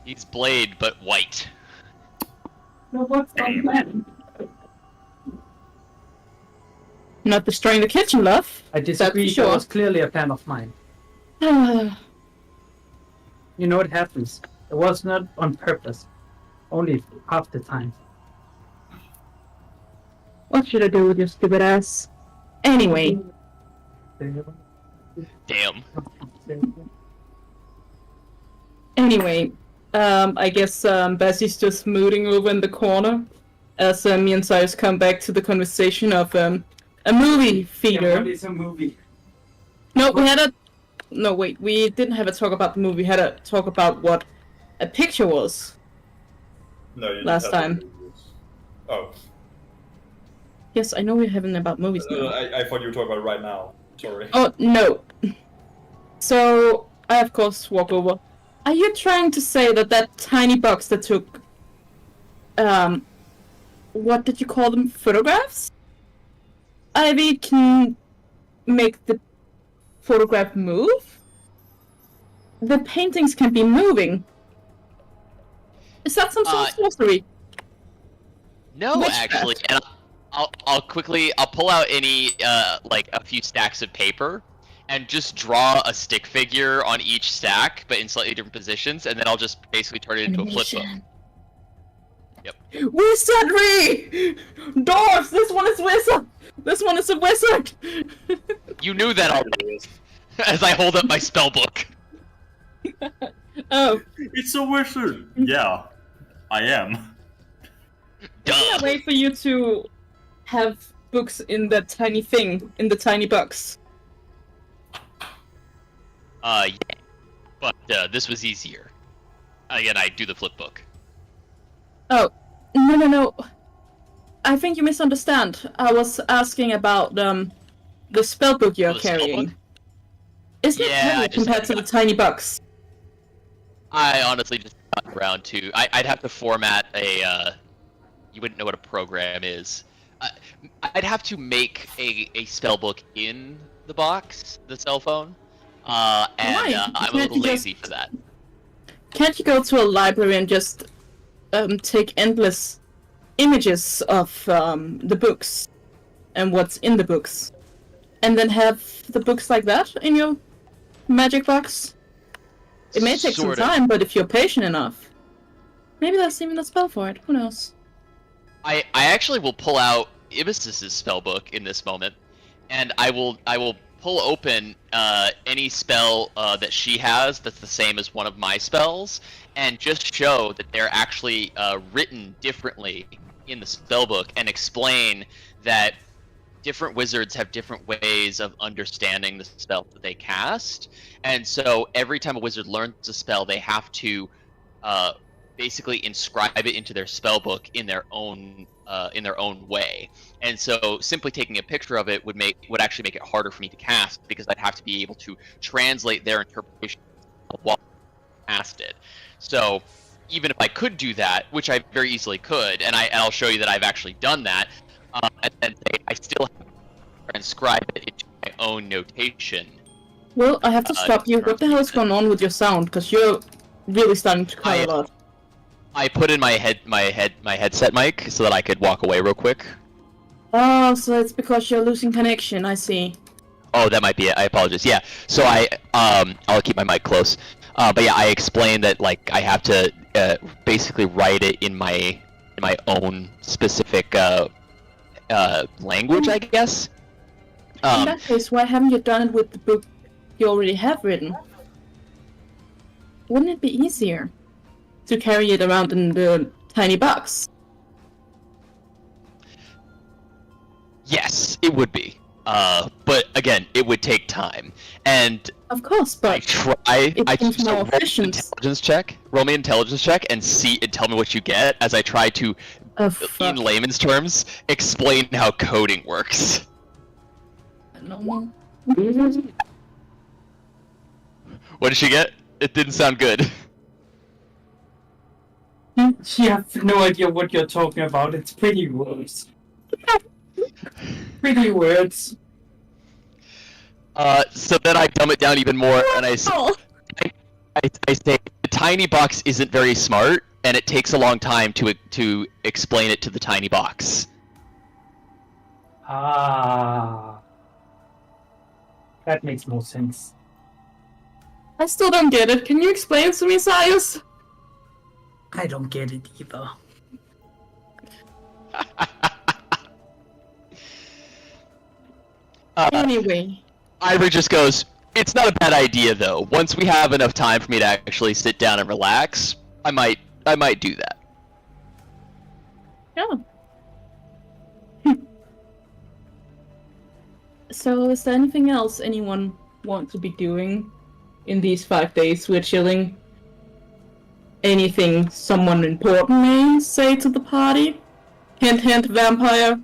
He's Blade, but white. No, what's the plan? Not destroying the kitchen, love. I disagree. Sure. That was clearly a plan of mine. You know what happens? It was not on purpose. Only half the time. What should I do with your stupid ass? Anyway. Damn. Anyway, I guess Bassy's just mooting over in the corner as me and Cyrus come back to the conversation of a movie theater. Yeah, what is a movie? No, we had a... No, wait, we didn't have a talk about the movie. We had a talk about what a picture was. No, you last time. Oh. Yes, I know we're having about movies now. I thought you were talking about right now. Sorry. Oh, no. So, I of course walk over. Are you trying to say that that tiny box that took... what did you call them? Photographs? Ivy can make the photograph move? The paintings can be moving. Is that some sort of sorcery? No, actually, and I'll pull out any like a few stacks of paper, and just draw a stick figure on each stack, but in slightly different positions, and then I'll just basically turn it into a flip book. Yep. Wizardry! Dwarves! This one is wizard! This one is a wizard! You knew that already. As I hold up my spell book. Oh. It's a wizard! Yeah, I am. Isn't a way for you to have books in that tiny thing, in the tiny box? Yeah. But this was easier. Again, I do the flip book. Oh, no. I think you misunderstand. I was asking about the spellbook you're carrying. Isn't it heavy compared to the tiny box? I honestly just got around to. I'd have to format a. You wouldn't know what a program is. I'd have to make a spellbook in the box, the cell phone. And I'm a little lazy for that. Can't you go to a library and just take endless images of the books and what's in the books, and then have the books like that in your magic box? It may take some time, but if you're patient enough, maybe that's even a spell for it. Who knows? I actually will pull out Ibis's spellbook in this moment, and I will pull open any spell that she has that's the same as one of my spells, and just show that they're actually written differently in the spellbook and explain that different wizards have different ways of understanding the spell that they cast, and so every time a wizard learns a spell, they have to basically inscribe it into their spellbook in their own way. And so simply taking a picture of it would actually make it harder for me to cast, because I'd have to be able to translate their interpretation of what I casted. So even if I could do that, which I very easily could, and I'll show you that I've actually done that, and then I still have to transcribe it into my own notation. Well, I have to stop you. What the hell is going on with your sound? Because you're really starting to cut a lot. I put in my headset mic so that I could walk away real quick. Oh, so it's because you're losing connection. I see. Oh, that might be it. I apologize. Yeah. So I'll keep my mic close. But yeah, I explained that like I have to basically write it in my own specific language, I guess. In that case, why haven't you done it with the book you already have written? Wouldn't it be easier to carry it around in the tiny box? Yes, it would be. But again, it would take time. And of course, but I just roll me an intelligence check and tell me what you get as I try to, in layman's terms, explain how coding works. No. What did she get? It didn't sound good. You have no idea what you're talking about. It's pretty words. Pretty words. So then I dumb it down even more, and I say the tiny box isn't very smart, and it takes a long time to explain it to the tiny box. Ah, that makes more sense. I still don't get it. Can you explain to me, Sias? I don't get it either. Anyway. Ivor just goes, it's not a bad idea though. Once we have enough time for me to actually sit down and relax, I might do that. Yeah. So is there anything else anyone want to be doing in these 5 days we're chilling? Anything someone important may say to the party? Hint hint, vampire.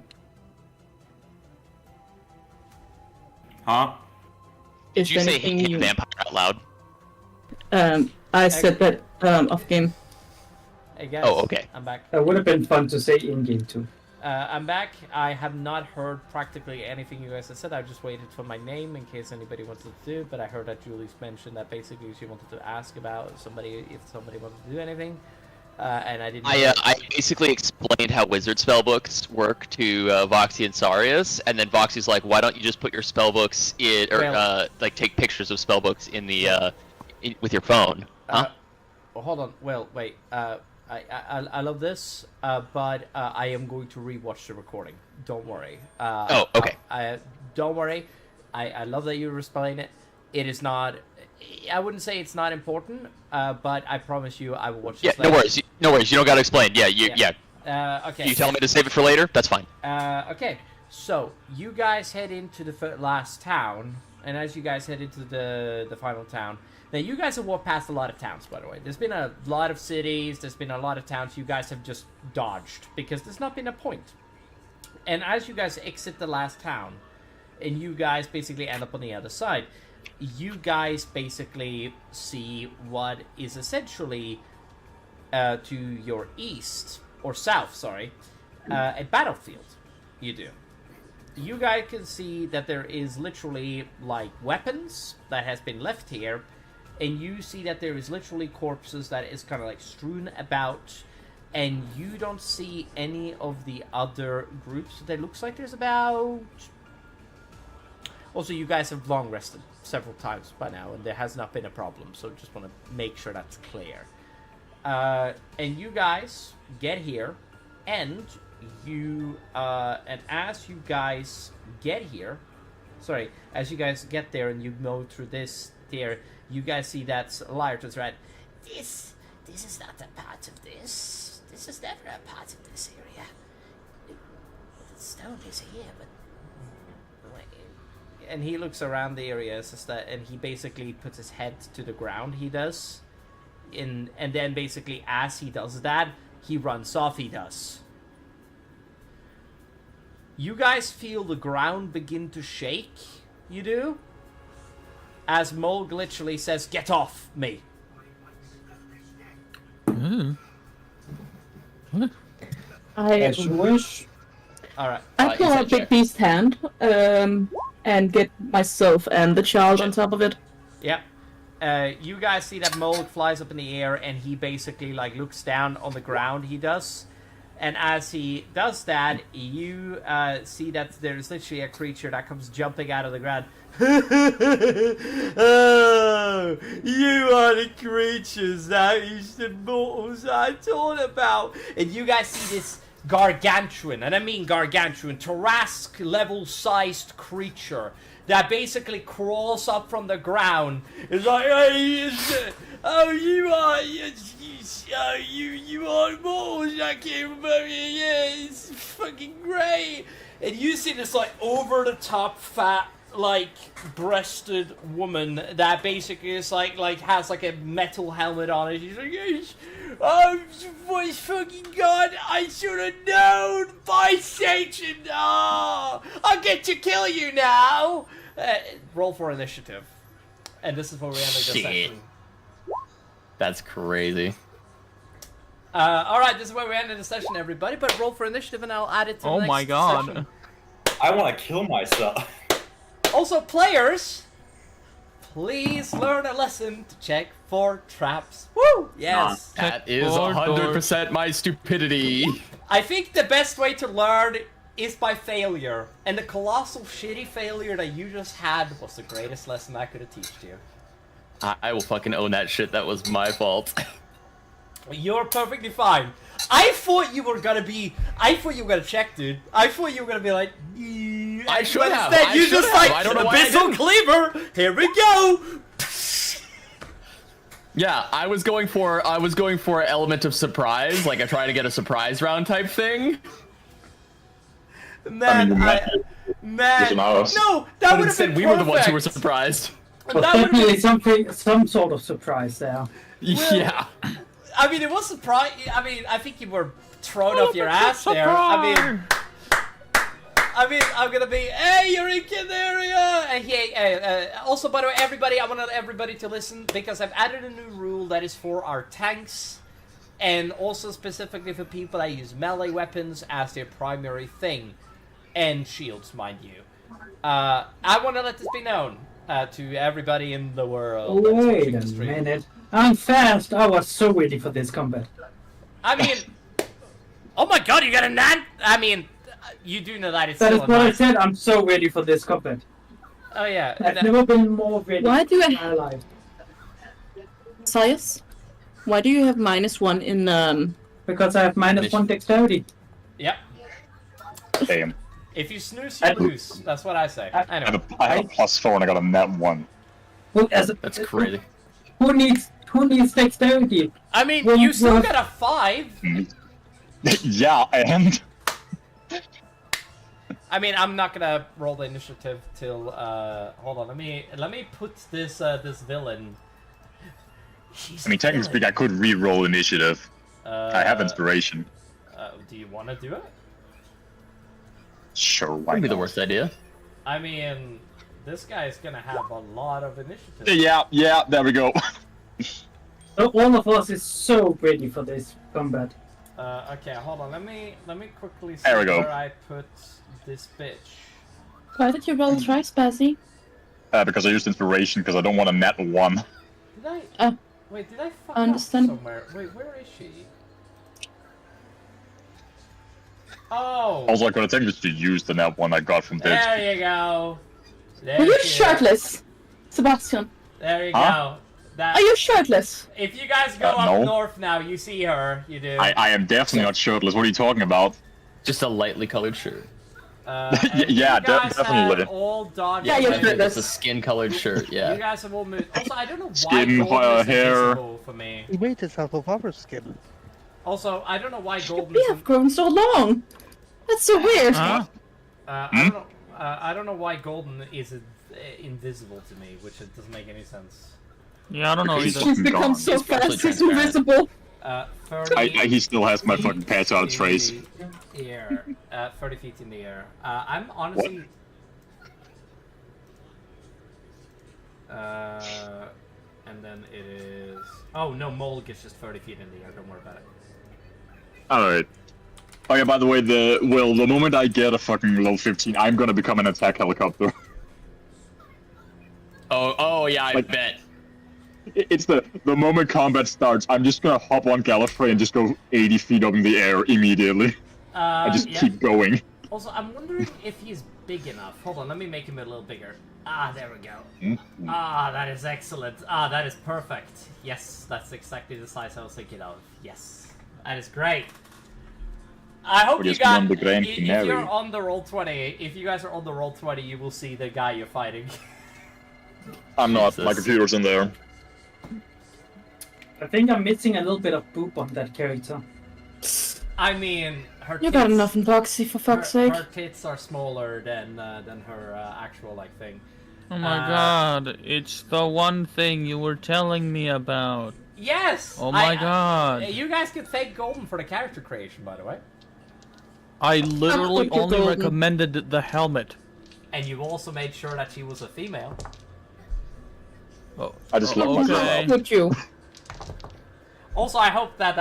Huh? Did you say hint vampire out loud? I said that off game. Hey guys, oh, okay. I'm back. That would have been fun to say in game too. I'm back. I have not heard practically anything you guys have said. I just waited for my name in case anybody wanted to do, but I heard that Julie's mentioned that basically she wanted to ask about if somebody wanted to do anything, and I didn't. I basically explained how wizard spellbooks work to Voxy and Sarius, and then Voxy's like, "Why don't you just put your spellbooks in, or like take pictures of spellbooks in the with your phone?" Huh? Hold on. Well, wait. I love this, but I am going to rewatch the recording. Don't worry. Oh, okay. Don't worry. I love that you explain it. It is not. I wouldn't say it's not important, but I promise you I will watch this later. No worries. No worries. You don't got to explain. Yeah, okay. You telling me to save it for later? That's fine. Okay. So you guys head into the last town, and as you guys head into the final town. Now, you guys have walked past a lot of towns, by the way. There's been a lot of cities, there's been a lot of towns you guys have just dodged, because there's not been a point. And as you guys exit the last town, and you guys basically end up on the other side, you guys basically see what is essentially, to your east, or south, sorry, a battlefield. You do. You guys can see that there is literally, like, weapons that has been left here, and you see that there is literally corpses that is kind of like strewn about, and you don't see any of the other groups. There looks like there's about... Also, you guys have long rested several times by now, and there has not been a problem, so just want to make sure that's clear. And you guys get here, and you, and as you guys get here, sorry, as you guys get there and you go through this here, you guys see that Lyra's right. This is not a part of this. This is never a part of this area. stone is here, but and he looks around the area, and he basically puts his head to the ground. He does, and then basically as he does that, he runs off. He does. You guys feel the ground begin to shake. You do. As Mulg literally says, "Get off me." I wish. All right. I pull out Big Beast's hand, and get myself and the child on top of it. Yep. You guys see that Mulg flies up in the air, and he basically like looks down on the ground. He does, and as he does that, you see that there's literally a creature that comes jumping out of the ground. Oh, you are the creatures that is the mortals I told about. And you guys see this gargantuan, and I mean gargantuan, Tarrasque level sized creature that basically crawls up from the ground. It's like, hey, oh, you are mortals. I came over here. Yeah, it's fucking great. And you see this like over the top fat, like breasted woman that basically is like has like a metal helmet on it. She's like, yes, oh my fucking god, I should have known. By Satan, oh, I'll get to kill you now. Roll for initiative, and this is where we end the session. That's crazy. All right, this is where we ended the session, everybody. But roll for initiative, and I'll add it to the next my god. session. I want to kill myself. Also, players, please learn a lesson to check for traps. Woo! Yes. That is 100% my stupidity. I think the best way to learn is by failure. And the colossal shitty failure that you just had was the greatest lesson I could have taught you. I will fucking own that shit. That was my fault. You're perfectly fine. I thought you were gonna check, dude. I thought you were gonna be like, I should have. Instead, you just like, I don't know why Abyssal Cleaver. Here we go. Yeah, I was going for an element of surprise, like I try to get a surprise round type thing. Man, no, that would have been we were the ones who were surprised. Well, definitely some sort of surprise there. Yeah. I mean, it was surprise. I mean, I think you were thrown off your ass there. I mean, I'm gonna be, hey, you're in Candaria! And hey, also, by the way, everybody, I want everybody to listen, because I've added a new rule that is for our tanks, and also specifically for people that use melee weapons as their primary thing, and shields, mind you. I want to let this be known to everybody in the world. Wait a minute. I'm fast. I was so ready for this combat. I mean, oh my god, you got a nan? I mean, you do know that it's That is still what a I nine. said. I'm so ready for this combat. Oh yeah. I've never been more ready Why do in my life. Sias, why do you have -1 in Because I have -1 dexterity. Yep. Damn. If you snooze, you lose. That's what I say. Anyway. I have a +4 and I got a -1. Well, That's crazy. Who needs dexterity? I mean, Well, you still well- got a 5. Yeah, and I mean, I'm not gonna roll the initiative till. Hold on. Let me put this this villain. I mean, technically speaking, I could re-roll initiative. I have inspiration. Do you want to do it? Sure, why Wouldn't be the not? worst idea. I mean, this guy's gonna have a lot of initiative. Yeah, there we go. All of us is so ready for this combat. Okay, hold on. Let me quickly see There we go. where I put this bitch. Why did you roll twice, Bazzy? Because I used inspiration because I don't want a net 1. Did I? Wait, did I fuck understand. up somewhere? Wait, where is she? Oh. Also, I could have technically used the net 1 I got from this. There you go. There Are you she is. shirtless, Sebastian? There you Huh? go. That, Are you shirtless? If you guys go up no. north now, you see her. You do. I am definitely not shirtless. What are you talking about? Just a lightly colored shirt. And Yeah, you guys definitely. have all dodged. Yeah, you're away. shirtless. It's a skin-colored shirt. Yeah. You guys have all moved. Also, I don't know why Skin, Golden is hair. invisible for me. He made himself of rubber skin. Also, I don't know why Golden We is. have grown so long. That's so weird. I don't know why Golden is invisible to me, which it doesn't make any sense. Yeah, I don't know either. He's become so fast, he's invisible. 30 he still has my fucking patch out trace. Air, 30 feet in the air. I'm honestly. And then it is. Oh no, Mole gets just 30 feet in the air. Don't worry about it. Alright. Oh yeah, by the way, the moment I get a fucking level 15, I'm gonna become an attack helicopter. Oh yeah, I bet. It's the moment combat starts, I'm just gonna hop on Gallifrey and just go 80 feet up in the air immediately. I just keep going. Also, I'm wondering if he's big enough. Hold on, let me make him a little bigger. Ah, there we go. That is excellent. That is perfect. Yes, that's exactly the size I was thinking of. Yes, that is great. I hope you got. If you're on the Roll20, if you guys are on the Roll20, you will see the guy you're fighting. I'm not. My computer's in there. I think I'm missing a little bit of poop on that character. I mean, her. You got enough in Boxy, for fuck's sake. Her tits are smaller than her actual thing. Oh my god! It's the one thing you were telling me about. Yes. Oh my god! You guys can thank Golden for the character creation, by the way. I literally only recommended the helmet. And you also made sure that she was a female. Oh, I just love myself. Would you? Also, I hope that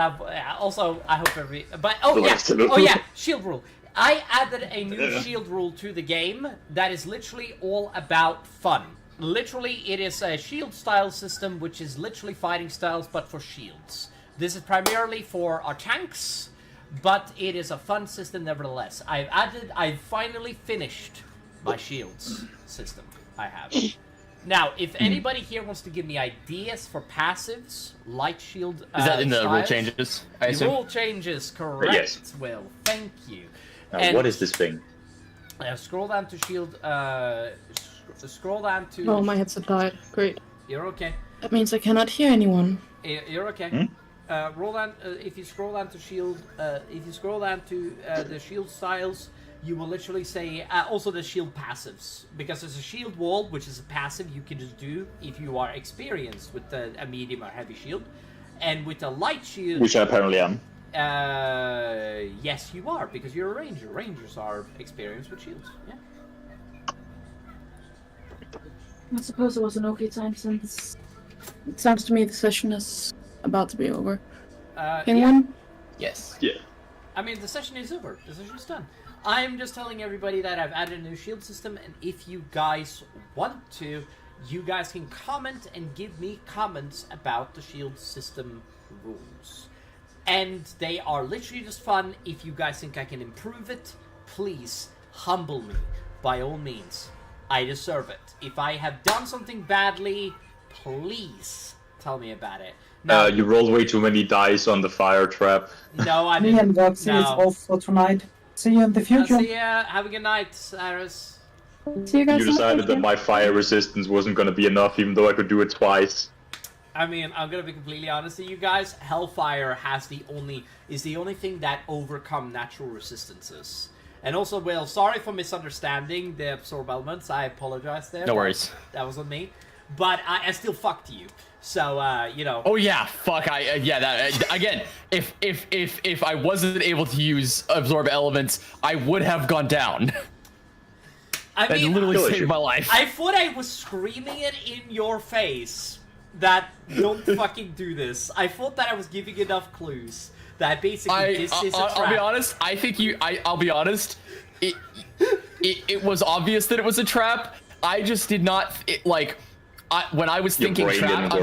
shield rule. I added a new shield rule to the game that is literally all about fun. Literally, it is a shield style system, which is literally fighting styles, but for shields. This is primarily for our tanks, but it is a fun system nevertheless. I've finally finished my shields system. I have. Now, if anybody here wants to give me ideas for passives, light shield is that in the styles, rule changes? I assume? rule changes, correct. Yes. Will, thank you. Now, what is this thing? Scroll down to shield. Scroll down to. Oh, my headset died. Great. You're okay. That means I cannot hear anyone. You're okay. Roll down. If you scroll down to shield, if you scroll down to the shield styles, you will literally say also the shield passives, because there's a shield wall, which is a passive you can just do if you are experienced with a medium or heavy shield, and with a light shield. Which I apparently am. Yes, you are, because you're a ranger. Rangers are experienced with shields. Yeah. I suppose it was an okay time since it sounds to me the session is about to be over. Anyone? Yes. Yeah. I mean, the session is over. The session's done. I'm just telling everybody that I've added a new shield system, and if you guys want to, you guys can comment and give me comments about the shield system rules. And they are literally just fun. If you guys think I can improve it, please humble me. By all means. I deserve it. If I have done something badly, please tell me about it. No, you rolled way too many dice on the fire trap. No, I Me didn't. and Voxy is off for tonight. See you in the future. See ya. Have a good night, Cyrus. See you guys. You decided that my fire resistance wasn't gonna be enough, even though I could do it twice. I mean, I'm gonna be completely honest with you guys. Hellfire is the only thing that overcome natural resistances. And also, Will, sorry for misunderstanding the absorb elements. I apologize there. No worries. That was on me. But I still fucked you. So, you know. Oh yeah, fuck. Again. If I wasn't able to use absorb elements, I would have gone down. I mean, literally saved my life. I thought I was screaming it in your face that don't fucking do this. I thought that I was giving enough clues that basically this is a trap. I'll be honest. I think I'll be honest. It was obvious that it was a trap. I just did not when I was thinking trap,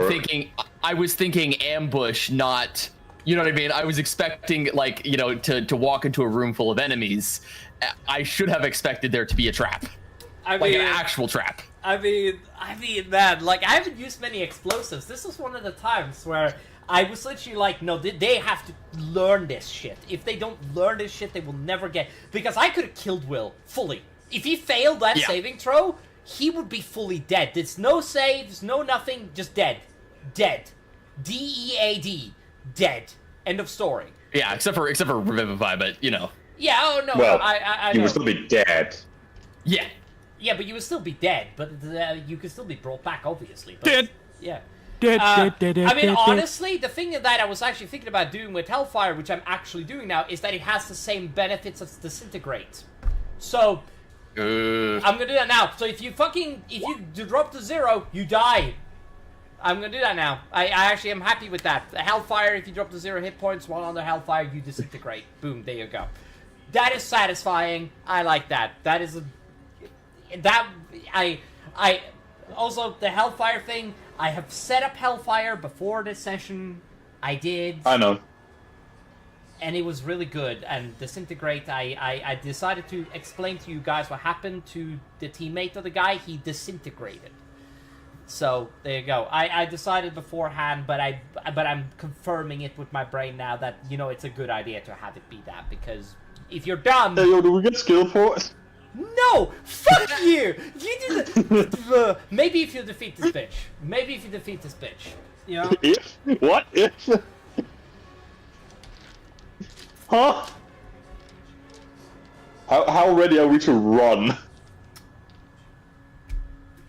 I was thinking ambush, not, you know what I mean? I was expecting to walk into a room full of enemies. I should have expected there to be a trap. An actual trap. I mean, man, I haven't used many explosives. This is one of the times where I was literally like, no, they have to learn this shit. If they don't learn this shit, they will never get... Because I could have killed Will, fully. If he failed that saving throw, he would be fully dead. There's no saves, no nothing, just dead. Dead. D-E-A-D. Dead. End of story. Yeah, except for Revivify, but, you know. Yeah. Oh no. Well, I you know. would still be dead. Yeah. Yeah, but you would still be dead. But you could still be brought back, obviously. But, Dead. Yeah. Dead. I mean, honestly, the thing that I was actually thinking about doing with Hellfire, which I'm actually doing now, is that it has the same benefits as Disintegrate. So, I'm gonna do that now. So if you drop to 0, you die. I'm gonna do that now. I actually am happy with that. The Hellfire, if you drop to 0 hit points while under Hellfire, you disintegrate. Boom, there you go. That is satisfying. I like that. That is also the Hellfire thing. I have set up Hellfire before this session. I did. I know. And it was really good. And Disintegrate, I decided to explain to you guys what happened to the teammate of the guy. He disintegrated. So there you go. I decided beforehand, but I'm confirming it with my brain now that it's a good idea to have it be that, because if you're dumb. Hey, yo, do we get skill for it? No! Fuck you! You do the... Maybe if you defeat this bitch. Maybe if you defeat this bitch. You know? If? What? If? Huh? How ready are we to run?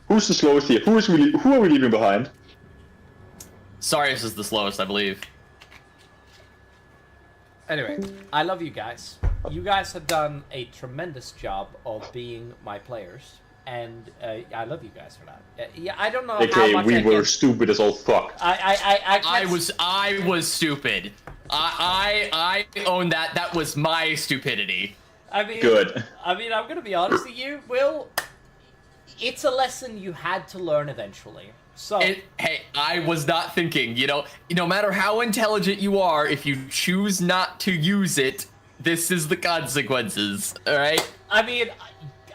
Who's the slowest here? Who are we leaving behind? Sarius is the slowest, I believe. Anyway, I love you guys. You guys have done a tremendous job of being my players, and I love you guys for that. Yeah, I don't know how much we were stupid as all fuck. I was stupid. I own that. That was my stupidity. I mean, good. I mean, I'm gonna be honest with you, Will. It's a lesson you had to learn eventually. So hey, I was not thinking. No matter how intelligent you are, if you choose not to use it, this is the consequences. All right. I mean,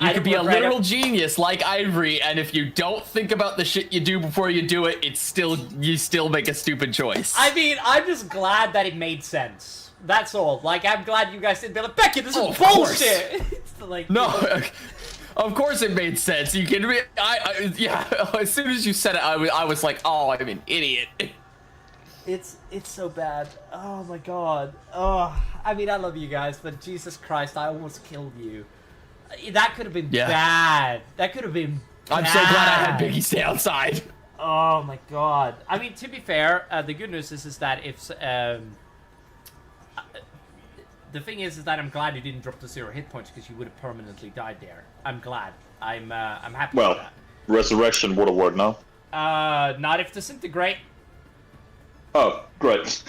you could be a literal genius like Ivory, and if you don't think about the shit you do before you do it, you still make a stupid choice. I mean, I'm just glad that it made sense. That's all. Like, I'm glad you guys didn't be like, Becky, this is bullshit. It's like, no. Of course it made sense. You can yeah. As soon as you said it, I was like, oh, I'm an idiot. It's so bad. Oh my god. Oh, I mean, I love you guys, but Jesus Christ, I almost killed you. That could have been bad. That could have been bad. I'm so glad I had Biggie stay outside. Oh my god. I mean, to be fair, the good news is that if the thing is that I'm glad you didn't drop to 0 hit points, because you would have permanently died there. I'm glad. I'm happy with that. Well, resurrection would have worked now. Not if Disintegrate. Oh, great.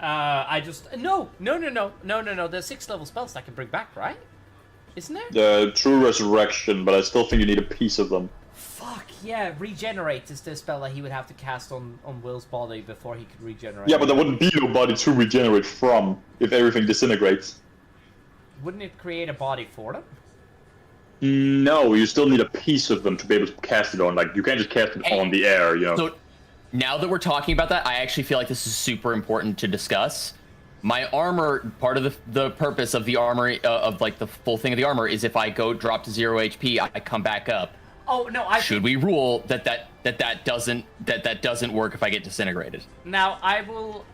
I just no. The 6th level spells I can bring back, right? Isn't there? True resurrection, but I still think you need a piece of them. Fuck yeah, regenerate is the spell that he would have to cast on Will's body before he could regenerate. Yeah, but there wouldn't be no body to regenerate from if everything disintegrates. Wouldn't it create a body for them? No, you still need a piece of them to be able to cast it on. Like, you can't just cast it on the air, So, now that we're talking about that, I actually feel like this is super important to discuss. My armor, part of the purpose of the armor, of like the full thing of the armor, is if I go drop to 0 HP, I come back up. Oh no! Should we rule that doesn't work if I get disintegrated? Now I will.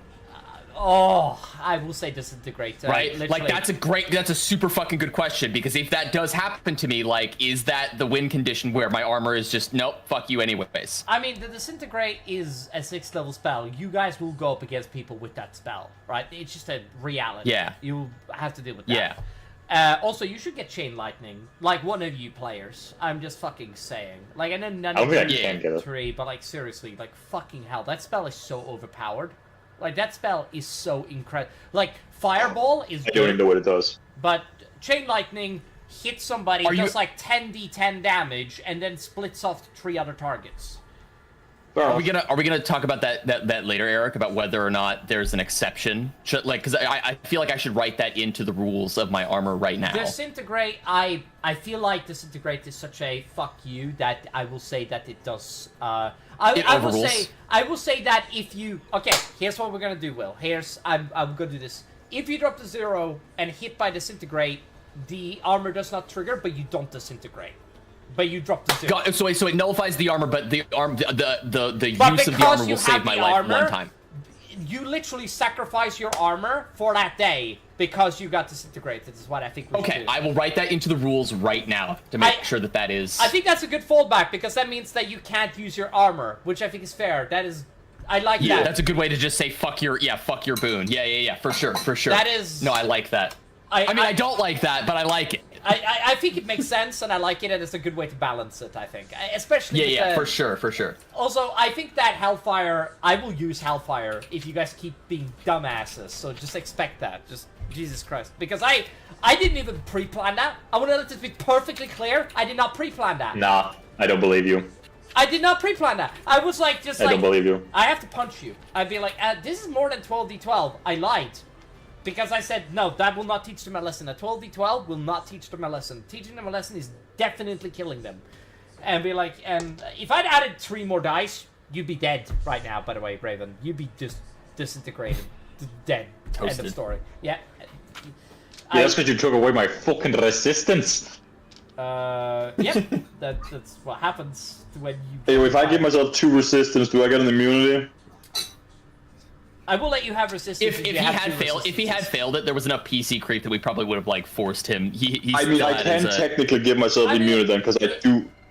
I will say disintegrate. Right? Literally. Like that's a super fucking good question, because if that does happen to me, like, is that the win condition where my armor is just, nope, fuck you anyways? I mean, the disintegrate is a 6th level spell. You guys will go up against people with that spell, right? It's just a reality. Yeah. You have to deal with that. Yeah. Also, you should get Chain Lightning, like one of you players. I'm just fucking saying. Like, I know none I of don't think you I can get it. 3, but like seriously, like fucking hell, that spell is so overpowered. Like, that spell is so incredible. Like, Fireball is I don't even know what it does. But Chain Lightning hits somebody, does like 10d10 damage, and then splits off to 3 other targets. Are we gonna talk about that later, Eric? About whether or not there's an exception? Because I feel like I should write that into the rules of my armor right now. Disintegrate, I feel like Disintegrate is such a fuck you that I will say that it does. I will say that if you here's what we're gonna do, Will. I'm gonna do this. If you drop to 0 and hit by Disintegrate, the armor does not trigger, but you don't disintegrate. But you drop to 0. So it nullifies the armor, but the use of the armor will save my life one time. you literally sacrifice your armor for that day because you got disintegrated. Is what I think. We Okay, should do. I will write that into the rules right now to make sure that that is. I think that's a good fallback because that means that you can't use your armor, which I think is fair. That is, I like that. That's a good way to just say fuck your boon. Yeah, for sure. That is. No, I like that. I mean, I don't like that, but I like it. I think it makes sense, and I like it, and it's a good way to balance it, I think. Especially Yeah, for sure. Also, I think that Hellfire, I will use Hellfire if you guys keep being dumbasses, so just expect that. Just, Jesus Christ. Because I didn't even pre-plan that. I want to let this be perfectly clear. I did not pre-plan that. Nah, I don't believe you. I did not pre-plan that. I was like, I don't believe you. I have to punch you. I'd be like, this is more than 12d12. I lied. Because I said, no, that will not teach them a lesson. A 12d12 will not teach them a lesson. Teaching them a lesson is definitely killing them. And be like, and if I'd added 3 more dice, you'd be dead right now, by the way, Raven. You'd be just disintegrated. Dead. Toasted. End of story. Yeah. Yeah, that's because you took away my fucking resistance. Yep. That's what happens when you... Hey, if I give myself 2 resistance, do I get an immunity? I will let you have resistance If he had failed it, there was enough PC creep that we probably would have like forced him. I mean, I can technically give myself immunity then, because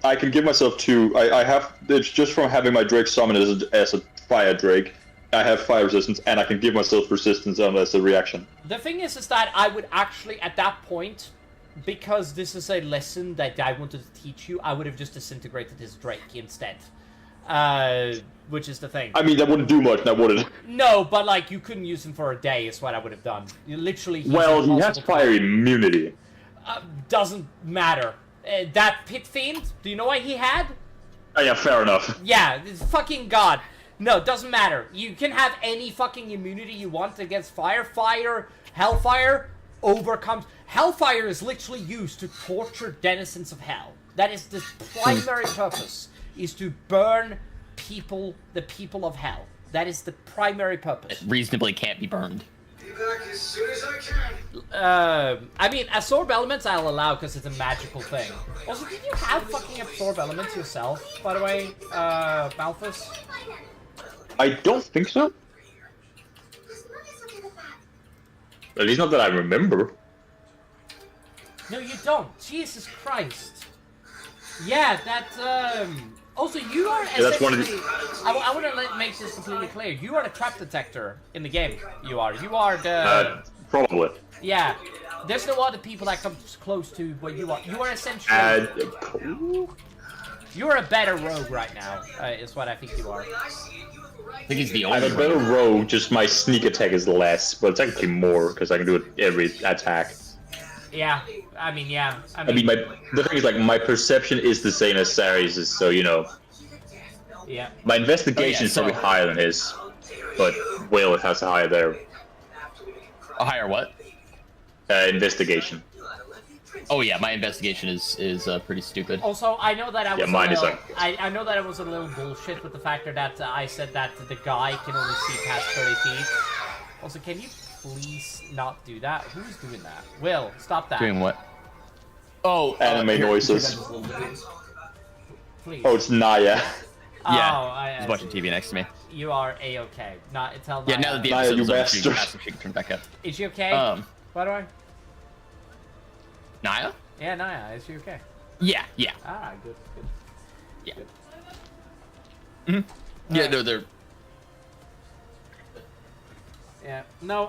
I can give myself 2. I have, it's just from having my Drake summoned as a fire Drake. I have fire resistance, and I can give myself resistance as a reaction. The thing is that I would actually, at that point, because this is a lesson that I wanted to teach you, I would have just disintegrated his Drake instead. Which is the thing. I mean, that wouldn't do much, now would it? No, but like, you couldn't use him for a day is what I would have done. You literally... Well, he has fire immunity. Doesn't matter. That Pit Fiend, do you know what he had? Oh, yeah, fair enough. Yeah, it's fucking God. No, doesn't matter. You can have any fucking immunity you want against fire. Hellfire overcomes... Hellfire is literally used to torture denizens of hell. That is the primary purpose, is to burn the people of hell. That is the primary purpose. It reasonably can't be burned. Be back as soon as I can. I mean, absorb elements I'll allow because it's a magical thing. Also, did you have fucking absorb elements yourself, by the way, Malthus? I don't think so. At least not that I remember. No, you don't. Jesus Christ. Yeah, that, Also, you are essentially... that's one of the... I want to make this completely clear. You are the trap detector in the game. You are the... probably. Yeah. There's no other people that come close to what you are. You are essentially... You're a better rogue right now, is what I think you are. I think he's the only I'm a better rogue, just my sneak attack is less, but it's actually more, because I can do it every attack. Yeah, I mean, yeah. The thing is, like, my perception is the same as Saris's, so, you know. Yeah. My investigation is probably higher than his, but Will has a higher there. A higher what? Investigation. Oh yeah, my investigation is pretty stupid. Also, I know that I was mine is like... I know that it was a little bullshit with the factor that I said that the guy can only see past 30 feet. Also, can you please not do that? Who's doing that? Will, stop that. Doing what? Oh, anime noises. Please. Oh, it's Naya. Yeah, he's watching TV next to me. You are a-okay. Not tell Yeah, Naya. now that the Naya, episode you is over, bastard. she can turn back up. Is she okay? By the way? Naya? Yeah, Naya. Is she okay? Yeah. Ah, good. Yeah. Good. Mm-hmm. Yeah, no, they're... Yeah. No,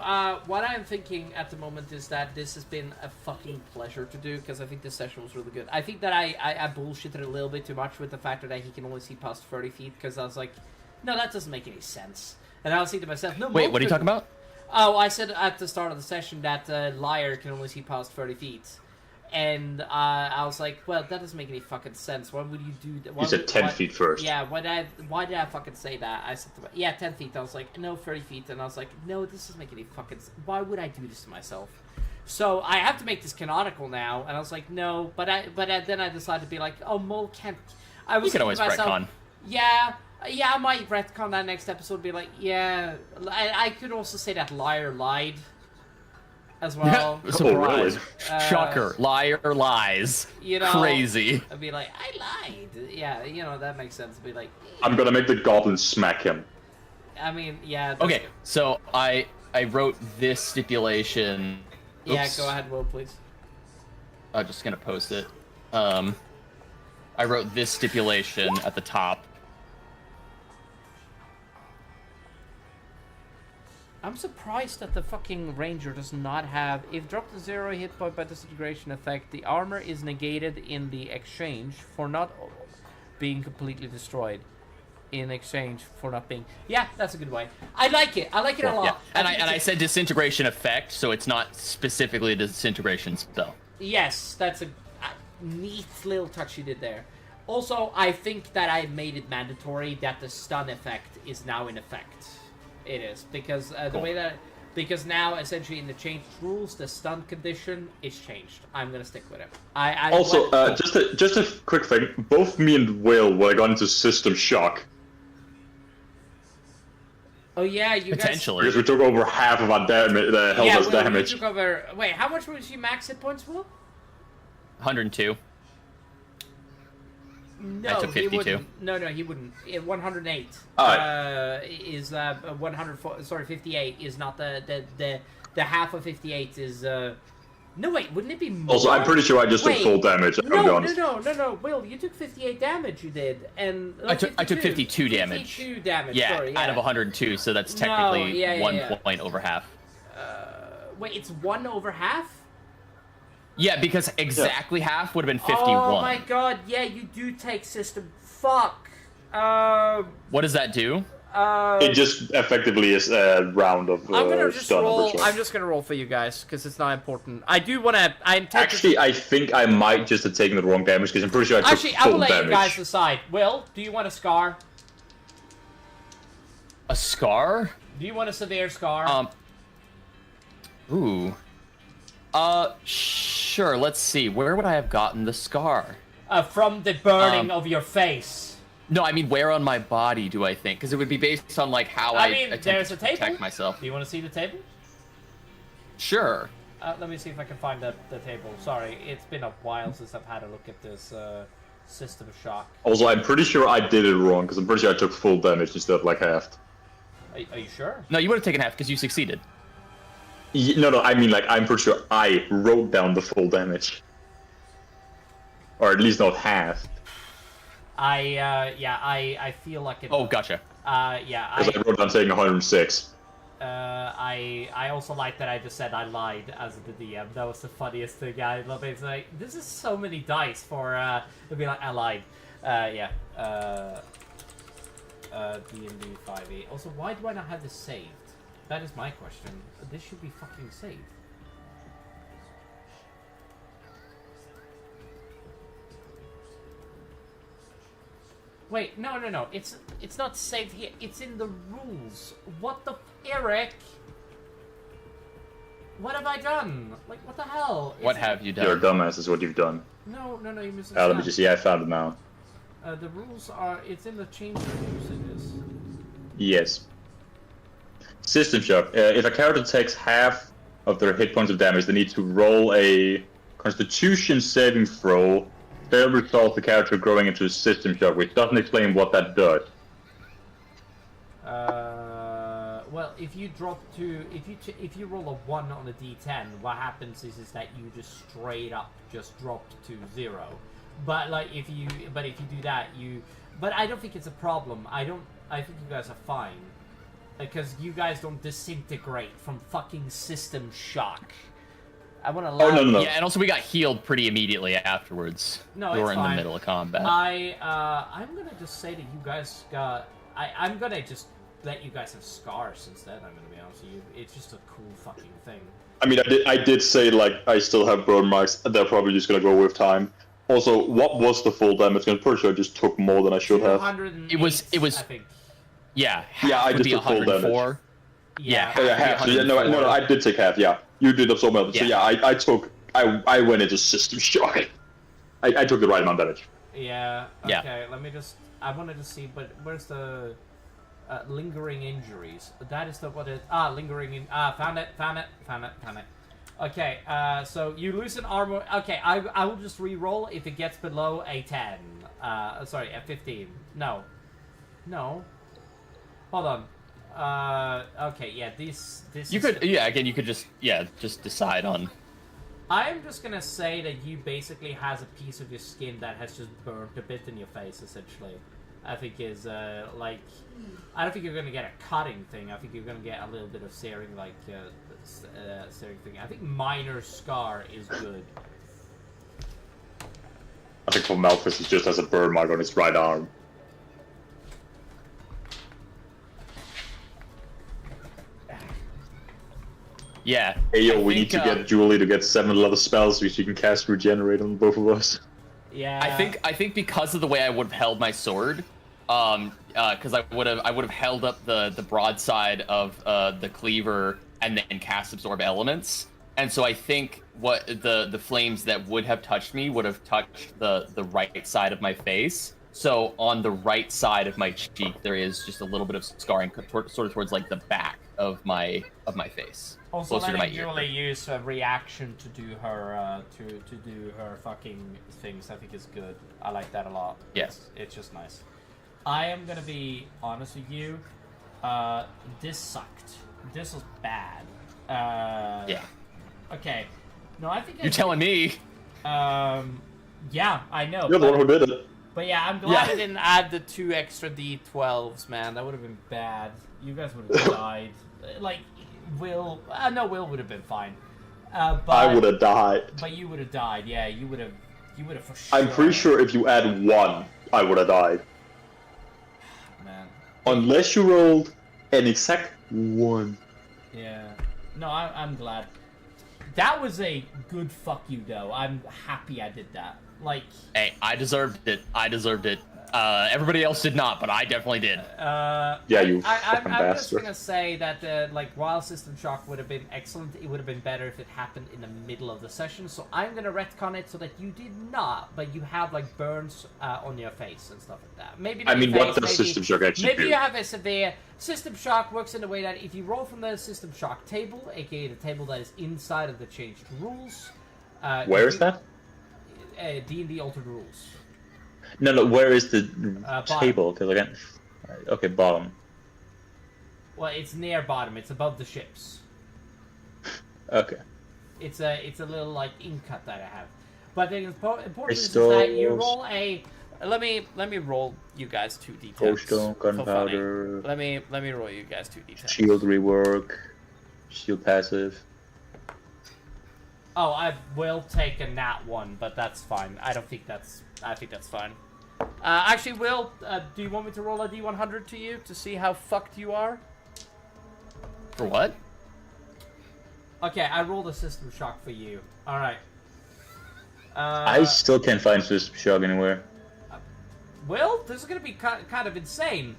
what I'm thinking at the moment is that this has been a fucking pleasure to do, because I think this session was really good. I think that I bullshitted a little bit too much with the fact that he can only see past 30 feet, because I was like, no, that doesn't make any sense. And I was thinking to myself, no, Wait, what are you talking about? Oh, I said at the start of the session that Liar can only see past 30 feet. And I was like, well, that doesn't make any fucking sense. Why would you do that? You said 10 feet first. Yeah, why did I fucking say that? I said, yeah, 10 feet. I was like, no, 30 feet. And I was like, no, this doesn't make any fucking sense. Why would I do this to myself? So I have to make this canonical now. And I was like, no. But then I decided to be like, oh, Mole can't... You can always retcon. Yeah, I might retcon that next episode. Be like, yeah. I could also say that Liar lied. As well. Surprise. Shocker. Liar lies. You know, crazy. I'd be like, I lied. Yeah, you know, that makes sense. I'd be like... I'm gonna make the goblin smack him. I mean, yeah. Okay, so I wrote this stipulation. Yeah, Oops. go ahead, Will, please. I'm just gonna post it. I wrote this stipulation at the top. I'm surprised that the fucking ranger does not have. If dropped to 0 hit point by disintegration effect, the armor is negated in the exchange for not being completely destroyed. In exchange for not being. Yeah, that's a good way. I like it. I like it a lot. Yeah. And I said disintegration effect, so it's not specifically a disintegration spell. Yes, that's a neat little touch you did there. Also, I think that I made it mandatory that the stun effect is now in effect. It is because the way that now essentially in the changed rules, the stun condition is changed. I'm gonna stick with it. Also, just a quick thing. Both me and Will were gone into system shock. Oh yeah, you potentially because we took over half of our damage. The health damage. You took over. Wait, how much was your max hit points, Will? 102. No, I took 52. He wouldn't. No, he wouldn't. 108 is 100. Sorry, 58 is not the half of 58 is. No, wait, wouldn't it be more? Also, I'm pretty sure I just took full damage. No. Will, you took 58 damage. You did, and I took 52 damage. 52 damage. Yeah, sorry, out of 102, so that's technically one point over half. Wait, it's 1 over half. Yeah, because exactly half would have been 51. Oh my god, yeah, you do take system. Fuck. What does that do? It just effectively is a round of I'm gonna just stun roll. numbers. I'm just gonna roll for you guys because it's not important. I do want to. Actually, I think I might just have taken the wrong damage because I'm pretty sure I took I full will let damage. you guys decide. Will, do you want a scar? A scar? Do you want a severe scar? Ooh. Sure. Let's see. Where would I have gotten the scar? From the burning of your face. No, I mean, where on my body do I think? Because it would be based on like how I mean, there's a to table. protect myself. Do you want to see the table? Sure. Let me see if I can find the table. Sorry, it's been a while since I've had a look at this system shock. Also, I'm pretty sure I did it wrong because I'm pretty sure I took full damage instead of like half. Are you sure? No, you would have taken half because you succeeded. No, I mean like I'm pretty sure I wrote down the full damage, or at least not half. I feel like it. Oh, gotcha. Yeah. Because I wrote down saying 106. I also like that I just said I lied as the DM. That was the funniest thing. I love it. It's like this is so many dice for to be like I lied. Yeah. D&D 5e. Also, why do I not have this saved? That is my question. This should be fucking saved. Wait, no. It's not saved here. It's in the rules. What the Eric? What have I done? Like, what the hell? What have you done? You're a dumbass is what you've done. No, you misunderstood. Let me just see. I found it now. The rules are. It's in the change rules. It is. Yes. System shock. If a character takes half of their hit points of damage, they need to roll a Constitution saving throw. Fail result the character growing into a system shock, which doesn't explain what that does. Well, if you drop to if you roll a 1 on a d10, what happens is that you just straight up just drop to 0. But like if you do that, but I don't think it's a problem. I think you guys are fine. Because you guys don't disintegrate from fucking system shock. I want to. No. Yeah, and also we got healed pretty immediately afterwards. No, we were it's in fine. the middle of combat. I'm gonna just say that you guys got. I'm gonna just let you guys have scars instead. I'm gonna be honest with you. It's just a cool fucking thing. I mean, I did say like I still have burn marks. They're probably just gonna go with time. Also, what was the full damage? I'm pretty sure I just took more than I should have. It was. I think. Yeah. Yeah, I just took full damage. Yeah. Half. So, no, I did take half. Yeah, you did absorb more. So yeah, I went into system shock. I took the right amount of damage. Yeah. Okay. Let me just. I want to just see, but where's the lingering injuries? That is the what it. Lingering in. Found it. Okay. So you lose an armor. Okay. I will just re-roll if it gets below a 10. Sorry, a 15. No. Hold on. Okay, yeah, this You could, again, you could just decide on. I'm just gonna say that you basically has a piece of your skin that has just burnt a bit in your face, essentially. I think is, like, I don't think you're gonna get a cutting thing. I think you're gonna get a little bit of searing, like, searing thing. I think minor scar is good. I think for Malthus, it just has a burn mark on his right arm. Yeah. Hey yo, we need to get Julie to get 7 level spells so she can cast Regenerate on both of us. Yeah. I think because of the way I would have held my sword, because I would have held up the broadside of the cleaver and then cast absorb elements, and so I think what the flames that would have touched me would have touched the right side of my face. So on the right side of my cheek, there is just a little bit of scarring, sort of towards like the back of my face. Also, closer to my letting ear. Julie use a reaction to do her to do her fucking things, I think is good. I like that a lot. Yes, it's just nice. I am gonna be honest with you. This sucked. This was bad. Yeah. Okay. No, I think You're telling me. Yeah, I know. You're the one who did it. But yeah, I'm glad I didn't add the 2 extra D12s, man. That would have been bad. You guys would have died. Like, Will... no, Will would have been fine. But I would have died. But you would have died, yeah. You would have for sure... I'm pretty sure if you add 1, I would have died. Man. Unless you rolled an exact 1. Yeah. No, I'm glad. That was a good fuck you, though. I'm happy I did that. Like... Hey, I deserved it. Everybody else did not, but I definitely did. Yeah, you fucking I'm just bastard. gonna say that, like, while System Shock would have been excellent, it would have been better if it happened in the middle of the session. So I'm gonna retcon it so that you did not, but you have like burns on your face and stuff like that. Maybe. I mean, what face, does System Shock actually maybe do? you have a severe System Shock works in a way that if you roll from the System Shock table, aka the table that is inside of the changed rules. Where is that? D&D Altered Rules. No, where is the table? Bottom. Because again, okay, bottom. Well, it's near bottom. It's above the ships. Okay. It's a little like ink cut that I have. But the important is that you roll a. Let me roll you guys 2d10. Potion, gunpowder. Let me roll you guys 2d10. Shield rework. Shield passive. Oh, I will take a nat 1, but that's fine. I think that's fine. Actually, Will, do you want me to roll a d100 to you to see how fucked you are? For what? Okay, I rolled a System Shock for you. All right. I still can't find System Shock anywhere. Will, this is gonna be kind of insane.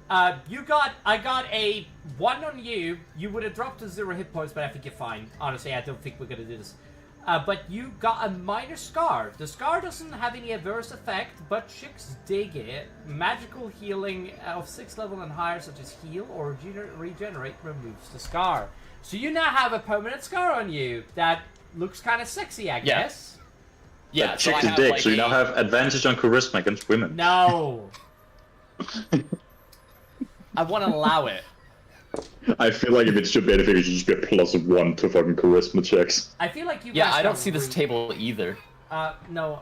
I got a 1 on you. You would have dropped to 0 hit points, but I think you're fine. Honestly, I don't think we're gonna do this. But you got a minor scar. The scar doesn't have any adverse effect, but chicks dig it. Magical healing of 6th level and higher, such as heal or regenerate, removes the scar. So you now have a permanent scar on you that looks kind of sexy, I guess. Yeah, But chicks dig, like so you now have advantage on charisma against women. No. I want to allow it. I feel like if it should be anything, it should just be a +1 to fucking charisma checks. I feel like you Yeah, guys I don't got see this table either. No,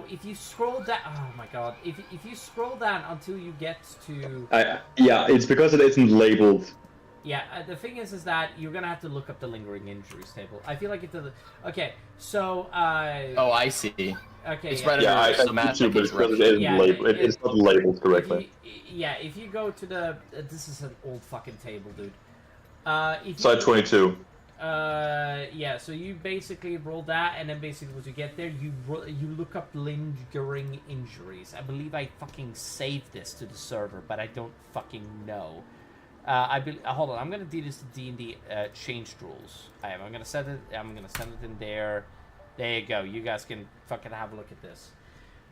if you scroll down, oh my god, if you scroll down until you get to, Yeah, it's because it isn't labeled. yeah, the thing is that you're gonna have to look up the lingering injuries table. I feel like it does. Okay, so Oh, I see. Okay, It's yeah. right Yeah, under I see somatic too, but it's because it interruption. isn't Yeah, labeled. It's not labeled correctly. yeah, if you go to the, this is an old fucking table, dude. Side 22. Yeah, so you basically roll that, and then basically once you get there, you look up lingering injuries. I believe I fucking saved this to the server, but I don't fucking know. Hold on, I'm gonna do this to D&D changed rules. I'm gonna send it. I'm gonna send it in there. There you go. You guys can fucking have a look at this.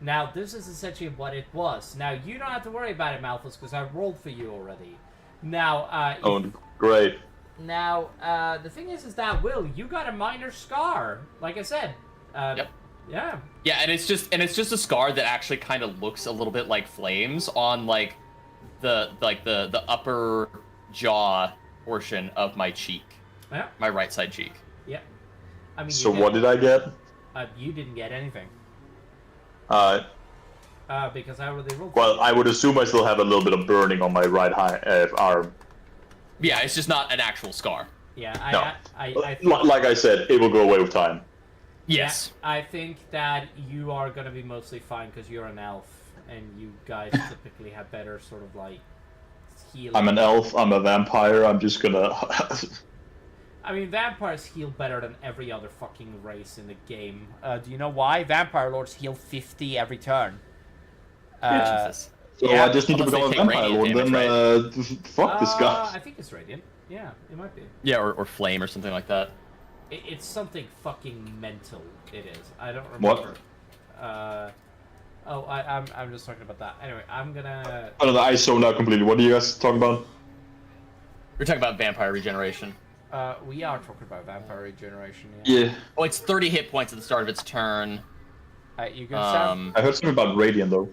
Now, this is essentially what it was. Now, you don't have to worry about it, Malthus, because I rolled for you already. Now, Oh, great. Now, the thing is that, Will, you got a minor scar. Like I said. Yep. Yeah. Yeah, and it's just a scar that actually kind of looks a little bit like flames on like the upper jaw portion of my cheek. Yeah. My right side cheek. Yeah. I mean. So what did I get? You didn't get anything. Because I already rolled. Well, I would assume I still have a little bit of burning on my right arm. Yeah, it's just not an actual scar. Yeah, like I said, it will go away with time. Yes. Yeah, I think that you are gonna be mostly fine because you're an elf, and you guys typically have better sort of like healing. I'm an elf. I'm a vampire. I'm just gonna. I mean, vampires heal better than every other fucking race in the game. Do you know why? Vampire lords heal 50 every turn. Jesus. So I just need to become a vampire lord, then fuck this guy. I think it's radiant. Yeah, it might be. Yeah, or flame or something like that. It's something fucking mental. It is. I don't remember. What? I'm just talking about that. Anyway, I'm gonna. I don't know. I zoned out completely. What are you guys talking about? We're talking about vampire regeneration. We are talking about vampire regeneration. Yeah. Oh, it's 30 hit points at the start of its turn. You good, Sam? I heard something about radiant though.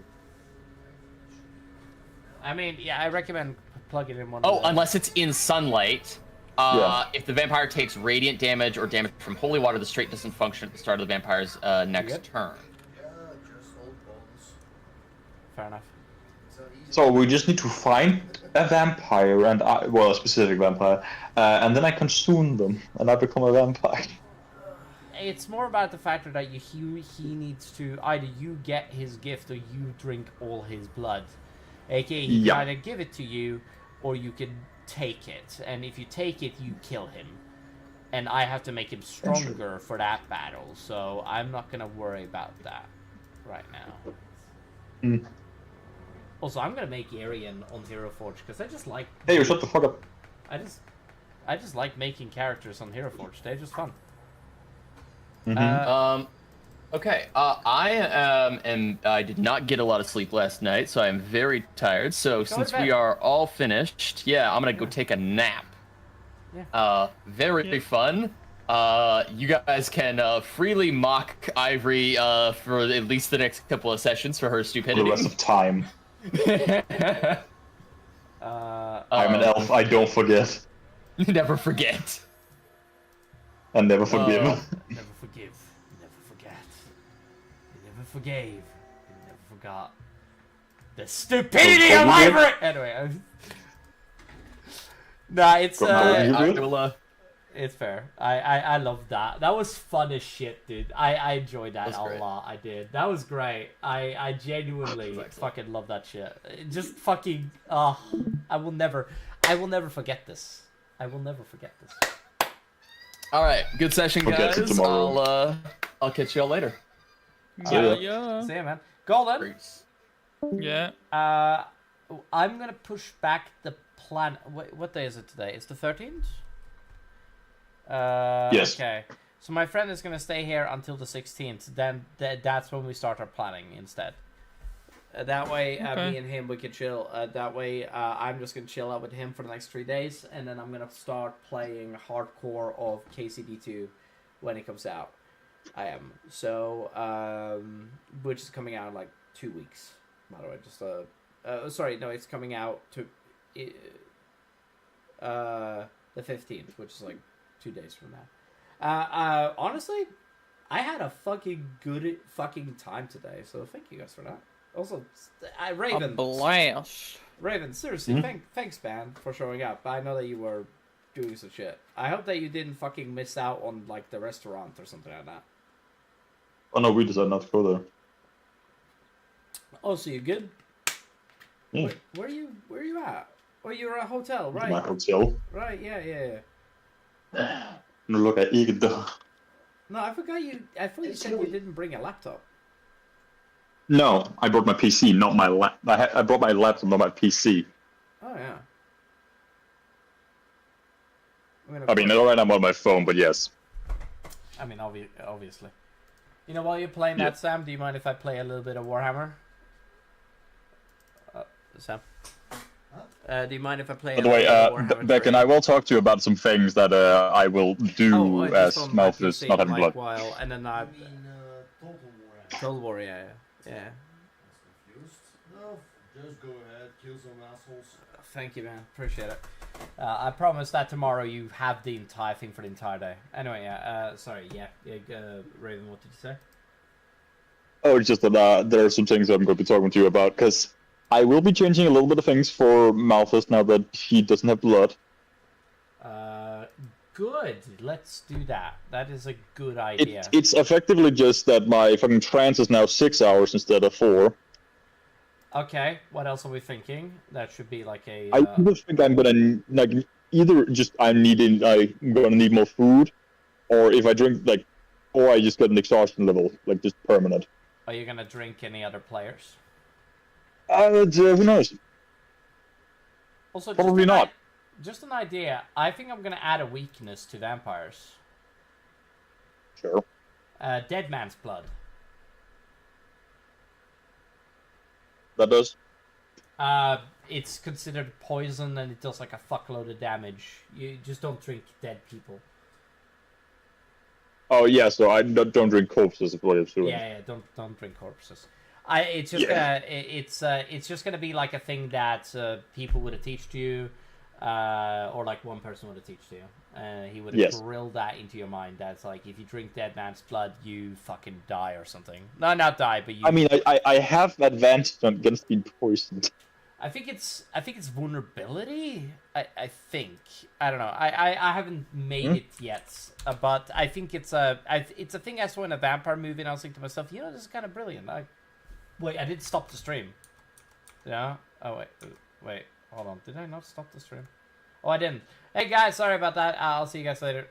I mean, yeah, I recommend plugging in one. Oh, of the... unless it's in sunlight. If the vampire takes radiant damage or damage from holy water, the straight doesn't function at the start of the vampire's next turn. Fair enough. So we just need to find a vampire and a specific vampire, and then I consume them and I become a vampire. It's more about the factor that he needs to either you get his gift or you drink all his blood. AKA, he can either give it to you, or you can take it. And if you take it, you kill him. And I have to make him stronger for that battle, so I'm not gonna worry about that right now. Also, I'm gonna make Arian on Hero Forge because I just like. Hey, shut the fuck up! I just like making characters on Hero Forge. They're just fun. Okay. I did not get a lot of sleep last night, so I am very tired. So since we are all finished, I'm gonna go take a nap. Yeah. Very fun. You guys can freely mock Ivory for at least the next couple of sessions for her stupidity. For the rest of time. I'm an elf. I don't forget. Never forget. And never forgive. Never forgive. Never forget. You never forgave. You never forgot. The stupidity of Ivory! Anyway. Nah, it's it's fair. I love that. That was fun as shit, dude. I enjoyed that a lot. I did. That was great. I genuinely fucking love that shit. Just fucking I will never forget this. I will never forget this. All right, good session, guys. I'll catch y'all later. See ya, man. Golden. Yeah. I'm gonna push back the plan. What day is it today? It's the 13th. Yes. Okay. So my friend is gonna stay here until the 16th. Then that's when we start our planning instead. That way, me and him, we can chill. That way, I'm just going to chill out with him for the next 3 days. And then I'm going to start playing hardcore of KCD2 when it comes out. I am. So, which is coming out in like 2 weeks. By the way, just, sorry, no, it's coming out to the 15th, which is like 2 days from now. Honestly, I had a fucking good fucking time today. So thank you guys for that. Also, Raven. Raven, seriously, thanks, man, for showing up. I know that you were doing some shit. I hope that you didn't fucking miss out on like the restaurant or something like that. Oh no, we decided not to go there. Oh, so you good? Yeah. Where are you at? Oh, you're at a hotel, right? My hotel. Right, yeah. No, look, I eat it. No, I forgot you. I thought you said you didn't bring a laptop. No, I brought my PC, not my lap. I brought my laptop, not my PC. Oh yeah. I mean, alright, I'm on my phone, but yes. I mean, obviously. You know, while you're playing that, Sam, do you mind if I play a little bit of Warhammer? Sam? Do you mind if I play By the way, Becken, I will talk to you about some things that I will do as Malthus not having blood. While, and then Total War, yeah. Just go ahead, kill some assholes. Thank you, man. Appreciate it. I promise that tomorrow you have the entire thing for the entire day. Anyway, yeah. Sorry, yeah. Raven, what did you say? Oh, it's just that there are some things I'm going to be talking to you about, because I will be changing a little bit of things for Malthus now that he doesn't have blood. Good. Let's do that. That is a good idea. It's effectively just that my fucking trance is now 6 hours instead of 4. Okay, what else are we thinking? That should be like a... I either think I'm gonna, like, I'm gonna need more food, or if I drink, like, or I just get an exhaustion level, like, just permanent. Are you gonna drink any other players? Who knows? Also, Probably not. Just an idea. I think I'm gonna add a weakness to vampires. Sure. Dead man's blood. That does? It's considered poison and it does like a fuckload of damage. You just don't drink dead people. Oh yeah, so I don't drink corpses is what I'm doing. Yeah, don't drink corpses. It's just gonna be like a thing that people would have taught you, or like one person would have taught you. He would have drilled that into your mind. That's like, if you drink dead man's blood, you fucking die or something. No, not die, but you. I mean, I have advantage against being poisoned. I think it's vulnerability. I think, I don't know. I haven't made it yet, but I think it's a thing I saw in a vampire movie, and I was thinking to myself, you know, this is kind of brilliant. Wait, I did stop the stream. Yeah. Oh wait, hold on. Did I not stop the stream? Oh, I didn't. Hey guys, sorry about that. I'll see you guys later.